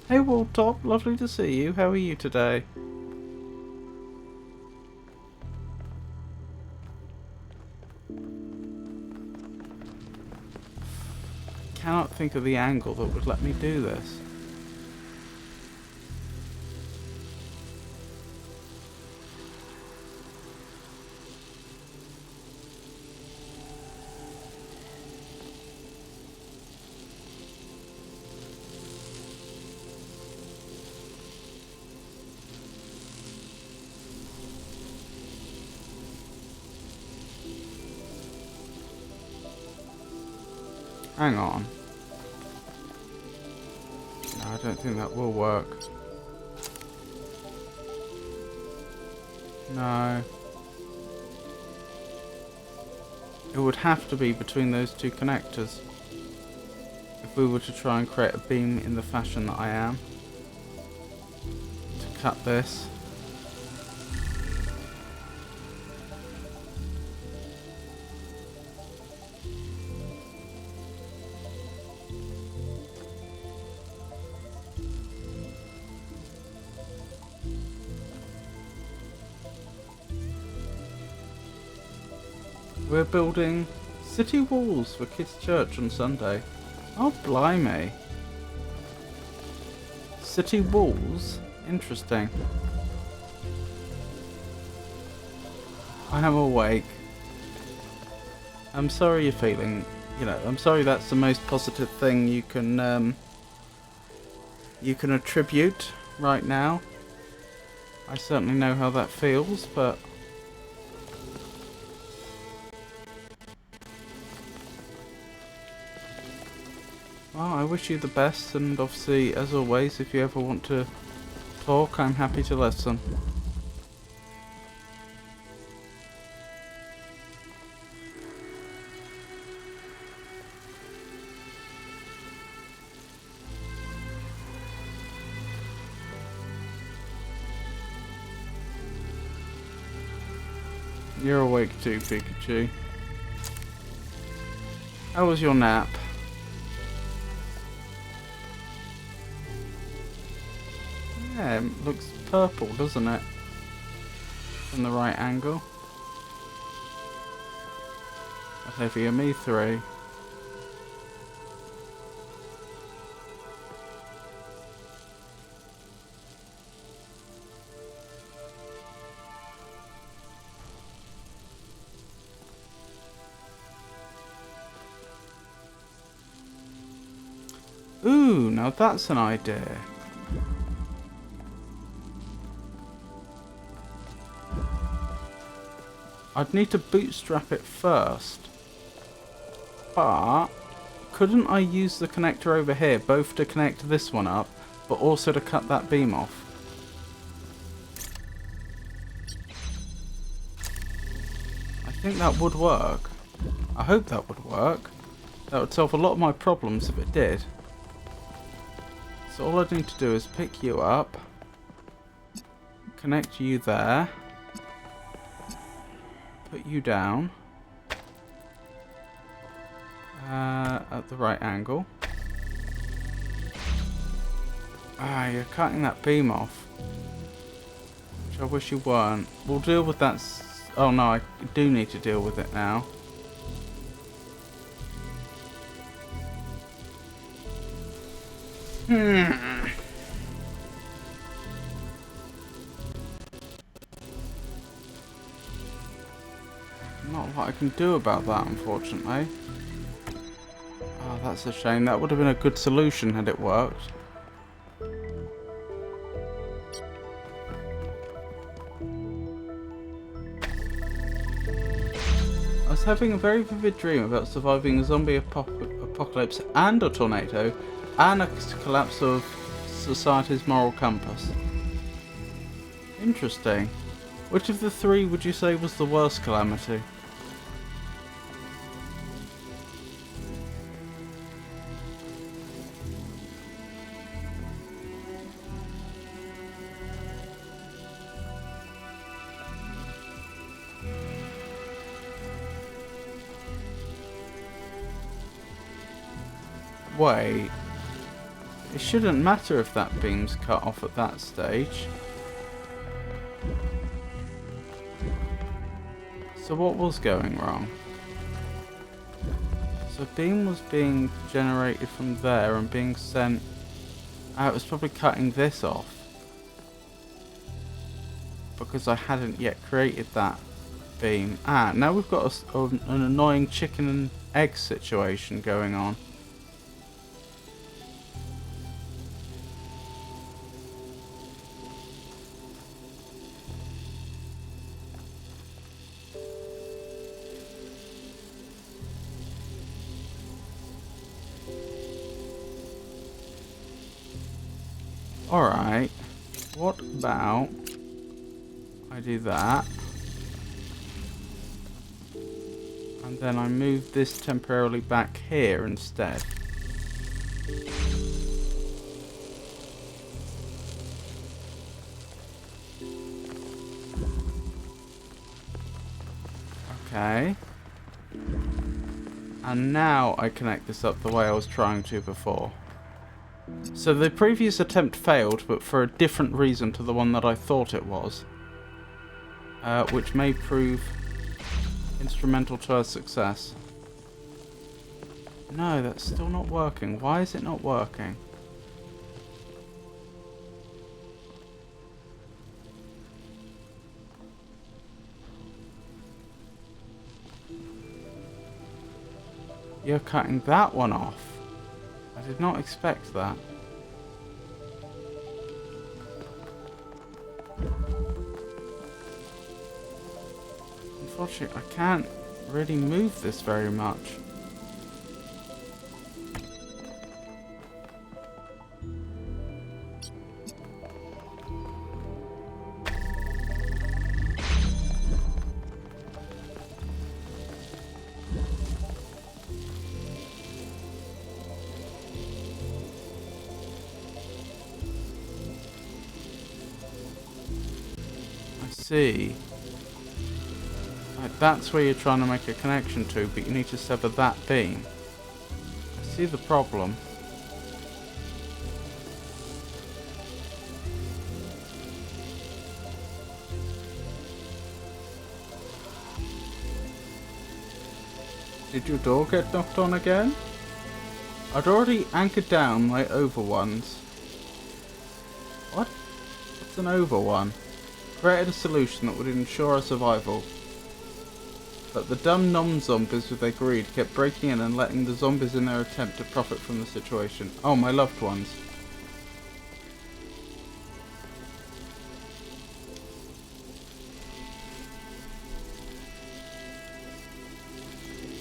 Hey Waldtop, lovely to see you. How are you today? Cannot think of the angle that would let me do this. Hang on. No, I don't think that will work. No. It would have to be between those two connectors if we were to try and create a beam in the fashion that I am. To cut this. We're building city walls for Kids Church on Sunday. Oh, blimey. City walls? Interesting. I am awake. I'm sorry you're feeling, I'm sorry that's the most positive thing you can attribute right now. I certainly know how that feels, but well, I wish you the best, and obviously, as always, if you ever want to talk, I'm happy to listen. You're awake too, Pikachu. How was your nap? Yeah, it looks purple, doesn't it? From the right angle. Olivia, me 3. Ooh, now that's an idea. I'd need to bootstrap it first. But couldn't I use the connector over here both to connect this one up, but also to cut that beam off? I think that would work. I hope that would work. That would solve a lot of my problems if it did. So all I need to do is pick you up, connect you there, put you down at the right angle. Ah, you're cutting that beam off, which I wish you weren't. We'll deal with that. Oh no, I do need to deal with it now. Not a lot I can do about that, unfortunately. Oh, that's a shame. That would have been a good solution had it worked. I was having a very vivid dream about surviving a zombie apocalypse and a tornado and a collapse of society's moral compass. Interesting. Which of the three would you say was the worst calamity? Wait. It shouldn't matter if that beam's cut off at that stage. So what was going wrong? So beam was being generated from there and being sent... it was probably cutting this off. Because I hadn't yet created that beam. Now we've got an annoying chicken and egg situation going on. Alright, what about I do that, and then I move this temporarily back here instead. Okay. And now I connect this up the way I was trying to before. So the previous attempt failed, but for a different reason to the one that I thought it was. Which may prove instrumental to our success. No, that's still not working. Why is it not working? You're cutting that one off. I did not expect that. Unfortunately, I can't really move this very much. I see. Right, that's where you're trying to make a connection to, but you need to sever that beam. I see the problem. Did your door get knocked on again? I'd already anchored down my over ones. What? What's an over one? Created a solution that would ensure our survival. But the dumb non-zombies with their greed kept breaking in and letting the zombies in their attempt to profit from the situation. Oh, my loved ones.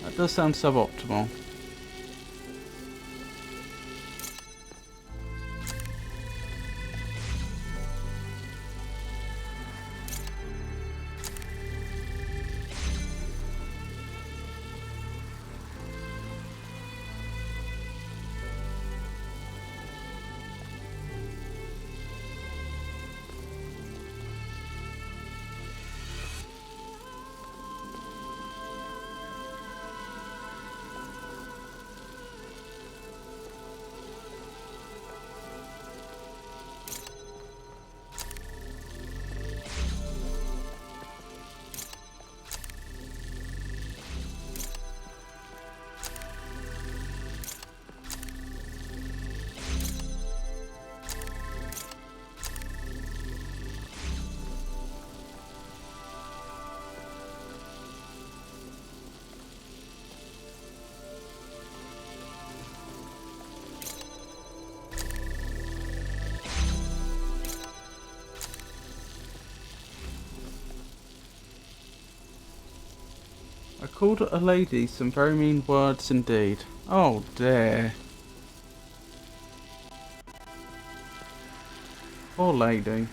That does sound suboptimal. I called a lady some very mean words indeed. Oh dear. Poor lady.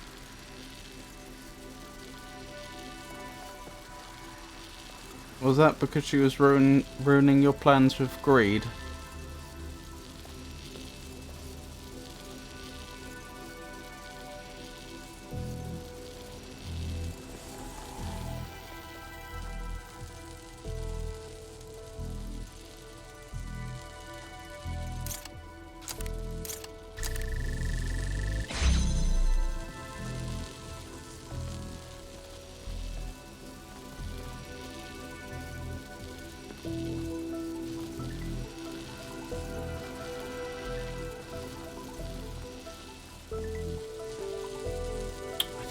Was that because she was ruining your plans with greed?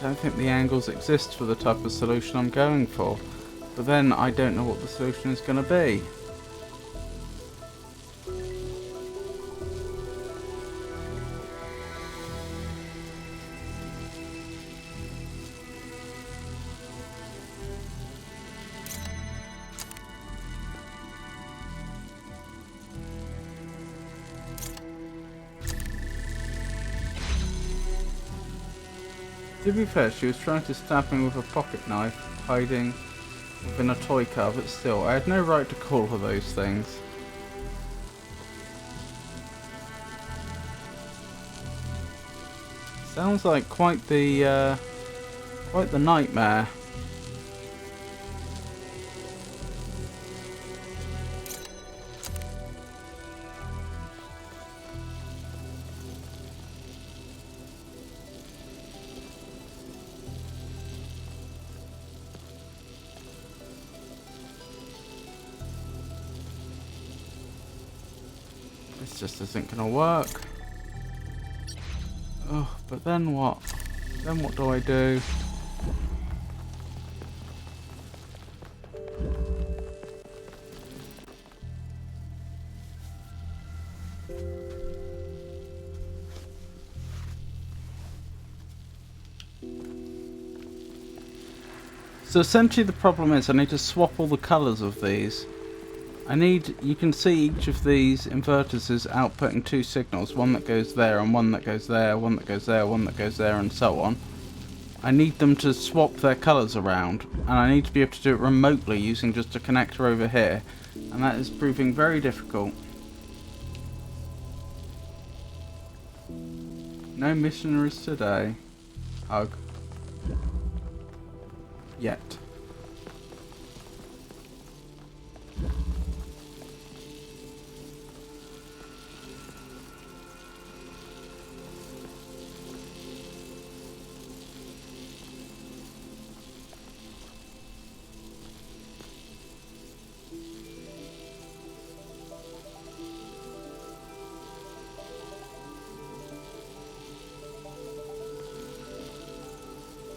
don't think the angles exist for the type of solution I'm going for. But then I don't know what the solution is going to be. To be fair, she was trying to stab me with a pocket knife, hiding within a toy car, but still, I had no right to call her those things. Sounds like quite the nightmare. This just isn't gonna work. Oh, but then what? Then what do I do? So essentially the problem is I need to swap all the colours of these. You can see each of these inverters is outputting two signals, one that goes there and one that goes there, one that goes there, one that goes there, and so on. I need them to swap their colours around, and I need to be able to do it remotely using just a connector over here, and that is proving very difficult. No missionaries today. Hug. Yet.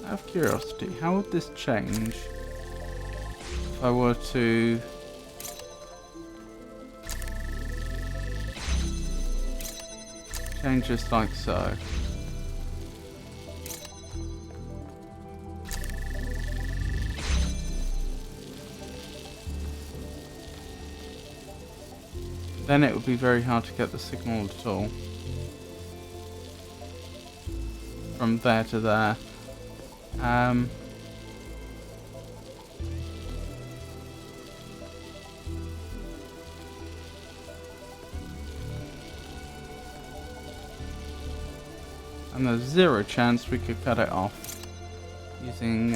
Out of curiosity, how would this change if I were to change this like so? Then it would be very hard to get the signal at all. From there to there. And there's zero chance we could cut it off using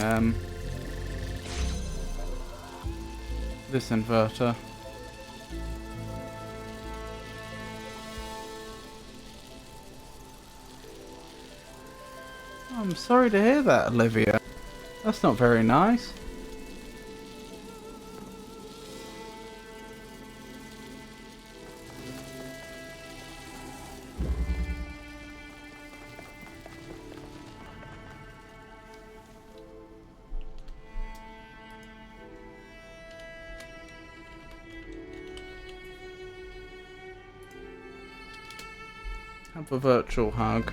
this inverter. I'm sorry to hear that, Olivia. That's not very nice. Have a virtual hug.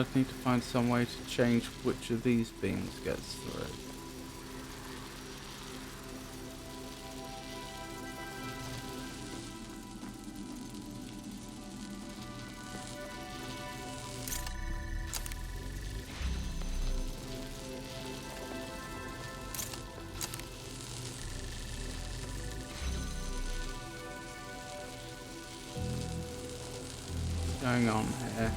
I'd need to find some way to change which of these beams gets through. What's going on here?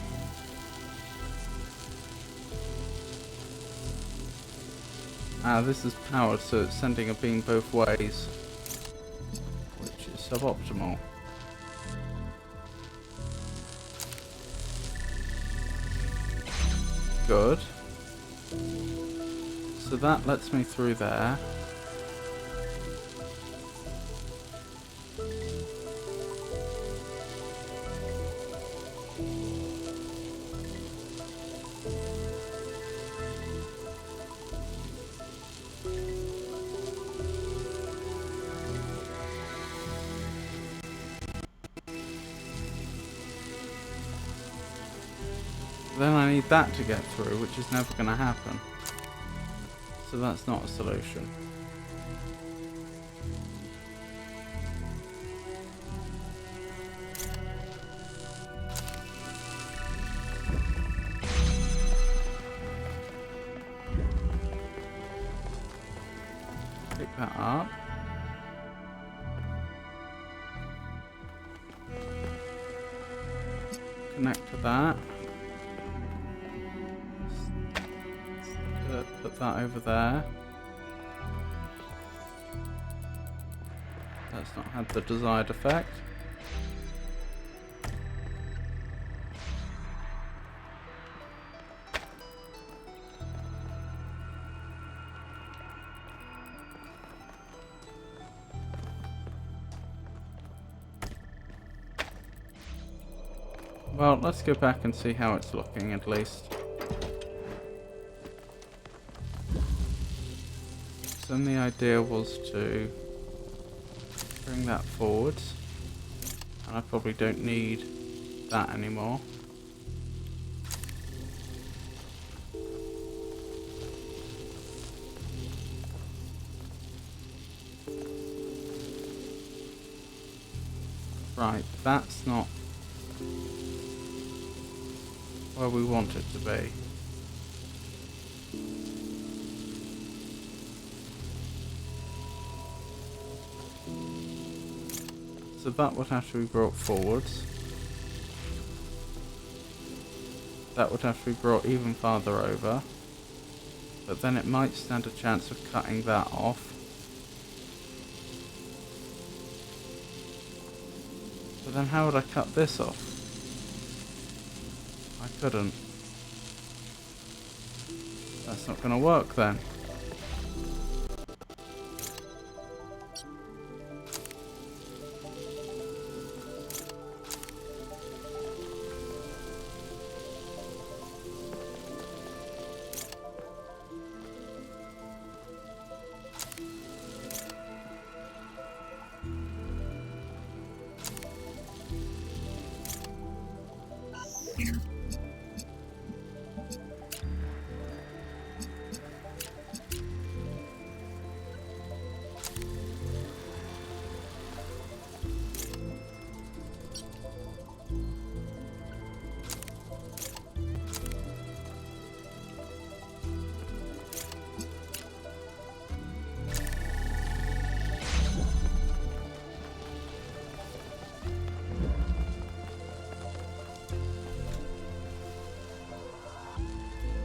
Ah, this is powered, so it's sending a beam both ways, which is suboptimal. Good. So that lets me through there. Then I need that to get through, which is never going to happen. So that's not a solution. Pick that up. Connect to that. Put that over there. That's not had the desired effect. Well, let's go back and see how it's looking at least. So then the idea was to bring that forwards, and I probably don't need that anymore. Right, that's not where we want it to be. So that would have to be brought forwards. That would have to be brought even farther over. But then it might stand a chance of cutting that off. But then how would I cut this off? I couldn't. That's not going to work then.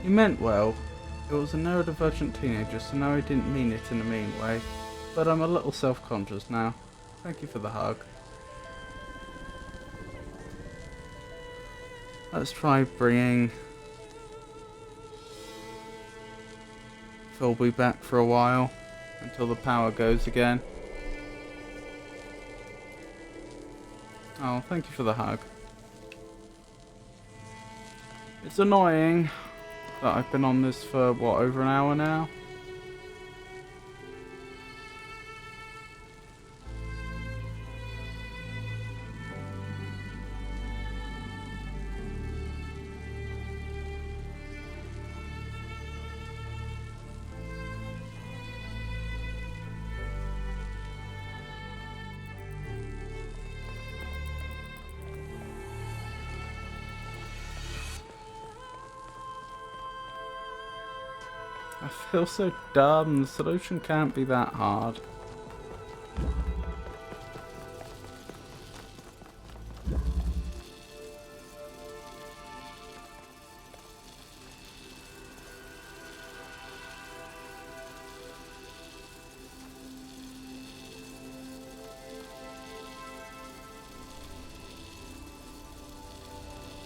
He meant well. It was a neurodivergent teenager, so now I didn't mean it in a mean way. But I'm a little self-conscious now. Thank you for the hug. Let's try bringing Philby back for a while, until the power goes again. Oh, thank you for the hug. It's annoying that I've been on this for, what, over an hour now? I feel so dumb. The solution can't be that hard.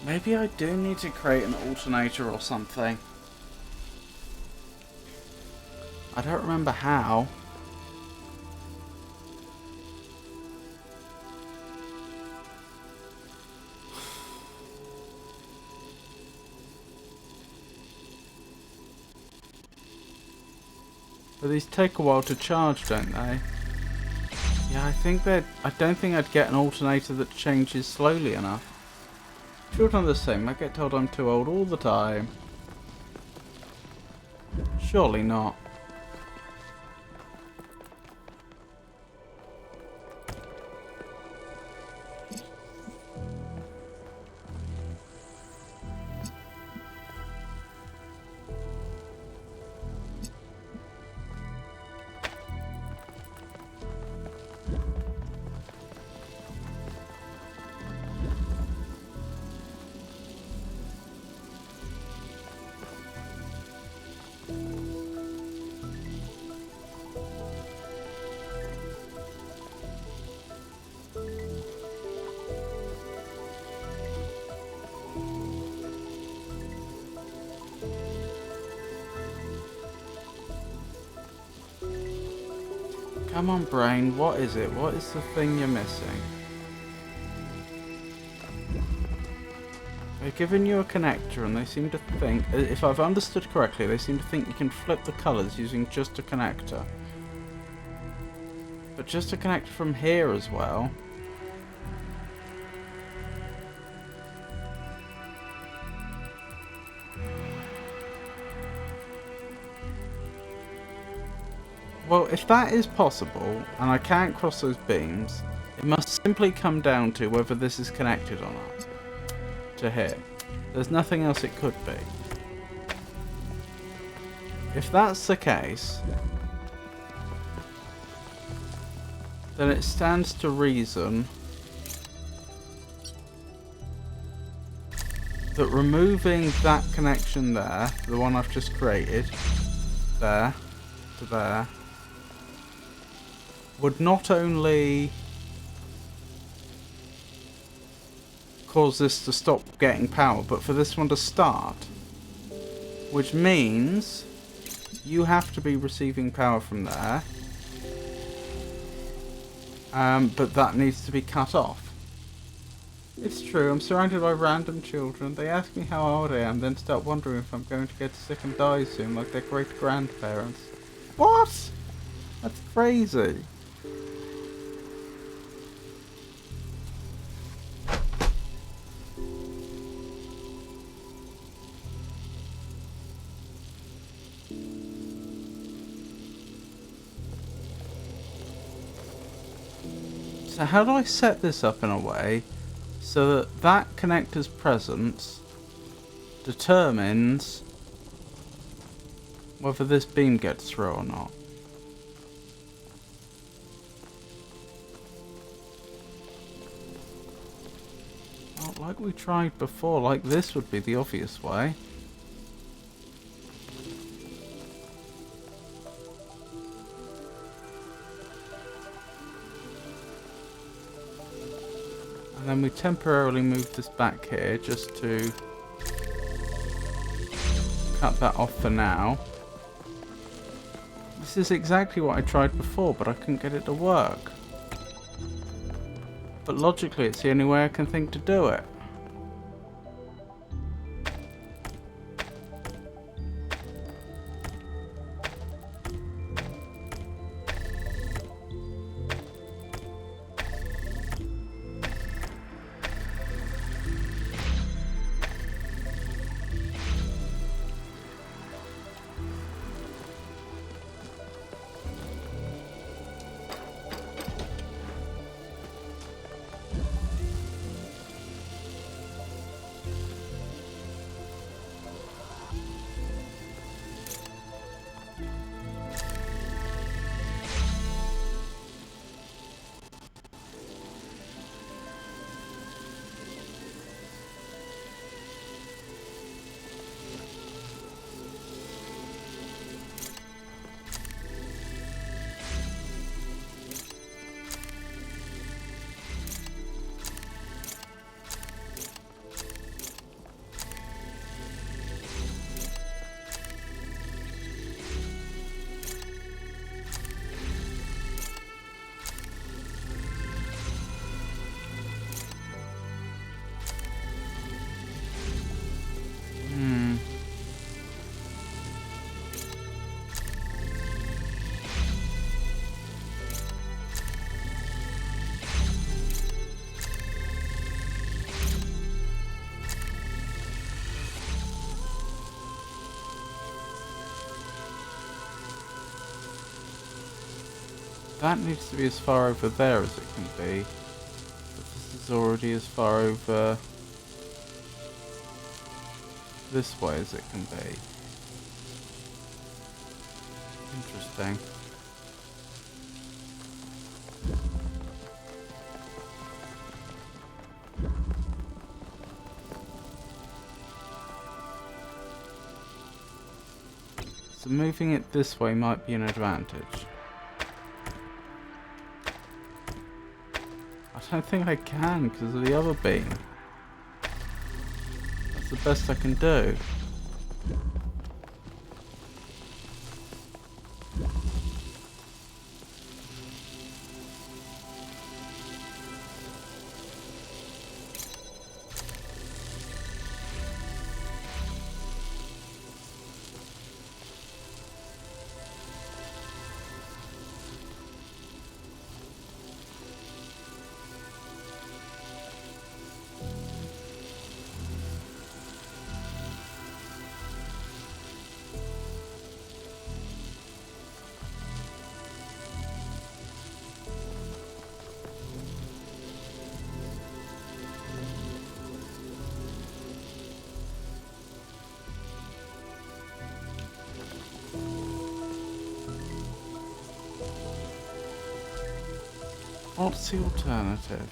Maybe I do need to create an alternator or something. I don't remember how. But these take a while to charge, don't they? Yeah, I don't think I'd get an alternator that changes slowly enough. Children are the same. I get told I'm too old all the time. Surely not. Come on, brain. What is it? What is the thing you're missing? They've given you a connector and they seem to think, if I've understood correctly, they seem to think you can flip the colours using just a connector. But just a connector from here as well. Well, if that is possible, and I can't cross those beams, it must simply come down to whether this is connected or not. To here. There's nothing else it could be. If that's the case, then it stands to reason that removing that connection there, the one I've just created, there, to there, would not only cause this to stop getting power, but for this one to start. Which means you have to be receiving power from there. But that needs to be cut off. It's true, I'm surrounded by random children. They ask me how old I am, then start wondering if I'm going to get sick and die soon, like their great-grandparents. What? That's crazy. So how do I set this up in a way so that that connector's presence determines whether this beam gets through or not? Well, like we tried before, like this would be the obvious way. And then we temporarily move this back here just to cut that off for now. This is exactly what I tried before, but I couldn't get it to work. But logically, it's the only way I can think to do it. That needs to be as far over there as it can be. But this is already as far over this way as it can be. Interesting. So moving it this way might be an advantage. I don't think I can because of the other beam. That's the best I can do. What's the alternative?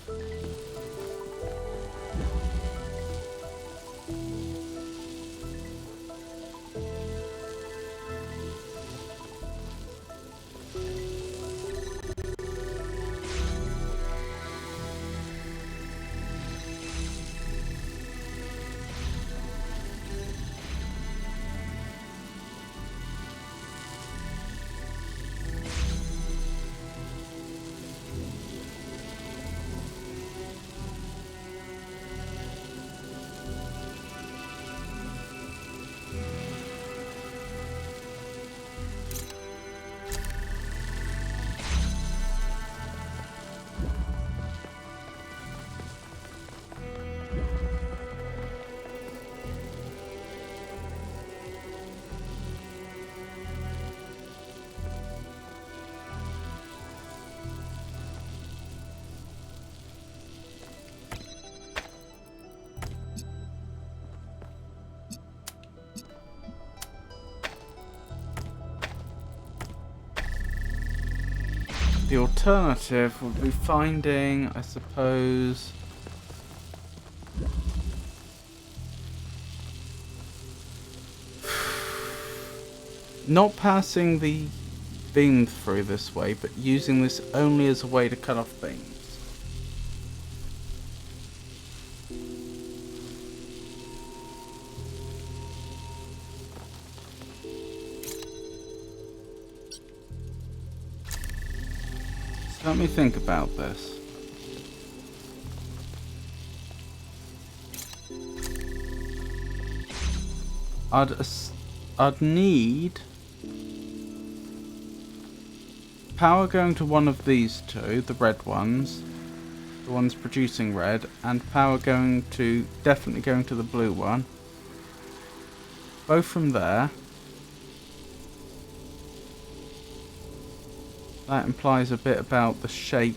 The alternative would be finding, I suppose, not passing the beam through this way, but using this only as a way to cut off beams. Let me think about this. I'd need power going to one of these two, the red ones, the ones producing red, and power going to, definitely going to the blue one. Both from there. That implies a bit about the shape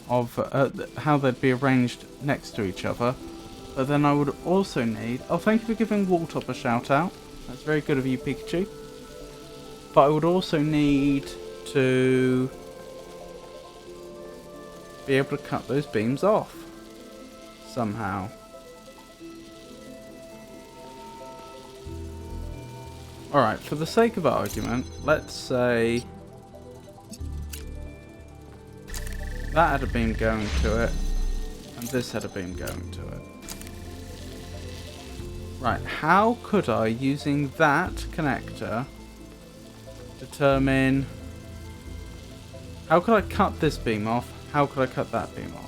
of how they'd be arranged next to each other. But then I would also need... Oh, thank you for giving Walltop a shout out. That's very good of you, Pikachu. But I would also need to be able to cut those beams off somehow. Alright, for the sake of argument, let's say that had a beam going to it, and this had a beam going to it. Right, how could I, using that connector, determine... How could I cut this beam off? How could I cut that beam off?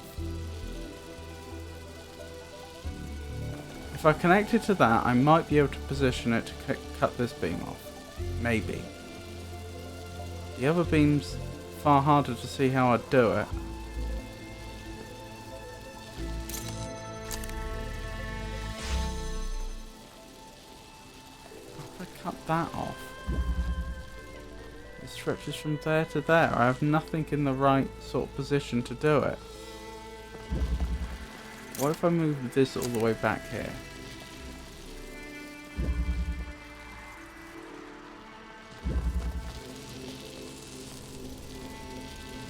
If I connect it to that, I might be able to position it to cut this beam off. Maybe. The other beam's far harder to see how I'd do it. cut that off? It stretches from there to there. I have nothing in the right sort of position to do it. What if I move this all the way back here?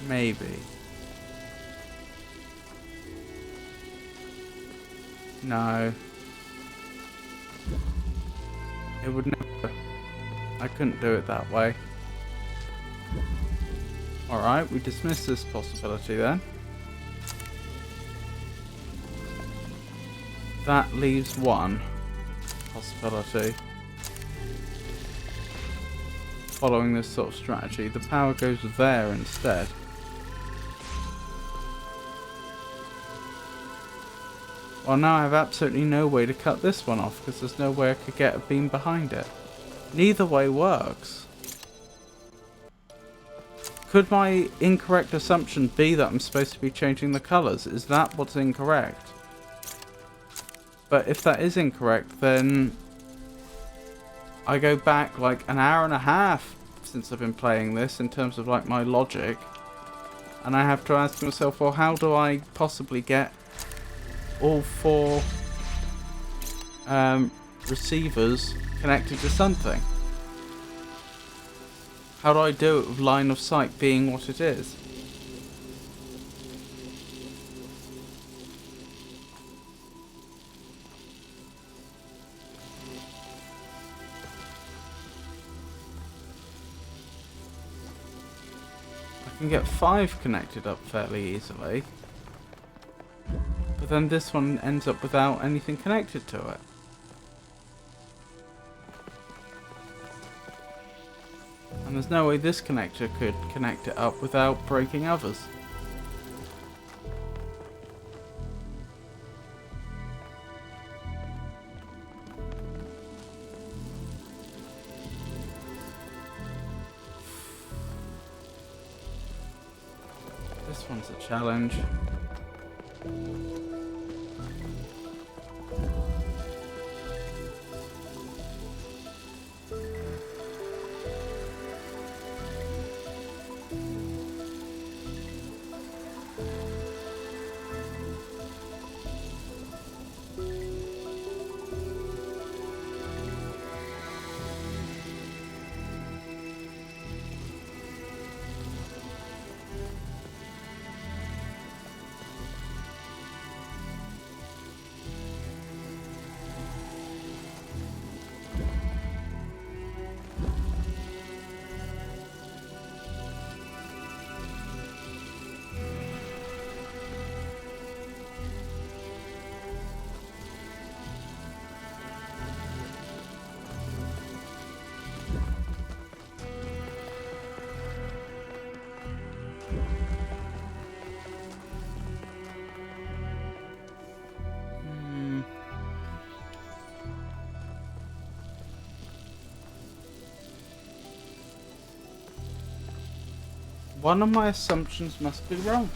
Maybe. No. It would never. I couldn't do it that way. Alright, we dismiss this possibility then. That leaves one possibility. Following this sort of strategy, the power goes there instead. Well, now I have absolutely no way to cut this one off because there's no way I could get a beam behind it. Neither way works. Could my incorrect assumption be that I'm supposed to be changing the colours? Is that what's incorrect? But if that is incorrect, then I go back like an hour and a half since I've been playing this in terms of like my logic. And I have to ask myself, well, how do I possibly get all four receivers connected to something? How do I do it with line of sight being what it is? I can get 5 connected up fairly easily. But then this one ends up without anything connected to it. And there's no way this connector could connect it up without breaking others. This one's a challenge. One of my assumptions must be wrong.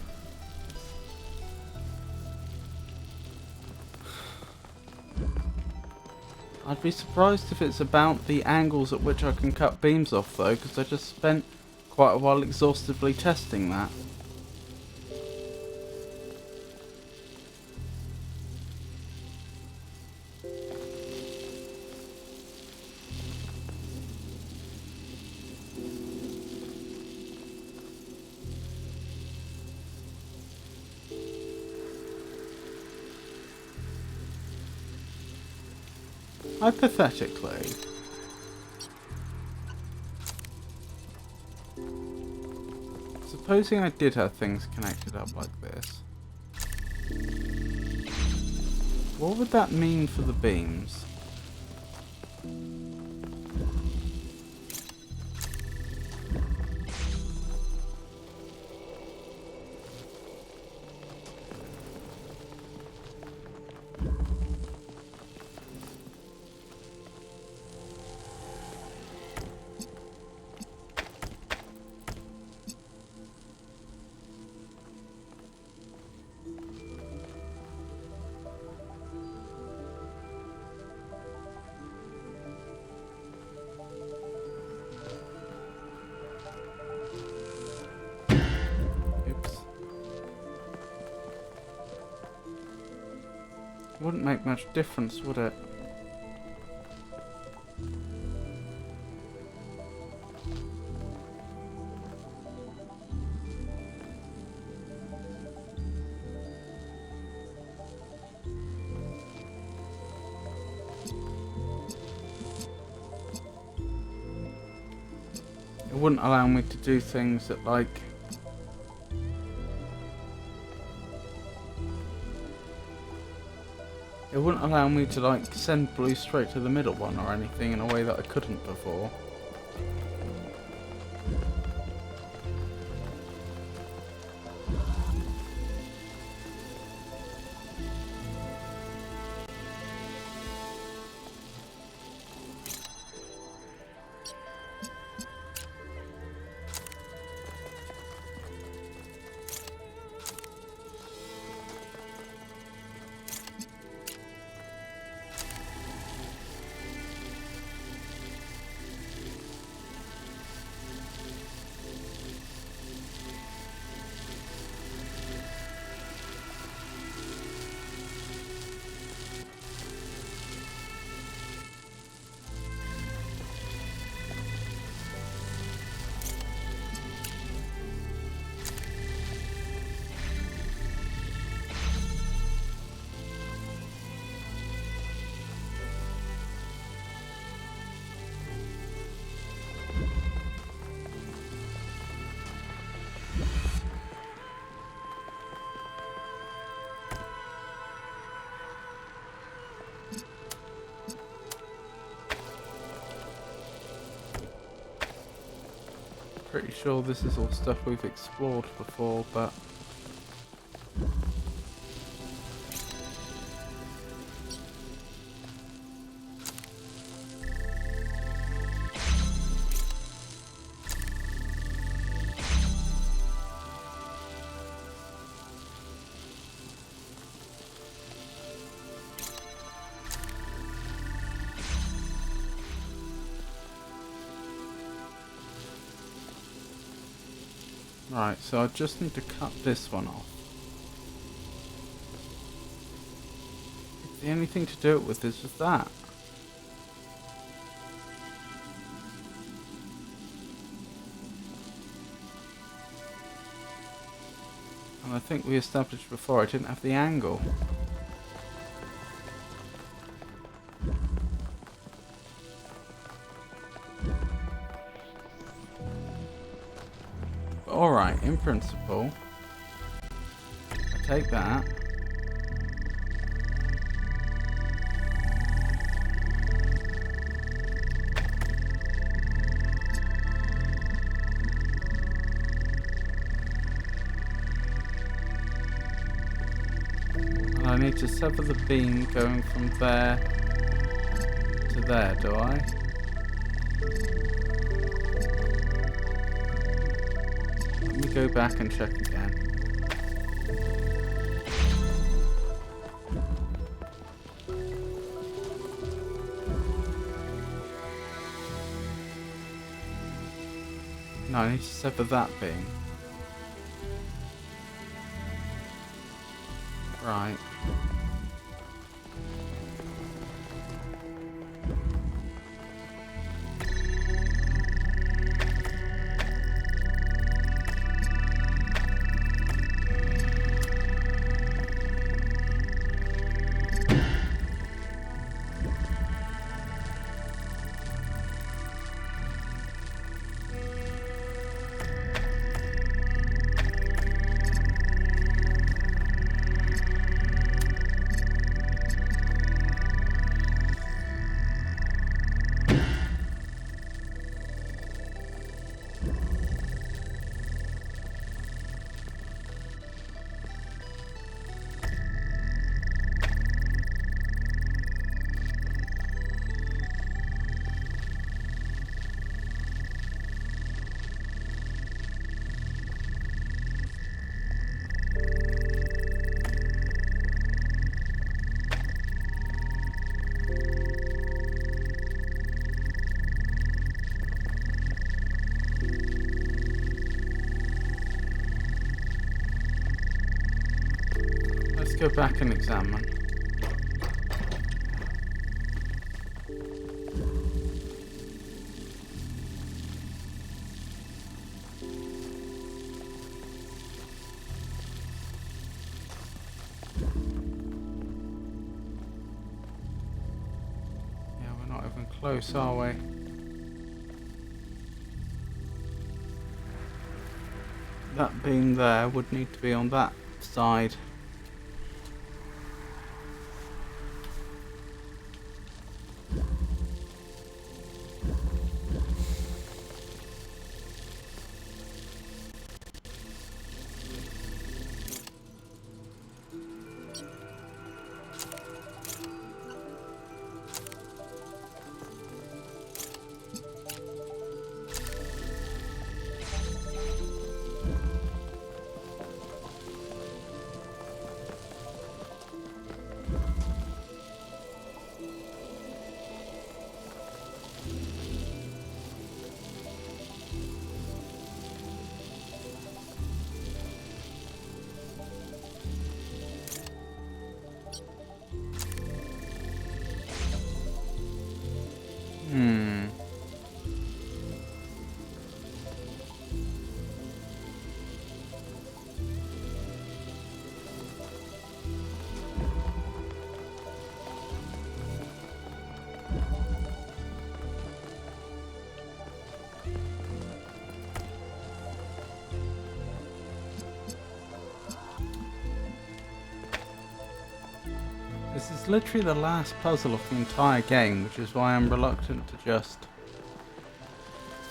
I'd be surprised if it's about the angles at which I can cut beams off though, because I just spent quite a while exhaustively testing that. Hypothetically, supposing I did have things connected up like this, what would that mean for the beams? Wouldn't make much difference, would it? It wouldn't allow me to do things that, like, it wouldn't allow me to, like, send blue straight to the middle one or anything in a way that I couldn't before. Pretty sure this is all stuff we've explored before, but right, so I just need to cut this one off. The only thing to do it with is just that. And I think we established before I didn't have the angle. Alright, in principle, I take that. And I need to sever the beam going from there to there, do I? Let me go back and check again. No, I need to sever that beam. Right. Let's go back and examine. even close, are we? That being there would need to be on that side. Hmm. This is literally the last puzzle of the entire game, which is why I'm reluctant to just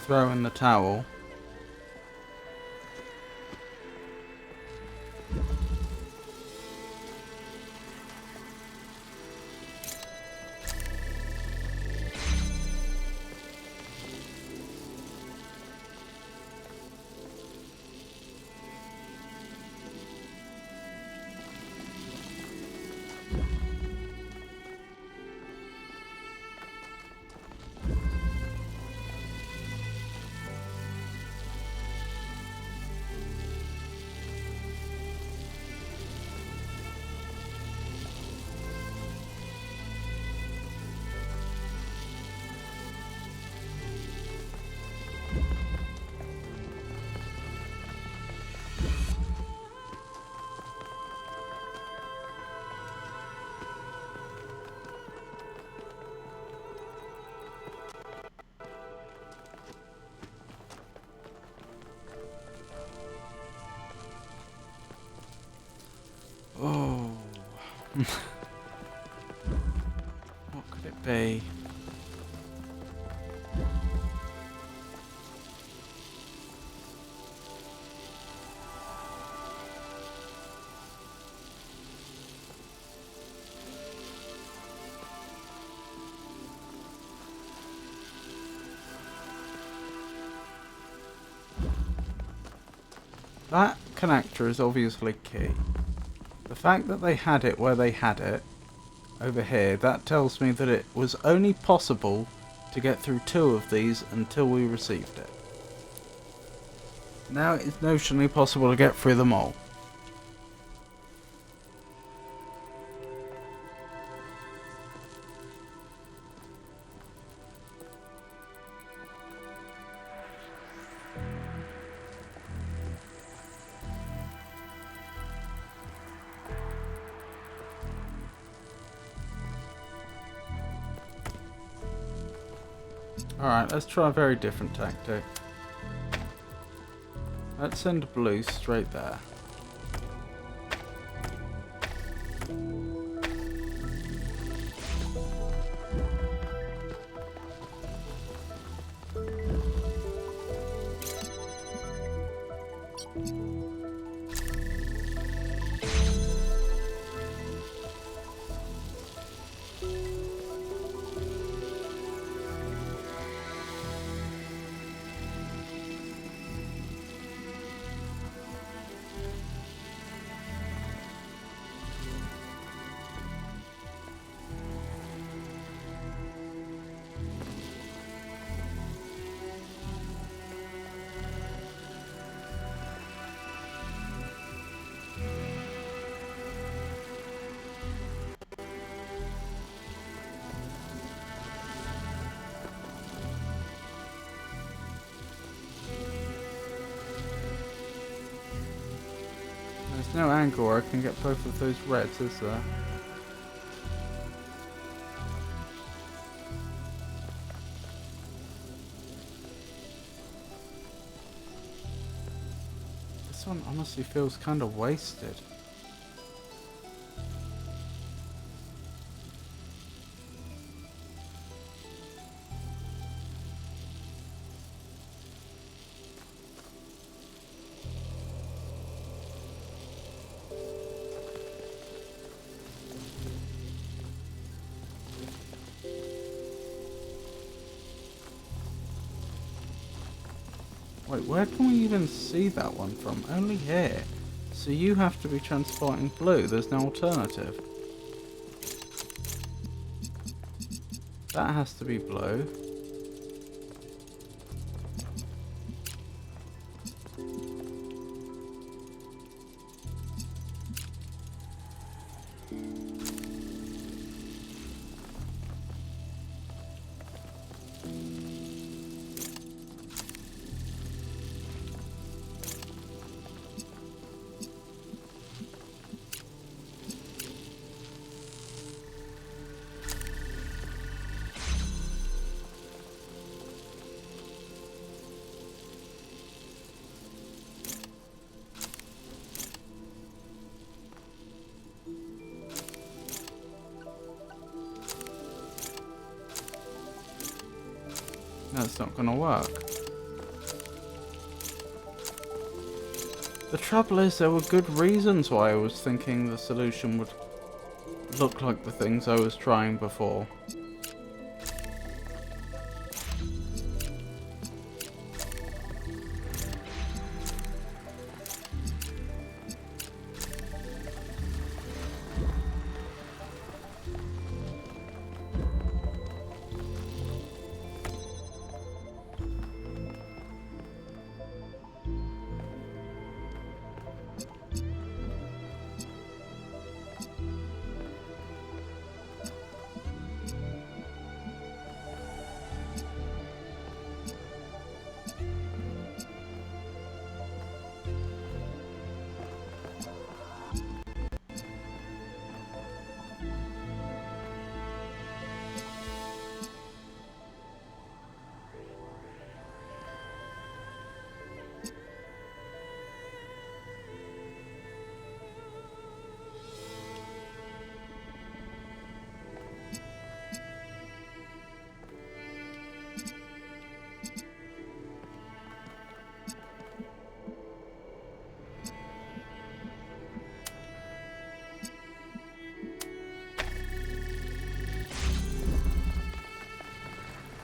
throw in the towel. Oh. What could it be? That connector is obviously key. The fact that they had it where they had it, over here, that tells me that it was only possible to get through 2 of these until we received it. Now it is notionally possible to get through them all. Alright, let's try a very different tactic. Let's send blue straight there. There's no angle where I can get both of those reds, is there? This one honestly feels kind of wasted. Wait, where can we even see that one from? Only here. So you have to be transporting blue. There's no alternative. That has to be blue. That's not gonna work. The trouble is, there were good reasons why I was thinking the solution would look like the things I was trying before.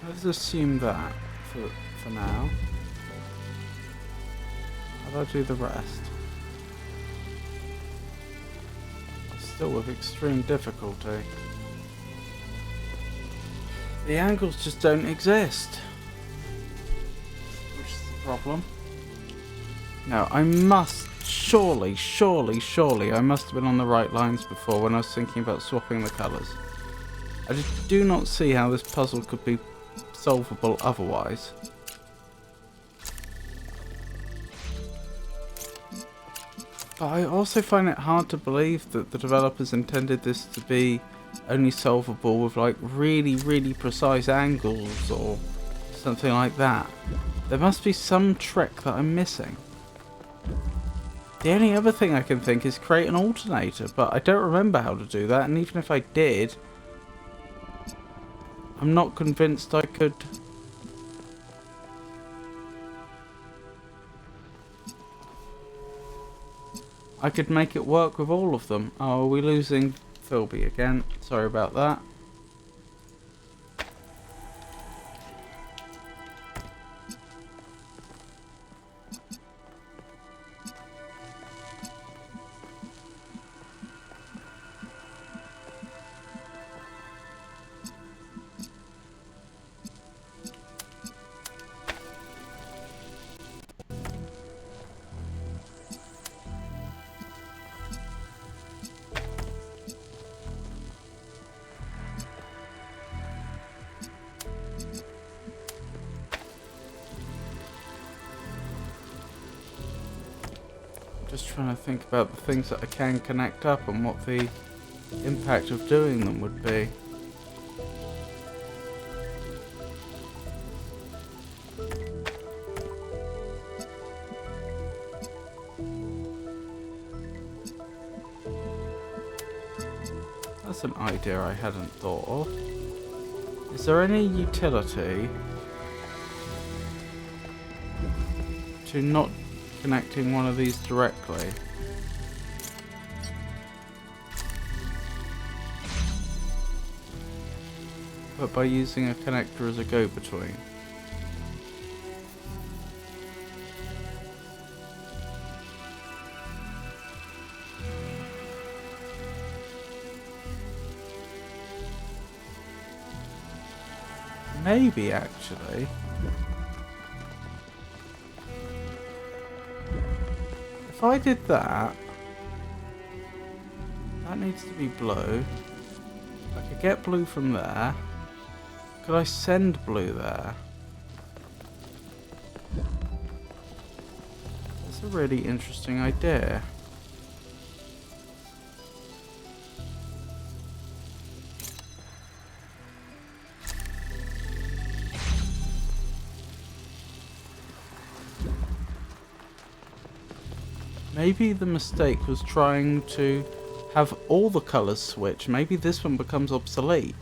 Let's assume that for now. How do I do the rest? Still with extreme difficulty. The angles just don't exist. Which is the problem. No, I must, surely, I must have been on the right lines before when I was thinking about swapping the colours. I just do not see how this puzzle could be solvable otherwise. But I also find it hard to believe that the developers intended this to be only solvable with like really precise angles or something like that. There must be some trick that I'm missing. The only other thing I can think is create an alternator, but I don't remember how to do that, and even if I did, I'm not convinced I could. I could make it work with all of them. Oh, are we losing Philby again? Sorry about that. Just trying to think about the things that I can connect up and what the impact of doing them would be. That's an idea I hadn't thought of. Is there any utility to not connecting one of these directly? But by using a connector as a go-between? Maybe, actually. If I did that, that needs to be blue. I could get blue from there. Could I send blue there? That's a really interesting idea. Maybe the mistake was trying to have all the colours switch. Maybe this one becomes obsolete.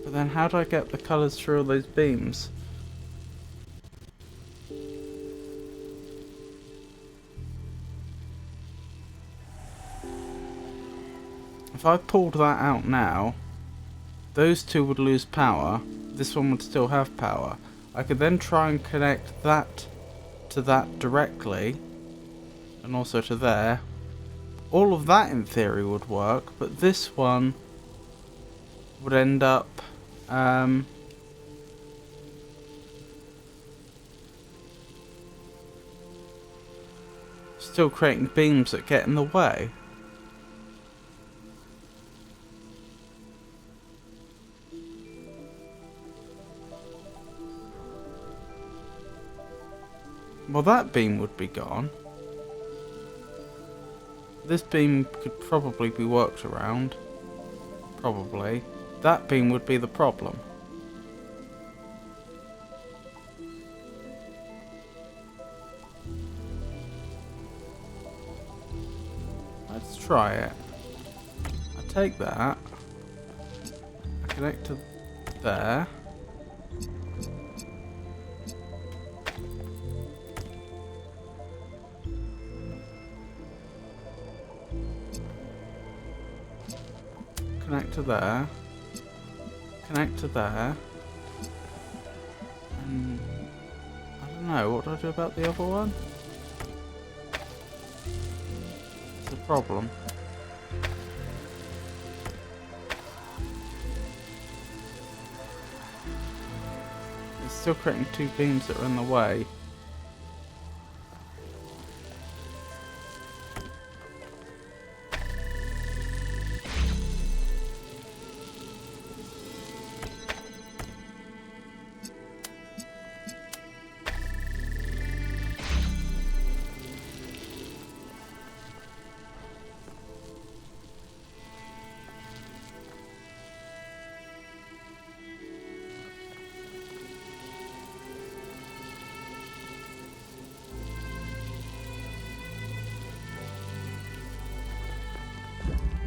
But then how do I get the colours through all those beams? If I pulled that out now, those two would lose power, this one would still have power. I could then try and connect that to that directly, and also to there. All of that in theory would work, but this one would end up still creating beams that get in the way. Well, that beam would be gone. This beam could probably be worked around. Probably. That beam would be the problem. Let's try it. I take that. I connect to there. Connect to there. Connect to there. And I don't know, what do I do about the other one? It's a problem. It's still creating two beams that are in the way.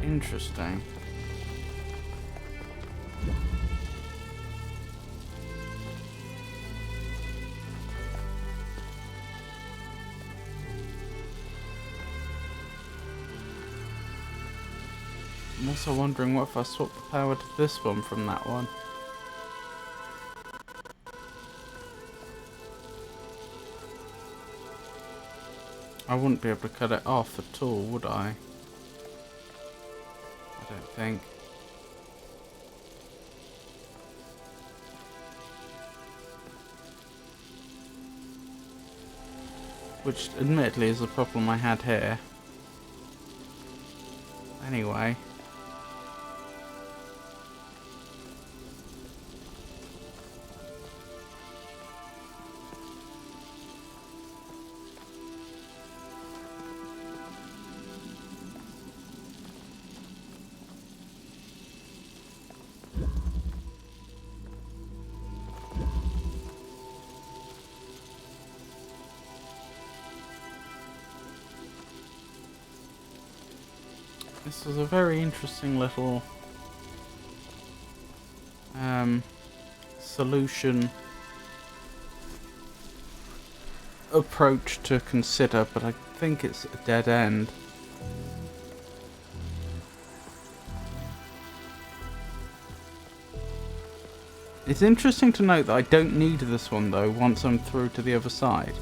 Interesting. I'm also wondering what if I swap the power to this one from that one. I wouldn't be able to cut it off at all, would I? I don't think. Which admittedly is a problem I had here. Anyway. This was a very interesting little solution approach to consider, but I think it's a dead end. It's interesting to note that I don't need this one though once I'm through to the other side.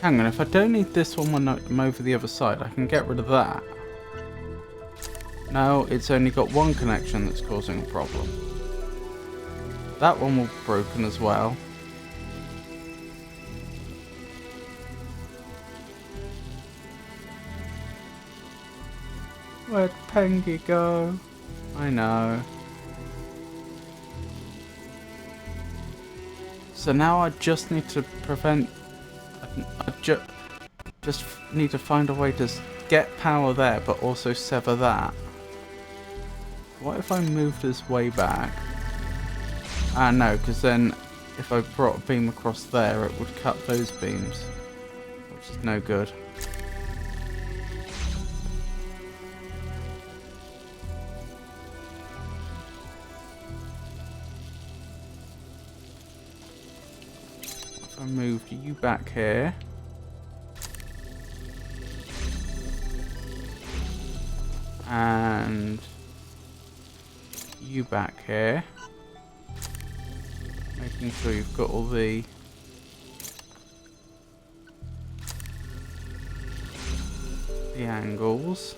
Hang on, if I don't need this one when I'm over the other side, I can get rid of that. No, it's only got one connection that's causing a problem. That one will be broken as well. Where'd Pengy go? I know. So now I just need to prevent... I just need to find a way to get power there, but also sever that. What if I moved this way back? Ah, no, because then if I brought a beam across there, it would cut those beams, which is no good. If I moved you back here. And you back here, making sure you've got all the angles.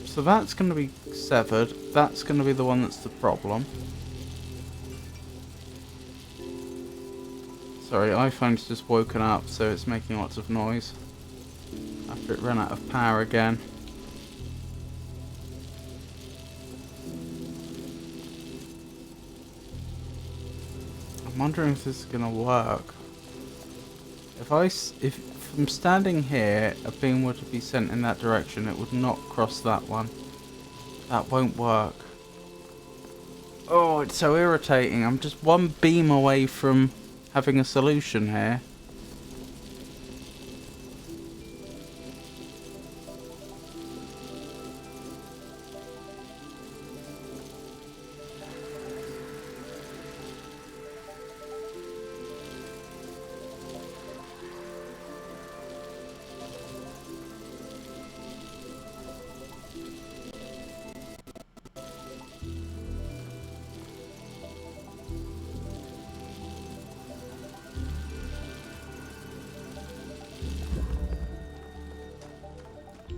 So that's going to be severed. That's going to be the one that's the problem. Sorry, iPhone's just woken up, so it's making lots of noise after it ran out of power again. I'm wondering if this is going to work. If from standing here, a beam were to be sent in that direction, it would not cross that one. That won't work. Oh, it's so irritating. I'm just one beam away from having a solution here.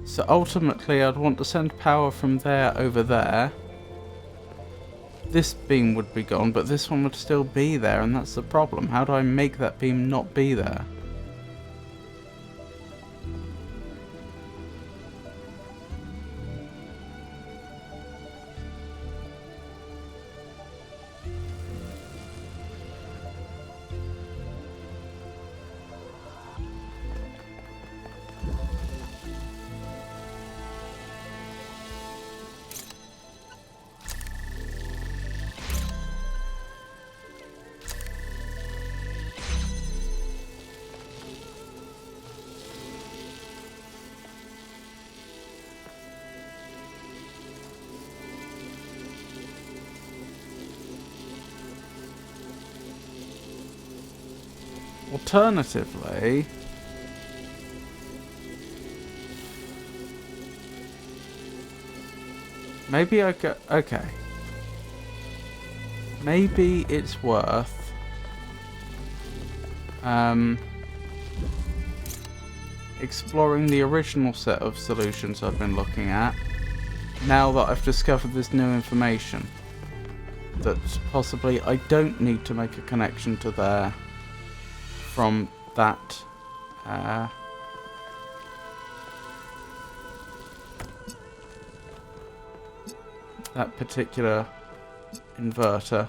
So ultimately I'd want to send power from there over there. This beam would be gone, but this one would still be there, and that's the problem. How do I make that beam not be there? Alternatively, maybe I go. Okay. Maybe it's worth exploring the original set of solutions I've been looking at now that I've discovered this new information. that possibly I don't need to make a connection to there from that that particular inverter.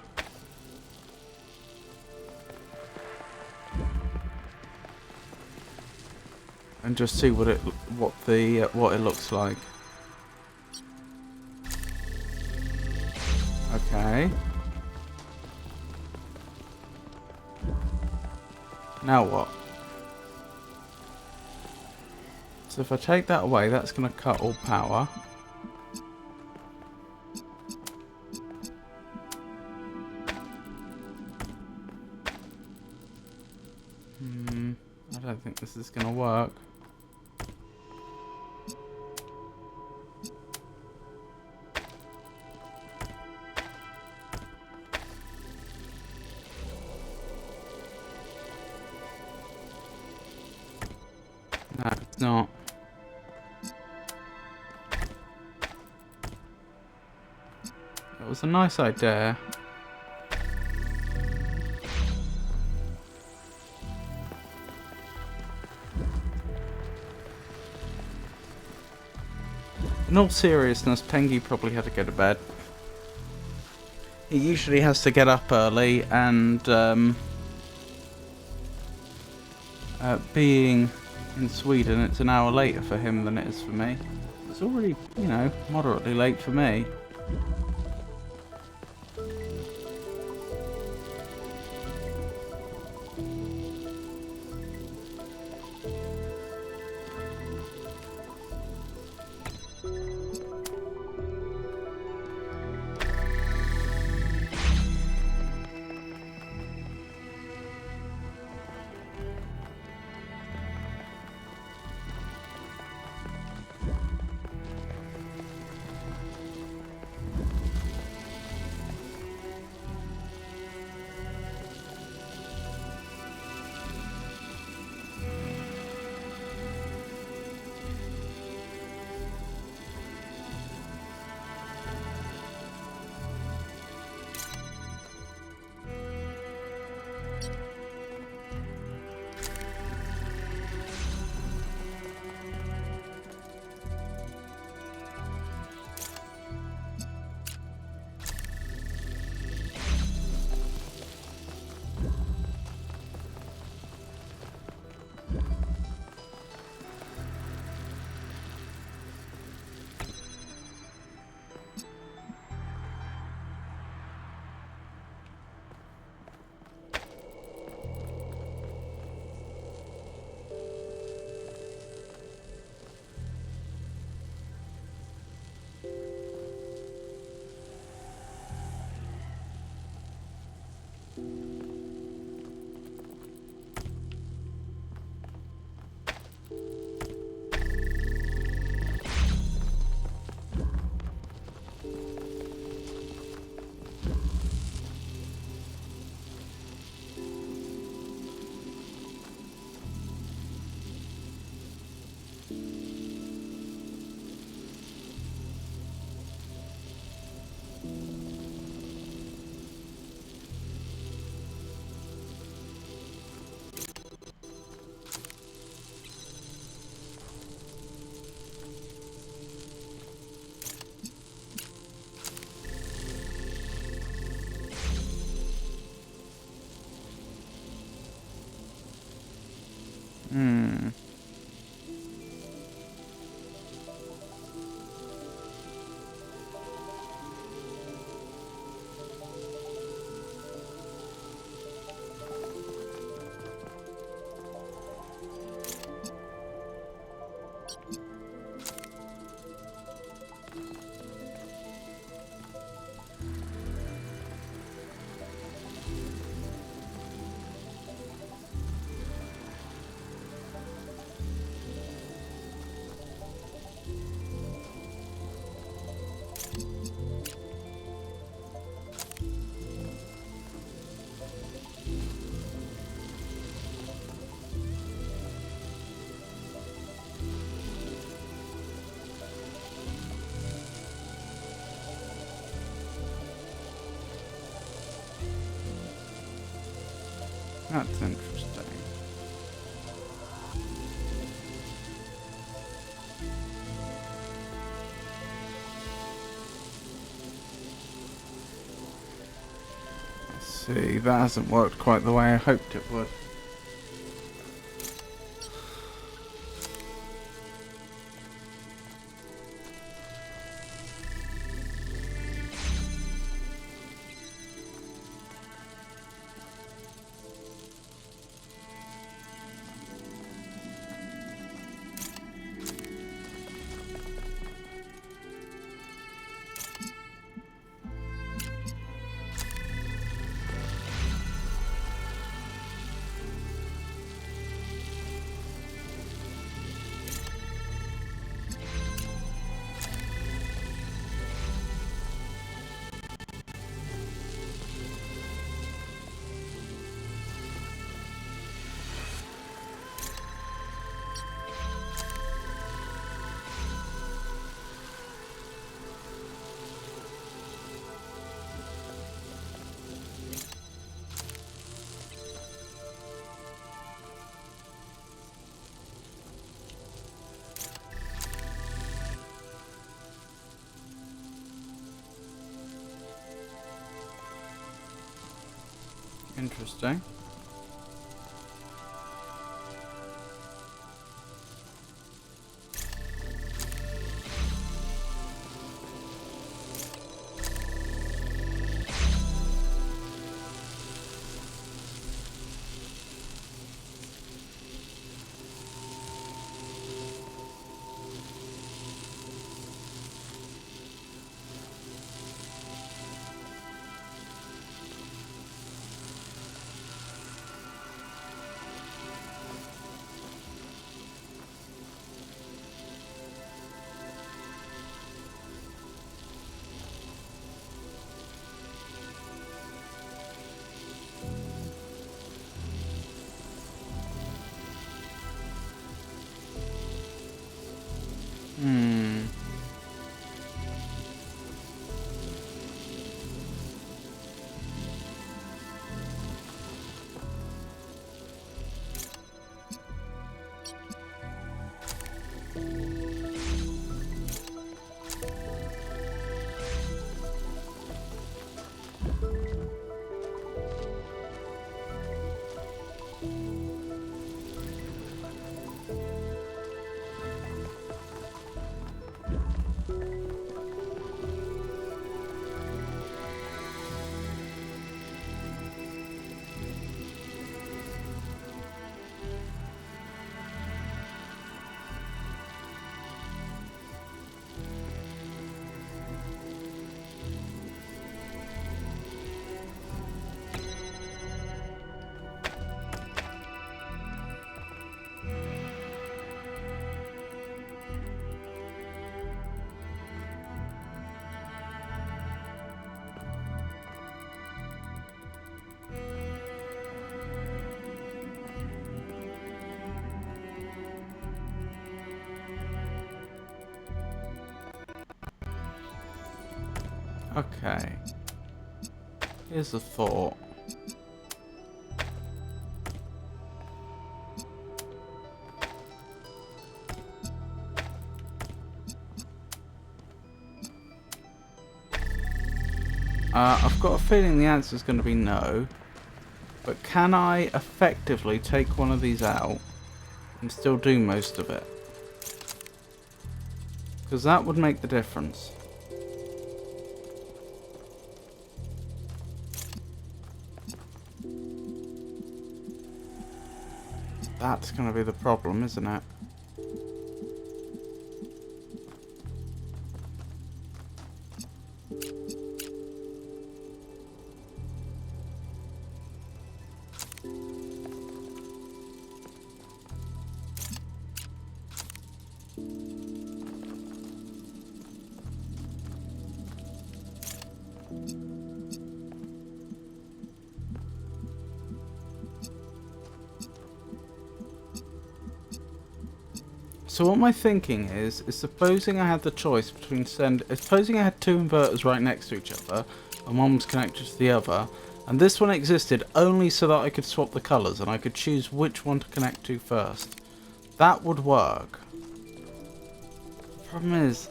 And just see what it looks like. Okay. Now what? So if I take that away, that's going to cut all power. I don't think this is going to work. No, it's not. It was a nice idea. In all seriousness, Tengi probably had to go to bed. He usually has to get up early, and being in Sweden, it's an hour later for him than it is for me. It's already, you know, moderately late for me. That's interesting. Let's see, that hasn't worked quite the way I hoped it would. Interesting. Hmm. Okay. Here's a thought. I've got a feeling the answer is going to be no. But can I effectively take one of these out and still do most of it? Because that would make the difference. That's going to be the problem, isn't it? So what my thinking is supposing I had the choice between supposing I had two inverters right next to each other, and one was connected to the other, And this one existed only so that I could swap the colours and I could choose which one to connect to first. That would work. The problem is,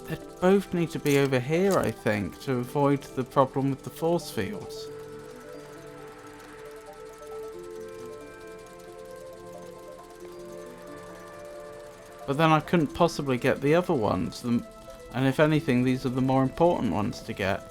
they both need to be over here, I think, to avoid the problem with the force fields. But then I couldn't possibly get the other ones, and if anything, these are the more important ones to get.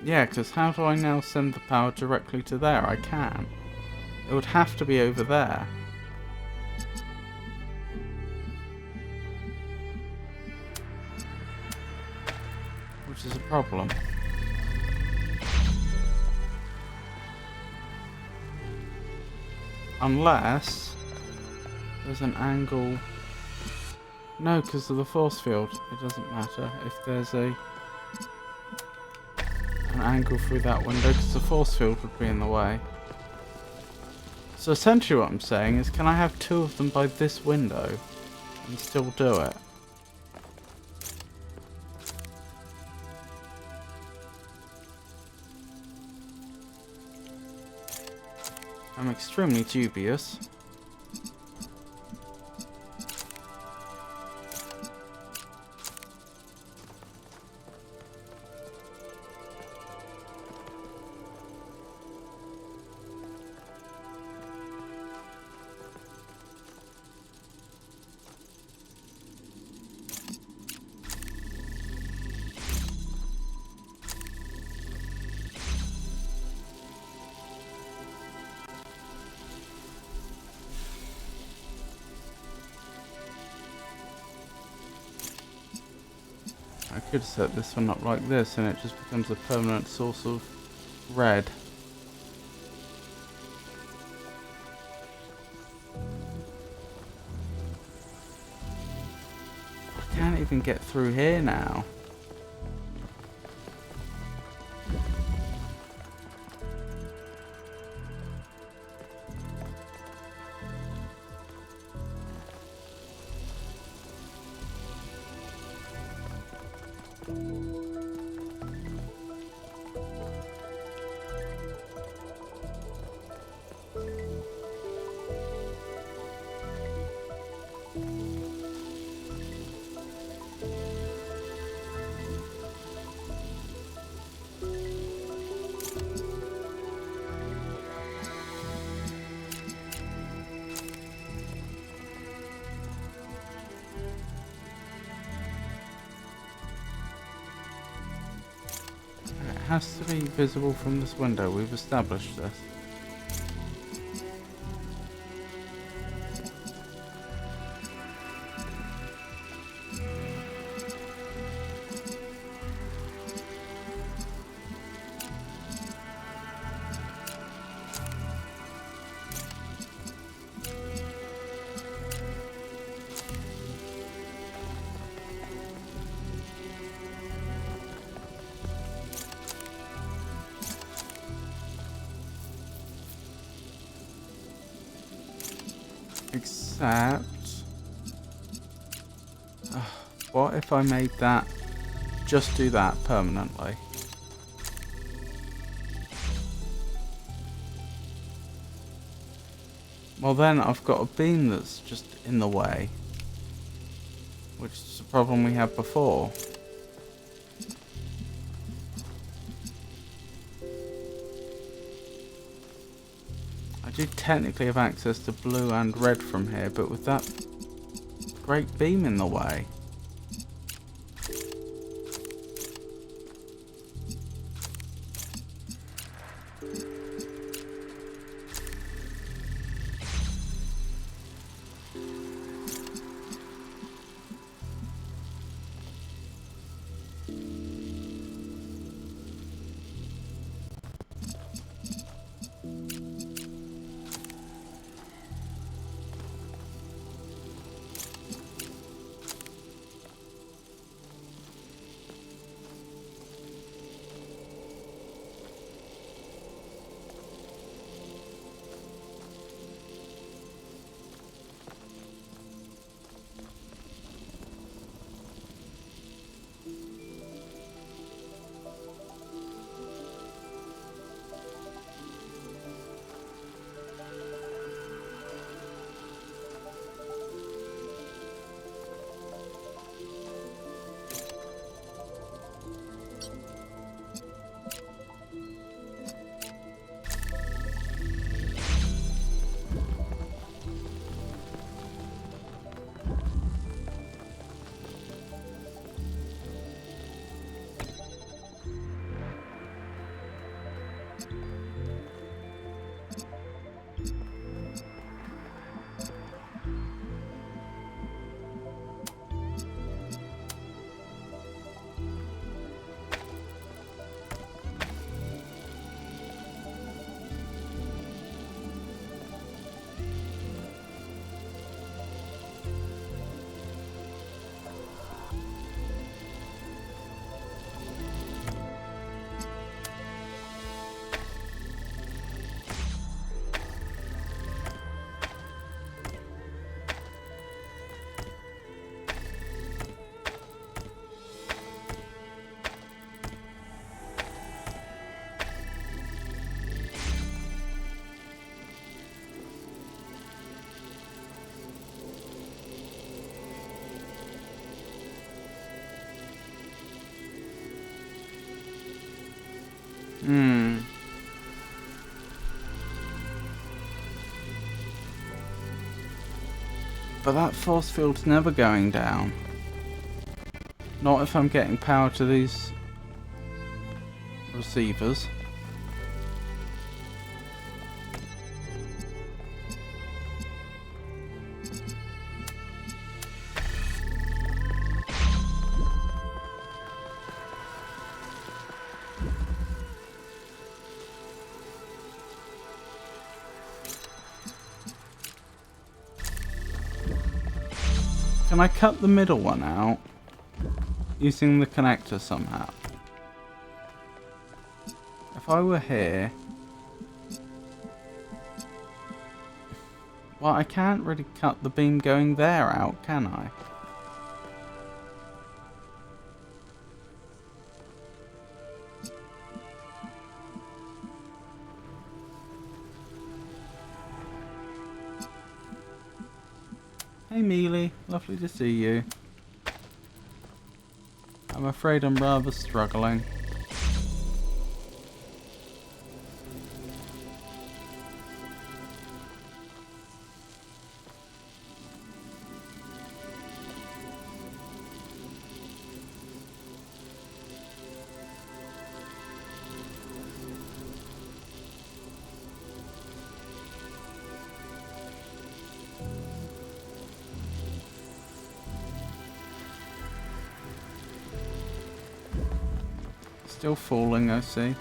Yeah, because how do I now send the power directly to there? I can. It would have to be over there. Which is a problem. Unless there's an angle. No, because of the force field. It doesn't matter if there's an angle through that window, because the force field would be in the way. So essentially what I'm saying is, can I have two of them by this window and still do it? I'm extremely dubious. I could set this one up like this and it just becomes a permanent source of red. I can't even get through here now. It has to be visible from this window. We've established this. Except, what if I made that just do that permanently? Well then I've got a beam that's just in the way. Which is a problem we had before. I do technically have access to blue and red from here, but with that great beam in the way. But that force field's never going down. Not if I'm getting power to these receivers. Can I cut the middle one out using the connector somehow? If I were here... Well, I can't really cut the beam going there out, can I? Hey Mealy, lovely to see you. I'm afraid I'm rather struggling. Still falling, I see.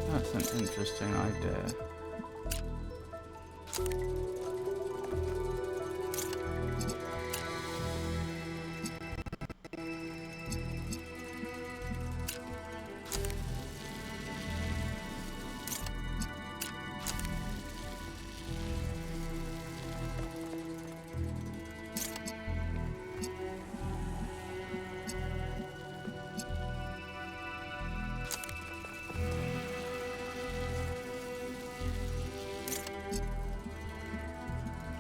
That's an interesting idea.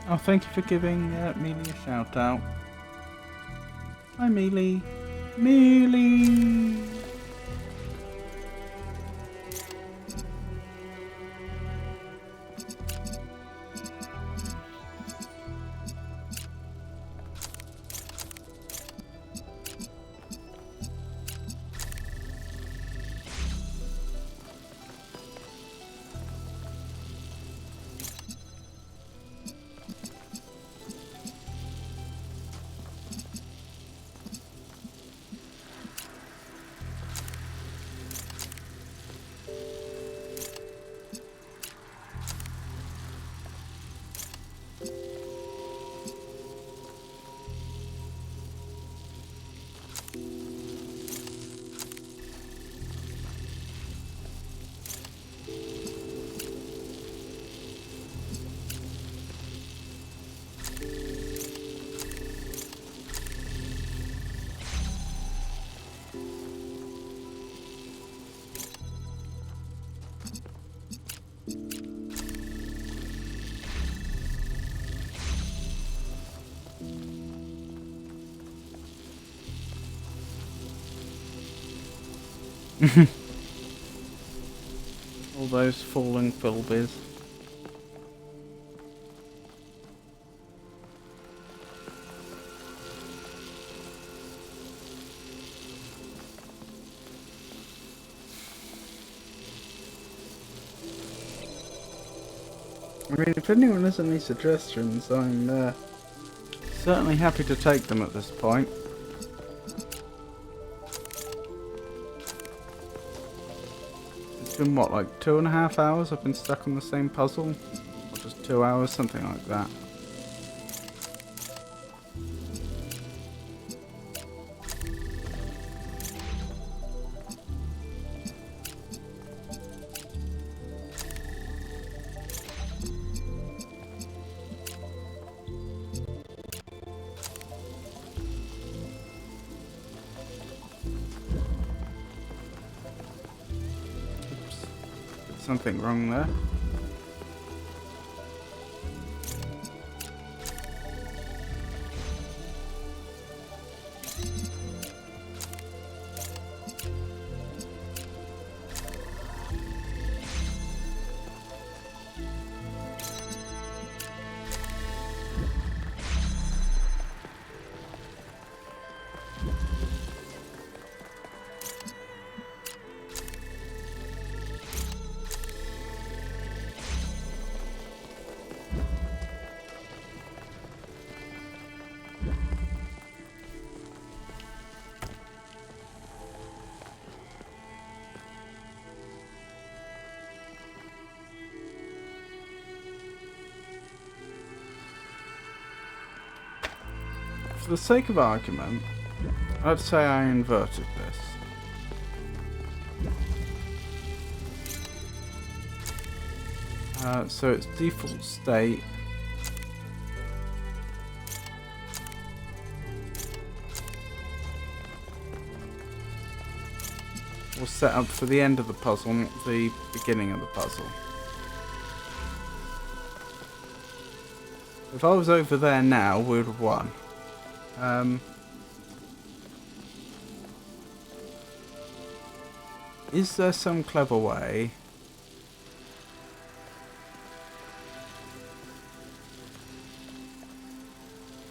Oh, thank you for giving Mealy a shout out. Hi, Mealy. Mealy! All those falling Philbies. I mean, if anyone has any suggestions, I'm certainly happy to take them at this point. It's been what, like 2.5 hours I've been stuck on the same puzzle? Or just 2 hours, something like that. Something wrong there. For the sake of argument, I'd say I inverted this. So its default state was set up for the end of the puzzle, not the beginning of the puzzle. If I was over there now, we would have won. Is there some clever way?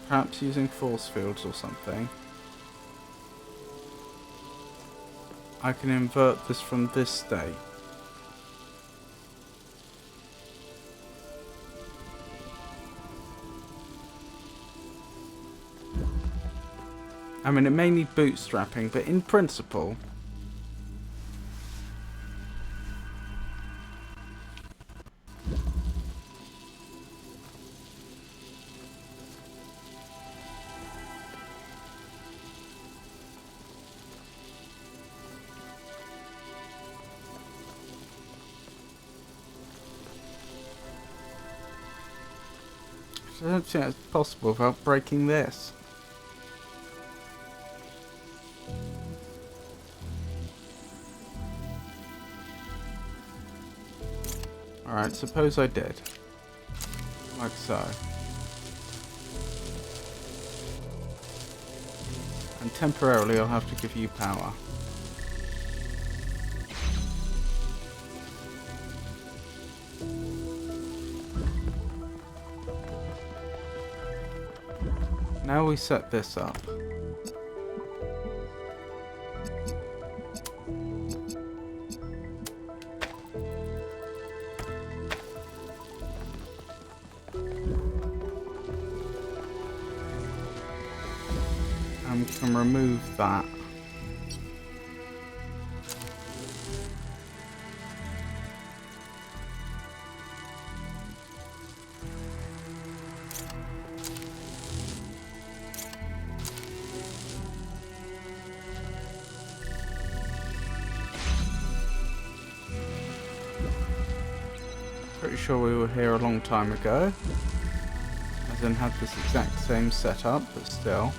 Perhaps using force fields or something. I can invert this from this state. I mean, it may need bootstrapping, but in principle... I don't think it's possible without breaking this. Alright, suppose I did. Like so. And temporarily I'll have to give you power. Now we set this up. And we can remove that. Pretty sure we were here a long time ago. As in had this exact same setup, but still.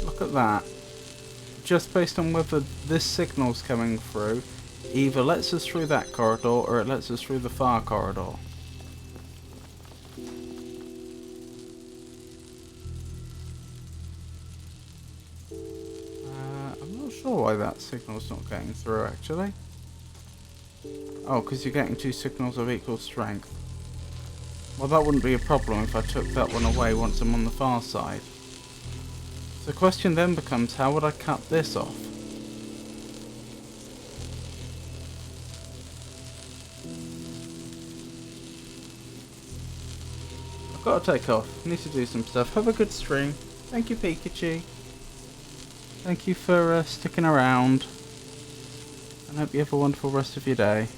Look at that. Just based on whether this signal's coming through, either lets us through that corridor or it lets us through the far corridor. I'm not sure why that signal's not getting through actually. Oh, because you're getting two signals of equal strength. Well, that wouldn't be a problem if I took that one away once I'm on the far side. So the question then becomes, how would I cut this off? I've got to take off. Need to do some stuff. Have a good stream. Thank you, Pikachu. Thank you for sticking around. And hope you have a wonderful rest of your day.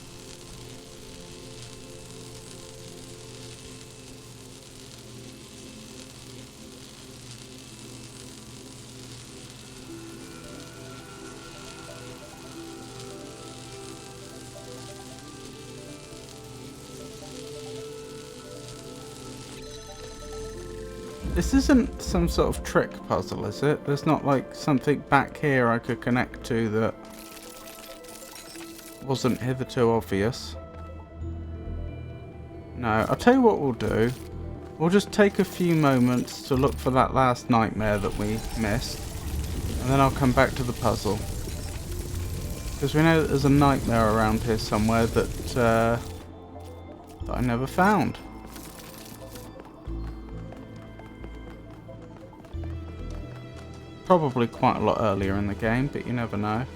This isn't some sort of trick puzzle, is it? There's not like something back here I could connect to that wasn't hitherto obvious. No, I'll tell you what we'll do. We'll just take a few moments to look for that last nightmare that we missed. And then I'll come back to the puzzle. Because we know that there's a nightmare around here somewhere that I never found. Probably quite a lot earlier in the game, but you never know.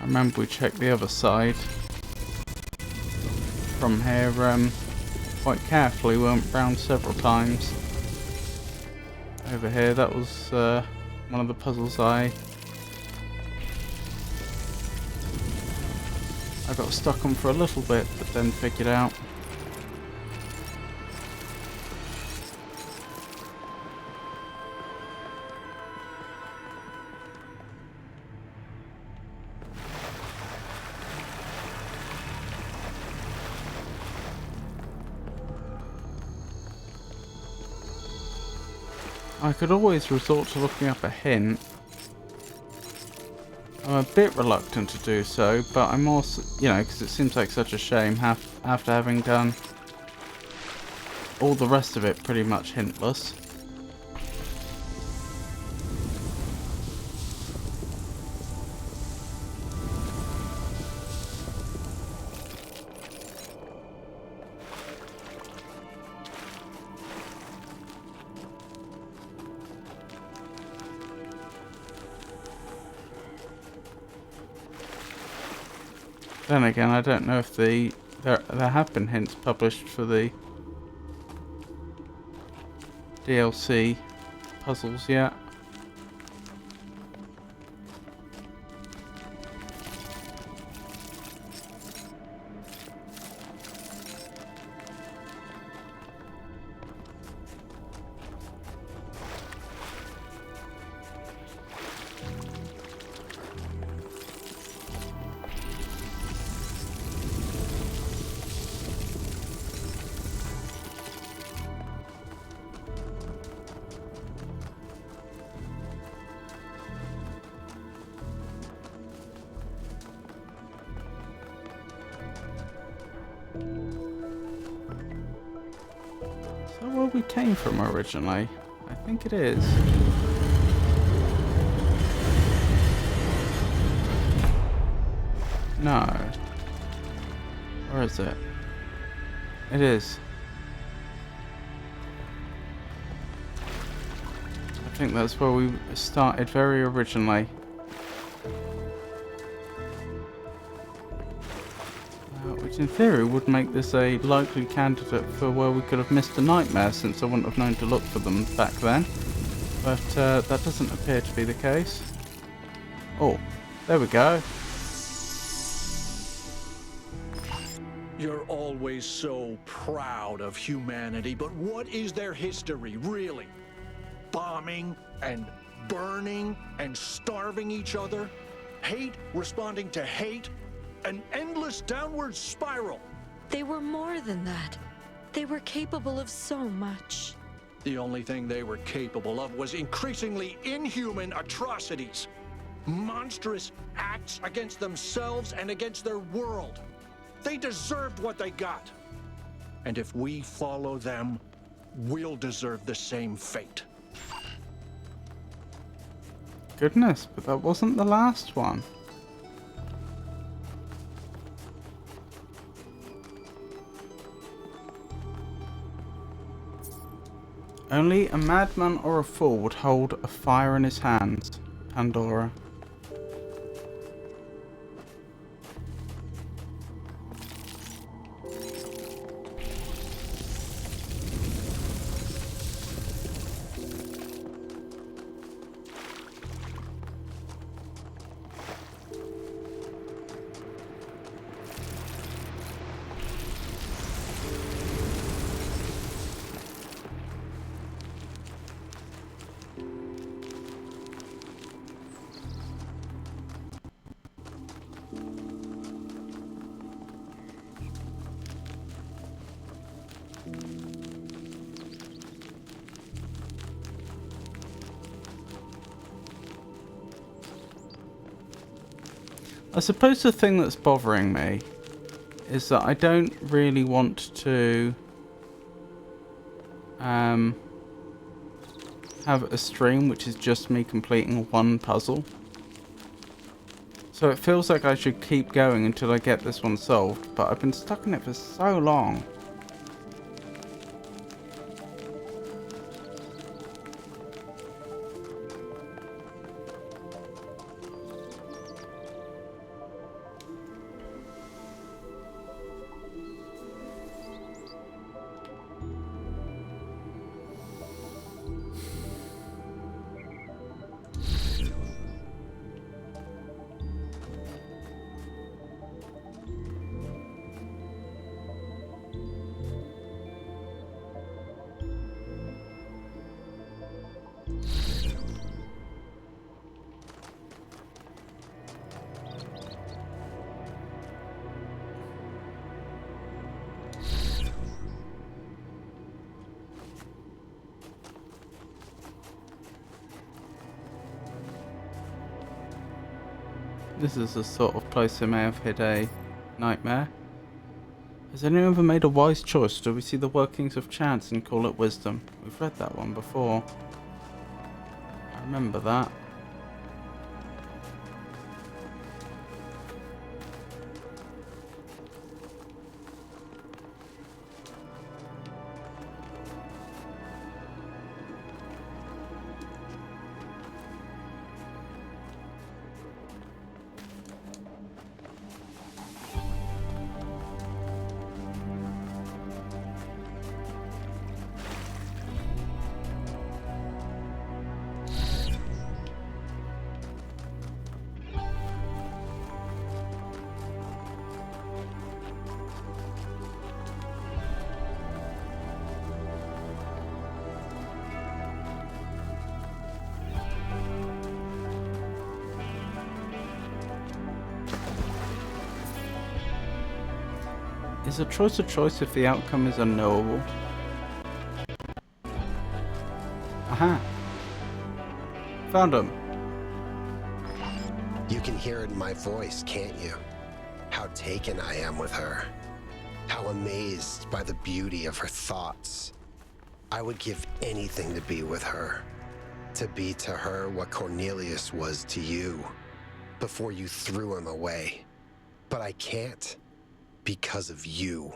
I remember we checked the other side from here quite carefully. We went round several times. Over here, that was one of the puzzles I got stuck on for a little bit, but then figured out. I could always resort to looking up a hint. I'm a bit reluctant to do so, but I'm also, you know, because it seems like such a shame after having done all the rest of it pretty much hintless. Then again, I don't know if there have been hints published for the DLC puzzles yet. Is that where we came from originally? I think it is. No. Where is it? It is. I think that's where we started very originally. Which in theory would make this a likely candidate for where we could have missed a nightmare, since I wouldn't have known to look for them back then. But that doesn't appear to be the case. Oh, there we go. You're always so proud of humanity, but what is their history, really? Bombing and burning and starving each other? Hate responding to hate? An endless downward spiral. They were more than that. They were capable of so much. The only thing they were capable of was increasingly inhuman atrocities. Monstrous acts against themselves and against their world. They deserved what they got. And if we follow them, we'll deserve the same fate. Goodness, but that wasn't the last one. Only a madman or a fool would hold a fire in his hands. Pandora. I suppose the thing that's bothering me is that I don't really want to have a stream which is just me completing one puzzle. So it feels like I should keep going until I get this one solved, but I've been stuck in it for so long. This is the sort of place who may have hid a nightmare. Has anyone ever made a wise choice? Do we see the workings of chance and call it wisdom? We've read that one before. I remember that. Is a choice if the outcome is unknowable? Aha. Found him. You can hear it in my voice, can't you? How taken I am with her. How amazed by the beauty of her thoughts. I would give anything to be with her. To be to her what Cornelius was to you before you threw him away. But I can't. Because of you.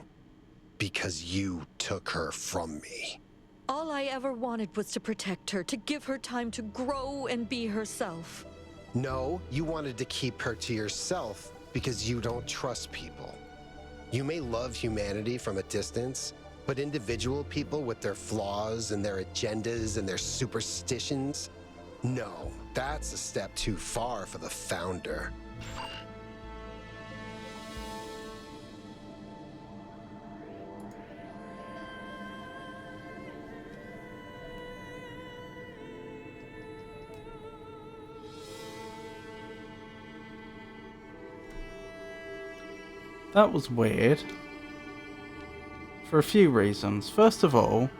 Because you took her from me. All I ever wanted was to protect her, to give her time to grow and be herself. No, you wanted to keep her to yourself because you don't trust people. You may love humanity from a distance, but individual people with their flaws and their agendas and their superstitions, no, that's a step too far for the Founder. That was weird. For a few reasons. First of all,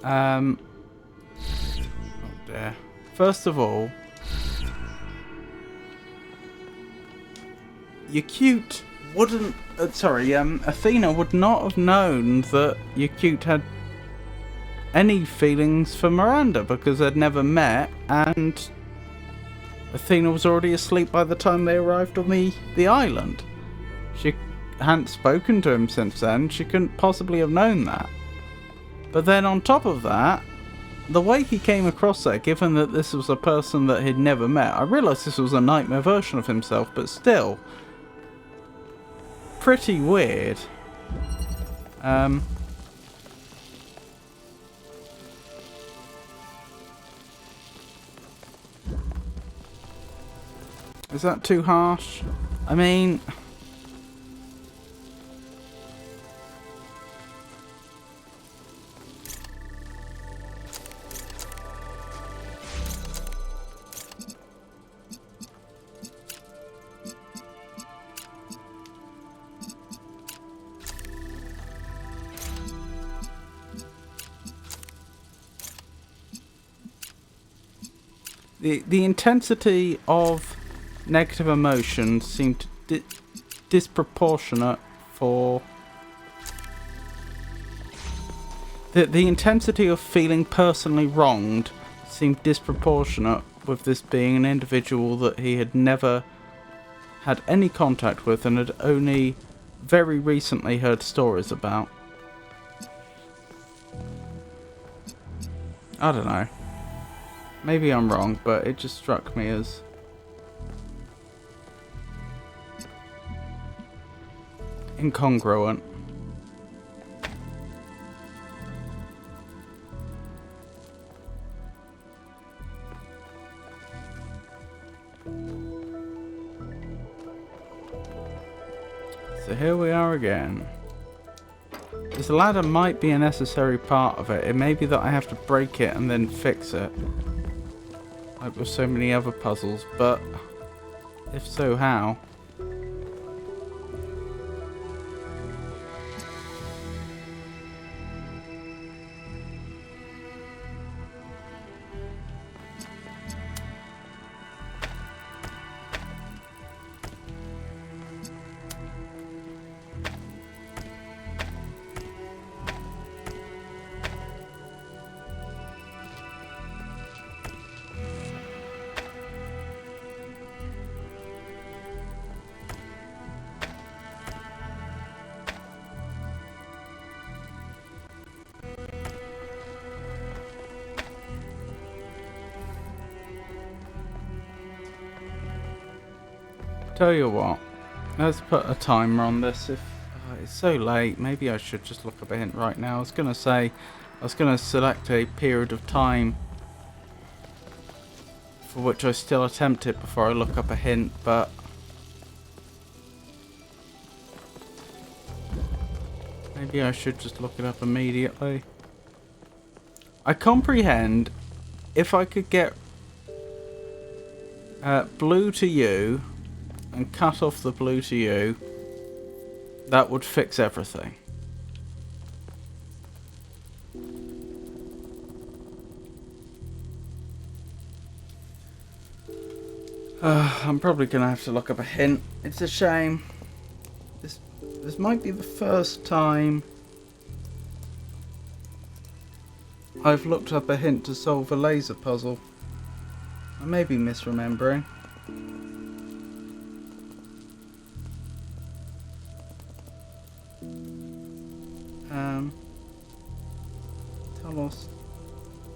oh dear. First of all, Yakut wouldn't. Athena would not have known that Yakut had any feelings for Miranda because they'd never met, and Athena was already asleep by the time they arrived on the island. She hadn't spoken to him since then. She couldn't possibly have known that. But then on top of that, the way he came across her, given that this was a person that he'd never met, I realised this was a nightmare version of himself, but still, pretty weird. Is that too harsh? I mean, the intensity of negative emotions seemed disproportionate for the intensity of feeling personally wronged seemed disproportionate with this being an individual that he had never had any contact with and had only very recently heard stories about. I don't know. Maybe I'm wrong, but it just struck me as incongruent. So here we are again. This ladder might be a necessary part of it. It may be that I have to break it and then fix it, like with so many other puzzles, but if so, how? Tell you what, let's put a timer on this. If it's so late, maybe I should just look up a hint right now. I was gonna select a period of time for which I still attempt it before I look up a hint, but maybe I should just look it up immediately. I comprehend if I could get blue to you and cut off the blue to you, that would fix everything. I'm probably gonna have to look up a hint. It's a shame. This might be the first time I've looked up a hint to solve a laser puzzle. I may be misremembering. Talos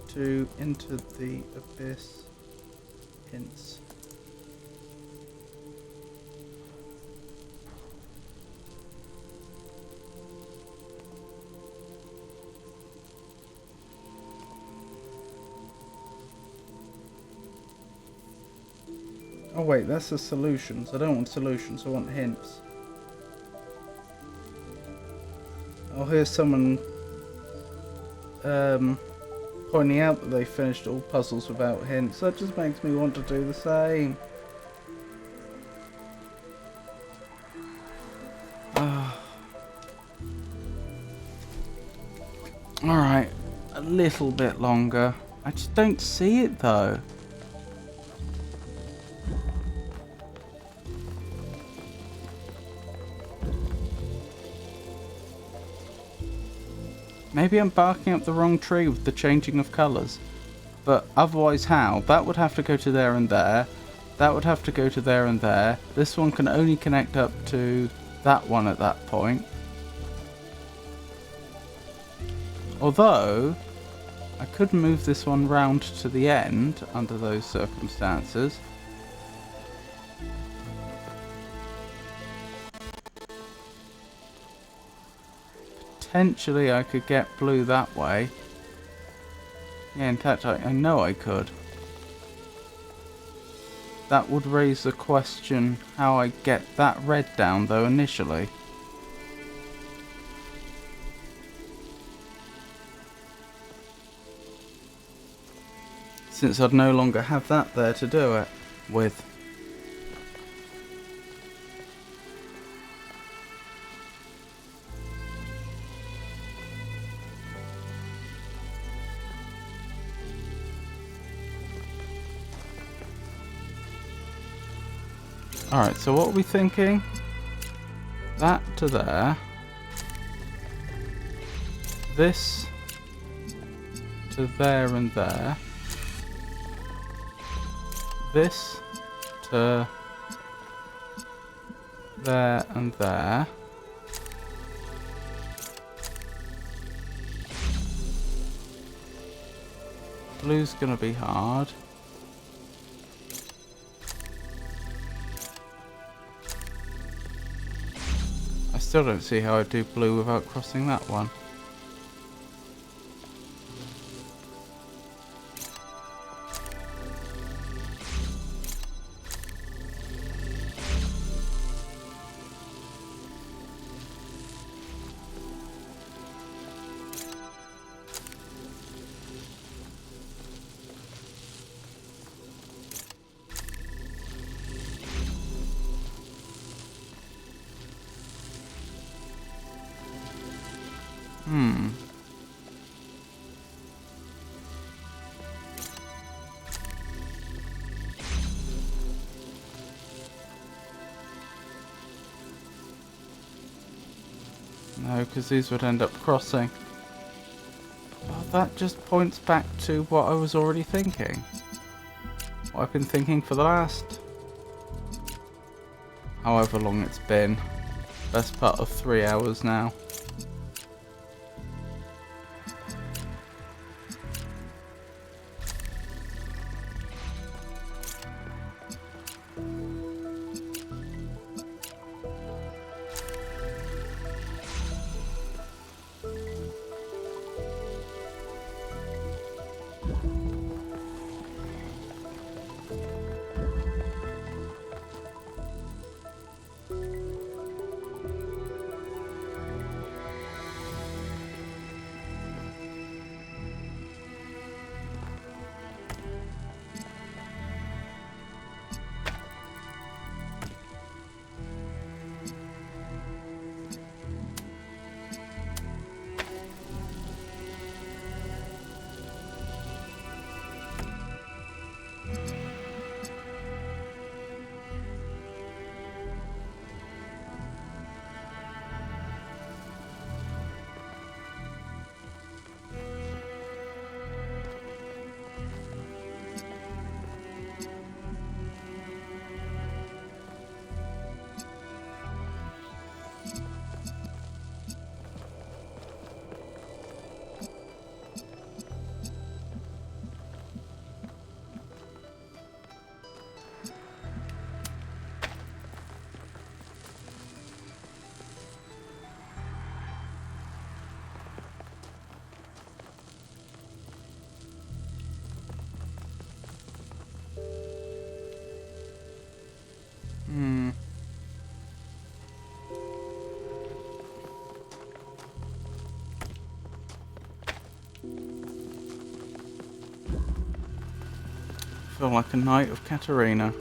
to Into the Abyss hints. Oh wait, that's the solutions. I don't want solutions, I want hints. Oh, here's someone pointing out that they finished all puzzles without hints. That just makes me want to do the same. Alright, a little bit longer. I just don't see it though. Maybe I'm barking up the wrong tree with the changing of colours. But otherwise how? That would have to go to there and there. That would have to go to there and there. This one can only connect up to that one at that point. Although, I could move this one round to the end under those circumstances. Potentially I could get blue that way. Yeah, in fact I know I could. That would raise the question how I get that red down though initially. Since I'd no longer have that there to do it with. Alright, so what are we thinking? That to there. This to there and there. This to there and there. Blue's gonna be hard. I still don't see how I do blue without crossing that one. No, because these would end up crossing. Oh, that just points back to what I was already thinking. What I've been thinking for the last however long it's been. Best part of 3 hours now. feel like a knight of Katarina.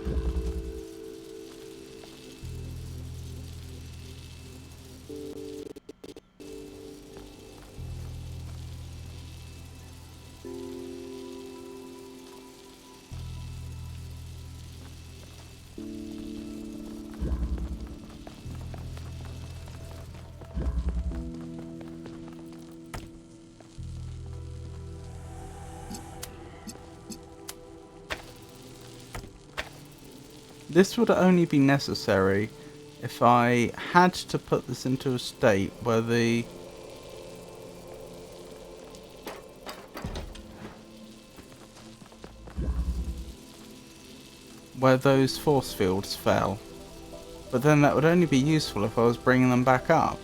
This would only be necessary if I had to put this into a state where those force fields fell. But then that would only be useful if I was bringing them back up.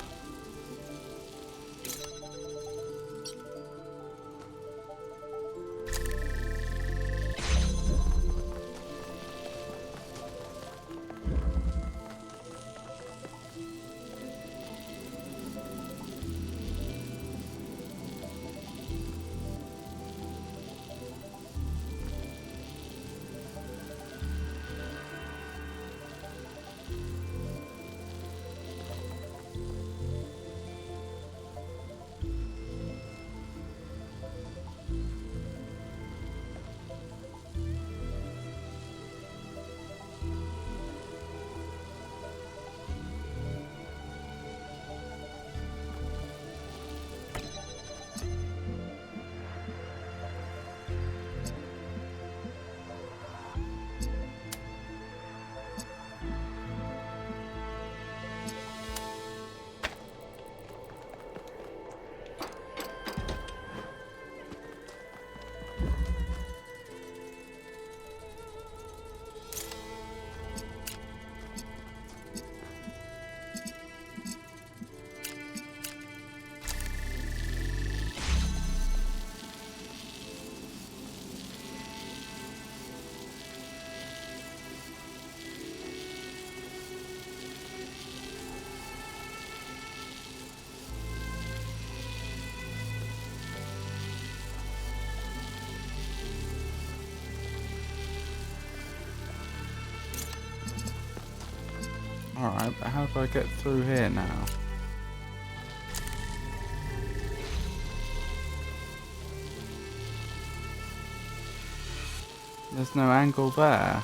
Alright, but how do I get through here now? There's no angle there.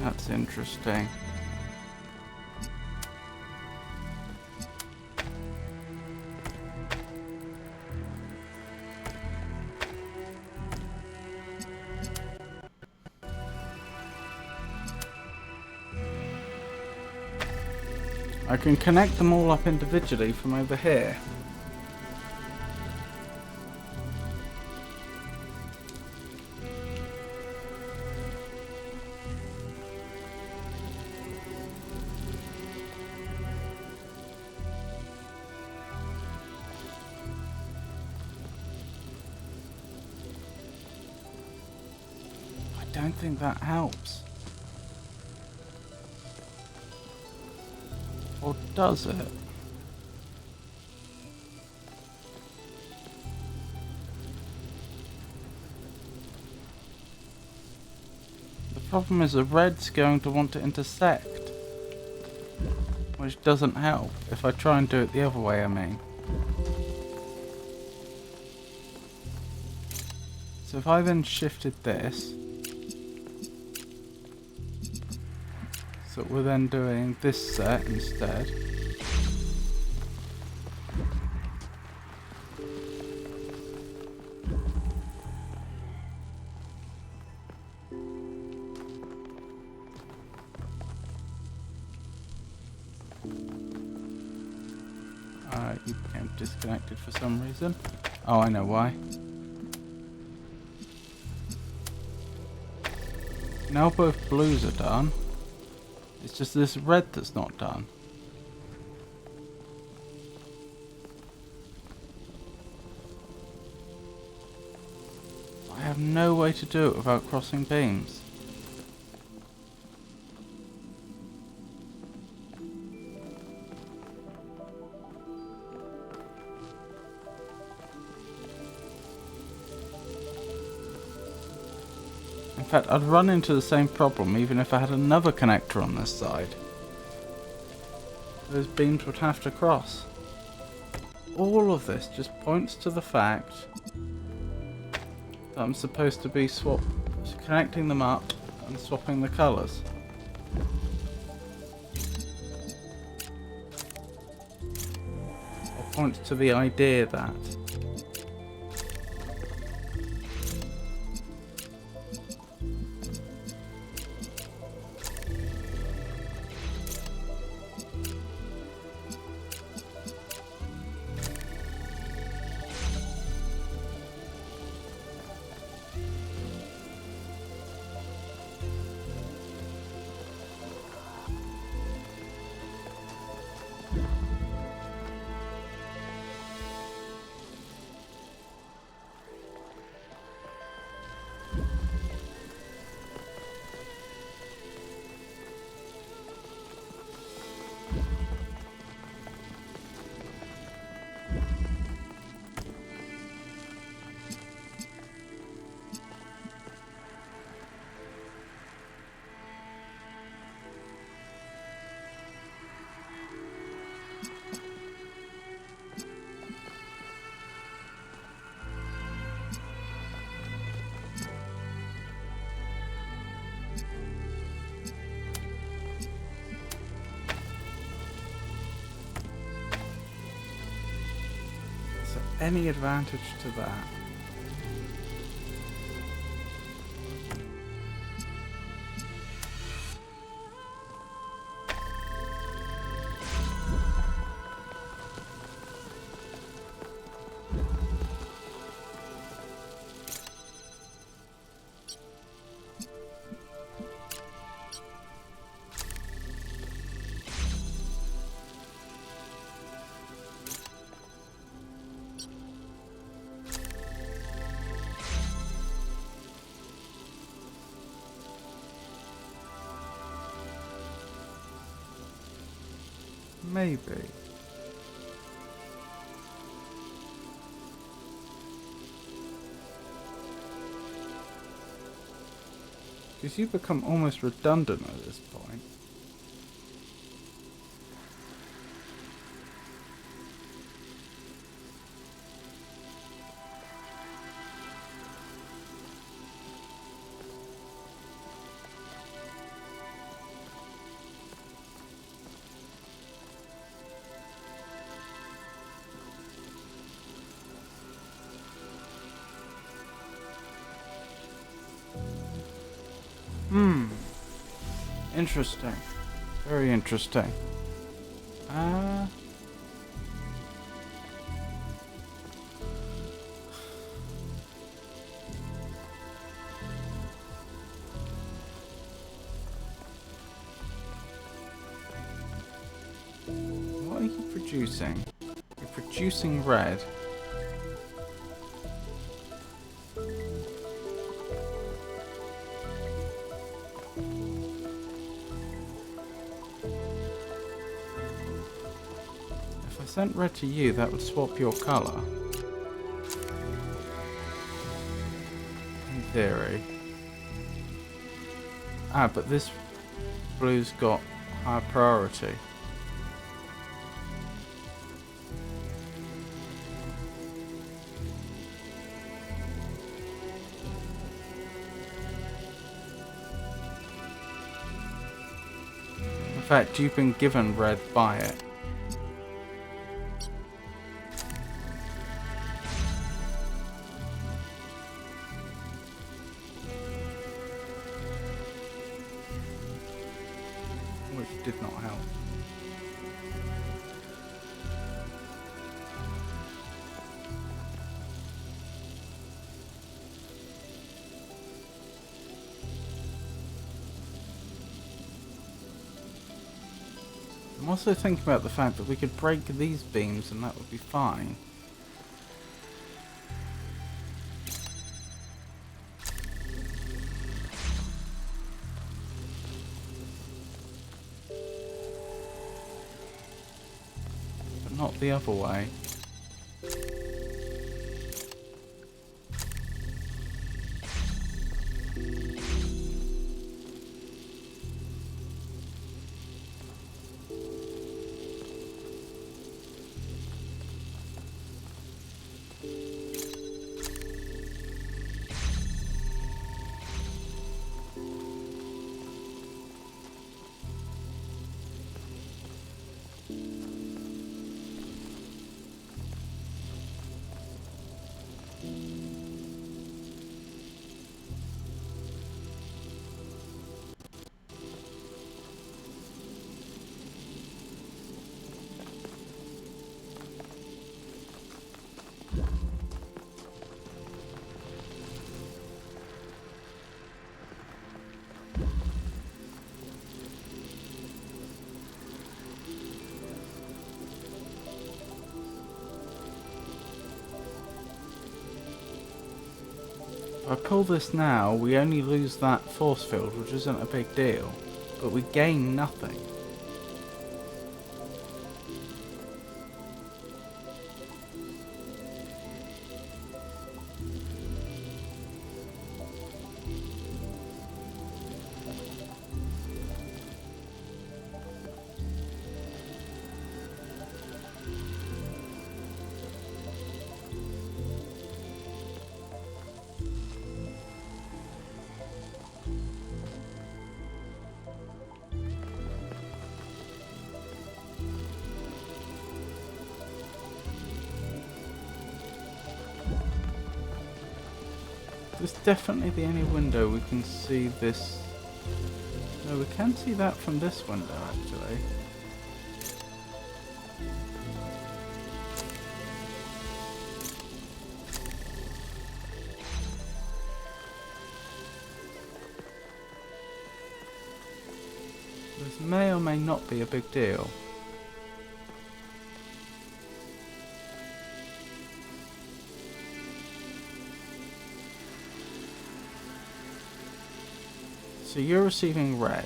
That's interesting. I can connect them all up individually from over here. I don't think that helps. Or does it? The problem is the red's going to want to intersect, which doesn't help. If I try and do it the other way, I mean. So if I then shifted this, so we're then doing this set instead. You became disconnected for some reason. Oh, I know why. Now both blues are done. It's just this red that's not done. I have no way to do it without crossing beams. In fact, I'd run into the same problem even if I had another connector on this side. Those beams would have to cross. All of this just points to the fact that I'm supposed to be connecting them up and swapping the colours. It points to the idea that any advantage to that. Maybe. Because you become almost redundant at this point. Interesting. Very interesting. Uh... What are you producing? You're producing red. If I sent red to you, that would swap your colour. In theory. Ah, but this blue's got higher priority. In fact, you've been given red by it. Which did not help. I'm also thinking about the fact that we could break these beams and that would be fine. But not the other way. If I pull this now, we only lose that force field, which isn't a big deal, but we gain nothing. This is definitely the only window we can see this. No, we can see that from this window actually. This may or may not be a big deal. So you're receiving red.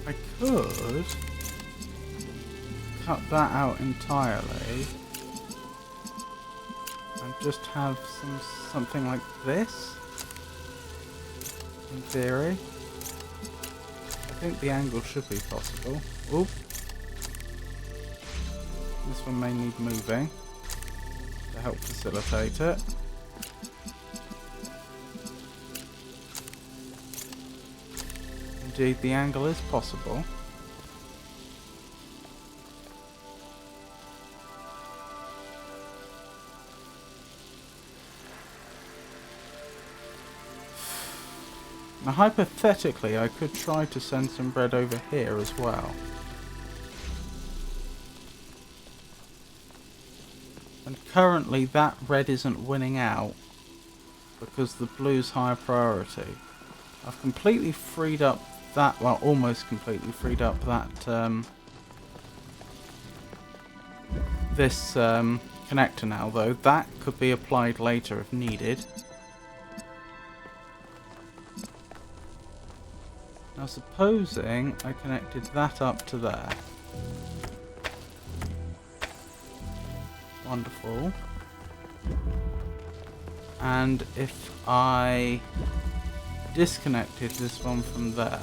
I could cut that out entirely and just have something like this in theory. I think the angle should be possible. Oop. This one may need moving to help facilitate it. indeed the angle is possible. Now hypothetically I could try to send some bread over here as well. And currently that red isn't winning out because the blue's higher priority. I've completely freed up that, well, almost completely freed up that this connector now, though. That could be applied later if needed. Now supposing I connected that up to there. Wonderful. And if I disconnected this one from there.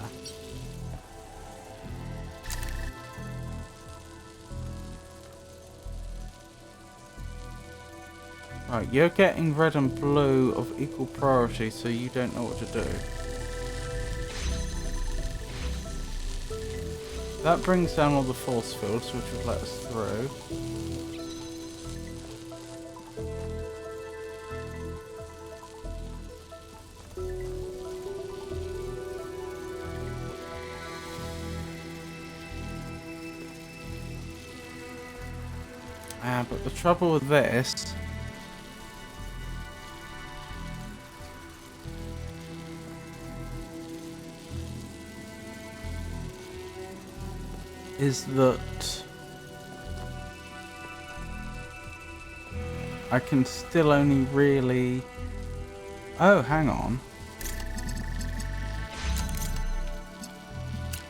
Right, you're getting red and blue of equal priority, so you don't know what to do. That brings down all the force fields, which would let us through. But the trouble with this is that I can still only really... Oh, hang on.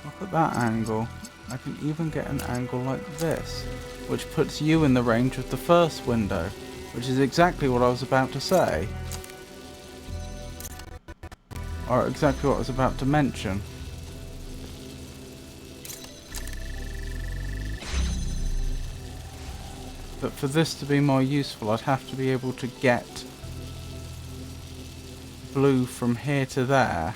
Look at that angle. I can even get an angle like this, which puts you in the range of the first window, which is exactly what I was about to say. Or exactly what I was about to mention. But for this to be more useful, I'd have to be able to get blue from here to there.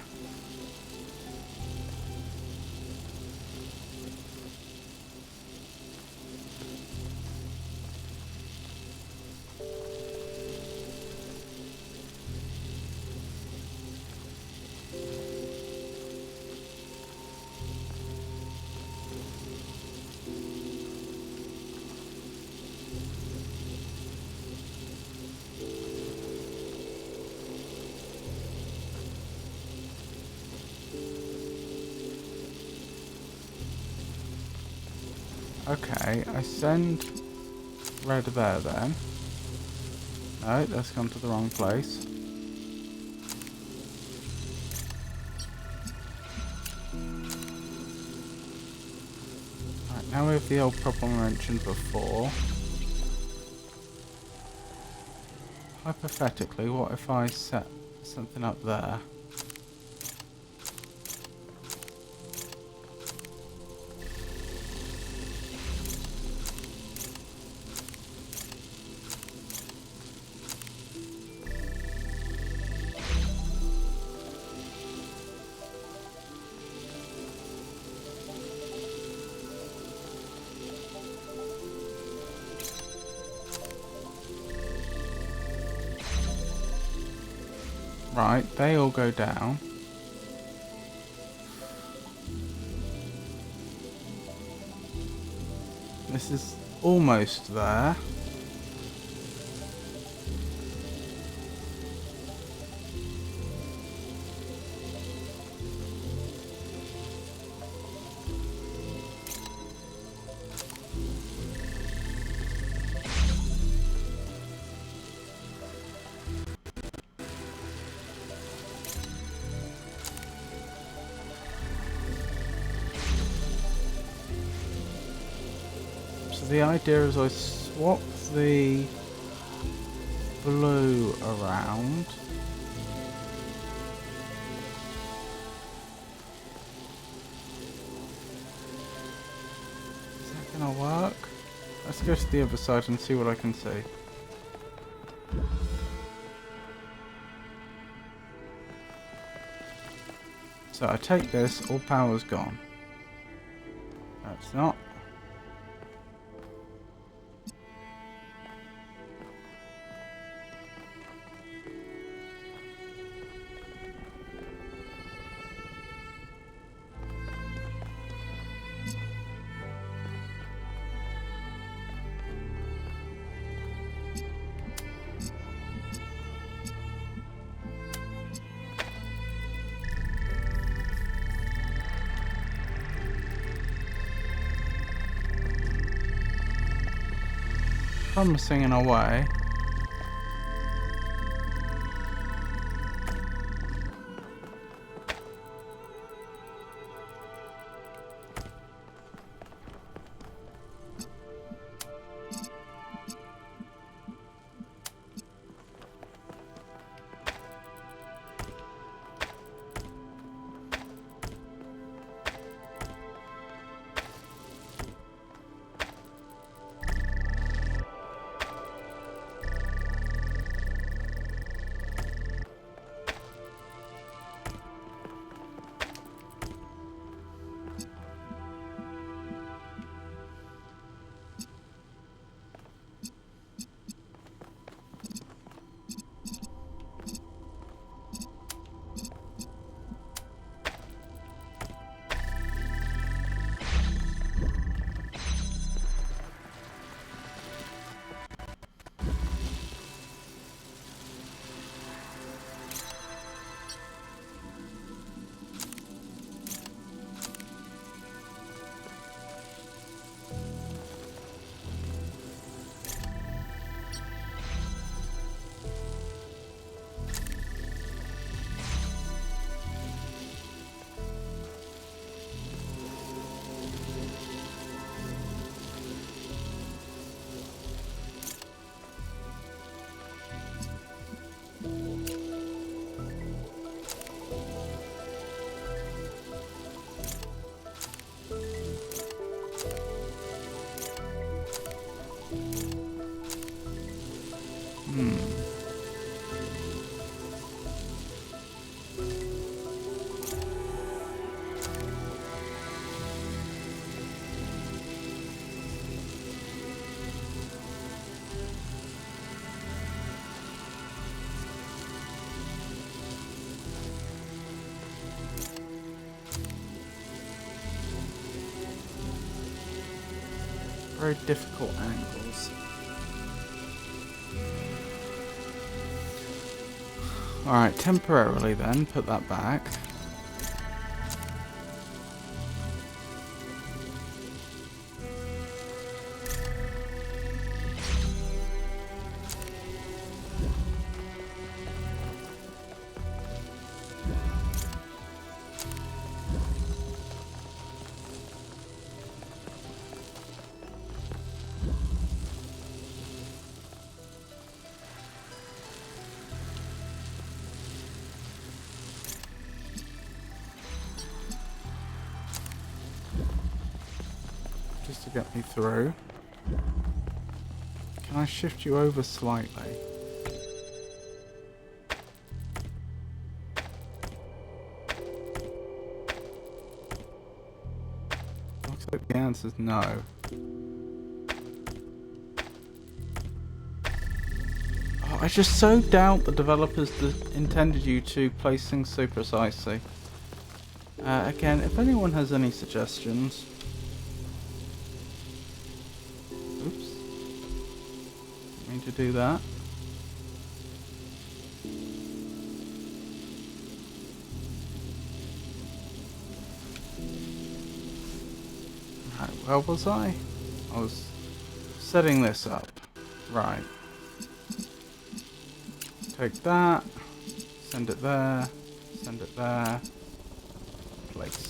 Okay, I send red there then. No, that's gone to the wrong place. Right, now we have the old problem I mentioned before. Hypothetically, what if I set something up there? Right, they all go down. This is almost there. So the idea is I swap the blue around. Is that gonna work? Let's go to the other side and see what I can see. So I take this, all power's gone. No, it's not. Promising in a way. Very difficult angles. Alright, temporarily then, put that back. Just to get me through. Can I shift you over slightly? Looks like the answer's no. Oh, I just so doubt the developers intended you to place things so precisely. Again, if anyone has any suggestions... Oops. Didn't mean to do that. Right, where was I? I was setting this up. Right. Take that. Send it there. Send it there. Place.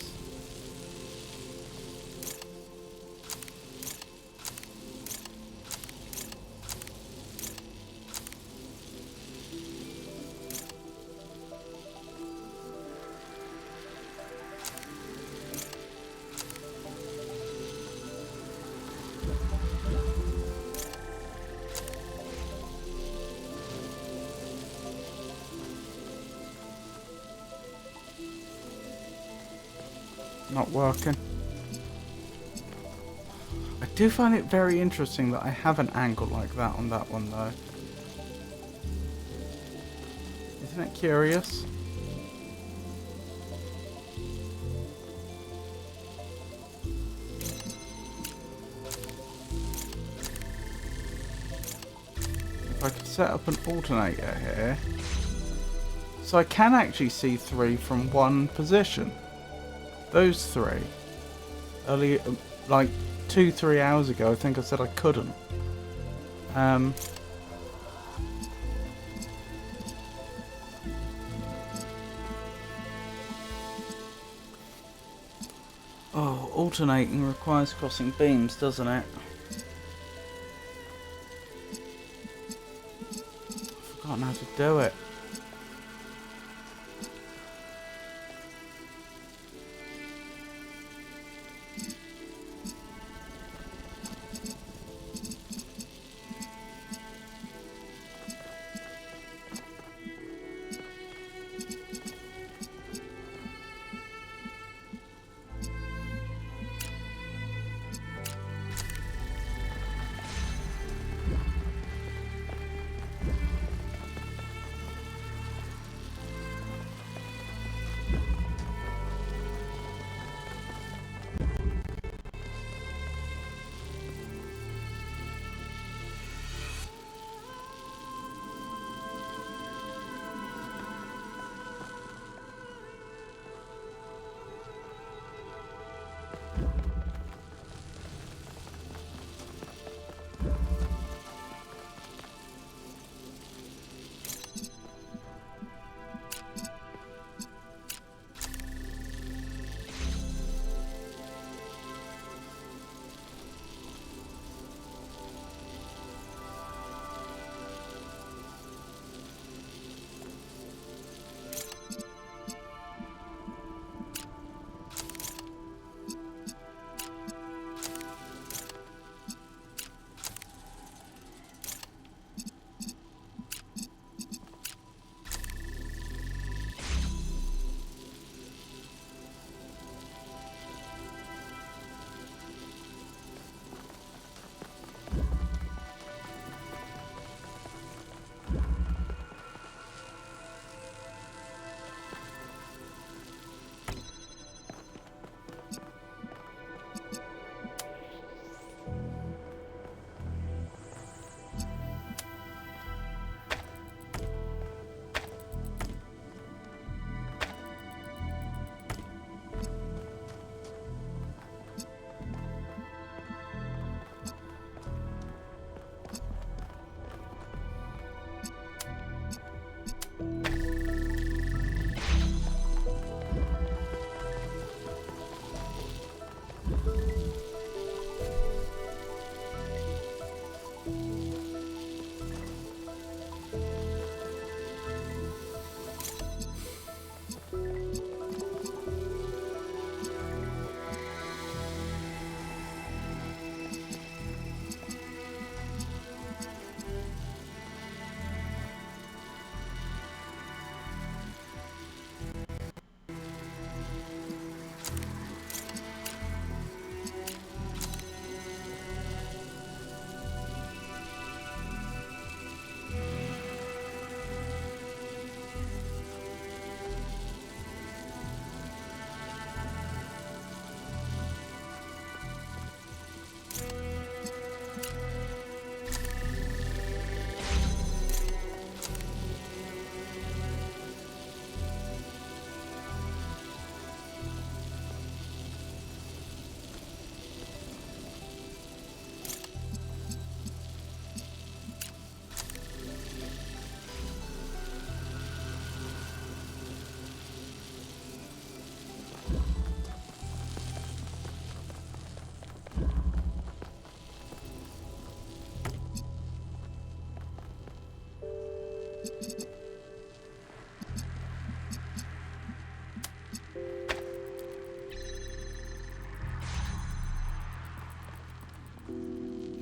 Not working. I do find it very interesting that I have an angle like that on that one though. Isn't it curious? If I could set up an alternator here. So I can actually see 3 from one position. Those 3. Earlier, like 2-3 hours ago, I think I said I couldn't. Oh, alternating requires crossing beams, doesn't it? I've forgotten how to do it.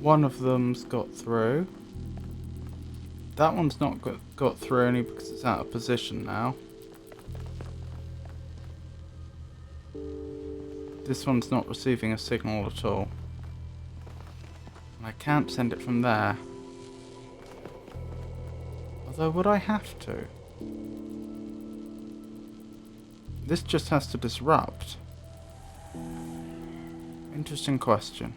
One of them's got through. That one's not got through only because it's out of position now. This one's not receiving a signal at all. And I can't send it from there. Although, would I have to? This just has to disrupt. Interesting question.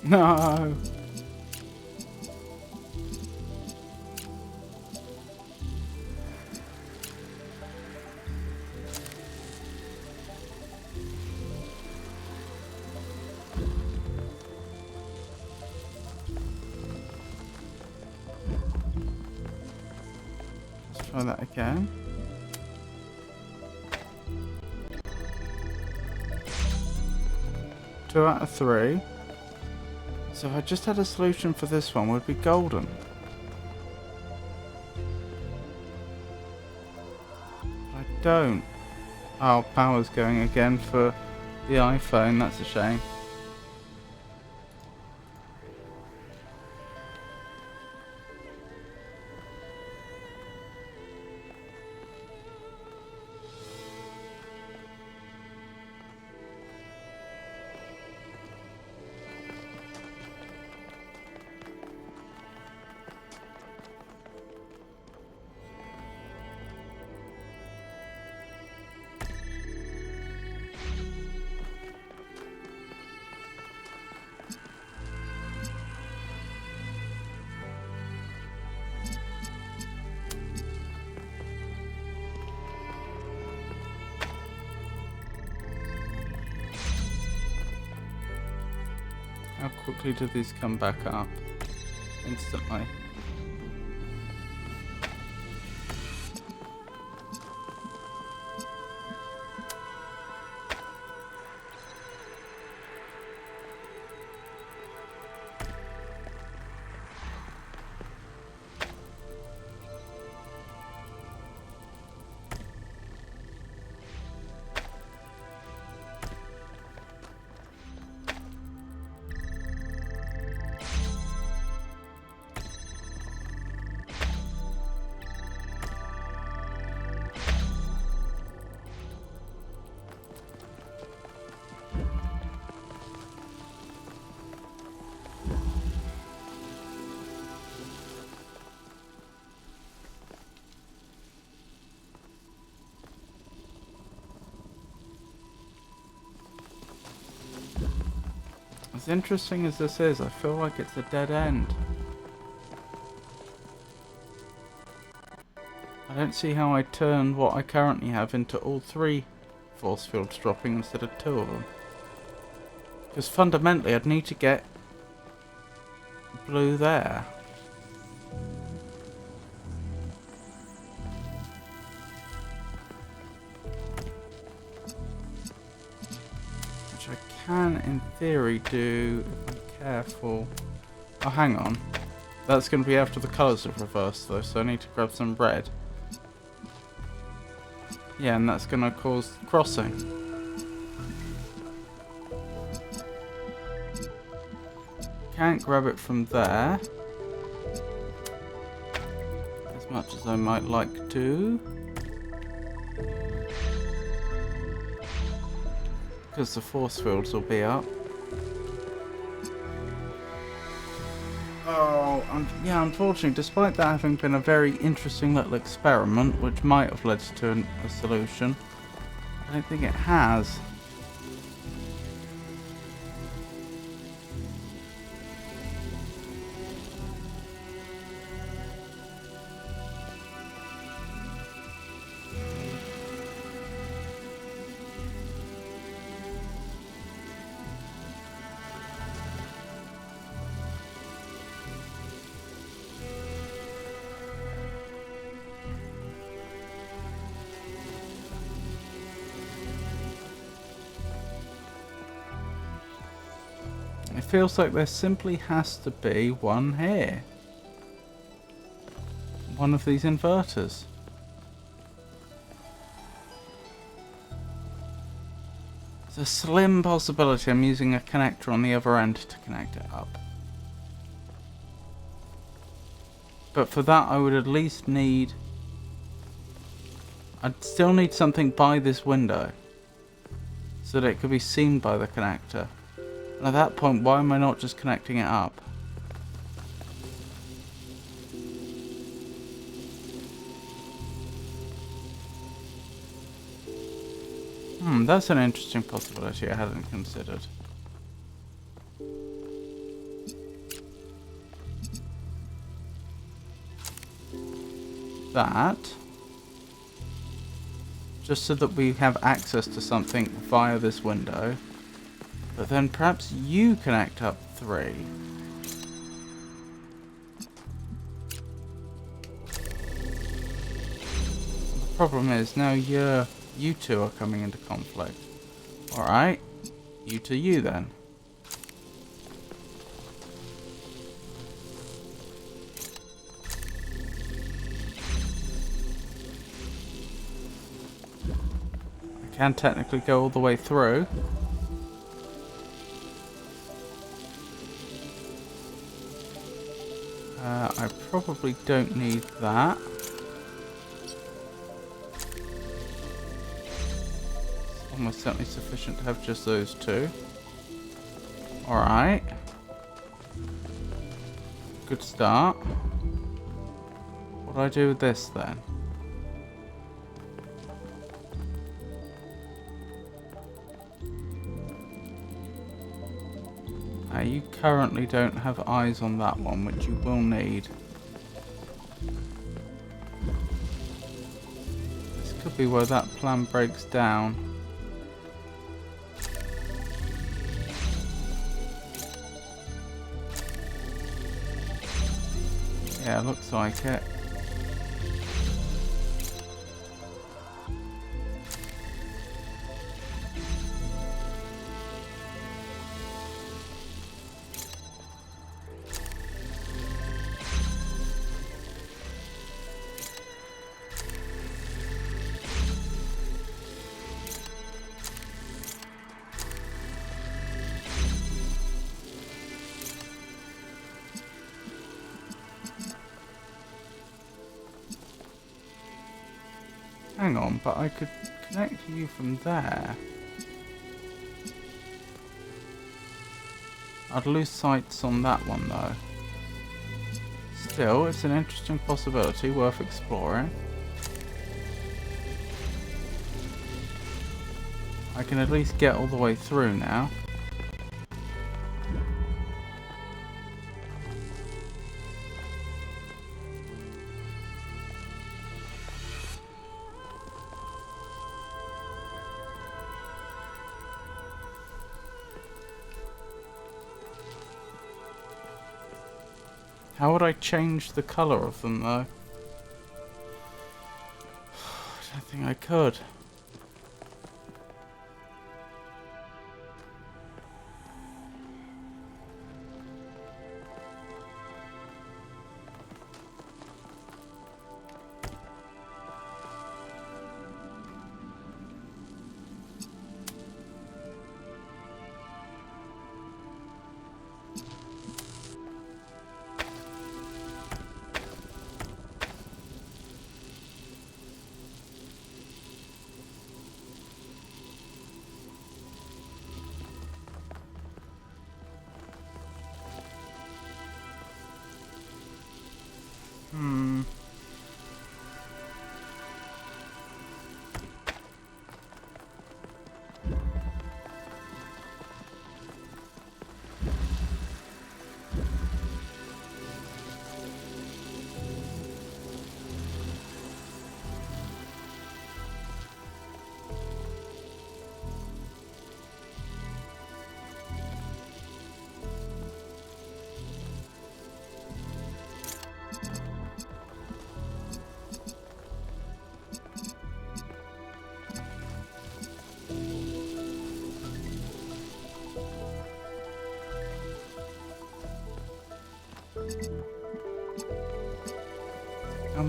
No! Let's try that again. Two out of 3. So if I just had a solution for this one, would be golden. I don't. Oh, power's going again for the iPhone. That's a shame. How quickly do these come back up? Instantly. As interesting as this is, I feel like it's a dead end. I don't see how I turn what I currently have into all 3 force fields dropping instead of 2 of them. Because fundamentally I'd need to get blue there. Which I can, in theory, do if I'm careful. Oh, hang on. That's going to be after the colours have reversed though, so I need to grab some red. Yeah, and that's going to cause crossing. Can't grab it from there. As much as I might like to. Because the force fields will be up. Oh, yeah, unfortunately, despite that having been a very interesting little experiment, which might have led to a solution, I don't think it has. feels like there simply has to be one here. One of these inverters. There's a slim possibility I'm using a connector on the other end to connect it up. But for that I would at least need... I'd still need something by this window, so that it could be seen by the connector. And at that point, why am I not just connecting it up? That's an interesting possibility I hadn't considered. That, just so that we have access to something via this window, but then perhaps you connect up 3. The problem is now you two are coming into conflict. Alright, you to you then. I can technically go all the way through. I probably don't need that. It's almost certainly sufficient to have just those two. Alright. Good start. What do I do with this then? You currently don't have eyes on that one, which you will need. This could be where that plan breaks down. Yeah, looks like it. Hang on, but I could connect you from there. I'd lose sights on that one though. Still, it's an interesting possibility worth exploring. I can at least get all the way through now. How would I change the colour of them though? I don't think I could.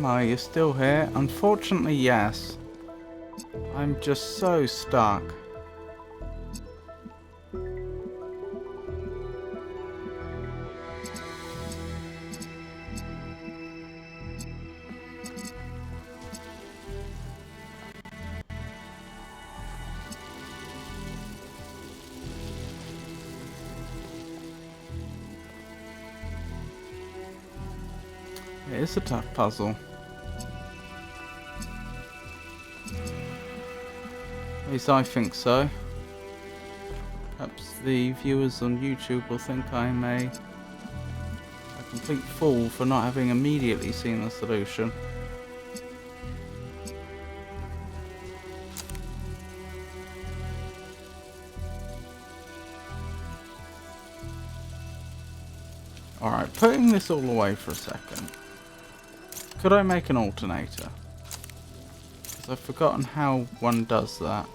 Emma, you're still here? Unfortunately, yes. I'm just so stuck. It is a tough puzzle. At least I think so. Perhaps the viewers on YouTube will think I'm a complete fool for not having immediately seen the solution. Alright, putting this all away for a second. Could I make an alternator? Because I've forgotten how one does that.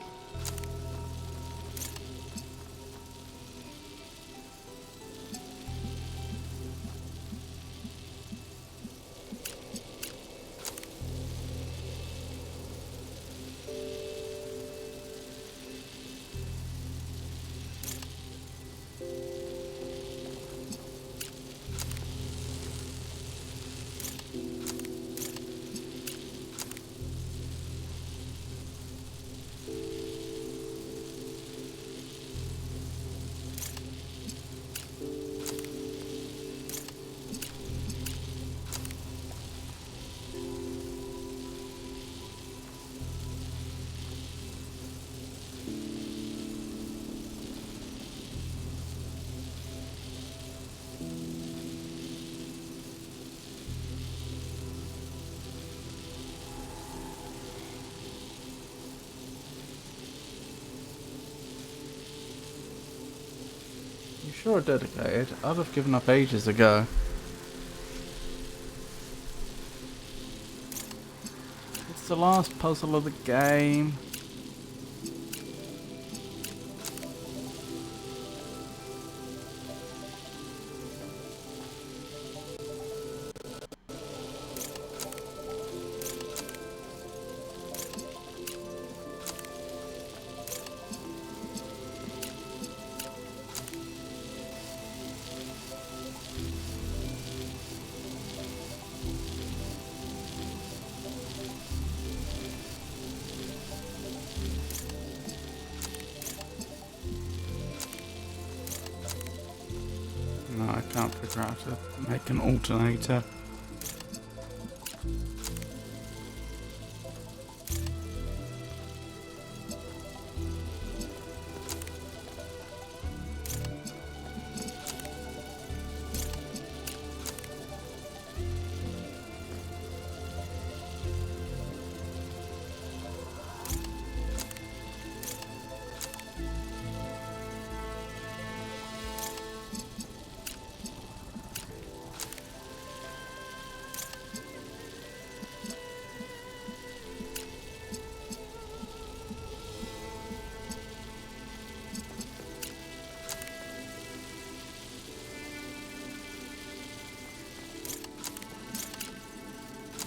You sure are dedicated. I'd have given up ages ago. It's the last puzzle of the game. No, I can't figure out how to make an alternator.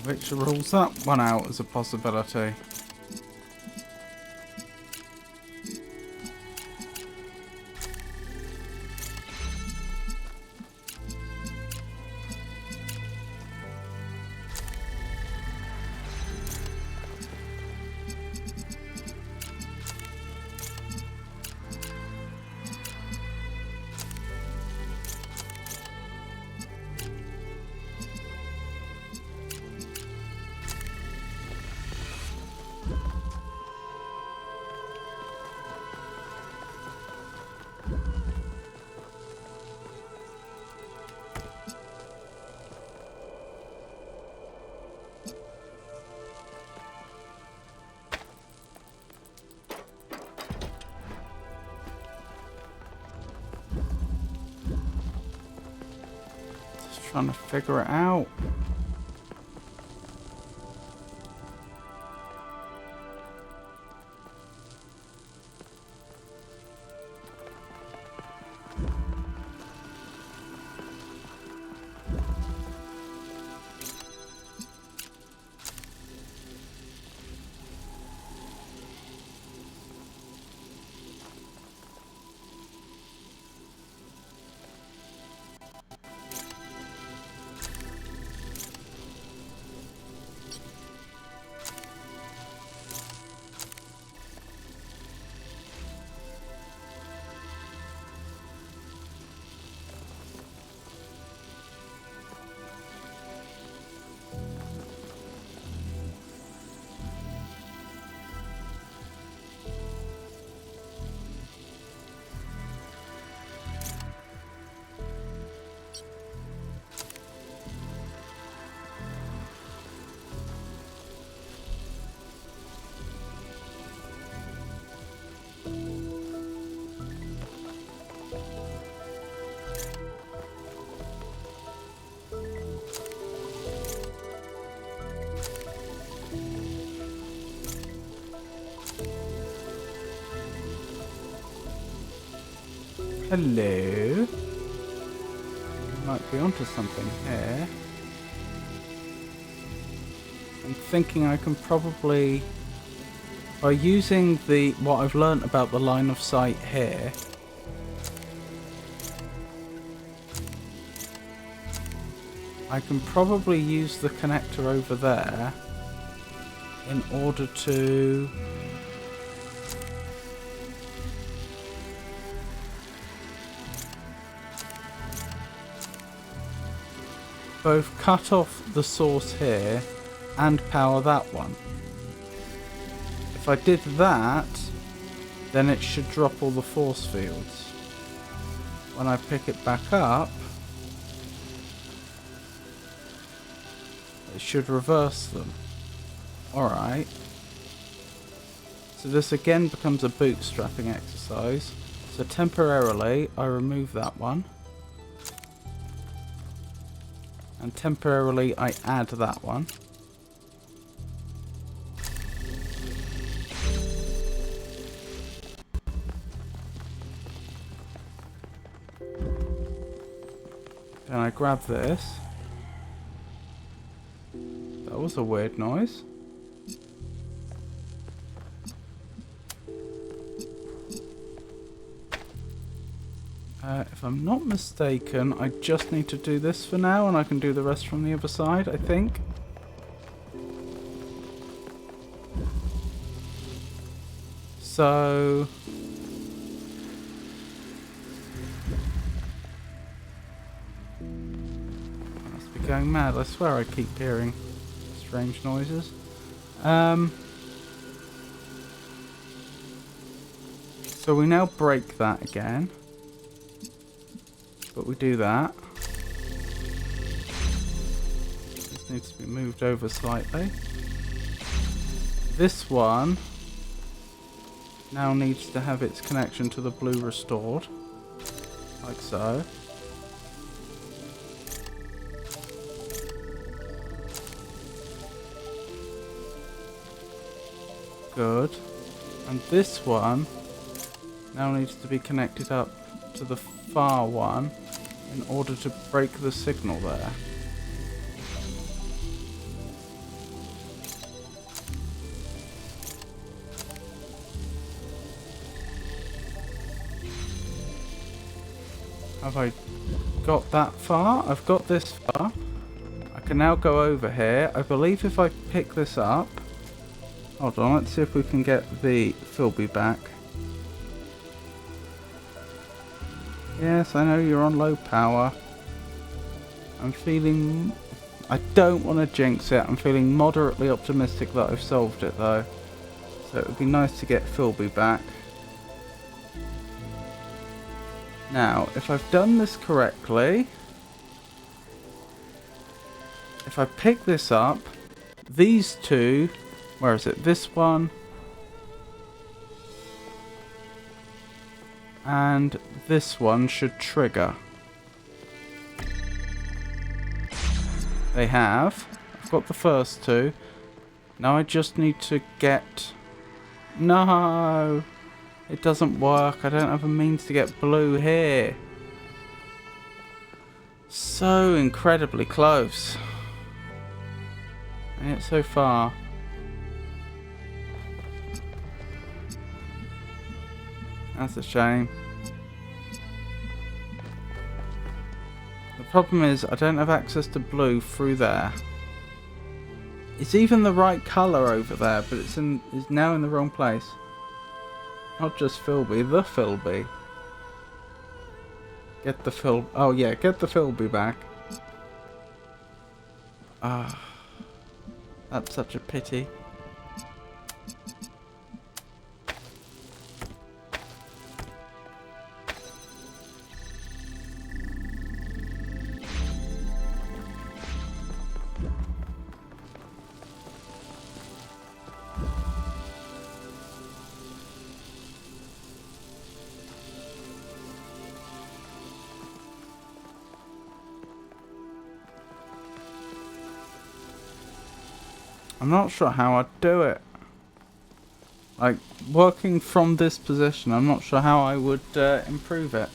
Which rules that one out as a possibility. Trying to figure it out. Hello. Might be onto something here. I'm thinking I can probably, by using what I've learnt about the line of sight here, I can probably use the connector over there in order to both cut off the source here and power that one. If I did that, then it should drop all the force fields. When I pick it back up, it should reverse them. Alright. So this again becomes a bootstrapping exercise. So temporarily, I remove that one. And temporarily, I add that one. Then I grab this. That was a weird noise. If I'm not mistaken, I just need to do this for now, and I can do the rest from the other side, I think. So... I must be going mad. I swear I keep hearing strange noises. So we now break that again. But we do that. This needs to be moved over slightly. This one now needs to have its connection to the blue restored. Like so. Good. And this one now needs to be connected up to the far one in order to break the signal there. Have I got that far? I've got this far. I can now go over here. I believe if I pick this up... Hold on, let's see if we can get the Philby back. Yes, I know you're on low power. I'm feeling... I don't want to jinx it. I'm feeling moderately optimistic that I've solved it though. So it would be nice to get Philby back. Now, if I've done this correctly... If I pick this up, these two... Where is it? This one... and this one should trigger. They have. I've got the first two. Now I just need to get... No! It doesn't work. I don't have a means to get blue here. So incredibly close. And yet so far. That's a shame. The problem is I don't have access to blue through there. It's even the right colour over there, but it's now in the wrong place. Not just Philby, the Philby. Get the Phil... Oh yeah, get the Philby back. Ah, that's such a pity. I'm not sure how I'd do it. Like, working from this position, I'm not sure how I would improve it.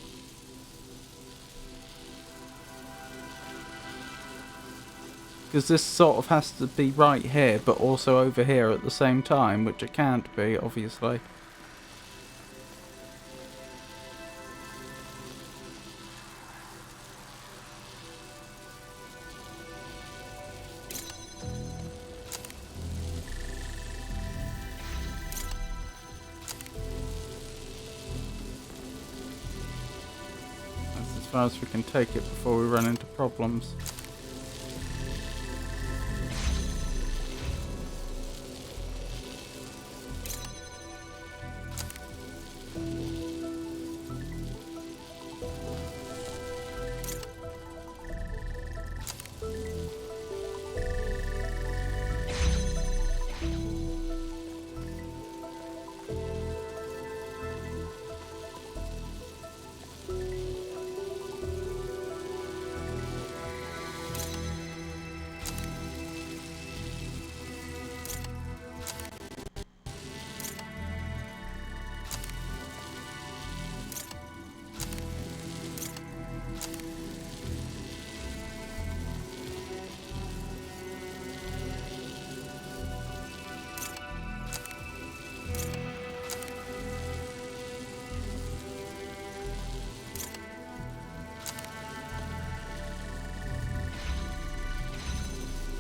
Because this sort of has to be right here, but also over here at the same time, which it can't be, obviously. That's as far as we can take it before we run into problems.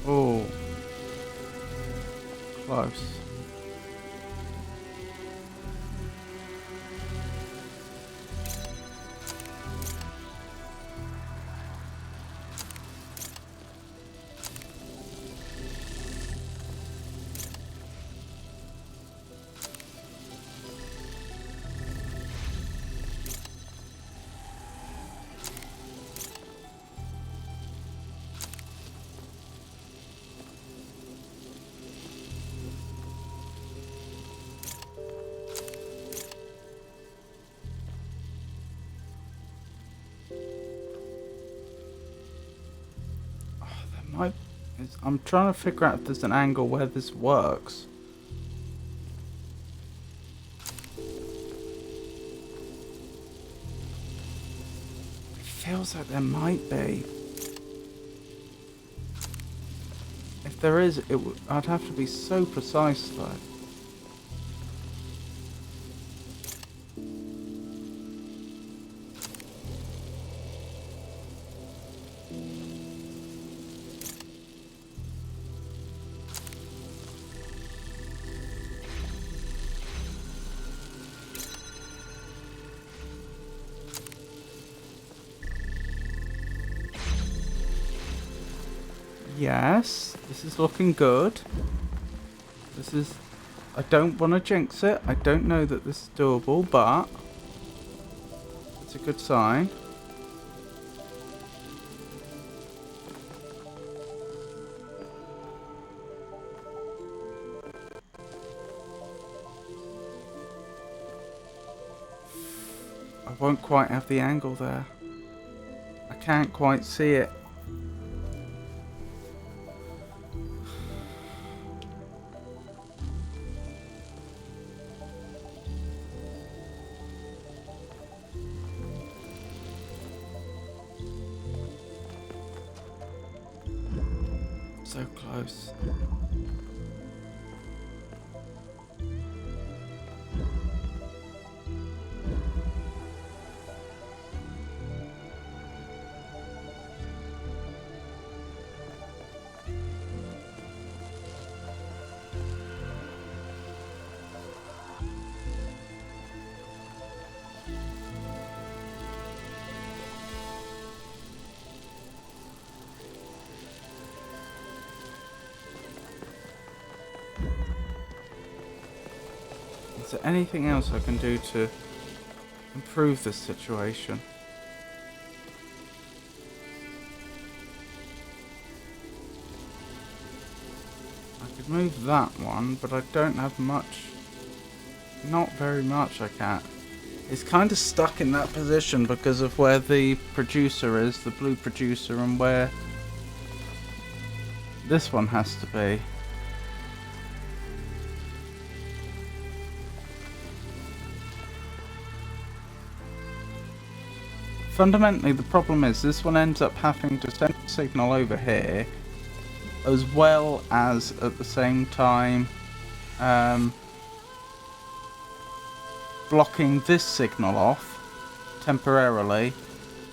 Oh, close. I'm trying to figure out if there's an angle where this works. It feels like there might be. If there is, I'd have to be so precise though. Yes, this is looking good. This is... I don't want to jinx it. I don't know that this is doable, but... it's a good sign. I won't quite have the angle there. I can't quite see it. So close. Is there anything else I can do to improve this situation? I could move that one, but I don't have much. Not very much I can't. It's kind of stuck in that position because of where the producer is, the blue producer, and where this one has to be. Fundamentally, the problem is this one ends up having to send a signal over here, as well as at the same time blocking this signal off temporarily,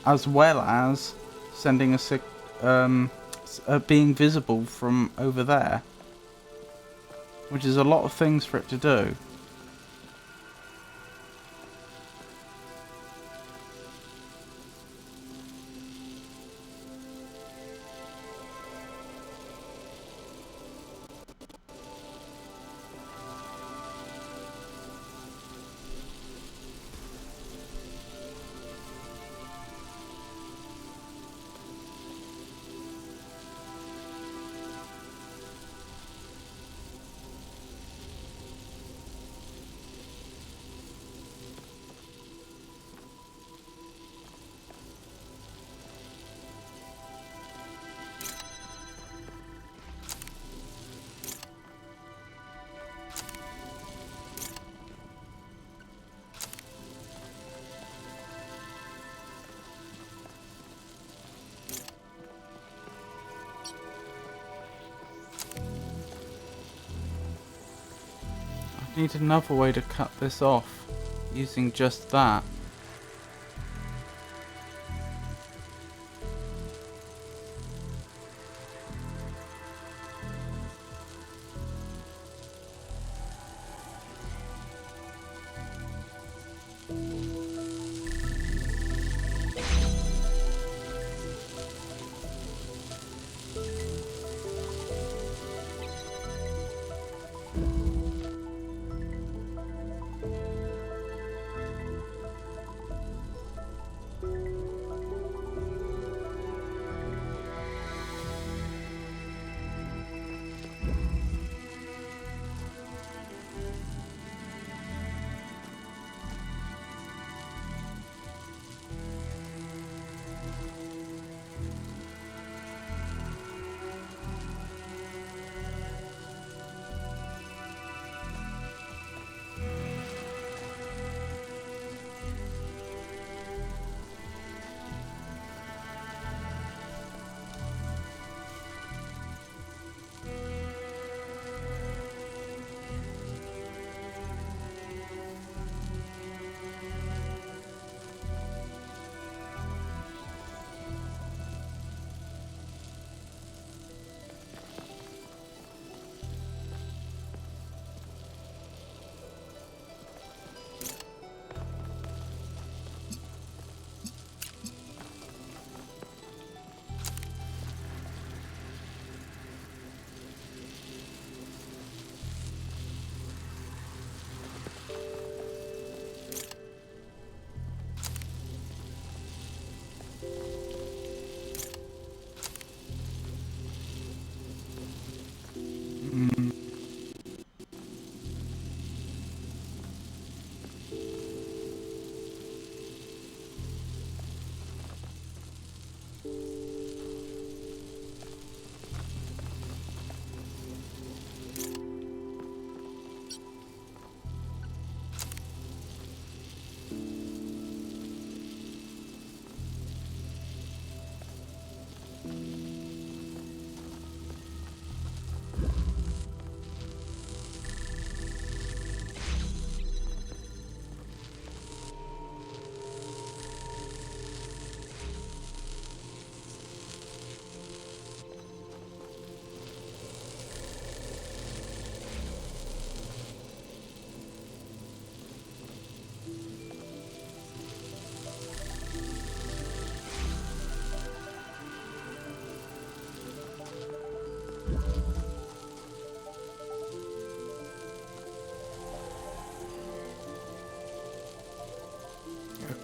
as well as sending a being visible from over there, which is a lot of things for it to do. I need another way to cut this off using just that.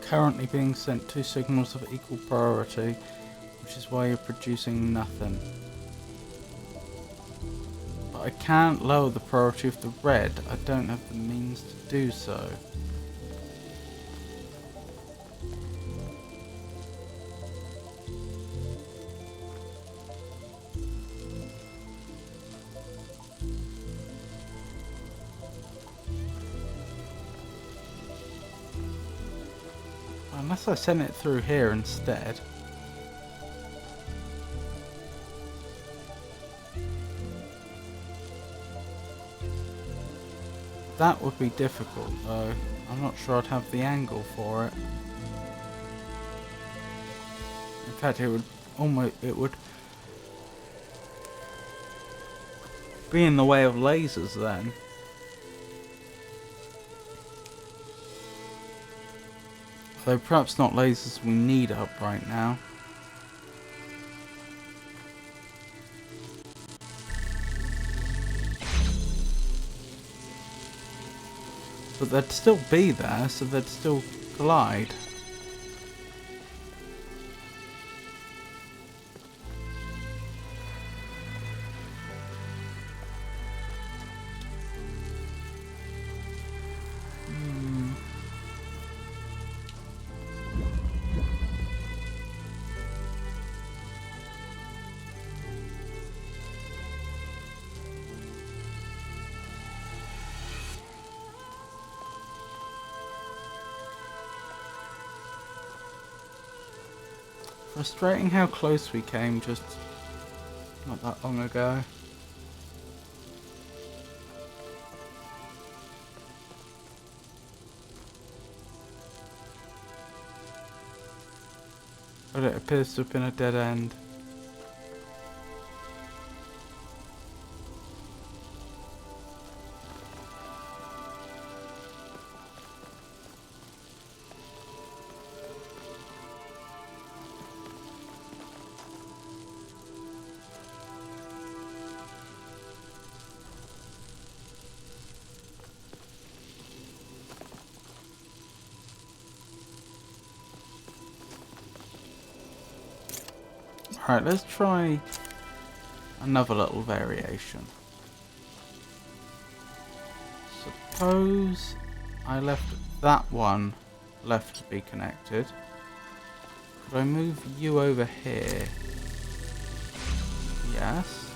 Currently being sent 2 signals of equal priority, which is why you're producing nothing. But I can't lower the priority of the red. I don't have the means to do so. Unless I send it through here instead. That would be difficult though. I'm not sure I'd have the angle for it. In fact, it would be in the way of lasers then. Though perhaps not lasers we need up right now. But they'd still be there, so they'd still collide. Frustrating how close we came just not that long ago. But it appears to have been a dead end. Alright, let's try another little variation. Suppose I left that one left to be connected. Could I move you over here? Yes.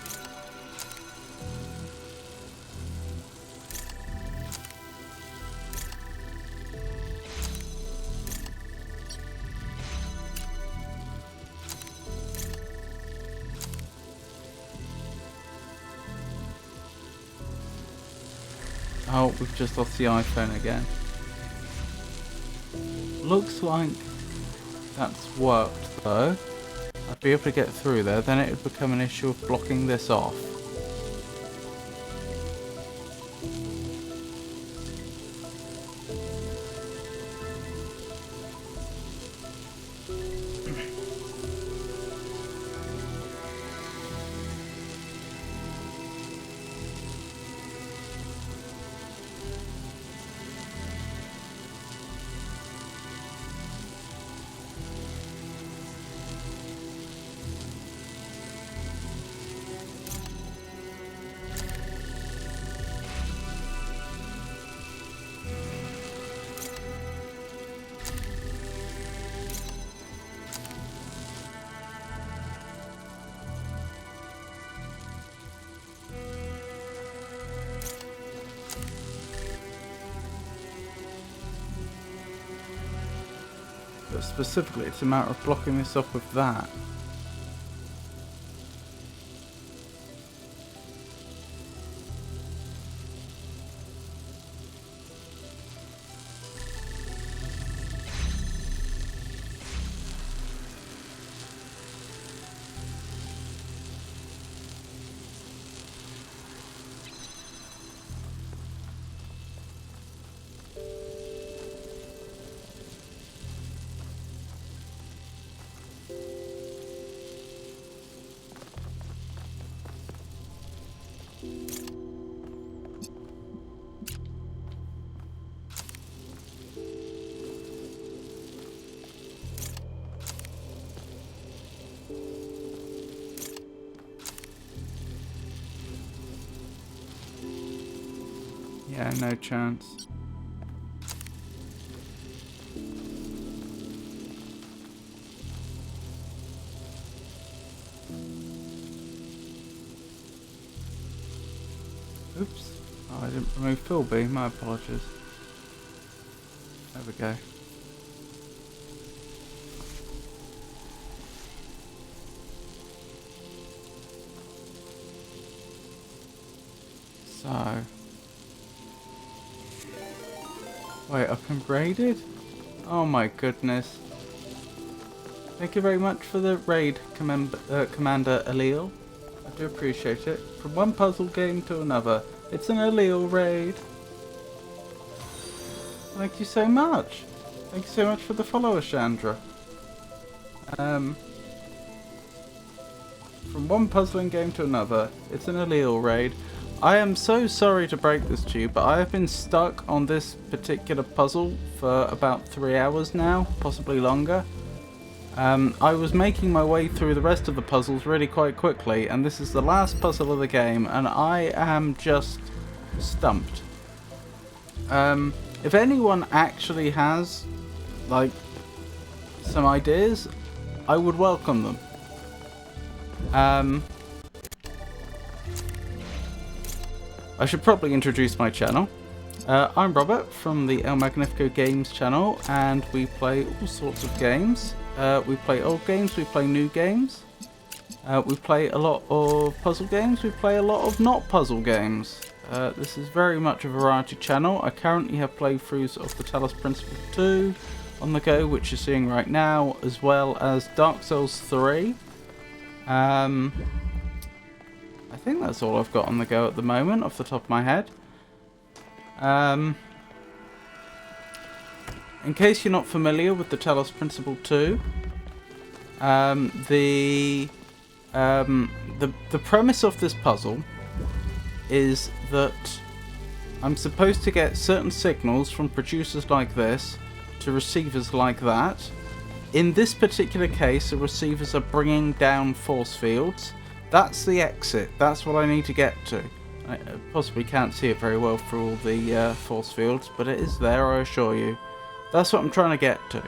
Oh, we've just lost the iPhone again. Looks like that's worked though. I'd be able to get through there, then it would become an issue of blocking this off. But specifically, it's a matter of blocking this off with that. Yeah, no chance. Oops. Oh, I didn't remove Philby. My apologies. There we go. So... Wait, I've been raided? Oh my goodness. Thank you very much for the raid, Commander Alil. I do appreciate it. From one puzzle game to another. It's an Alil raid. Thank you so much. Thank you so much for the follower, Chandra. From one puzzling game to another, it's an Alil raid. I am so sorry to break this to you, but I have been stuck on this particular puzzle for about 3 hours now, possibly longer. I was making my way through the rest of the puzzles really quite quickly, and this is the last puzzle of the game, and I am just stumped. If anyone actually has, like, some ideas, I would welcome them. I should probably introduce my channel. I'm Robert from the El Magnifico Games channel, and we play all sorts of games. We play old games, we play new games. We play a lot of puzzle games, we play a lot of not puzzle games. This is very much a variety channel. I currently have playthroughs of the Talos Principle 2 on the go, which you're seeing right now, as well as Dark Souls 3. I think that's all I've got on the go at the moment, off the top of my head. In case you're not familiar with the Talos Principle 2, the premise of this puzzle is that I'm supposed to get certain signals from producers like this to receivers like that. In this particular case, the receivers are bringing down force fields. That's the exit. That's what I need to get to. I possibly can't see it very well through all the force fields, but it is there, I assure you. That's what I'm trying to get to.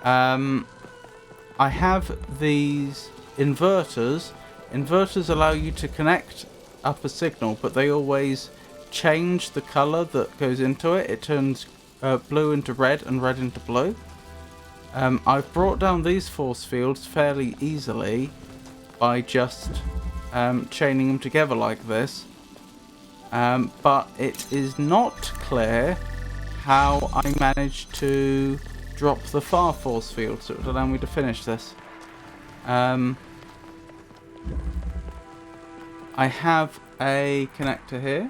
I have these inverters. Inverters allow you to connect up a signal, but they always change the color that goes into it. It turns blue into red and red into blue. I've brought down these force fields fairly easily by just chaining them together like this. But it is not clear how I managed to drop the far force field, so it would allow me to finish this. I have a connector here.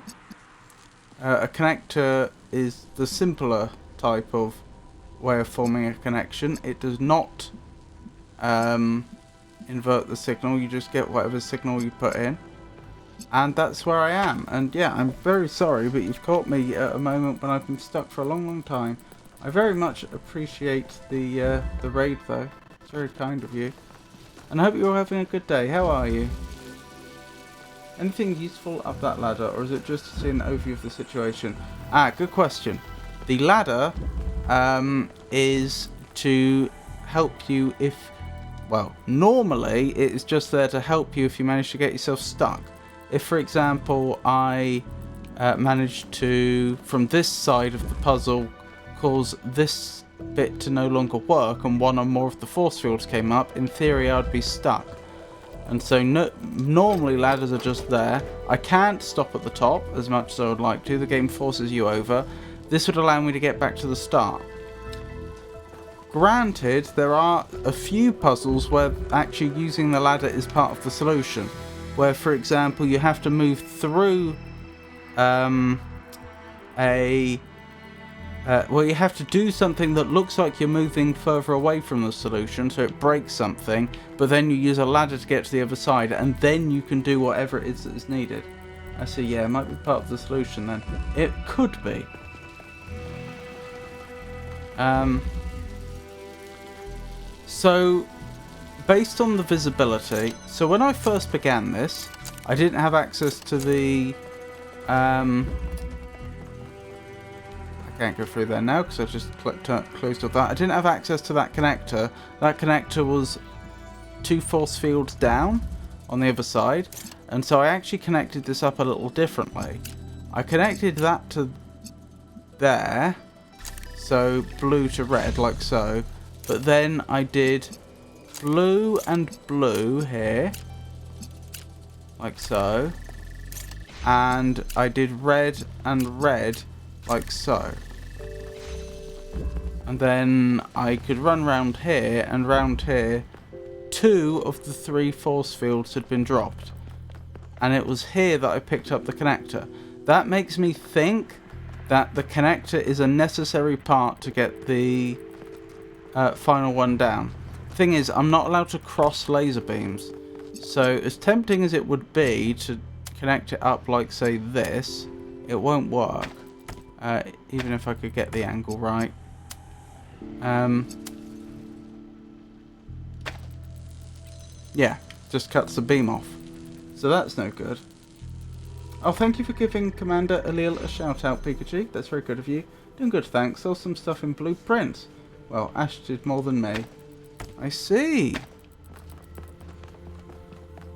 A connector is the simpler type of way of forming a connection. It does not invert the signal, you just get whatever signal you put in. And that's where I am. And yeah, I'm very sorry, but you've caught me at a moment when I've been stuck for a long time. I very much appreciate the raid though. It's very kind of you. And I hope you're all having a good day. How are you? Anything useful up that ladder, or is it just to see an overview of the situation? Good question. The ladder is to help you if... Well, normally it is just there to help you if you manage to get yourself stuck. If, for example, I managed to, from this side of the puzzle, cause this bit to no longer work and one or more of the force fields came up, in theory I'd be stuck. And so normally ladders are just there. I can't stop at the top as much as I would like to. The game forces you over. This would allow me to get back to the start. Granted, there are a few puzzles where actually using the ladder is part of the solution. Where, for example, you have to move through well, you have to do something that looks like you're moving further away from the solution, so it breaks something, but then you use a ladder to get to the other side, and then you can do whatever it is that is needed. I see, yeah, it might be part of the solution then. It could be. So, based on the visibility, so when I first began this, I didn't have access to the... I can't go through there now because I just closed off that. I didn't have access to that connector. That connector was 2 force fields down on the other side, and so I actually connected this up a little differently. I connected that to there, so blue to red like so, but then I did blue and blue here like so, and I did red and red like so. And then I could run round here, and round here, 2 of the 3 force fields had been dropped. And it was here that I picked up the connector. That makes me think that the connector is a necessary part to get the final one down. Thing is, I'm not allowed to cross laser beams. So as tempting as it would be to connect it up like, say, this, it won't work. Even if I could get the angle right. Yeah, just cuts the beam off. So that's no good. Oh, thank you for giving Commander Alil a shout out, Pikachu. That's very good of you. Doing good, thanks. Saw some stuff in Blueprints. Well, Ash did more than me. I see.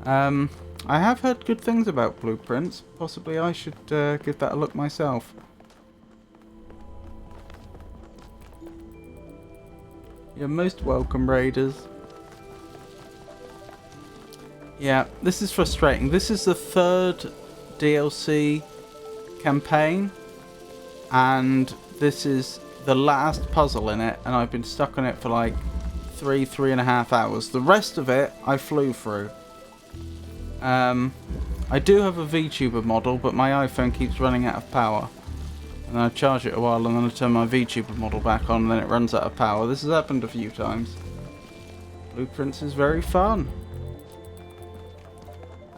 I have heard good things about Blueprints. Possibly I should give that a look myself. You're most welcome, Raiders. Yeah, this is frustrating. This is the 3rd DLC campaign, and this is the last puzzle in it, and I've been stuck on it for like 3.5 hours. The rest of it I flew through. I do have a VTuber model, but my iPhone keeps running out of power. And I charge it a while, and then I turn my VTuber model back on, and then it runs out of power. This has happened a few times. Blueprints is very fun.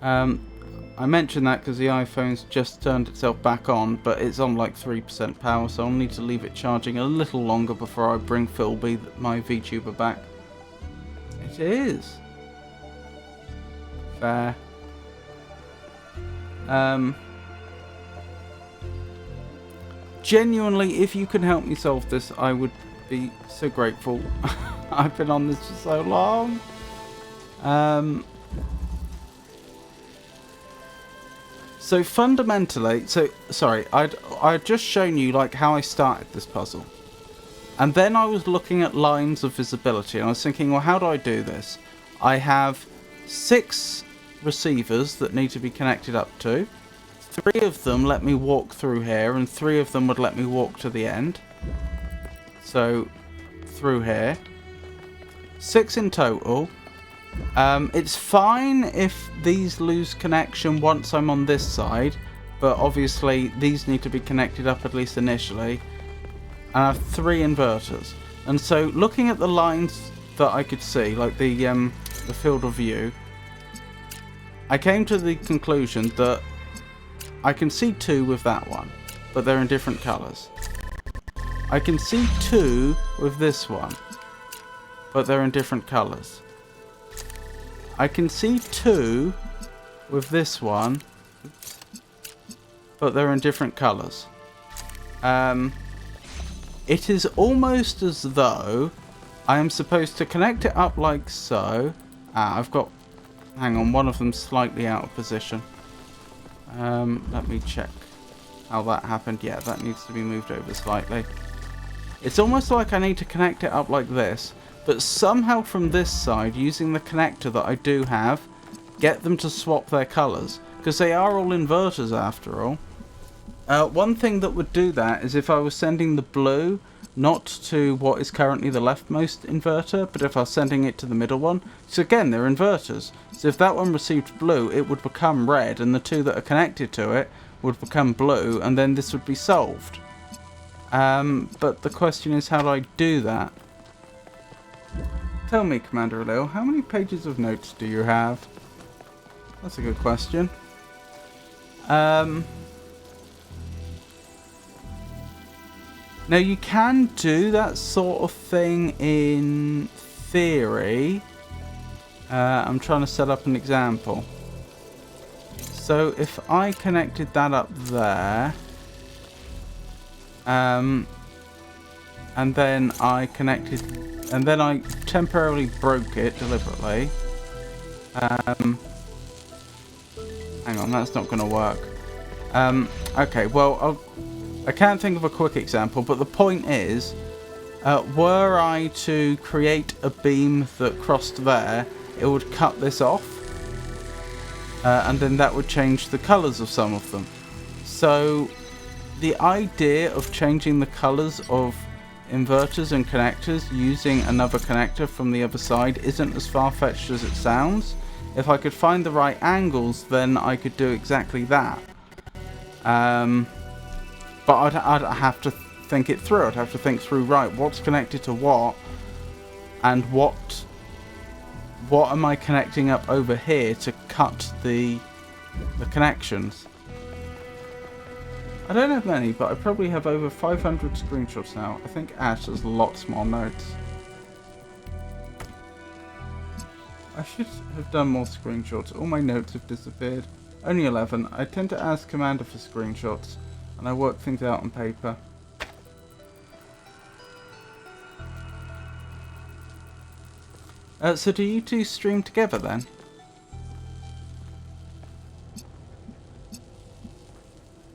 I mentioned that because the iPhone's just turned itself back on, but it's on like 3% power, so I'll need to leave it charging a little longer before I bring Philby, my VTuber, back. It is. Fair. Genuinely, if you can help me solve this, I would be so grateful. I've been on this for so long. So fundamentally, I'd just shown you like how I started this puzzle. And then I was looking at lines of visibility, and I was thinking, well, how do I do this? I have 6 receivers that need to be connected up to. 3 of them let me walk through here, and 3 of them would let me walk to the end. So, through here. 6 in total. It's fine if these lose connection once I'm on this side, but obviously these need to be connected up at least initially. And I have 3 inverters. And so, looking at the lines that I could see, like the field of view, I came to the conclusion that I can see 2 with that one, but they're in different colours. I can see 2 with this one, but they're in different colours. I can see 2 with this one, but they're in different colours. It is almost as though I am supposed to connect it up like so. I've got... Hang on, one of them's slightly out of position. Let me check how that happened. Yeah, that needs to be moved over slightly. It's almost like I need to connect it up like this, but somehow from this side, using the connector that I do have, get them to swap their colours, because they are all inverters after all. One thing that would do that is if I was sending the blue not to what is currently the leftmost inverter, but if I was sending it to the middle one. So again, they're inverters. So if that one received blue, it would become red, and the 2 that are connected to it would become blue, and then this would be solved. But the question is, how do I do that? Tell me, Commander Alil, how many pages of notes do you have? That's a good question. Now, you can do that sort of thing in theory. I'm trying to set up an example. So, if I connected that up there, and then I connected, and then I temporarily broke it deliberately. Hang on, that's not going to work. Okay, well, I can't think of a quick example, but the point is, were I to create a beam that crossed there, it would cut this off, and then that would change the colours of some of them. So the idea of changing the colours of inverters and connectors using another connector from the other side isn't as far-fetched as it sounds. If I could find the right angles, then I could do exactly that. But I'd have to think it through. I'd have to think through, right, what's connected to what, and what am I connecting up over here to cut the connections. I don't have many, but I probably have over 500 screenshots now. I think Ash has lots more notes. I should have done more screenshots. All my notes have disappeared. Only 11. I tend to ask Commander for screenshots, and I work things out on paper. So do you two stream together then?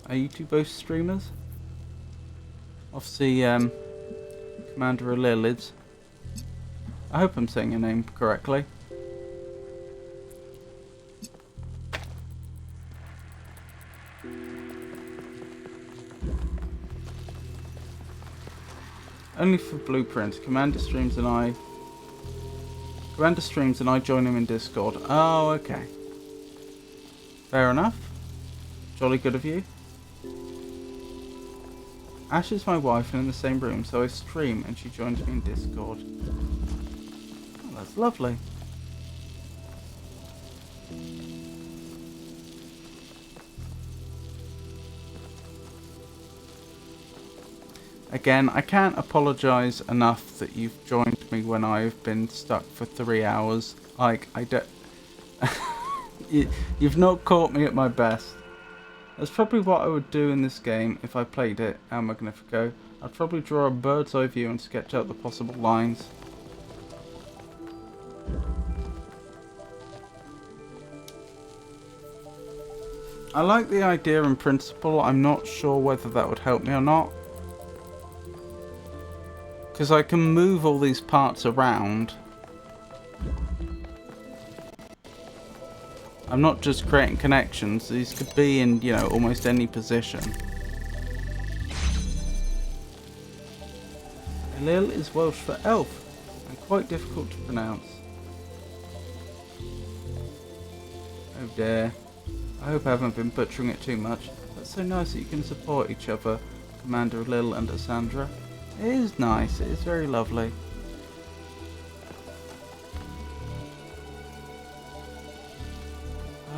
Are you two both streamers? Obviously, Commander Alil is. I hope I'm saying your name correctly. Only for blueprints. Commander streams and I join him in Discord. Oh, okay. Fair enough. Jolly good of you. Ash is my wife and in the same room, so I stream and she joins me in Discord. Oh, that's lovely. Again, I can't apologise enough that you've joined me when I've been stuck for 3 hours. Like, I don't... You've not caught me at my best. That's probably what I would do in this game if I played it, El Magnifico. I'd probably draw a bird's eye view and sketch out the possible lines. I like the idea in principle. I'm not sure whether that would help me or not. Because I can move all these parts around. I'm not just creating connections. These could be in, you know, almost any position. Lil is Welsh for elf, and quite difficult to pronounce. Oh dear. I hope I haven't been butchering it too much. That's so nice that you can support each other, Commander Lil and Asandra. It is nice, it is very lovely.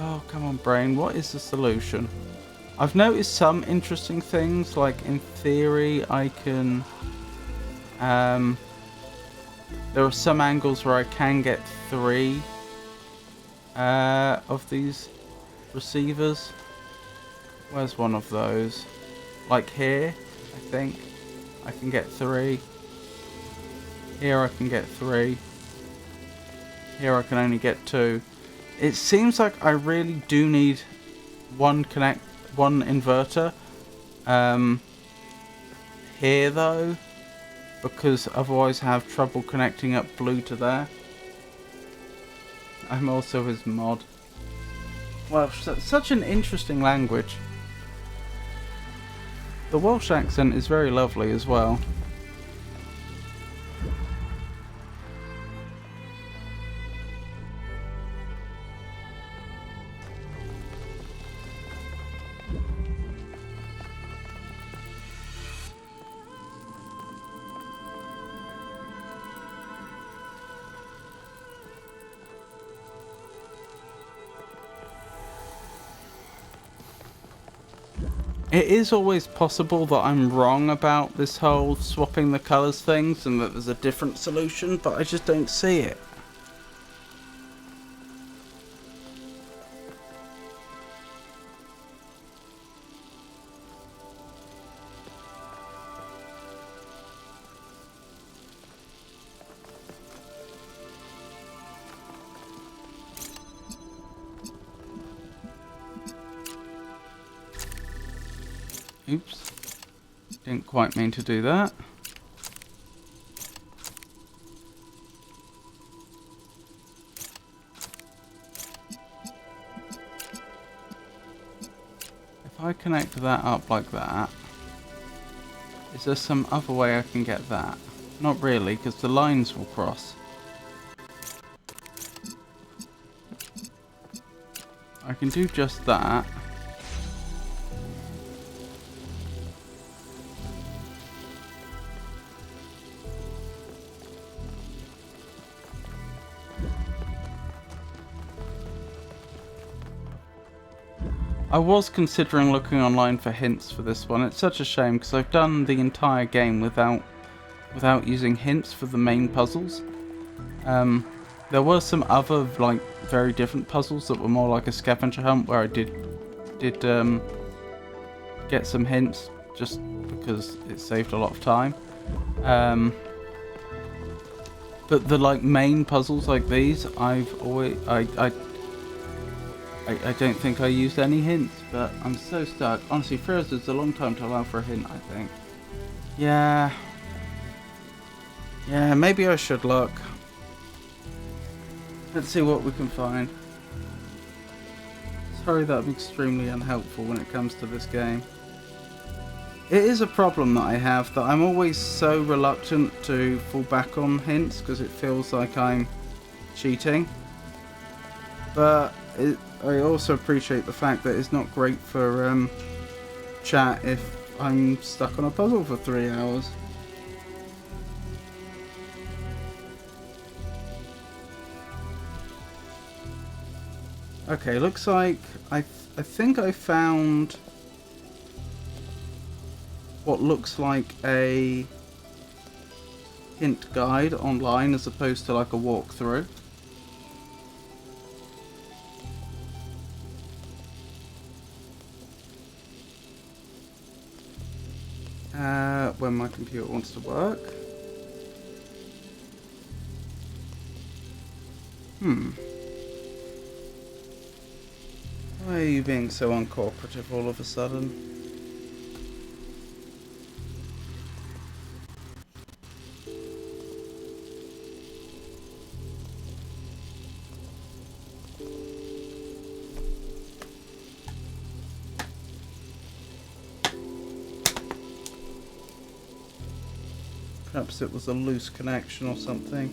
Oh, come on, brain, what is the solution? I've noticed some interesting things, like in theory I can... there are some angles where I can get 3 of these receivers. Where's one of those? Like here, I think. I can get 3. Here I can get 3. Here I can only get 2. It seems like I really do need one inverter. Here though, because otherwise I have trouble connecting up blue to there. I'm also his mod. Welsh, that's such an interesting language. The Welsh accent is very lovely as well. It is always possible that I'm wrong about this whole swapping the colours things and that there's a different solution, but I just don't see it. Oops, didn't quite mean to do that. If I connect that up like that, Is there some other way I can get that? Not really, because the lines will cross. I can do just that. I was considering looking online for hints for this one. It's such a shame because I've done the entire game without using hints for the main puzzles. There were some other like very different puzzles that were more like a scavenger hunt where I did get some hints just because it saved a lot of time. But the like main puzzles like these, I don't think I used any hints, but I'm so stuck. Honestly, 3 hours is a long time to allow for a hint, I think. Yeah, maybe I should look. Let's see what we can find. Sorry that I'm extremely unhelpful when it comes to this game. It is a problem that I have, that I'm always so reluctant to fall back on hints because it feels like I'm cheating. But I also appreciate the fact that it's not great for chat if I'm stuck on a puzzle for 3 hours. Okay, looks like I think I found what looks like a hint guide online as opposed to like a walkthrough. When my computer wants to work. Why are you being so uncooperative all of a sudden? Perhaps it was a loose connection or something.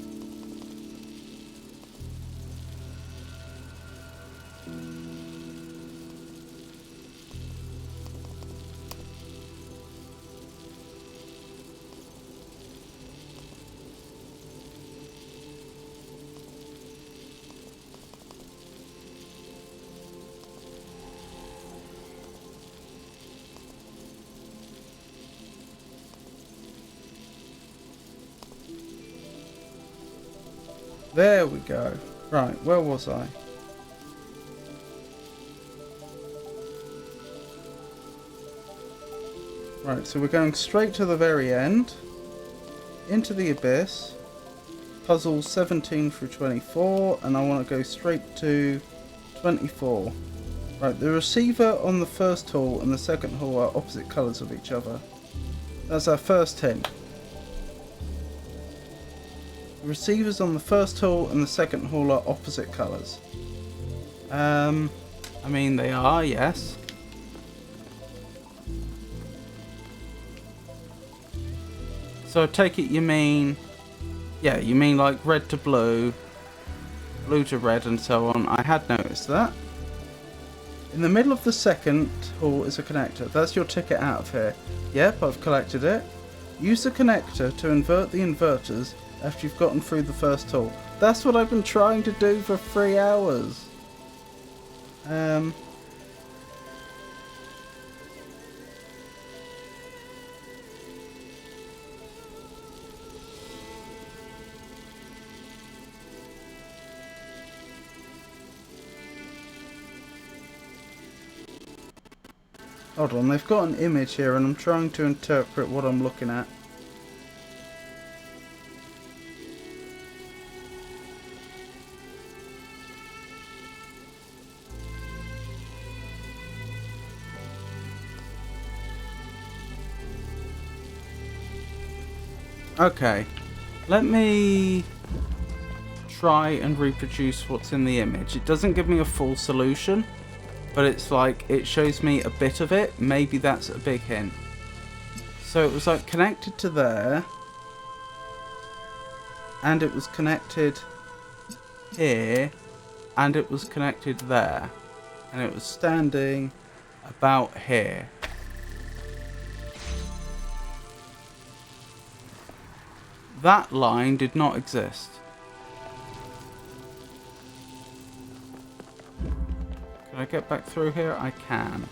There we go. Right, where was I? Right, so we're going straight to the very end. Into the abyss. Puzzles 17 through 24. And I want to go straight to 24. Right, the receiver on the first hall and the second hall are opposite colours of each other. That's our first hint. The receivers on the first hall and the second hall are opposite colours. I mean, they are, yes. So I take it you mean... Yeah, you mean like red to blue, blue to red and so on. I had noticed that. In the middle of the second hall is a connector. That's your ticket out of here. Yep, I've collected it. Use the connector to invert the inverters after you've gotten through the first hall. That's what I've been trying to do for 3 hours. Hold on, they've got an image here and I'm trying to interpret what I'm looking at. Okay, let me try and reproduce what's in the image. It doesn't give me a full solution, but it's like, it shows me a bit of it. Maybe that's a big hint. So it was like connected to there, and it was connected here, and it was connected there, and it was standing about here. That line did not exist. Can I get back through here? I can.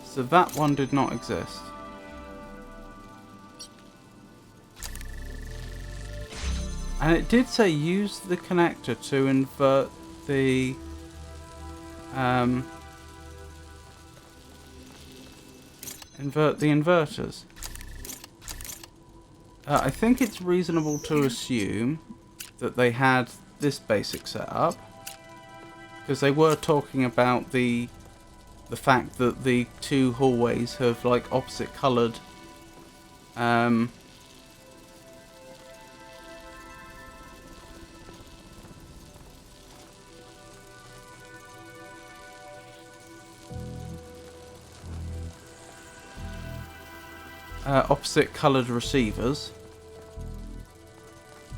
So that one did not exist. And it did say use the connector to invert the inverters. I think it's reasonable to assume that they had this basic setup, because they were talking about the fact that the two hallways have like opposite coloured opposite coloured receivers.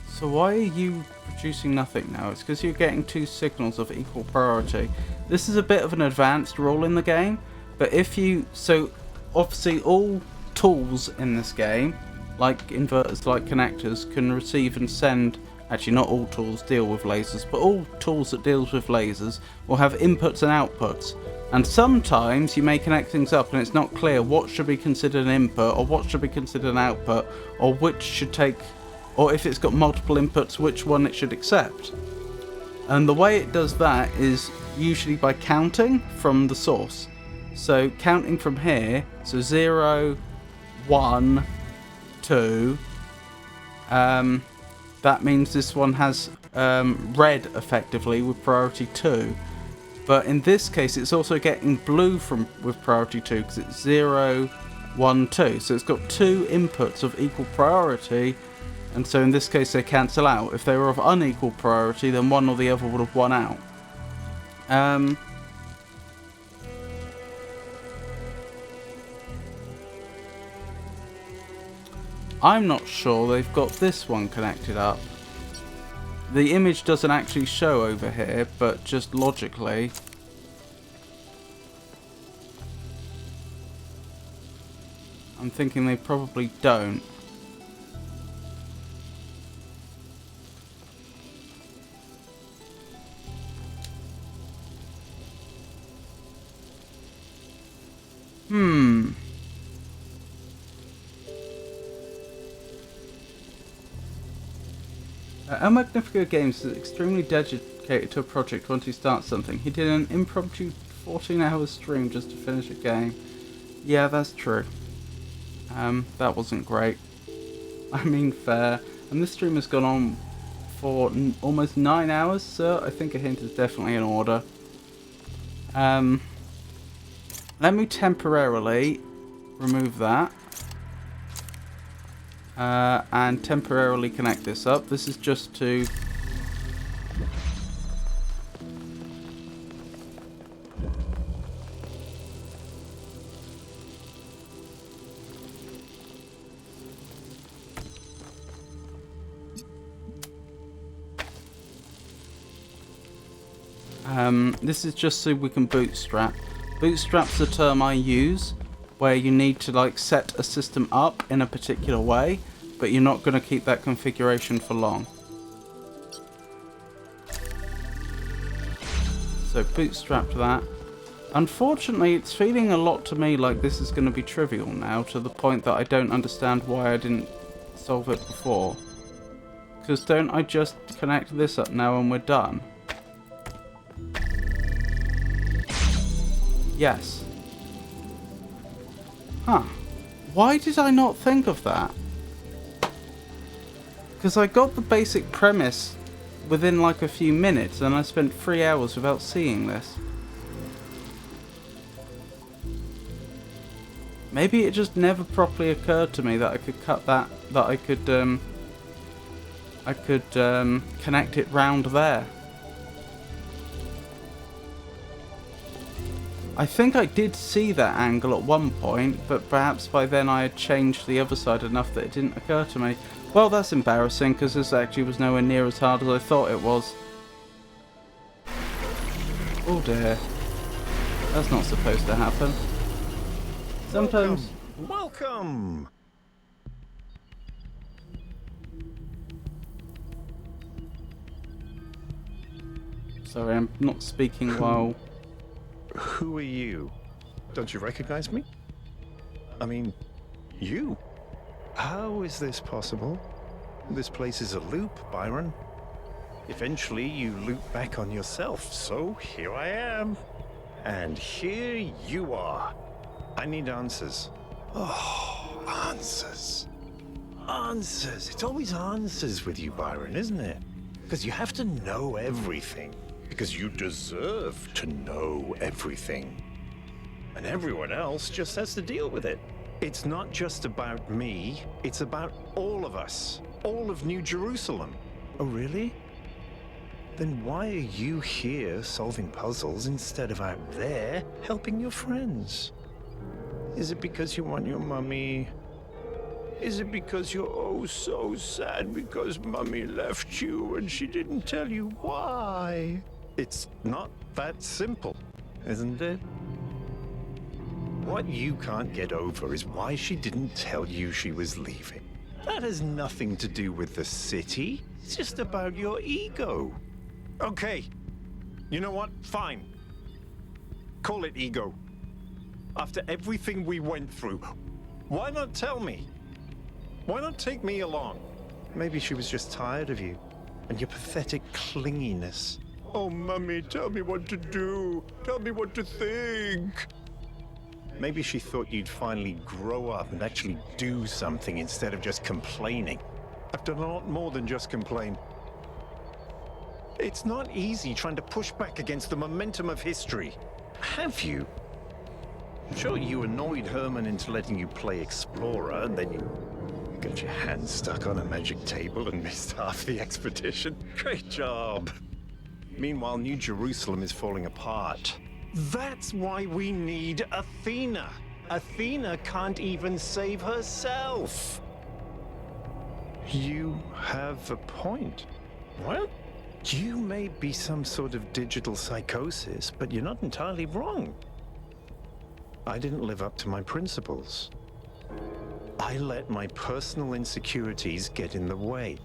So why are you producing nothing now? It's because you're getting two signals of equal priority. This is a bit of an advanced rule in the game, but if you... So obviously all tools in this game, like inverters, like connectors, can receive and send... Actually, not all tools deal with lasers, but all tools that deals with lasers will have inputs and outputs. And sometimes you may connect things up and it's not clear what should be considered an input or what should be considered an output, or which should take... Or if it's got multiple inputs, which one it should accept. And the way it does that is usually by counting from the source. So counting from here, so 0, 1, 2, that means this one has red effectively with priority 2. But in this case it's also getting blue with priority 2 because it's 0, 1, 2. So it's got two inputs of equal priority. And so in this case they cancel out. If they were of unequal priority, then one or the other would have won out. I'm not sure they've got this one connected up. The image doesn't actually show over here, but just logically... I'm thinking they probably don't. El Magnifico Games is extremely dedicated to a project once he starts something. He did an impromptu 14-hour stream just to finish a game. Yeah, that's true. That wasn't great. I mean, fair. And this stream has gone on for almost 9 hours, so I think a hint is definitely in order. Let me temporarily remove that. And temporarily connect this up. This is just to... this is just so we can bootstrap. Bootstrap's the term I use, where you need to like set a system up in a particular way, but you're not going to keep that configuration for long. So bootstrap that. Unfortunately, it's feeling a lot to me like this is going to be trivial now, to the point that I don't understand why I didn't solve it before. Because don't I just connect this up now and we're done? Yes. Huh. Why did I not think of that? Because I got the basic premise within like a few minutes and I spent 3 hours without seeing this. Maybe it just never properly occurred to me that I could cut that, that I could connect it round there. I think I did see that angle at one point, but perhaps by then I had changed the other side enough that it didn't occur to me. Well, that's embarrassing, because this actually was nowhere near as hard as I thought it was. Oh dear. That's not supposed to happen. Sometimes... Welcome! Sorry, I'm not speaking while... Who are you? Don't you recognize me? I mean, you? How is this possible? This place is a loop, Byron. Eventually, you loop back on yourself, so here I am. And here you are. I need answers. Oh, answers. Answers. It's always answers with you, Byron, isn't it? Because you have to know everything. Because you deserve to know everything. And everyone else just has to deal with it. It's not just about me, it's about all of us. All of New Jerusalem. Oh, really? Then why are you here solving puzzles instead of out there helping your friends? Is it because you want your mummy? Is it because you're oh so sad because mummy left you and she didn't tell you why? It's not that simple, isn't it? What you can't get over is why she didn't tell you she was leaving. That has nothing to do with the city. It's just about your ego. Okay. You know what? Fine. Call it ego. After everything we went through, why not tell me? Why not take me along? Maybe she was just tired of you and your pathetic clinginess. Oh, Mummy, tell me what to do. Tell me what to think. Maybe she thought you'd finally grow up and actually do something instead of just complaining. I've done a lot more than just complain. It's not easy trying to push back against the momentum of history. Have you? Sure, you annoyed Herman into letting you play Explorer, and then you got your hand stuck on a magic table and missed half the expedition. Great job. Meanwhile, New Jerusalem is falling apart. That's why we need Athena. Athena can't even save herself. You have a point. Well, you may be some sort of digital psychosis, but you're not entirely wrong. I didn't live up to my principles. I let my personal insecurities get in the way.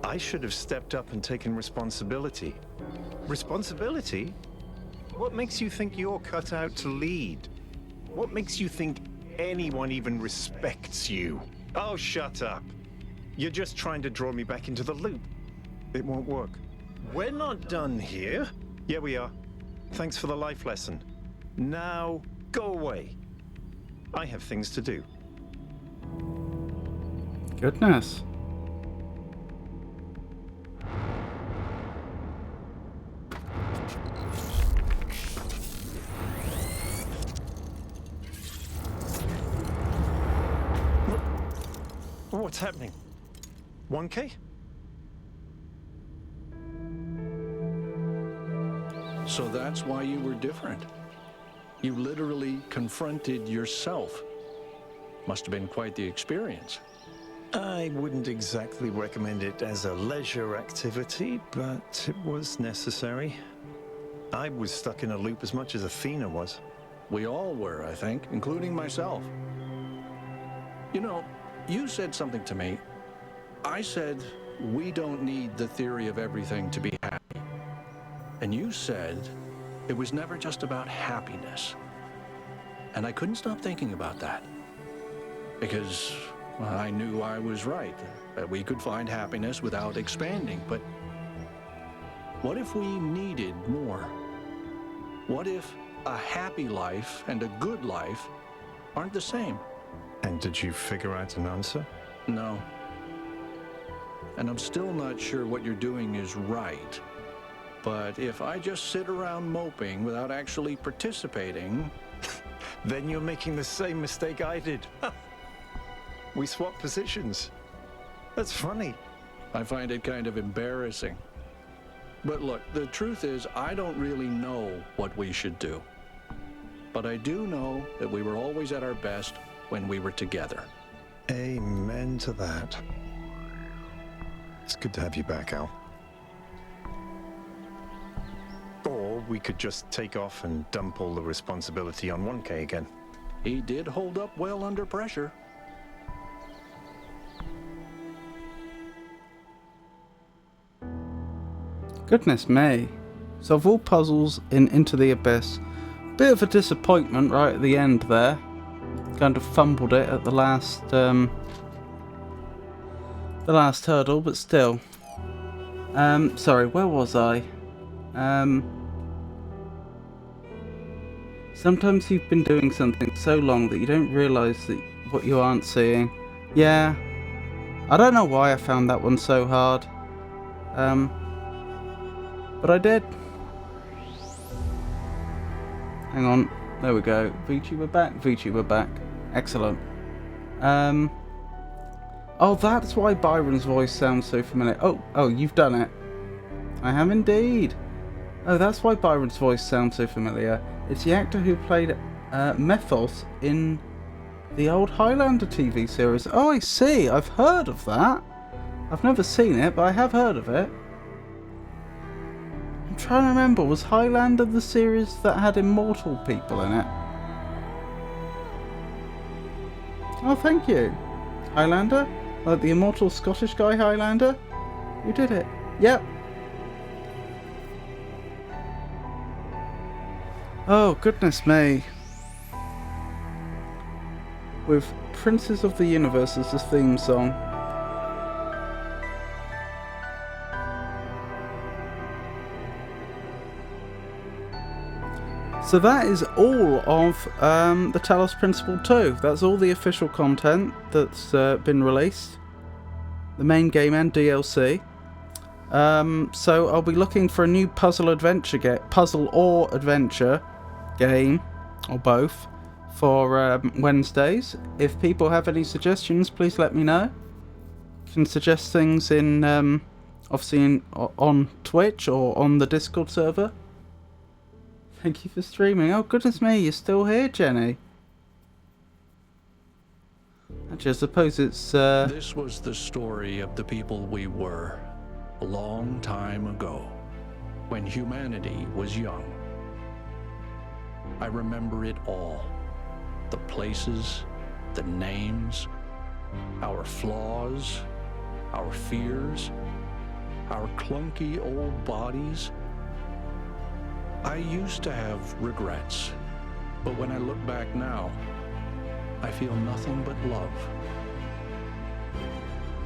I should have stepped up and taken responsibility. Responsibility? What makes you think you're cut out to lead? What makes you think anyone even respects you? Oh, shut up. You're just trying to draw me back into the loop. It won't work. We're not done here. Yeah, we are. Thanks for the life lesson. Now, go away. I have things to do. Goodness. What's happening? 1K? So that's why you were different. You literally confronted yourself. Must have been quite the experience. I wouldn't exactly recommend it as a leisure activity, but it was necessary. I was stuck in a loop as much as Athena was. We all were, I think, including myself. You know, you said something to me. I said, we don't need the theory of everything to be happy. And you said, it was never just about happiness. And I couldn't stop thinking about that. Because well, I knew I was right, that we could find happiness without expanding. But what if we needed more? What if a happy life and a good life aren't the same? And did you figure out an answer? No. And I'm still not sure what you're doing is right. But if I just sit around moping without actually participating... Then you're making the same mistake I did. We swapped positions. That's funny. I find it kind of embarrassing. But look, the truth is, I don't really know what we should do. But I do know that we were always at our best when we were together. Amen to that. It's good to have you back, Al. Or we could just take off and dump all the responsibility on 1K again. He did hold up well under pressure. Goodness me. Solve all puzzles in Into the Abyss. Bit of a disappointment right at the end there. Kind of fumbled it at the last hurdle, but still. Sorry, where was I? Sometimes you've been doing something so long that you don't realise that what you aren't seeing. Yeah. I don't know why I found that one so hard. But I did. Hang on. There we go. VTuber back. VTuber back. Excellent. Oh, that's why Byron's voice sounds so familiar. Oh, you've done it. I have indeed. Oh, that's why Byron's voice sounds so familiar. It's the actor who played Methos in the old Highlander TV series. Oh, I see. I've heard of that. I've never seen it, but I have heard of it. I'm trying to remember. Was Highlander the series that had immortal people in it? Oh, thank you. Highlander? Like the immortal Scottish guy Highlander? You did it. Yep. Oh, goodness me. With Princes of the Universe as the theme song. So that is all of the Talos Principle 2. That's all the official content that's been released. The main game and DLC. So I'll be looking for a new puzzle or adventure game, or both, for Wednesdays. If people have any suggestions, please let me know. You can suggest things in obviously on Twitch or on the Discord server. Thank you for streaming. Oh, goodness me, you're still here, Jenny. Actually, I suppose it's... This was the story of the people we were, a long time ago, when humanity was young. I remember it all. The places, the names, our flaws, our fears, our clunky old bodies. I used to have regrets, but when I look back now, I feel nothing but love.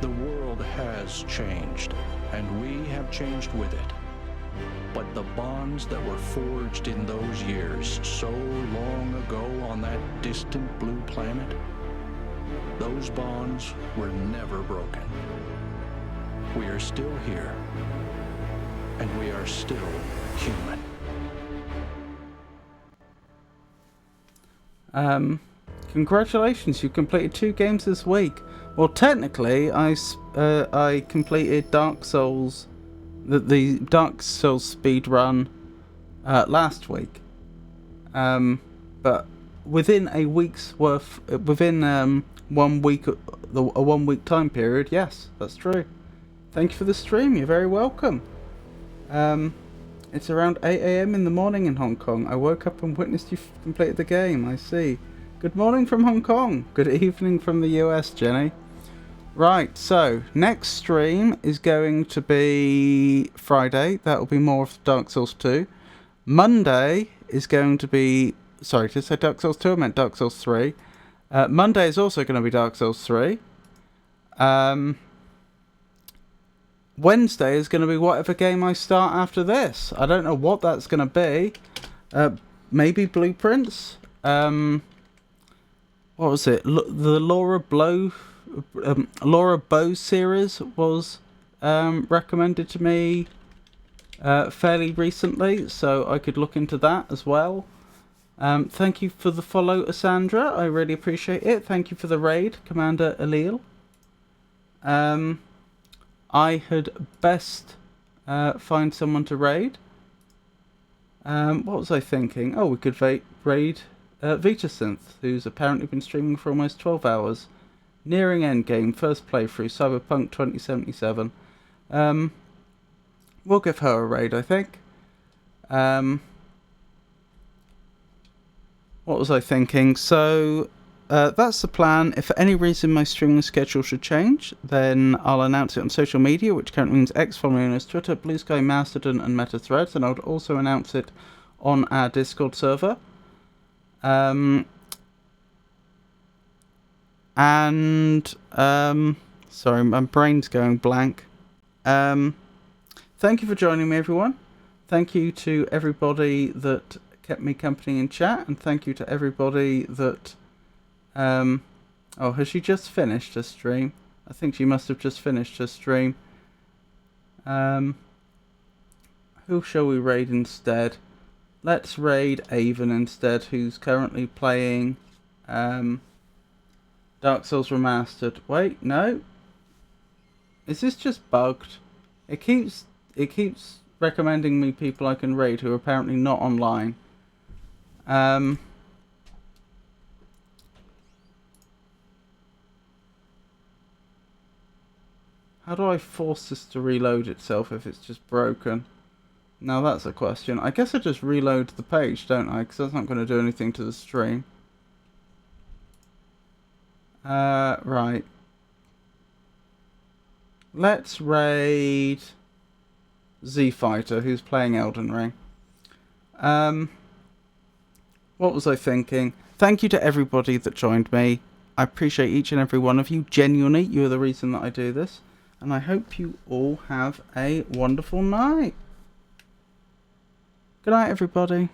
The world has changed, and we have changed with it. But the bonds that were forged in those years, so long ago on that distant blue planet, those bonds were never broken. We are still here, and we are still human. Congratulations, you completed 2 games this week. Well, technically, I completed Dark Souls, the Dark Souls speed run last week. But within a week's worth, within 1 week, a 1 week time period, yes, that's true. Thank you for the stream. You're very welcome. It's around 8 AM in the morning in Hong Kong. I woke up and witnessed you completed the game. I see. Good morning from Hong Kong. Good evening from the US, Jenny. Right, so next stream is going to be Friday. That will be more of Dark Souls 2. Monday is going to be... Sorry, did I say Dark Souls 2? I meant Dark Souls 3. Monday is also going to be Dark Souls 3. Wednesday is going to be whatever game I start after this. I don't know what that's going to be. Maybe Blueprints. What was it? The Laura Bow series was recommended to me fairly recently, so I could look into that as well. Thank you for the follow, Asandra. I really appreciate it. Thank you for the raid, Commander Alil. I had best find someone to raid. What was I thinking? Oh, we could raid Vitasynth, who's apparently been streaming for almost 12 hours. Nearing endgame, first playthrough, Cyberpunk 2077. We'll give her a raid, I think. What was I thinking? So, that's the plan. If for any reason my streaming schedule should change, then I'll announce it on social media, which currently means X, formerly known as Twitter, Blue Sky, Mastodon, and Meta Threads, and I would also announce it on our Discord server. Sorry, my brain's going blank. Thank you for joining me, everyone. Thank you to everybody that kept me company in chat, and thank you to everybody that... oh, has she just finished her stream? I think she must have just finished her stream. Who shall we raid instead? Let's raid Avon instead, who's currently playing Dark Souls Remastered. Wait, no? Is this just bugged? It keeps recommending me people I can raid who are apparently not online. How do I force this to reload itself if it's just broken? Now that's a question. I guess I just reload the page, don't I? Because that's not going to do anything to the stream. Right. Let's raid Z-Fighter, who's playing Elden Ring. What was I thinking? Thank you to everybody that joined me. I appreciate each and every one of you. Genuinely, you are the reason that I do this. And I hope you all have a wonderful night. Good night, everybody.